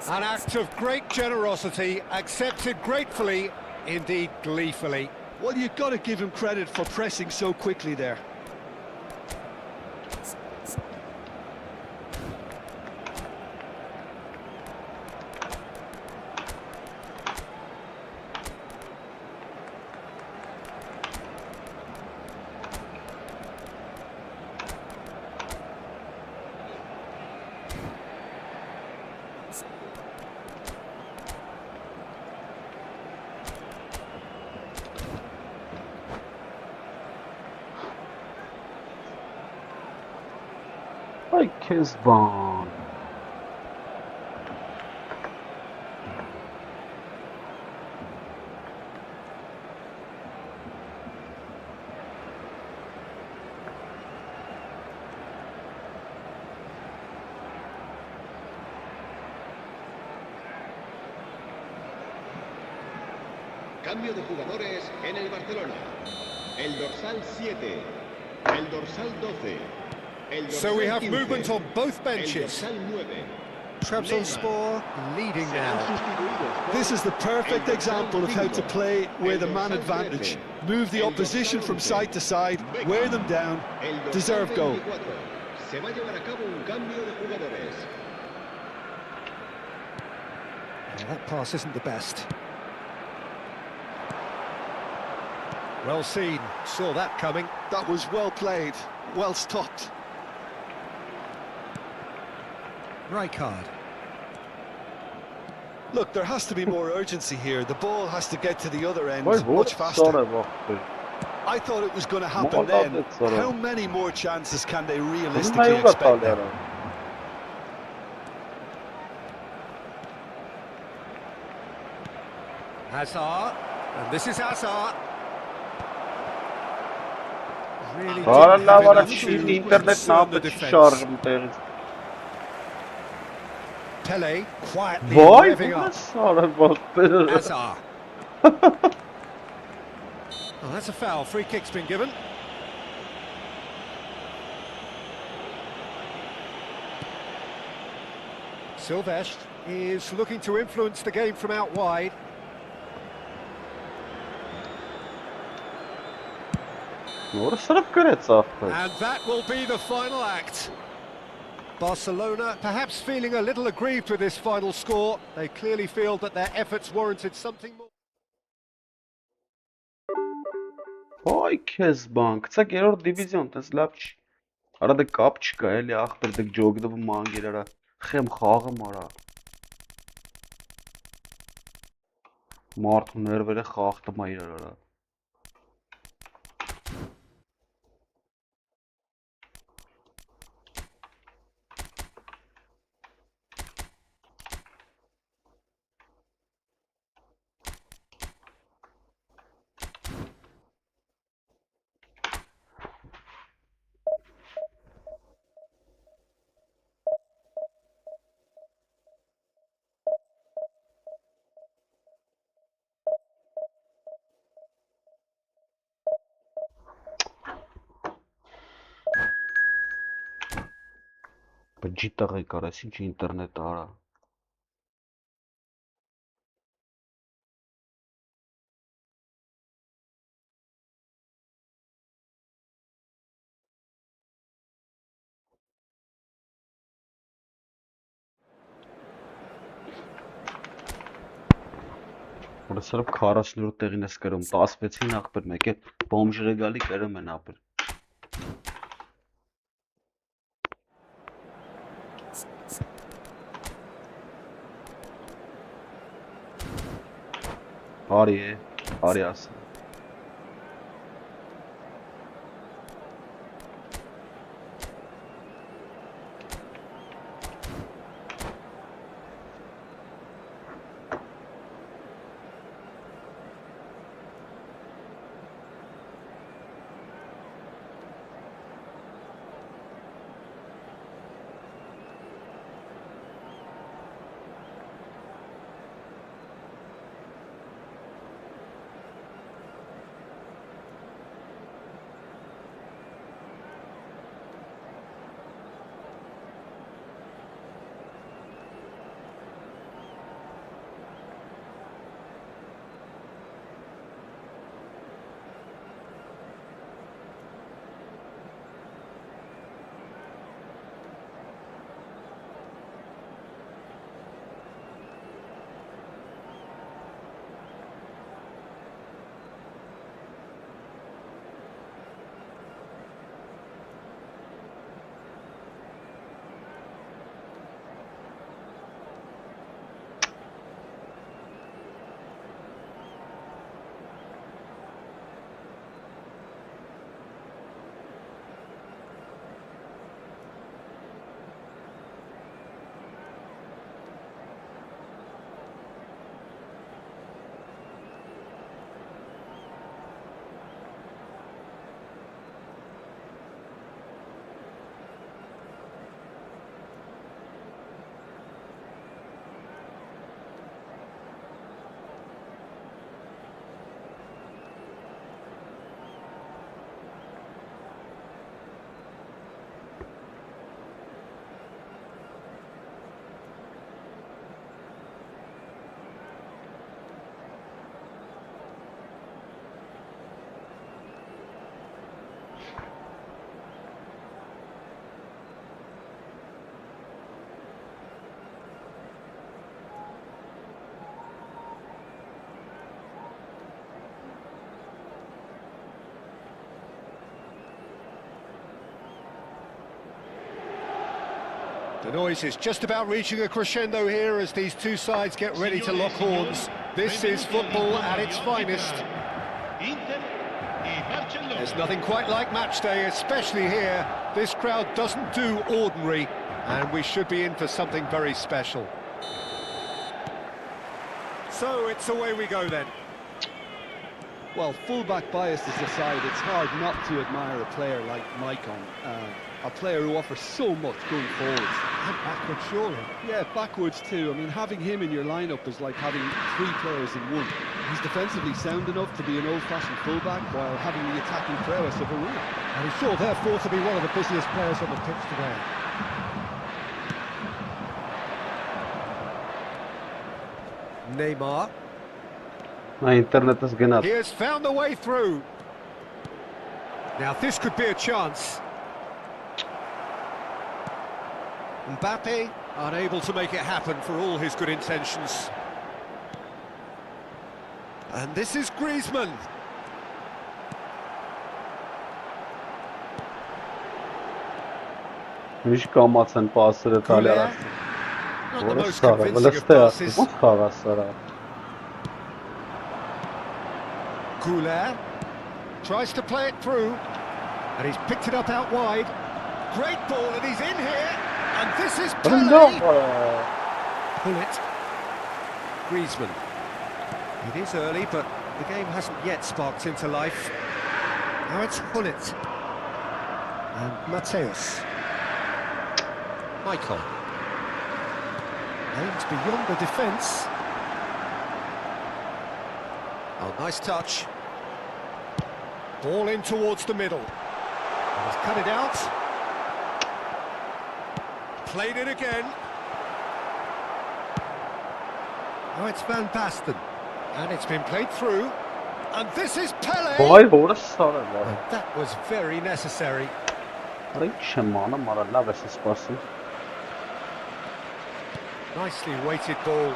[SPEAKER 4] An act of great generosity, accepted gratefully, indeed gleefully.
[SPEAKER 5] Well, you've got to give him credit for pressing so quickly there.
[SPEAKER 3] Ay Kezban.
[SPEAKER 6] Cambio de jugadores en el Barcelona. El dorsal 7, el dorsal 12.
[SPEAKER 4] So we have movement on both benches. Trabzonspor leading now.
[SPEAKER 5] This is the perfect example of how to play with a man advantage. Move the opposition from side to side, wear them down, deserve goal.
[SPEAKER 6] Se va a llevar a cabo un cambio de jugadores.
[SPEAKER 4] That pass isn't the best. Well seen, saw that coming.
[SPEAKER 5] That was well played, well stopped.
[SPEAKER 4] Rijkaard.
[SPEAKER 5] Look, there has to be more urgency here. The ball has to get to the other end much faster. I thought it was going to happen then. How many more chances can they realistically expect now?
[SPEAKER 4] Hazard, and this is Hazard. Really
[SPEAKER 3] Valla var
[SPEAKER 4] enough
[SPEAKER 3] şimdi
[SPEAKER 4] to
[SPEAKER 3] internet ne
[SPEAKER 4] concern the
[SPEAKER 3] yaptı
[SPEAKER 4] defence.
[SPEAKER 3] şarjım teyze.
[SPEAKER 4] Pele quietly
[SPEAKER 3] Vay
[SPEAKER 4] revving
[SPEAKER 3] bu
[SPEAKER 4] up.
[SPEAKER 3] nasıl ara baktı.
[SPEAKER 4] Hazard. Oh, that's a foul. Free kick's been given. Silvestre is looking to influence the game from out wide.
[SPEAKER 3] Orası sırf kırık zaten.
[SPEAKER 4] And that will be the final act. Barcelona perhaps feeling a little aggrieved with this final score. They clearly feel that their efforts warranted something more.
[SPEAKER 3] Vay Kezban. Kısa geliyor divizyon teslapç. Arada kap çıkıyor eli aktırdık jogda bu mangilere. Hem xağım ara. Mart nervere xağdım ayırara. Ջիտաղ եկարես ինչ ինտերնետ արա։ Որսրով 48 տեղին ես կրում 16-ին ախպեր մեկ է բոմժը գալի կրում են ապր Արի ասա
[SPEAKER 4] The noise is just about reaching a crescendo here as these two sides get ready to lock horns. This is football at its finest. There's nothing quite like match day, especially here. This crowd doesn't do ordinary, and we should be in for something very special. So it's away we go then.
[SPEAKER 5] Well, full-back bias aside, it's hard not to admire a player like Maicon. A player who offers so much going forwards.
[SPEAKER 4] And backwards, surely.
[SPEAKER 5] Yeah, backwards too. I mean, having him in your lineup is like having three players in one. He's defensively sound enough to be an old-fashioned full-back while having the attacking prowess of a winger.
[SPEAKER 4] And he's sure, therefore, to be one of the busiest players on the pitch today. Neymar. He has found a way through. Now this could be a chance. Mbappe unable to make it happen for all his good intentions. And this is Griezmann. Coulier. Not the most convincing of passes. Coulier tries to play it through, and he's picked it up out wide. Great ball, and he's in here, and this is Pele. Pull it. Griezmann. It is early, but the game hasn't yet sparked into life. Now it's Hullet. And Mateus. Michael. Aims beyond the defence. Oh, nice touch. Ball in towards the middle. He's cut it out. Played it again. Oh, it's Van Basten. And it's been played through. And this is Pele. And that was very necessary. Nicely weighted ball.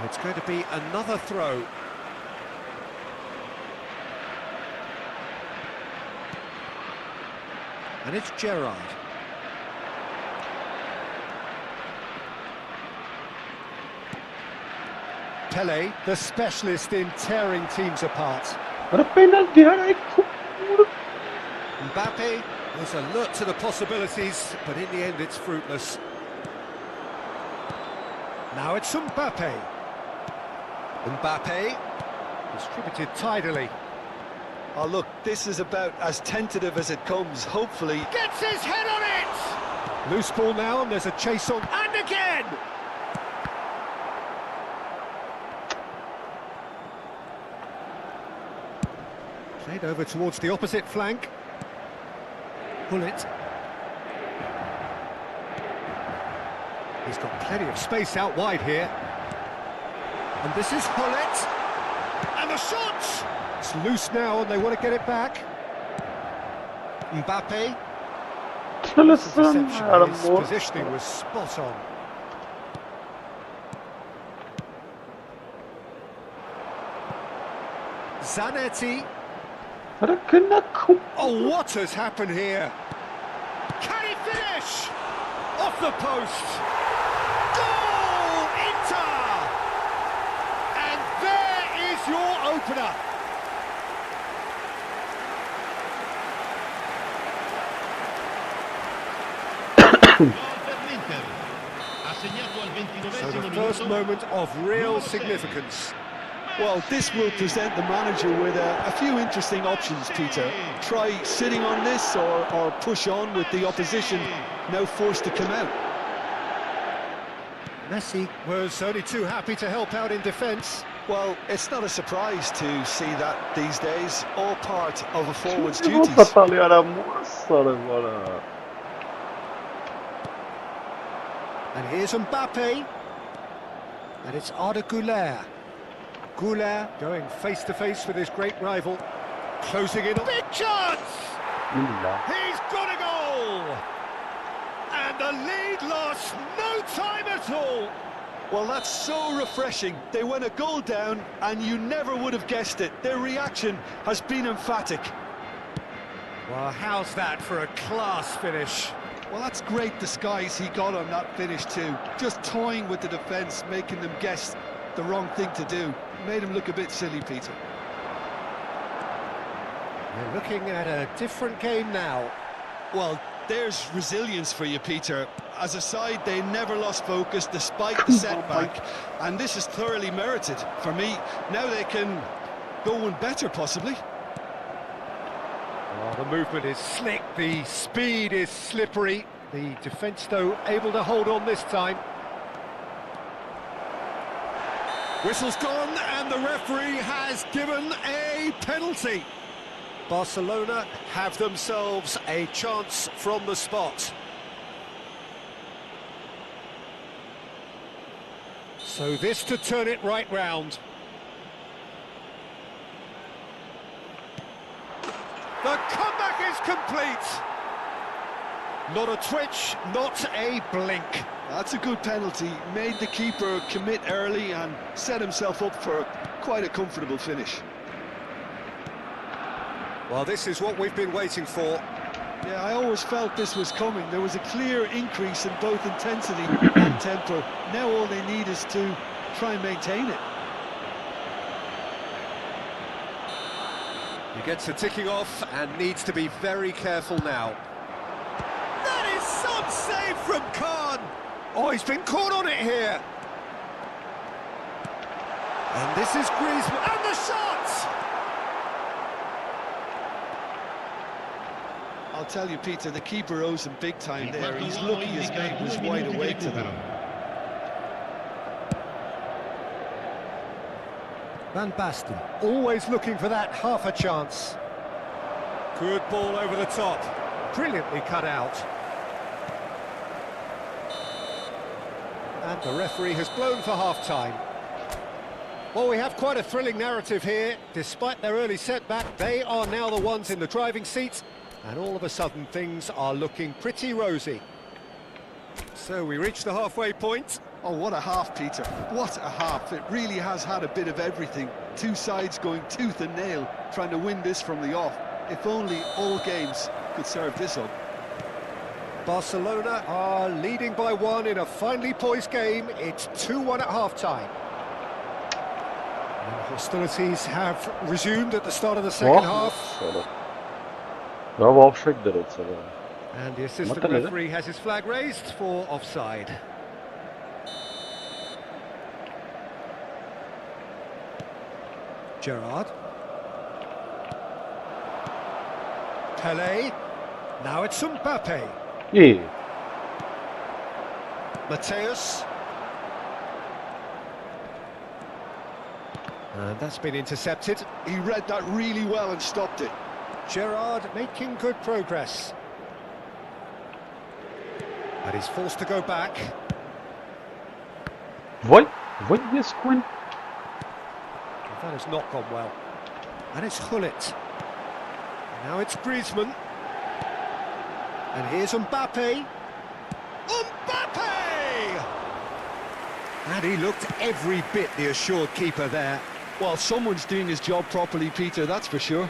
[SPEAKER 4] It's going to be another throw. And it's Gerrard. Pele, the specialist in tearing teams apart. Mbappe was alert to the possibilities, but in the end it's fruitless. Now it's Mbappe. Mbappe, distributed tidily.
[SPEAKER 5] Oh, look, this is about as tentative as it comes. Hopefully...
[SPEAKER 4] Gets his head on it! Loose ball now, and there's a chase on. And again! Played over towards the opposite flank. Bullet. He's got plenty of space out wide here. And this is Bullet. And the shot! It's loose now and they want to get it back. Mbappe. Deception. His positioning was spot on. Zanetti. Oh, what has happened here? Can he finish? Off the post. Goal! Inter! And there is your opener. So the first moment of real significance.
[SPEAKER 5] Well, this will present the manager with a few interesting options, Peter. Try sitting on this or push on with the opposition now forced to come out.
[SPEAKER 4] Messi was only too happy to help out in defence.
[SPEAKER 5] Well, it's not a surprise to see that these days, all part of a forward's duties.
[SPEAKER 4] And here's Mbappe. And it's Arda Güler. Güler going face-to-face with his great rival. Closing in. Big chance! He's got a goal! And the lead lost no time at all.
[SPEAKER 5] Well, that's so refreshing. They went a goal down and you never would have guessed it. Their reaction has been emphatic.
[SPEAKER 4] Well, how's that for a class finish?
[SPEAKER 5] Well, that's great disguise he got on that finish too. Just toying with the defence, making them guess the wrong thing to do. Made him look a bit silly, Peter.
[SPEAKER 4] We're looking at a different game now.
[SPEAKER 5] Well, there's resilience for you, Peter. As a side, they never lost focus despite the setback, and this is thoroughly merited. For me, now they can go one better, possibly.
[SPEAKER 4] Oh, the movement is slick, the speed is slippery. The defence, though, able to hold on this time. Whistle's gone, and the referee has given a penalty. Barcelona have themselves a chance from the spot. So this to turn it right round. The comeback is complete. Not a twitch, not a blink.
[SPEAKER 5] That's a good penalty. Made the keeper commit early and set himself up for quite a comfortable finish.
[SPEAKER 4] Well, this is what we've been waiting for.
[SPEAKER 5] Yeah, I always felt this was coming. There was a clear increase in both intensity and tempo. Now all they need is to try and maintain it.
[SPEAKER 4] He gets a ticking off and needs to be very careful now. That is some save from Khan. Oh, he's been caught on it here. And this is Griezmann. And the shot!
[SPEAKER 5] I'll tell you, Peter, the keeper owes him big time there. He's lucky his mate was wide awake to that.
[SPEAKER 4] Van Basten, always looking for that half a chance. Good ball over the top. Brilliantly cut out. And the referee has blown for half-time. Well, we have quite a thrilling narrative here. Despite their early setback, they are now the ones in the driving seat. And all of a sudden, things are looking pretty rosy. So we reach the halfway point.
[SPEAKER 5] Oh, what a half, Peter. What a half. It really has had a bit of everything. Two sides going tooth and nail, trying to win this from the off. If only all games could serve this up.
[SPEAKER 4] Barcelona are leading by 1 in a finely poised game. It's 2-1 at half-time. And hostilities have resumed at the start of the second half. And the assistant referee has his flag raised for offside. Gerrard. Pelé. Now it's Mbappe.
[SPEAKER 3] Yeah.
[SPEAKER 4] Mateus. And that's been intercepted.
[SPEAKER 5] He read that really well and stopped it.
[SPEAKER 4] Gerrard making good progress. And he's forced to go back.
[SPEAKER 3] What is going?
[SPEAKER 4] That has not gone well. And it's Gullit. Now it's Griezmann. And here's Mbappe. Mbappe! And he looked every bit the assured keeper there.
[SPEAKER 5] Well, someone's doing his job properly, Peter, that's for sure.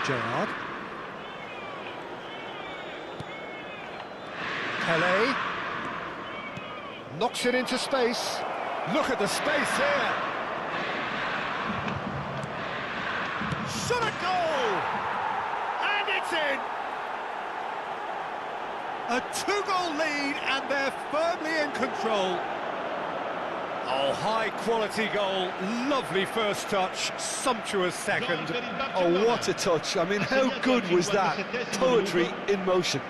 [SPEAKER 4] Gerrard. Pelé. Knocks it into space. Look at the space here. Shot a goal! And it's in! A 2-goal lead and they're firmly in control. Oh, high-quality goal. Lovely first touch. Sumptuous second.
[SPEAKER 5] Oh, what a touch. I mean, how good was that? Poetry in motion.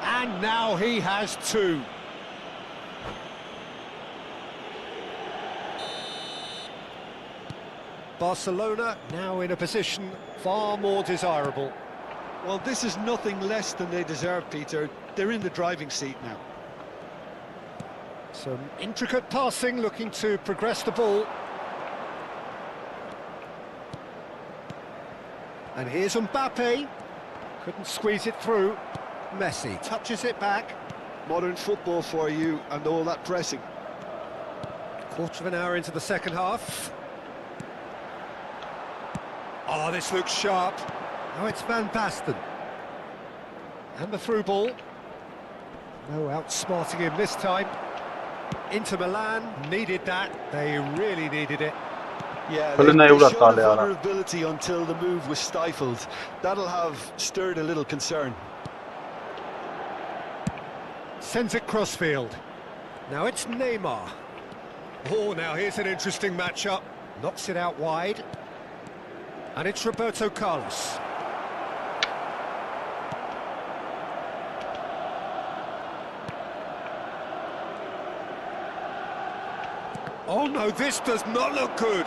[SPEAKER 4] And now he has 2. Barcelona now in a position far more desirable.
[SPEAKER 5] Well, this is nothing less than they deserve, Peter. They're in the driving seat now.
[SPEAKER 4] Some intricate passing, looking to progress the ball. And here's Mbappe. Couldn't squeeze it through. Messi touches it back.
[SPEAKER 5] Modern football for you and all that pressing.
[SPEAKER 4] Quarter of an hour into the second half. Oh, this looks sharp. Now it's Van Basten. And the through ball. No outsmarting him this time. Inter Milan needed that. They really needed it.
[SPEAKER 5] Yeah, they showed vulnerability until the move was stifled. That'll have stirred a little concern.
[SPEAKER 4] Sends it crossfield. Now it's Neymar. Oh, now here's an interesting matchup. Knocks it out wide. And it's Roberto Carlos. Oh no, this does not look good.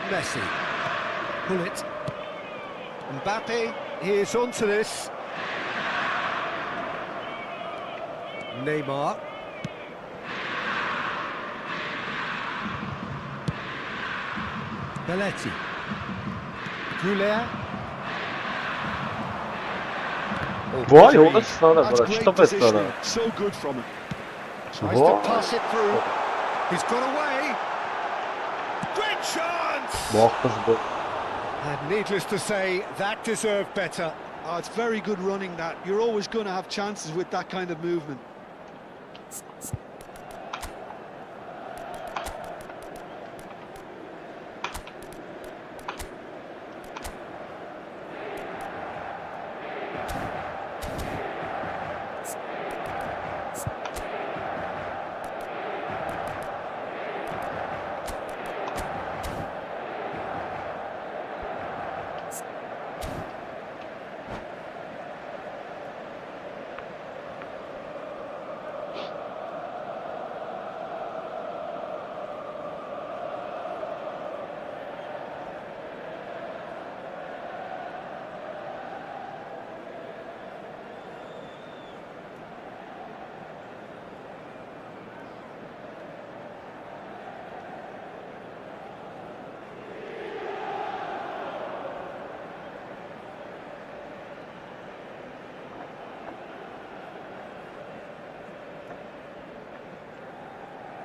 [SPEAKER 4] Messi. Gullit. Mbappe is onto this. Neymar. Belletti. Goulet.
[SPEAKER 3] Vay, o da sağda
[SPEAKER 5] That's
[SPEAKER 3] bırak.
[SPEAKER 5] great
[SPEAKER 3] Stop et sana.
[SPEAKER 5] positioning. So good from him.
[SPEAKER 4] Tries to pass it through. He's got away. Great chance!
[SPEAKER 3] Bu kız bu.
[SPEAKER 4] And needless to say, that deserved better.
[SPEAKER 5] Oh, it's very good running that. You're always going to have chances with that kind of movement.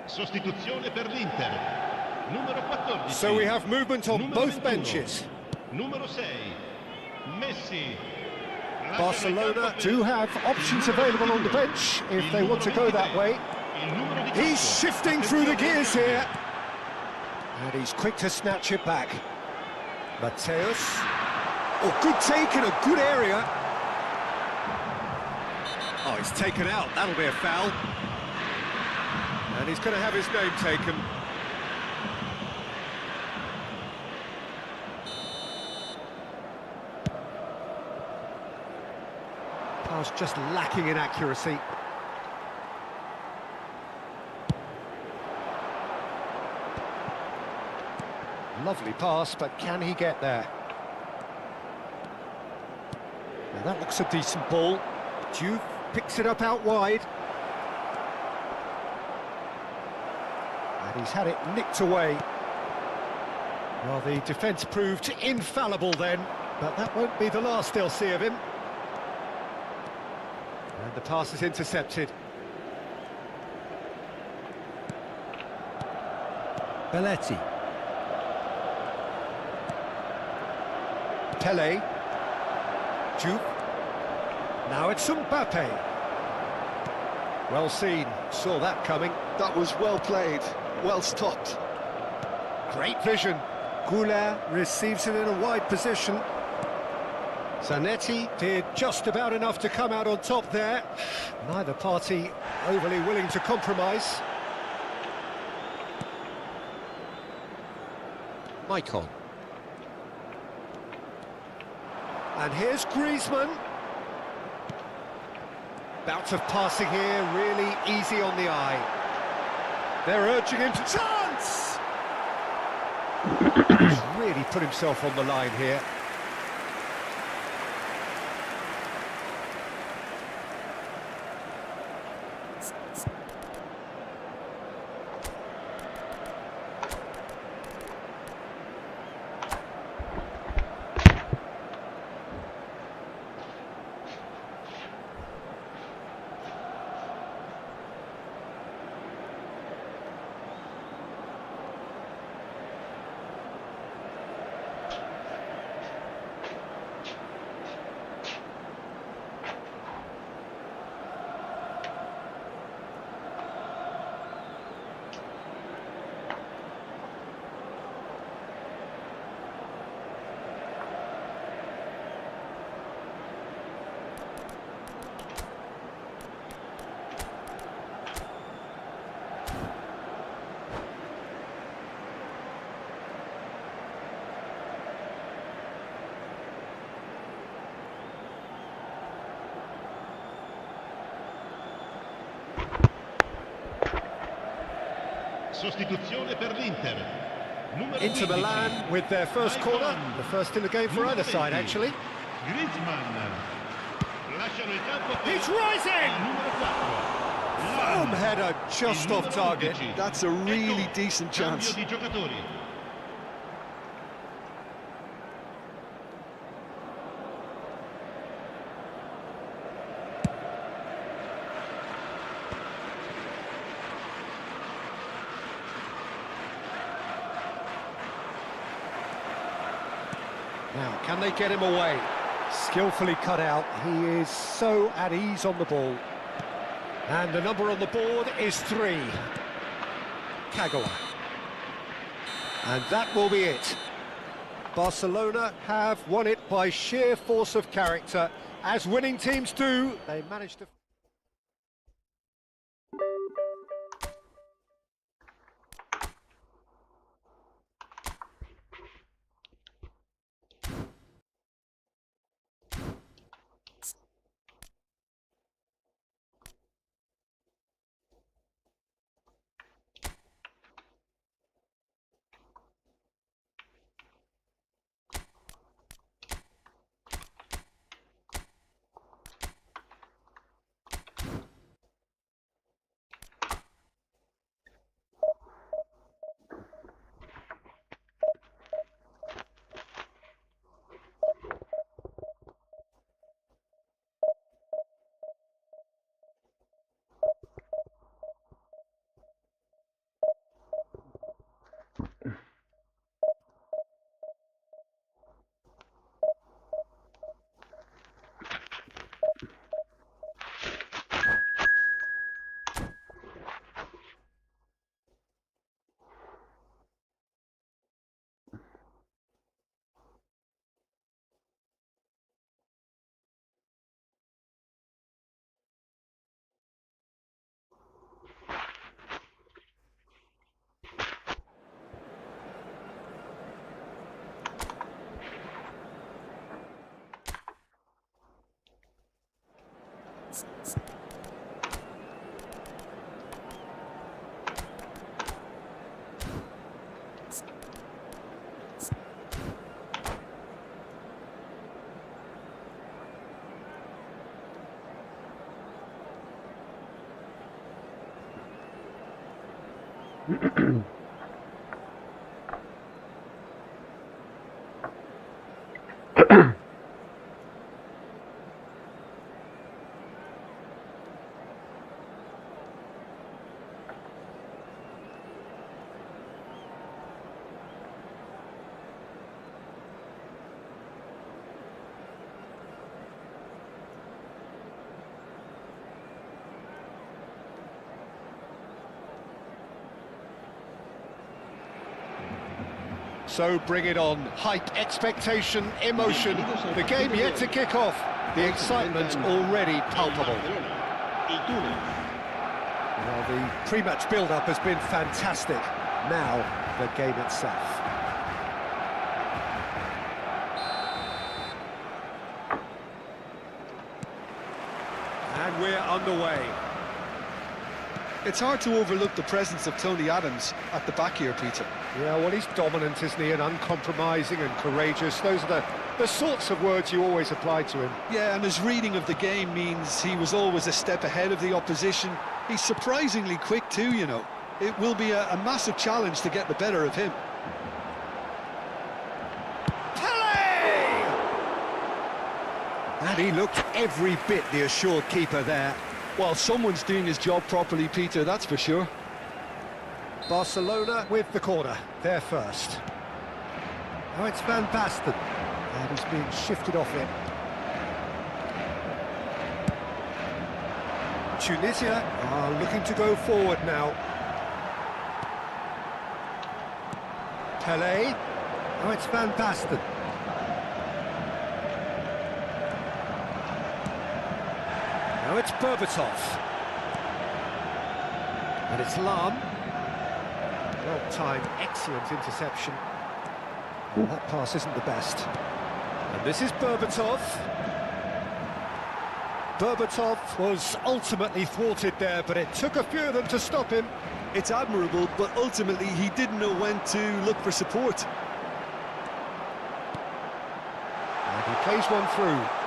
[SPEAKER 6] Sostituzione per l'Inter. Numero 14.
[SPEAKER 4] So we have movement on both benches.
[SPEAKER 6] Numero 6. Messi.
[SPEAKER 4] Barcelona do have options available on the bench if they want to go that way. He's shifting through the gears here. And he's quick to snatch it back. Mateus. Oh, good take in a good area. Oh, he's taken out. That'll be a foul. And he's going to have his name taken. Pass just lacking in accuracy. Lovely pass, but can he get there? Now that looks a decent ball. Juve picks it up out wide. And he's had it nicked away. Well, the defence proved infallible then, but that won't be the last they'll see of him. And the pass is intercepted. Belletti. Pele. Juve. Now it's Mbappe. Well seen, saw that coming.
[SPEAKER 5] That was well played, well stopped.
[SPEAKER 4] Great vision. Goulart receives it in a wide position. Zanetti did just about enough to come out on top there. Neither party overly willing to compromise. Maicon. And here's Griezmann. Bout of passing here, really easy on the eye. They're urging him to chance! He's really put himself on the line here.
[SPEAKER 6] Sostituzione per l'Inter.
[SPEAKER 4] Inter Milan with their first corner, the first in the game for either side actually.
[SPEAKER 6] Griezmann. Lasciano il campo.
[SPEAKER 4] He's rising! Firm header just off target.
[SPEAKER 5] That's a really decent chance.
[SPEAKER 6] Cambio di giocatori.
[SPEAKER 4] Now, can they get him away? Skillfully cut out. He is so at ease on the ball. And the number on the board is 3. Kagawa. And that will be it. Barcelona have won it by sheer force of character. As winning teams do, they managed to... So bring it on. Hype, expectation, emotion. The game yet to kick off. The excitement already palpable. Well, the pre-match build-up has been fantastic. Now, the game itself. And we're underway.
[SPEAKER 5] It's hard to overlook the presence of Tony Adams at the back here, Peter.
[SPEAKER 4] Yeah, well, he's dominant, isn't he, and uncompromising and courageous. Those are the sorts of words you always apply to him.
[SPEAKER 5] Yeah, and his reading of the game means he was always a step ahead of the opposition. He's surprisingly quick too, you know. It will be a massive challenge to get the better of him.
[SPEAKER 4] And he looked every bit the assured keeper there.
[SPEAKER 5] Well, someone's doing his job properly, Peter, that's for sure.
[SPEAKER 4] Barcelona with the corner, they're first. Now it's Van Basten, and he's being shifted off it. Tunisia are looking to go forward now. Pelé, now it's Van Basten. Now it's Berbatov. And it's Lam. Well-timed, excellent interception. Well, that pass isn't the best. And this is Berbatov. Berbatov was ultimately thwarted there, but it took a few of them to stop him.
[SPEAKER 5] It's admirable, but ultimately he didn't know when to look for support.
[SPEAKER 4] And he plays one through.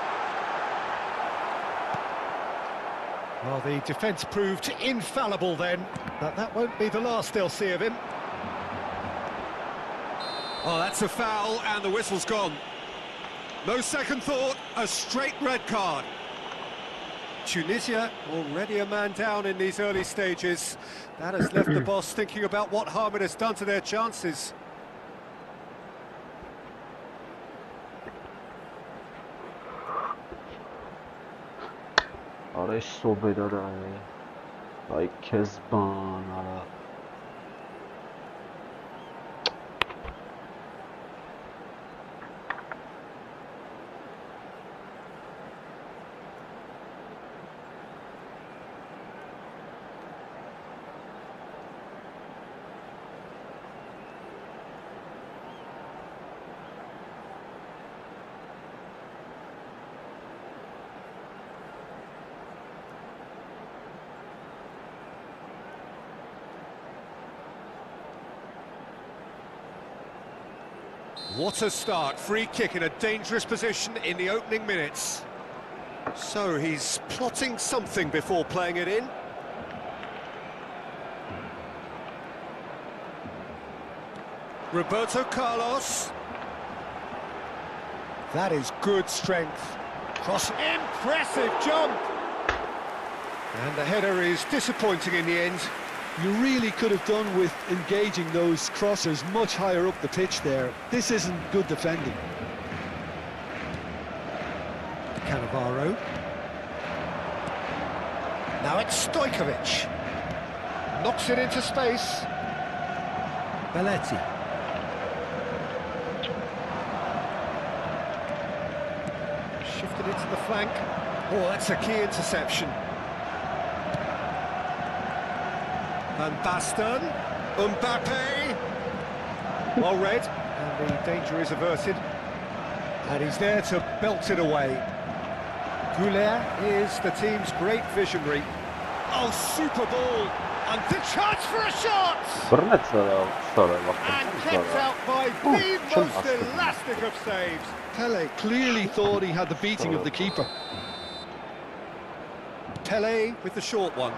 [SPEAKER 4] Well, the defence proved infallible then, but that won't be the last they'll see of him. Oh, that's a foul, and the whistle's gone. No second thought, a straight red card. Tunisia already a man down in these early stages. That has left the boss thinking about what harm it has done to their chances.
[SPEAKER 3] آره صبح داره ای کزبان آره
[SPEAKER 4] What a start, free kick in a dangerous position in the opening minutes. So he's plotting something before playing it in. Roberto Carlos. That is good strength. Cross, impressive jump! And the header is disappointing in the end.
[SPEAKER 5] You really could have done with engaging those crossers much higher up the pitch there. This isn't good defending.
[SPEAKER 4] Cannavaro. Now it's Stojkovic. Knocks it into space. Belletti. Shifted it to the flank. Oh, that's a key interception. Van Basten, Mbappe, well read, and the danger is averted, and he's there to belt it away. Goulet is the team's great visionary. Oh, super ball, and the chance for a shot! And kept out by the most elastic of saves.
[SPEAKER 5] Pelé clearly thought he had the beating of the keeper.
[SPEAKER 4] Pelé with the short one.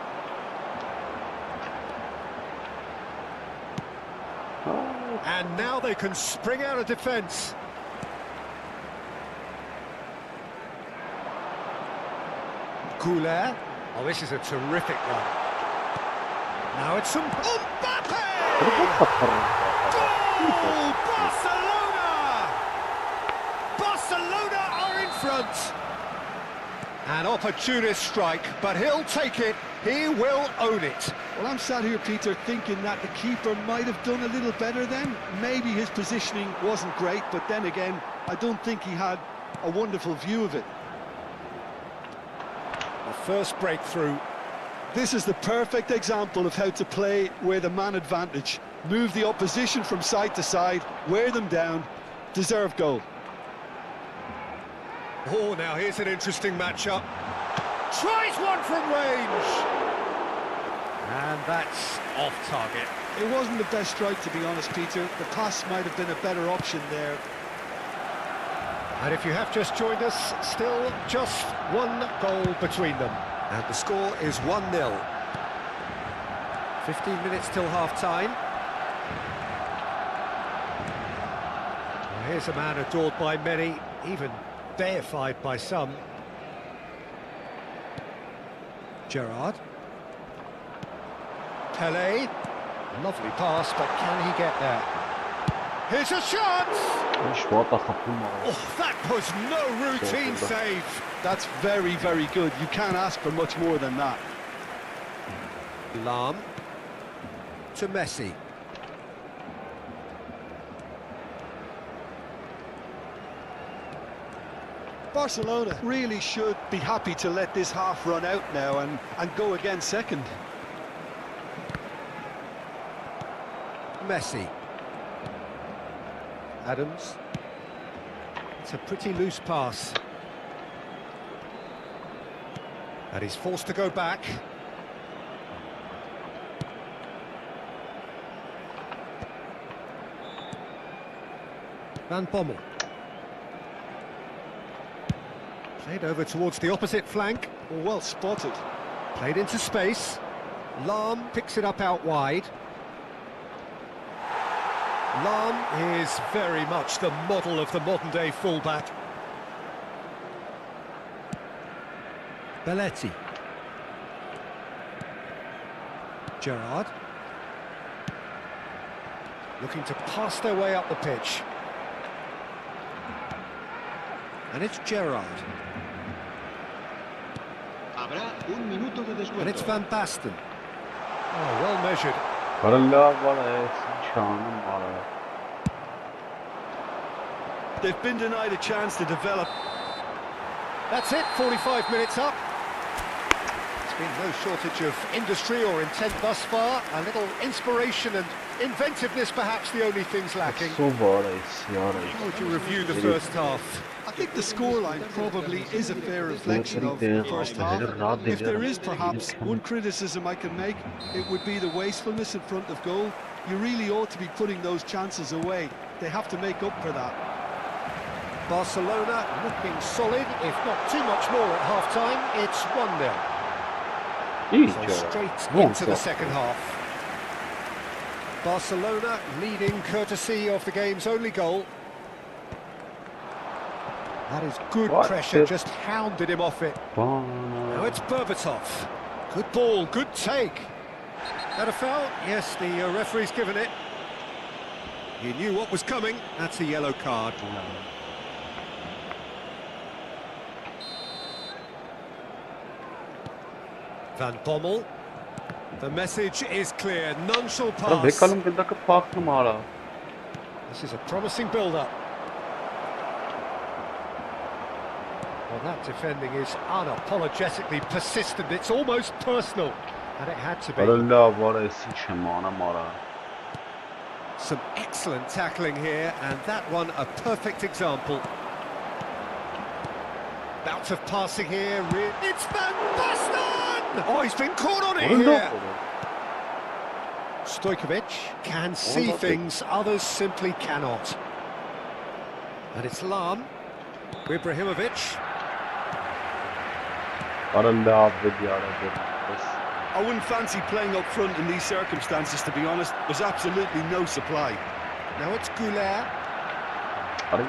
[SPEAKER 4] And now they can spring out of defence. Goulet. Oh, this is a terrific run. Now it's some Mbappe! Goal! Barcelona! Barcelona are in front. An opportunist strike, but he'll take it. He will own it.
[SPEAKER 5] Well, I'm sat here, Peter, thinking that the keeper might have done a little better then. Maybe his positioning wasn't great, but then again, I don't think he had a wonderful view of it.
[SPEAKER 4] The first breakthrough.
[SPEAKER 5] This is the perfect example of how to play with a man advantage. Move the opposition from side to side, wear them down, deserve goal.
[SPEAKER 4] Oh, now here's an interesting matchup. Tries one from range. And that's off target.
[SPEAKER 5] It wasn't the best strike, to be honest, Peter. The pass might have been a better option there.
[SPEAKER 4] And if you have just joined us, still just one goal between them. And the score is 1-0. 15 minutes till half-time. Well, here's a man adored by many, even deified by some. Gerrard. Pelé. Lovely pass, but can he get there? Here's a chance! Oh, that was no routine save.
[SPEAKER 5] That's very, very good. You can't ask for much more than that.
[SPEAKER 4] Lahm to Messi.
[SPEAKER 5] Barcelona really should be happy to let this half run out now and go again second.
[SPEAKER 4] Messi. Adams. It's a pretty loose pass. And he's forced to go back. Van Bommel. Played over towards the opposite flank.
[SPEAKER 5] Well spotted.
[SPEAKER 4] Played into space. Lahm picks it up out wide. Lahm is very much the model of the modern-day fullback. Belletti. Gerrard. Looking to pass their way up the pitch. And it's Gerrard. And it's Van Basten. Oh, well measured.
[SPEAKER 5] They've been denied a chance to develop.
[SPEAKER 4] That's it, 45 minutes up. There's been no shortage of industry or intent thus far. A little inspiration and inventiveness, perhaps the only things lacking. How would you review the first half?
[SPEAKER 5] I think the scoreline probably is a fair reflection of the first half. If there is perhaps one criticism I can make, it would be the wastefulness in front of goal. You really ought to be putting those chances away. They have to make up for that.
[SPEAKER 4] Barcelona looking solid, if not too much more at half-time. It's 1-0. So straight into the second half. Barcelona leading courtesy of the game's only goal. That is good pressure, just hounded him off it. Now it's Berbatov. Good ball, good take. That a foul? Yes, the referee's given it. He knew what was coming. That's a yellow card. Van Bommel. The message is clear. None shall pass. This is a promising build-up. Well, that defending is unapologetically persistent. It's almost personal. And it had to be. Some excellent tackling here, and that one a perfect example. Bout of passing here. It's Van Basten! Oh, he's been caught on it here. Stojkovic can see things others simply cannot. And it's Lahm. Ibrahimovic.
[SPEAKER 5] I wouldn't fancy playing up front in these circumstances, to be honest. There's absolutely no supply.
[SPEAKER 4] Now it's Goulet.
[SPEAKER 3] Well,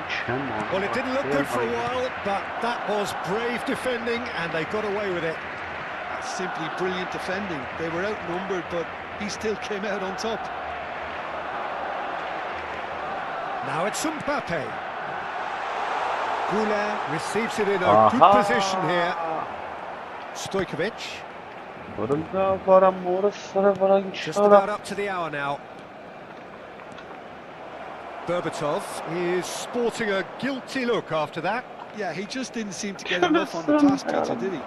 [SPEAKER 4] Well, it didn't look good for a while, but that was brave defending, and they got away with it.
[SPEAKER 5] That's simply brilliant defending. They were outnumbered, but he still came out on top.
[SPEAKER 4] Now it's Mbappe. Goulet receives it in a good position here. Stojkovic. Just about up to the hour now. Berbatov is sporting a guilty look after that.
[SPEAKER 5] Yeah, he just didn't seem to get enough on the pass, Peter, did he?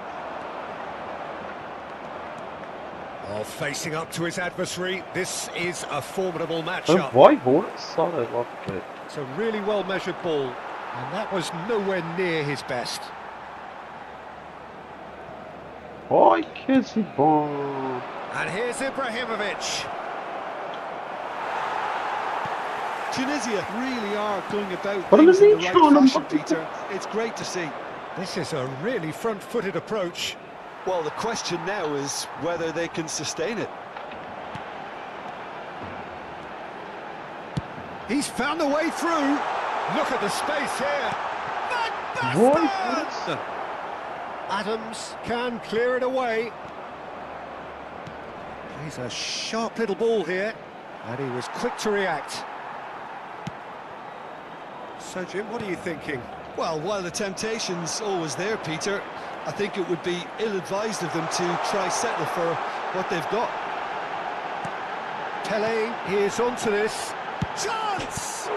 [SPEAKER 4] Oh, facing up to his adversary, this is a formidable matchup. It's a really well-measured ball, and that was nowhere near his best.
[SPEAKER 3] Why kids he ball?
[SPEAKER 4] And here's Ibrahimovic.
[SPEAKER 5] Tunisia really are going about things in the right fashion, Peter. It's great to see.
[SPEAKER 4] This is a really front-footed approach.
[SPEAKER 5] Well, the question now is whether they can sustain it.
[SPEAKER 4] He's found the way through. Look at the space here. Magnificent! Adams can clear it away. He's a sharp little ball here, and he was quick to react. So, Jim, what are you thinking?
[SPEAKER 5] Well, while the temptation's always there, Peter, I think it would be ill-advised of them to try settle for what they've got.
[SPEAKER 4] Pele is onto this. Chance!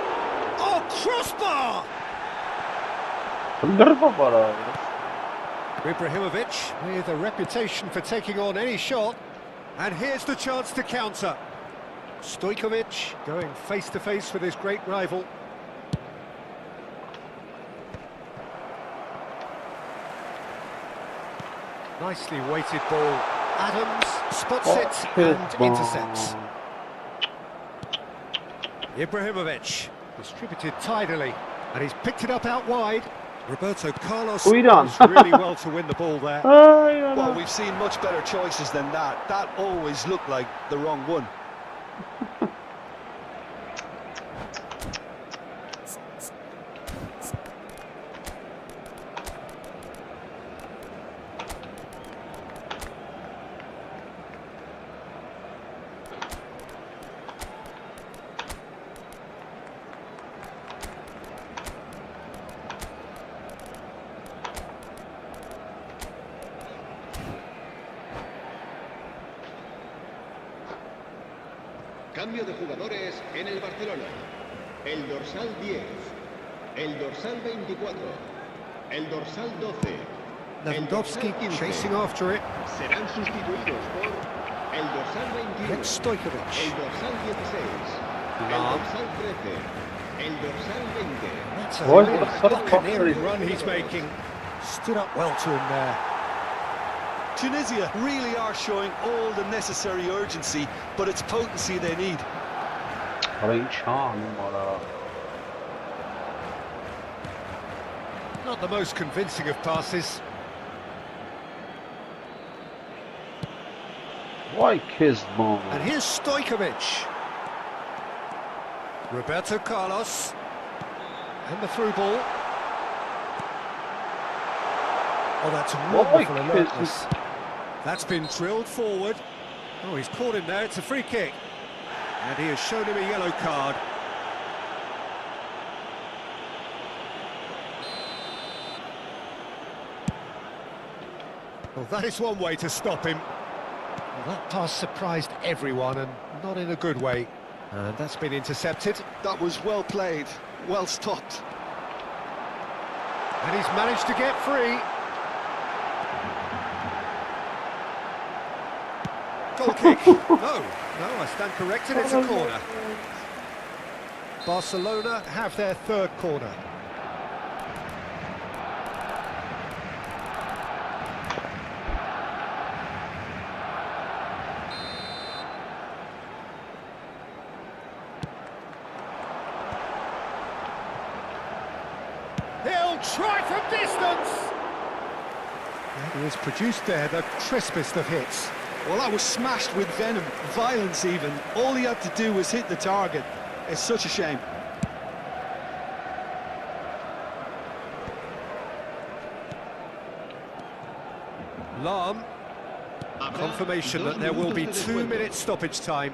[SPEAKER 4] Oh, crossbar! Ibrahimovic with a reputation for taking on any shot. And here's the chance to counter. Stojkovic going face-to-face with his great rival. Nicely weighted ball. Adams spots it and intercepts. Ibrahimovic distributed tidily, and he's picked it up out wide. Roberto Carlos does really well to win the ball there.
[SPEAKER 5] Well, we've seen much better choices than that. That always looked like the wrong one.
[SPEAKER 6] Cambio de jugadores en el Barcelona. El dorsal 10, el dorsal 24, el dorsal 12.
[SPEAKER 4] Lewandowski chasing after it.
[SPEAKER 6] Serán sustituidos por el dorsal 21,
[SPEAKER 4] Next Stojkovic.
[SPEAKER 6] el dorsal 16, el dorsal 13, el dorsal 20.
[SPEAKER 4] That's a really buccaneering run he's making. Stood up well to him there.
[SPEAKER 5] Tunisia really are showing all the necessary urgency, but it's potency they need.
[SPEAKER 4] Not the most convincing of passes.
[SPEAKER 3] Why kiss ball?
[SPEAKER 4] And here's Stojkovic. Roberto Carlos. And the through ball. Oh, that's wonderful alertness. That's been drilled forward. Oh, he's caught him there. It's a free kick. And he has shown him a yellow card. Well, that is one way to stop him. Well, that pass surprised everyone, and not in a good way. And that's been intercepted.
[SPEAKER 5] That was well played, well stopped.
[SPEAKER 4] And he's managed to get free. Goal kick. No, I stand corrected, it's a corner. Barcelona have their third corner. He'll try from distance. And he has produced there the crispest of hits.
[SPEAKER 5] Well, that was smashed with venom, violence even. All he had to do was hit the target. It's such a shame.
[SPEAKER 4] Lam. Confirmation that there will be 2 minutes stoppage time.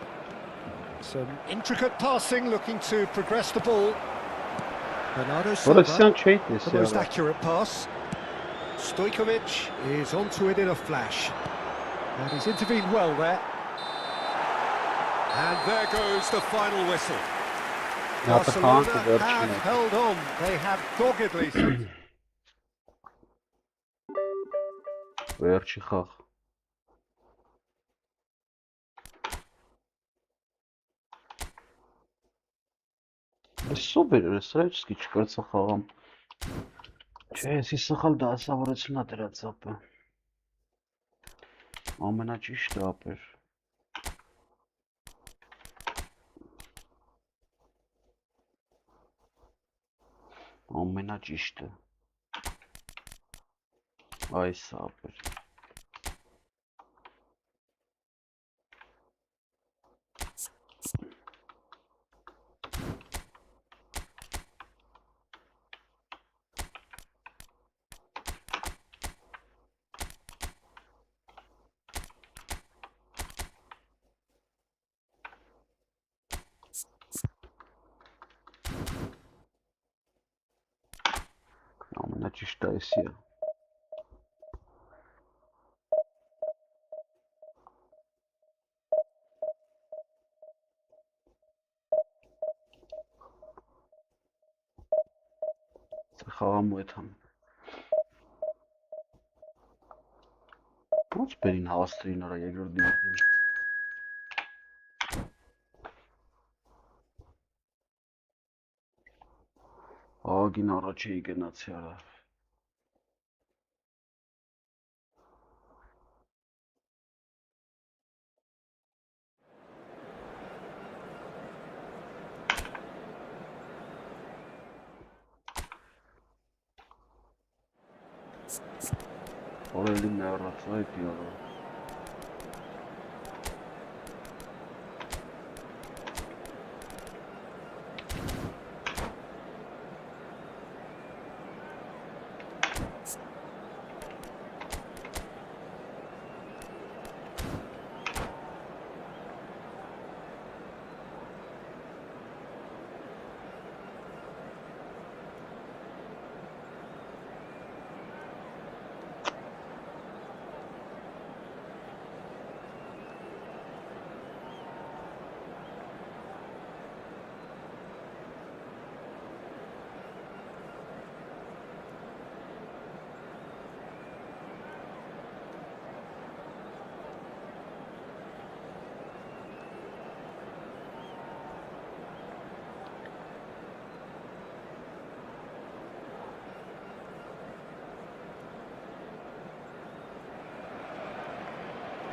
[SPEAKER 4] Some intricate passing, looking to progress the ball. Bernardo Silva, the most accurate pass. Stojkovic is onto it in a flash. And he's intervened well there. And there goes the final whistle. Barcelona have held on. They have doggedly.
[SPEAKER 3] Վերջի խաղ։ Սուպեր է, սրայչսկի չկարծա խաղամ։ Չէ, եսի սխալ դասավորեցնա դրա ծապը։ Ամենաճիշտ ապեր։ Ամենաճիշտը։ Այս ապեր։ Ամենաճիշտը այսի է։ Խաղամու էտ համ։ Ոնց բերին հավաստրին արա երկրորդ դիվիզիոն։ Ագին առաջ էի գնացի արա։ Օրելի մեռած այդ յորա։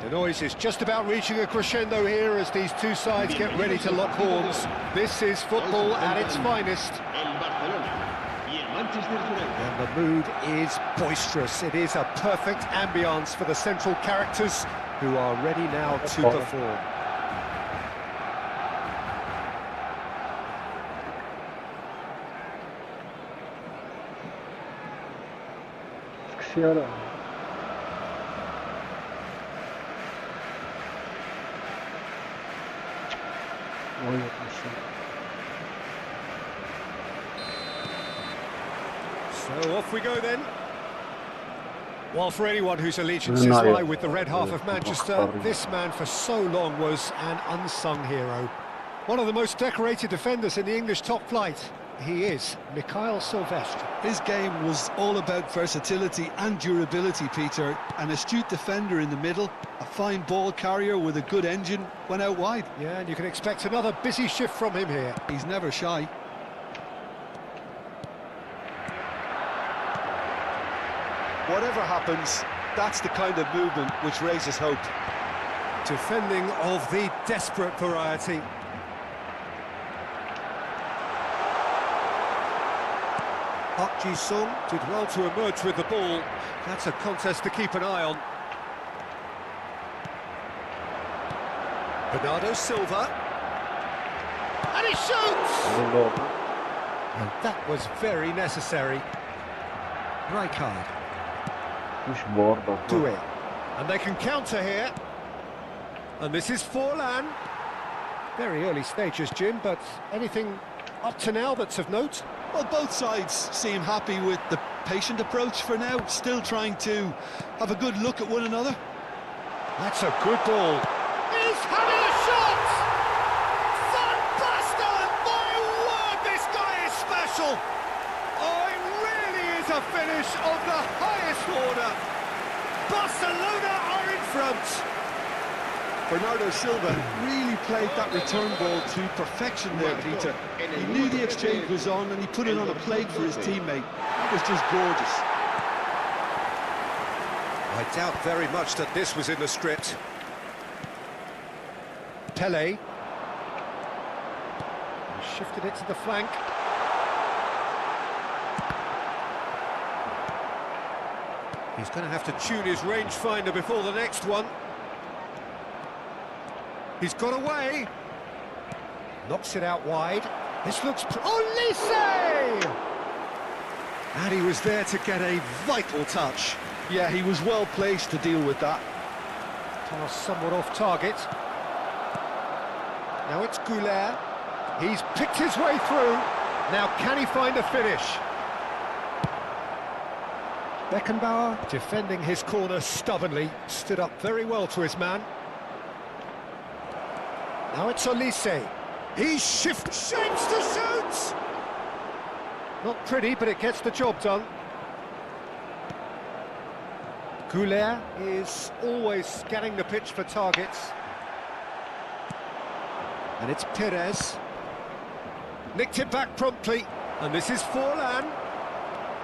[SPEAKER 4] The noise is just about reaching a crescendo here as these two sides get ready to lock horns. This is football at its finest. And the mood is boisterous. It is a perfect ambience for the central characters who are ready now to perform. So off we go then. Well, for anyone whose allegiances lie with the red half of Manchester, this man for so long was an unsung hero. One of the most decorated defenders in the English top flight. He is Mikhail Silvestre.
[SPEAKER 5] His game was all about versatility and durability, Peter. An astute defender in the middle, a fine ball carrier with a good engine, went out wide.
[SPEAKER 4] Yeah, and you can expect another busy shift from him here.
[SPEAKER 5] He's never shy. Whatever happens, that's the kind of movement which raises hope.
[SPEAKER 4] Defending of the desperate variety. Park Ji-sung did well to emerge with the ball. That's a contest to keep an eye on. Bernardo Silva. And he shoots! And that was very necessary. Rijkaard. Do it. And they can counter here. And this is Forlan. Very early stages, Jim, but anything up to now that's of note?
[SPEAKER 5] Well, both sides seem happy with the patient approach for now, still trying to have a good look at one another.
[SPEAKER 4] That's a good ball. He's having a shot! Van Basten! My word, this guy is special! Oh, it really is a finish of the highest order. Barcelona are in front.
[SPEAKER 5] Bernardo Silva really played that return ball to perfection there, Peter. He knew the exchange was on and he put it on a plate for his teammate. It was just gorgeous.
[SPEAKER 4] I doubt very much that this was in the script. Pele. Shifted it to the flank. He's going to have to tune his rangefinder before the next one. He's got away. Knocks it out wide. This looks... Olise! And he was there to get a vital touch.
[SPEAKER 5] Yeah, he was well placed to deal with that.
[SPEAKER 4] Pass somewhat off target. Now it's Goulet. He's picked his way through. Now can he find a finish? Beckenbauer, defending his corner stubbornly, stood up very well to his man. Now it's Olise. He shifts, shapes to shoot! Not pretty, but it gets the job done. Goulet is always scanning the pitch for targets. And it's Perez. Nicked it back promptly. And this is Forlan.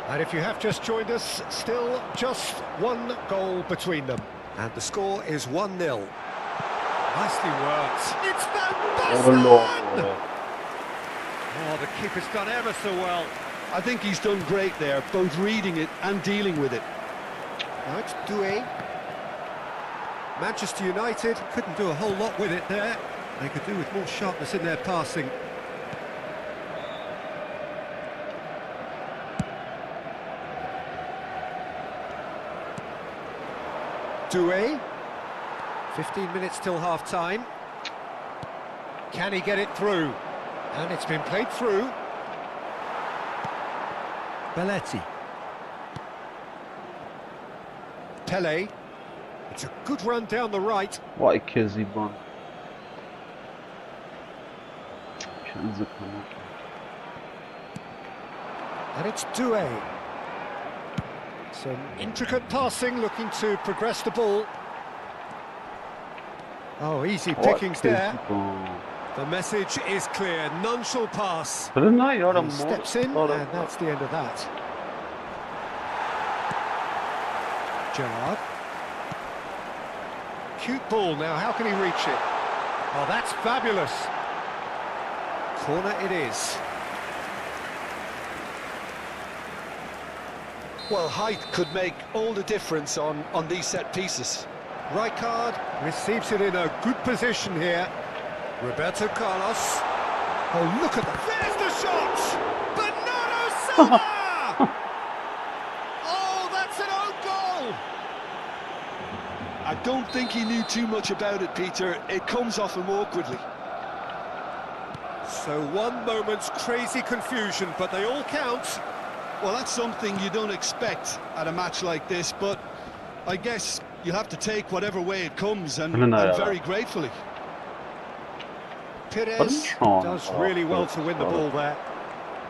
[SPEAKER 4] And if you have just joined us, still just one goal between them. And the score is 1-0. Nicely worked. It's Van Basten! Oh, the keeper's done ever so well.
[SPEAKER 5] I think he's done great there, both reading it and dealing with it.
[SPEAKER 4] Now it's Doué. Manchester United couldn't do a whole lot with it there. They could do with more sharpness in their passing. Doué. 15 minutes till half-time. Can he get it through? And it's been played through. Belletti. Pele. It's a good run down the right.
[SPEAKER 3] Vay Keziban.
[SPEAKER 4] And it's Doué. Some intricate passing, looking to progress the ball. Oh, easy pickings there. The message is clear, none shall pass. He steps in, and that's the end of that. Gerrard. Cute ball now, how can he reach it? Oh, that's fabulous. Corner it is.
[SPEAKER 5] Well, height could make all the difference on these set pieces.
[SPEAKER 4] Rijkaard receives it in a good position here. Roberto Carlos. Oh, look at that. There's the shot! Bernardo Silva! Oh, that's an own goal!
[SPEAKER 5] I don't think he knew too much about it, Peter. It comes off him awkwardly.
[SPEAKER 4] So one moment's crazy confusion, but they all count.
[SPEAKER 5] Well, that's something you don't expect at a match like this, but I guess you'll have to take whatever way it comes, and very gratefully.
[SPEAKER 4] Perez does really well to win the ball there.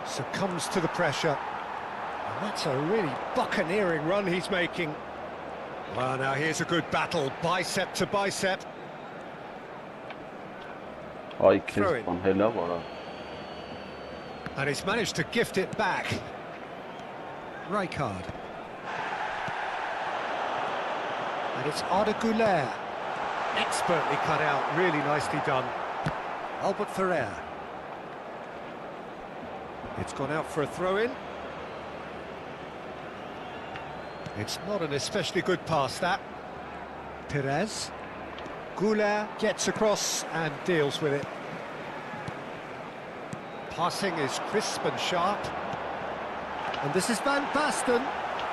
[SPEAKER 4] Succumbs to the pressure. And that's a really buccaneering run he's making. Well, now here's a good battle, bicep to bicep. Throw it. And he's managed to gift it back. Rijkaard. And it's Arda Güler. Expertly cut out, really nicely done. Albert Ferrer. It's gone out for a throw-in. It's not an especially good pass, that. Perez. Güler gets across and deals with it. passing is crisp and sharp. And this is Van Basten.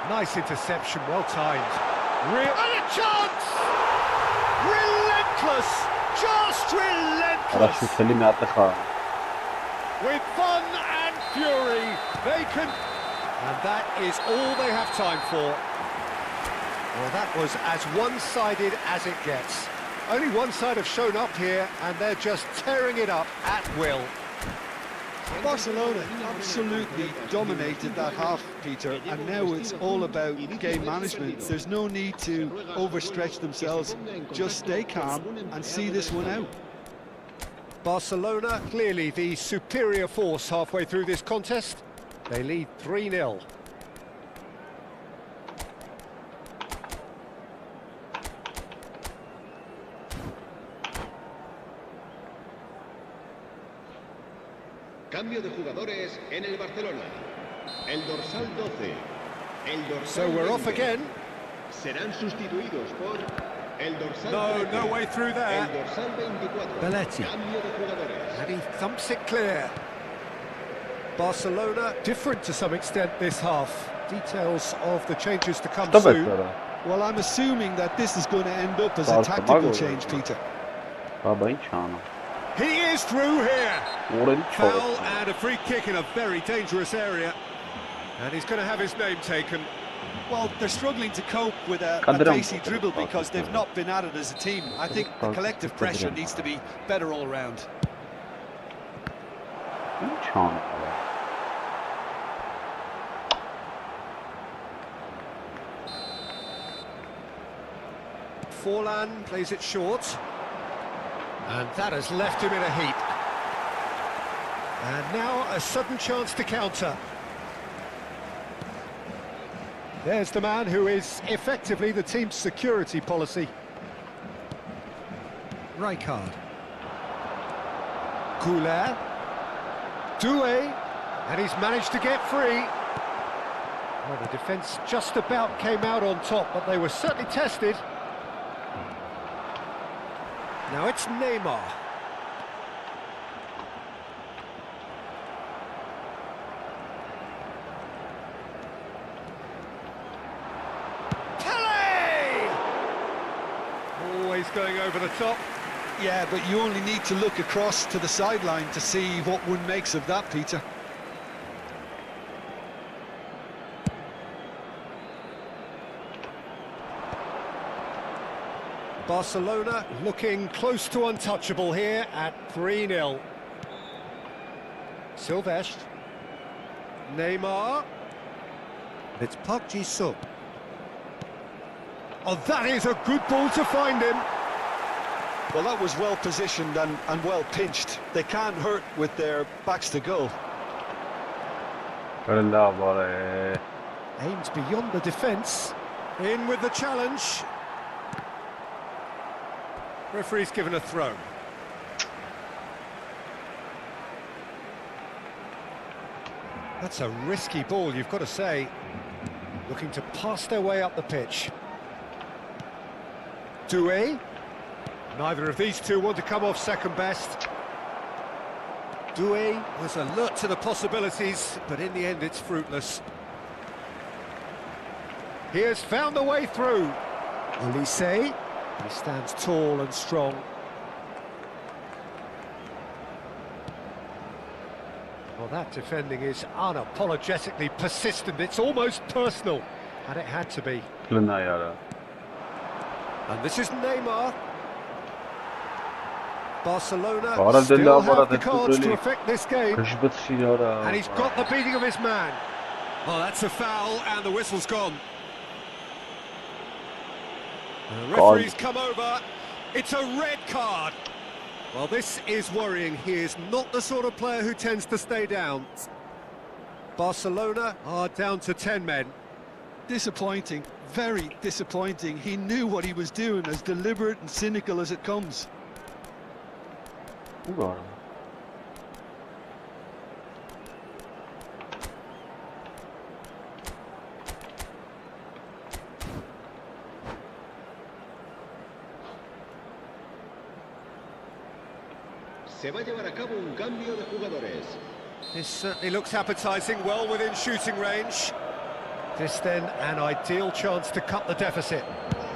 [SPEAKER 4] Nice interception, well timed. And a chance! Relentless! Just relentless! With fun and fury, they can... And that is all they have time for. Well, that was as one-sided as it gets. Only one side have shown up here, and they're just tearing it up at will.
[SPEAKER 5] Barcelona absolutely dominated that half, Peter, and now it's all about game management. There's no need to overstretch themselves. Just stay calm and see this one out.
[SPEAKER 4] Barcelona, clearly the superior force halfway through this contest. They lead 3-0.
[SPEAKER 6] Cambio de jugadores en el Barcelona. El dorsal 12. El dorsal
[SPEAKER 4] So we're off
[SPEAKER 6] 20.
[SPEAKER 4] again.
[SPEAKER 6] Serán sustituidos por el dorsal
[SPEAKER 4] No,
[SPEAKER 6] 13.
[SPEAKER 4] no way through there.
[SPEAKER 6] El dorsal 24.
[SPEAKER 4] Belletti.
[SPEAKER 6] Cambio de jugadores.
[SPEAKER 4] And he thumps it clear. Barcelona different to some extent this half. Details of the changes to come soon.
[SPEAKER 5] Well, I'm assuming that this is going to end up as a tactical change, Peter.
[SPEAKER 4] He is through here. Foul and a free kick in a very dangerous area. And he's going to have his name taken.
[SPEAKER 5] Well, they're struggling to cope with a pacey dribble because they've not been at it as a team. I think the collective pressure needs to be better all round.
[SPEAKER 4] Forlan plays it short. And that has left him in a heap. And now a sudden chance to counter. There's the man who is effectively the team's security policy. Rijkaard. Couler. Doué. And he's managed to get free. Well, the defence just about came out on top, but they were certainly tested. Now it's Neymar. Pele! Always going over the top.
[SPEAKER 5] Yeah, but you only need to look across to the sideline to see what one makes of that, Peter.
[SPEAKER 4] Barcelona looking close to untouchable here at 3-0. Silvestre. Neymar. It's Park Ji-sung. Oh, that is a good ball to find him.
[SPEAKER 5] Well, that was well positioned and well pinched. They can't hurt with their backs to goal.
[SPEAKER 4] Aims beyond the defence. In with the challenge. Referee's given a throw. That's a risky ball, you've got to say. Looking to pass their way up the pitch. Doué. Neither of these two want to come off second best. Doué was alert to the possibilities, but in the end it's fruitless. He has found the way through. Olise. He stands tall and strong. Well, that defending is unapologetically persistent. It's almost personal, and it had to be. And this is Neymar. Barcelona still have the cards to affect this game. And he's got the beating of his man. Well, that's a foul, and the whistle's gone. The referee's come over. It's a red card. Well, this is worrying. He is not the sort of player who tends to stay down. Barcelona are down to 10 men.
[SPEAKER 5] Disappointing, very disappointing. He knew what he was doing, as deliberate and cynical as it comes.
[SPEAKER 6] Se va a llevar a cabo un cambio de jugadores.
[SPEAKER 4] This certainly looks appetising, well within shooting range. This then an ideal chance to cut the deficit.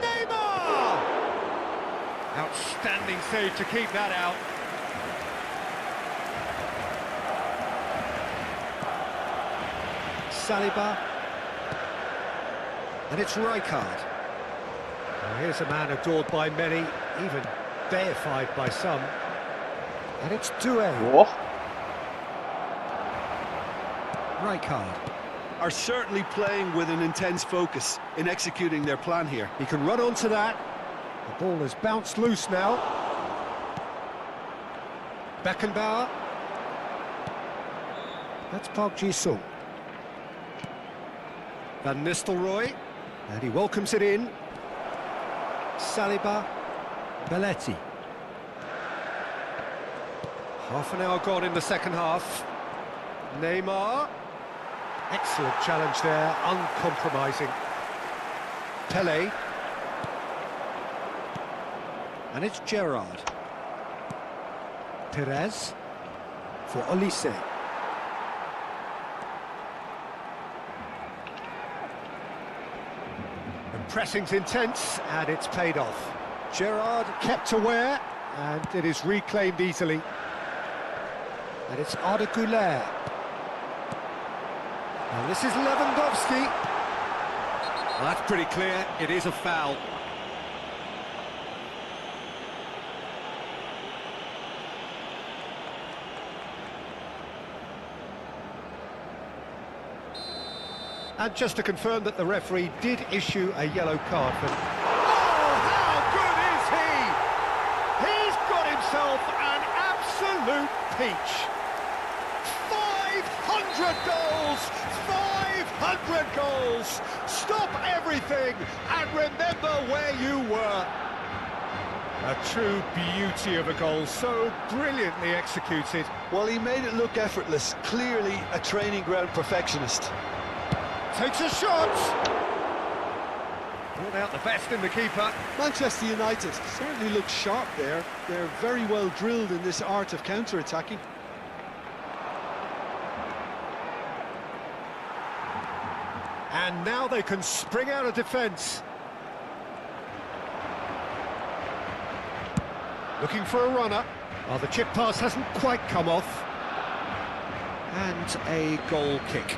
[SPEAKER 4] Neymar! Outstanding save to keep that out. Saliba. And it's Rijkaard. Well, here's a man adored by many, even deified by some. And it's Doué.
[SPEAKER 3] Oh.
[SPEAKER 4] Rijkaard.
[SPEAKER 5] Are certainly playing with an intense focus in executing their plan here.
[SPEAKER 4] He can run onto that. The ball has bounced loose now. Beckenbauer. That's Park Ji-sung. Van Nistelrooy. And he welcomes it in. Saliba. Belletti. Half an hour gone in the second half. Neymar. Excellent challenge there, uncompromising. Pele. And it's Gerrard. Perez for Olise. And pressing's intense, and it's paid off. Gerrard kept aware, and it is reclaimed easily. And it's Arda Güler. And this is Lewandowski. Well, that's pretty clear, it is a foul. And just to confirm that the referee did issue a yellow card for... Oh, how good is he? He's got himself an absolute peach. 500 goals! 500 goals! Stop everything and remember where you were. A true beauty of a goal, so brilliantly executed.
[SPEAKER 5] Well, he made it look effortless. Clearly a training ground perfectionist.
[SPEAKER 4] Takes a shot! Brought out the best in the keeper.
[SPEAKER 5] Manchester United certainly look sharp there. They're very well drilled in this art of counter-attacking.
[SPEAKER 4] And now they can spring out of defence. Looking for a runner. Oh, the chip pass hasn't quite come off. And a goal kick.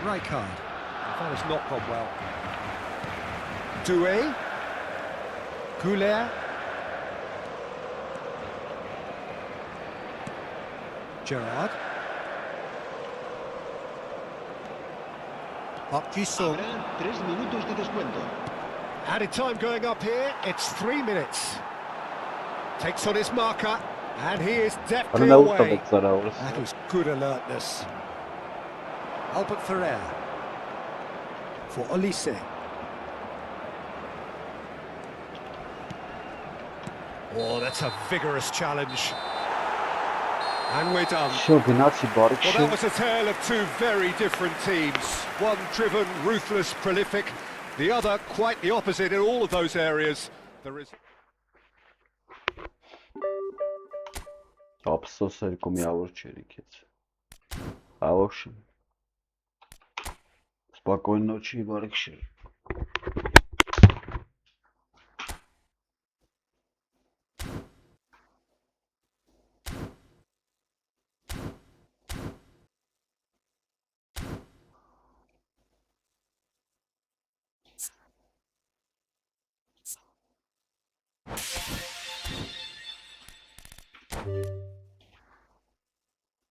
[SPEAKER 4] Rijkaard. That has not gone well. Doué. Güler. Gerrard. Park Ji-sung.
[SPEAKER 6] Habrá 3 minutos de descuento.
[SPEAKER 4] Added time going up here, it's 3 minutes. Takes on his marker, and he is deftly away. That was good alertness. Albert Ferrer for Olise. Oh, that's a vigorous challenge. And we're done. Well, that was a tale of two very different teams. One driven, ruthless, prolific. The other quite the opposite in all of those areas. There is...
[SPEAKER 3] Ապսոս երկու միավոր չէր իքեց։ А в общем, спокойной ночи и барыкши.
[SPEAKER 6] Thank you.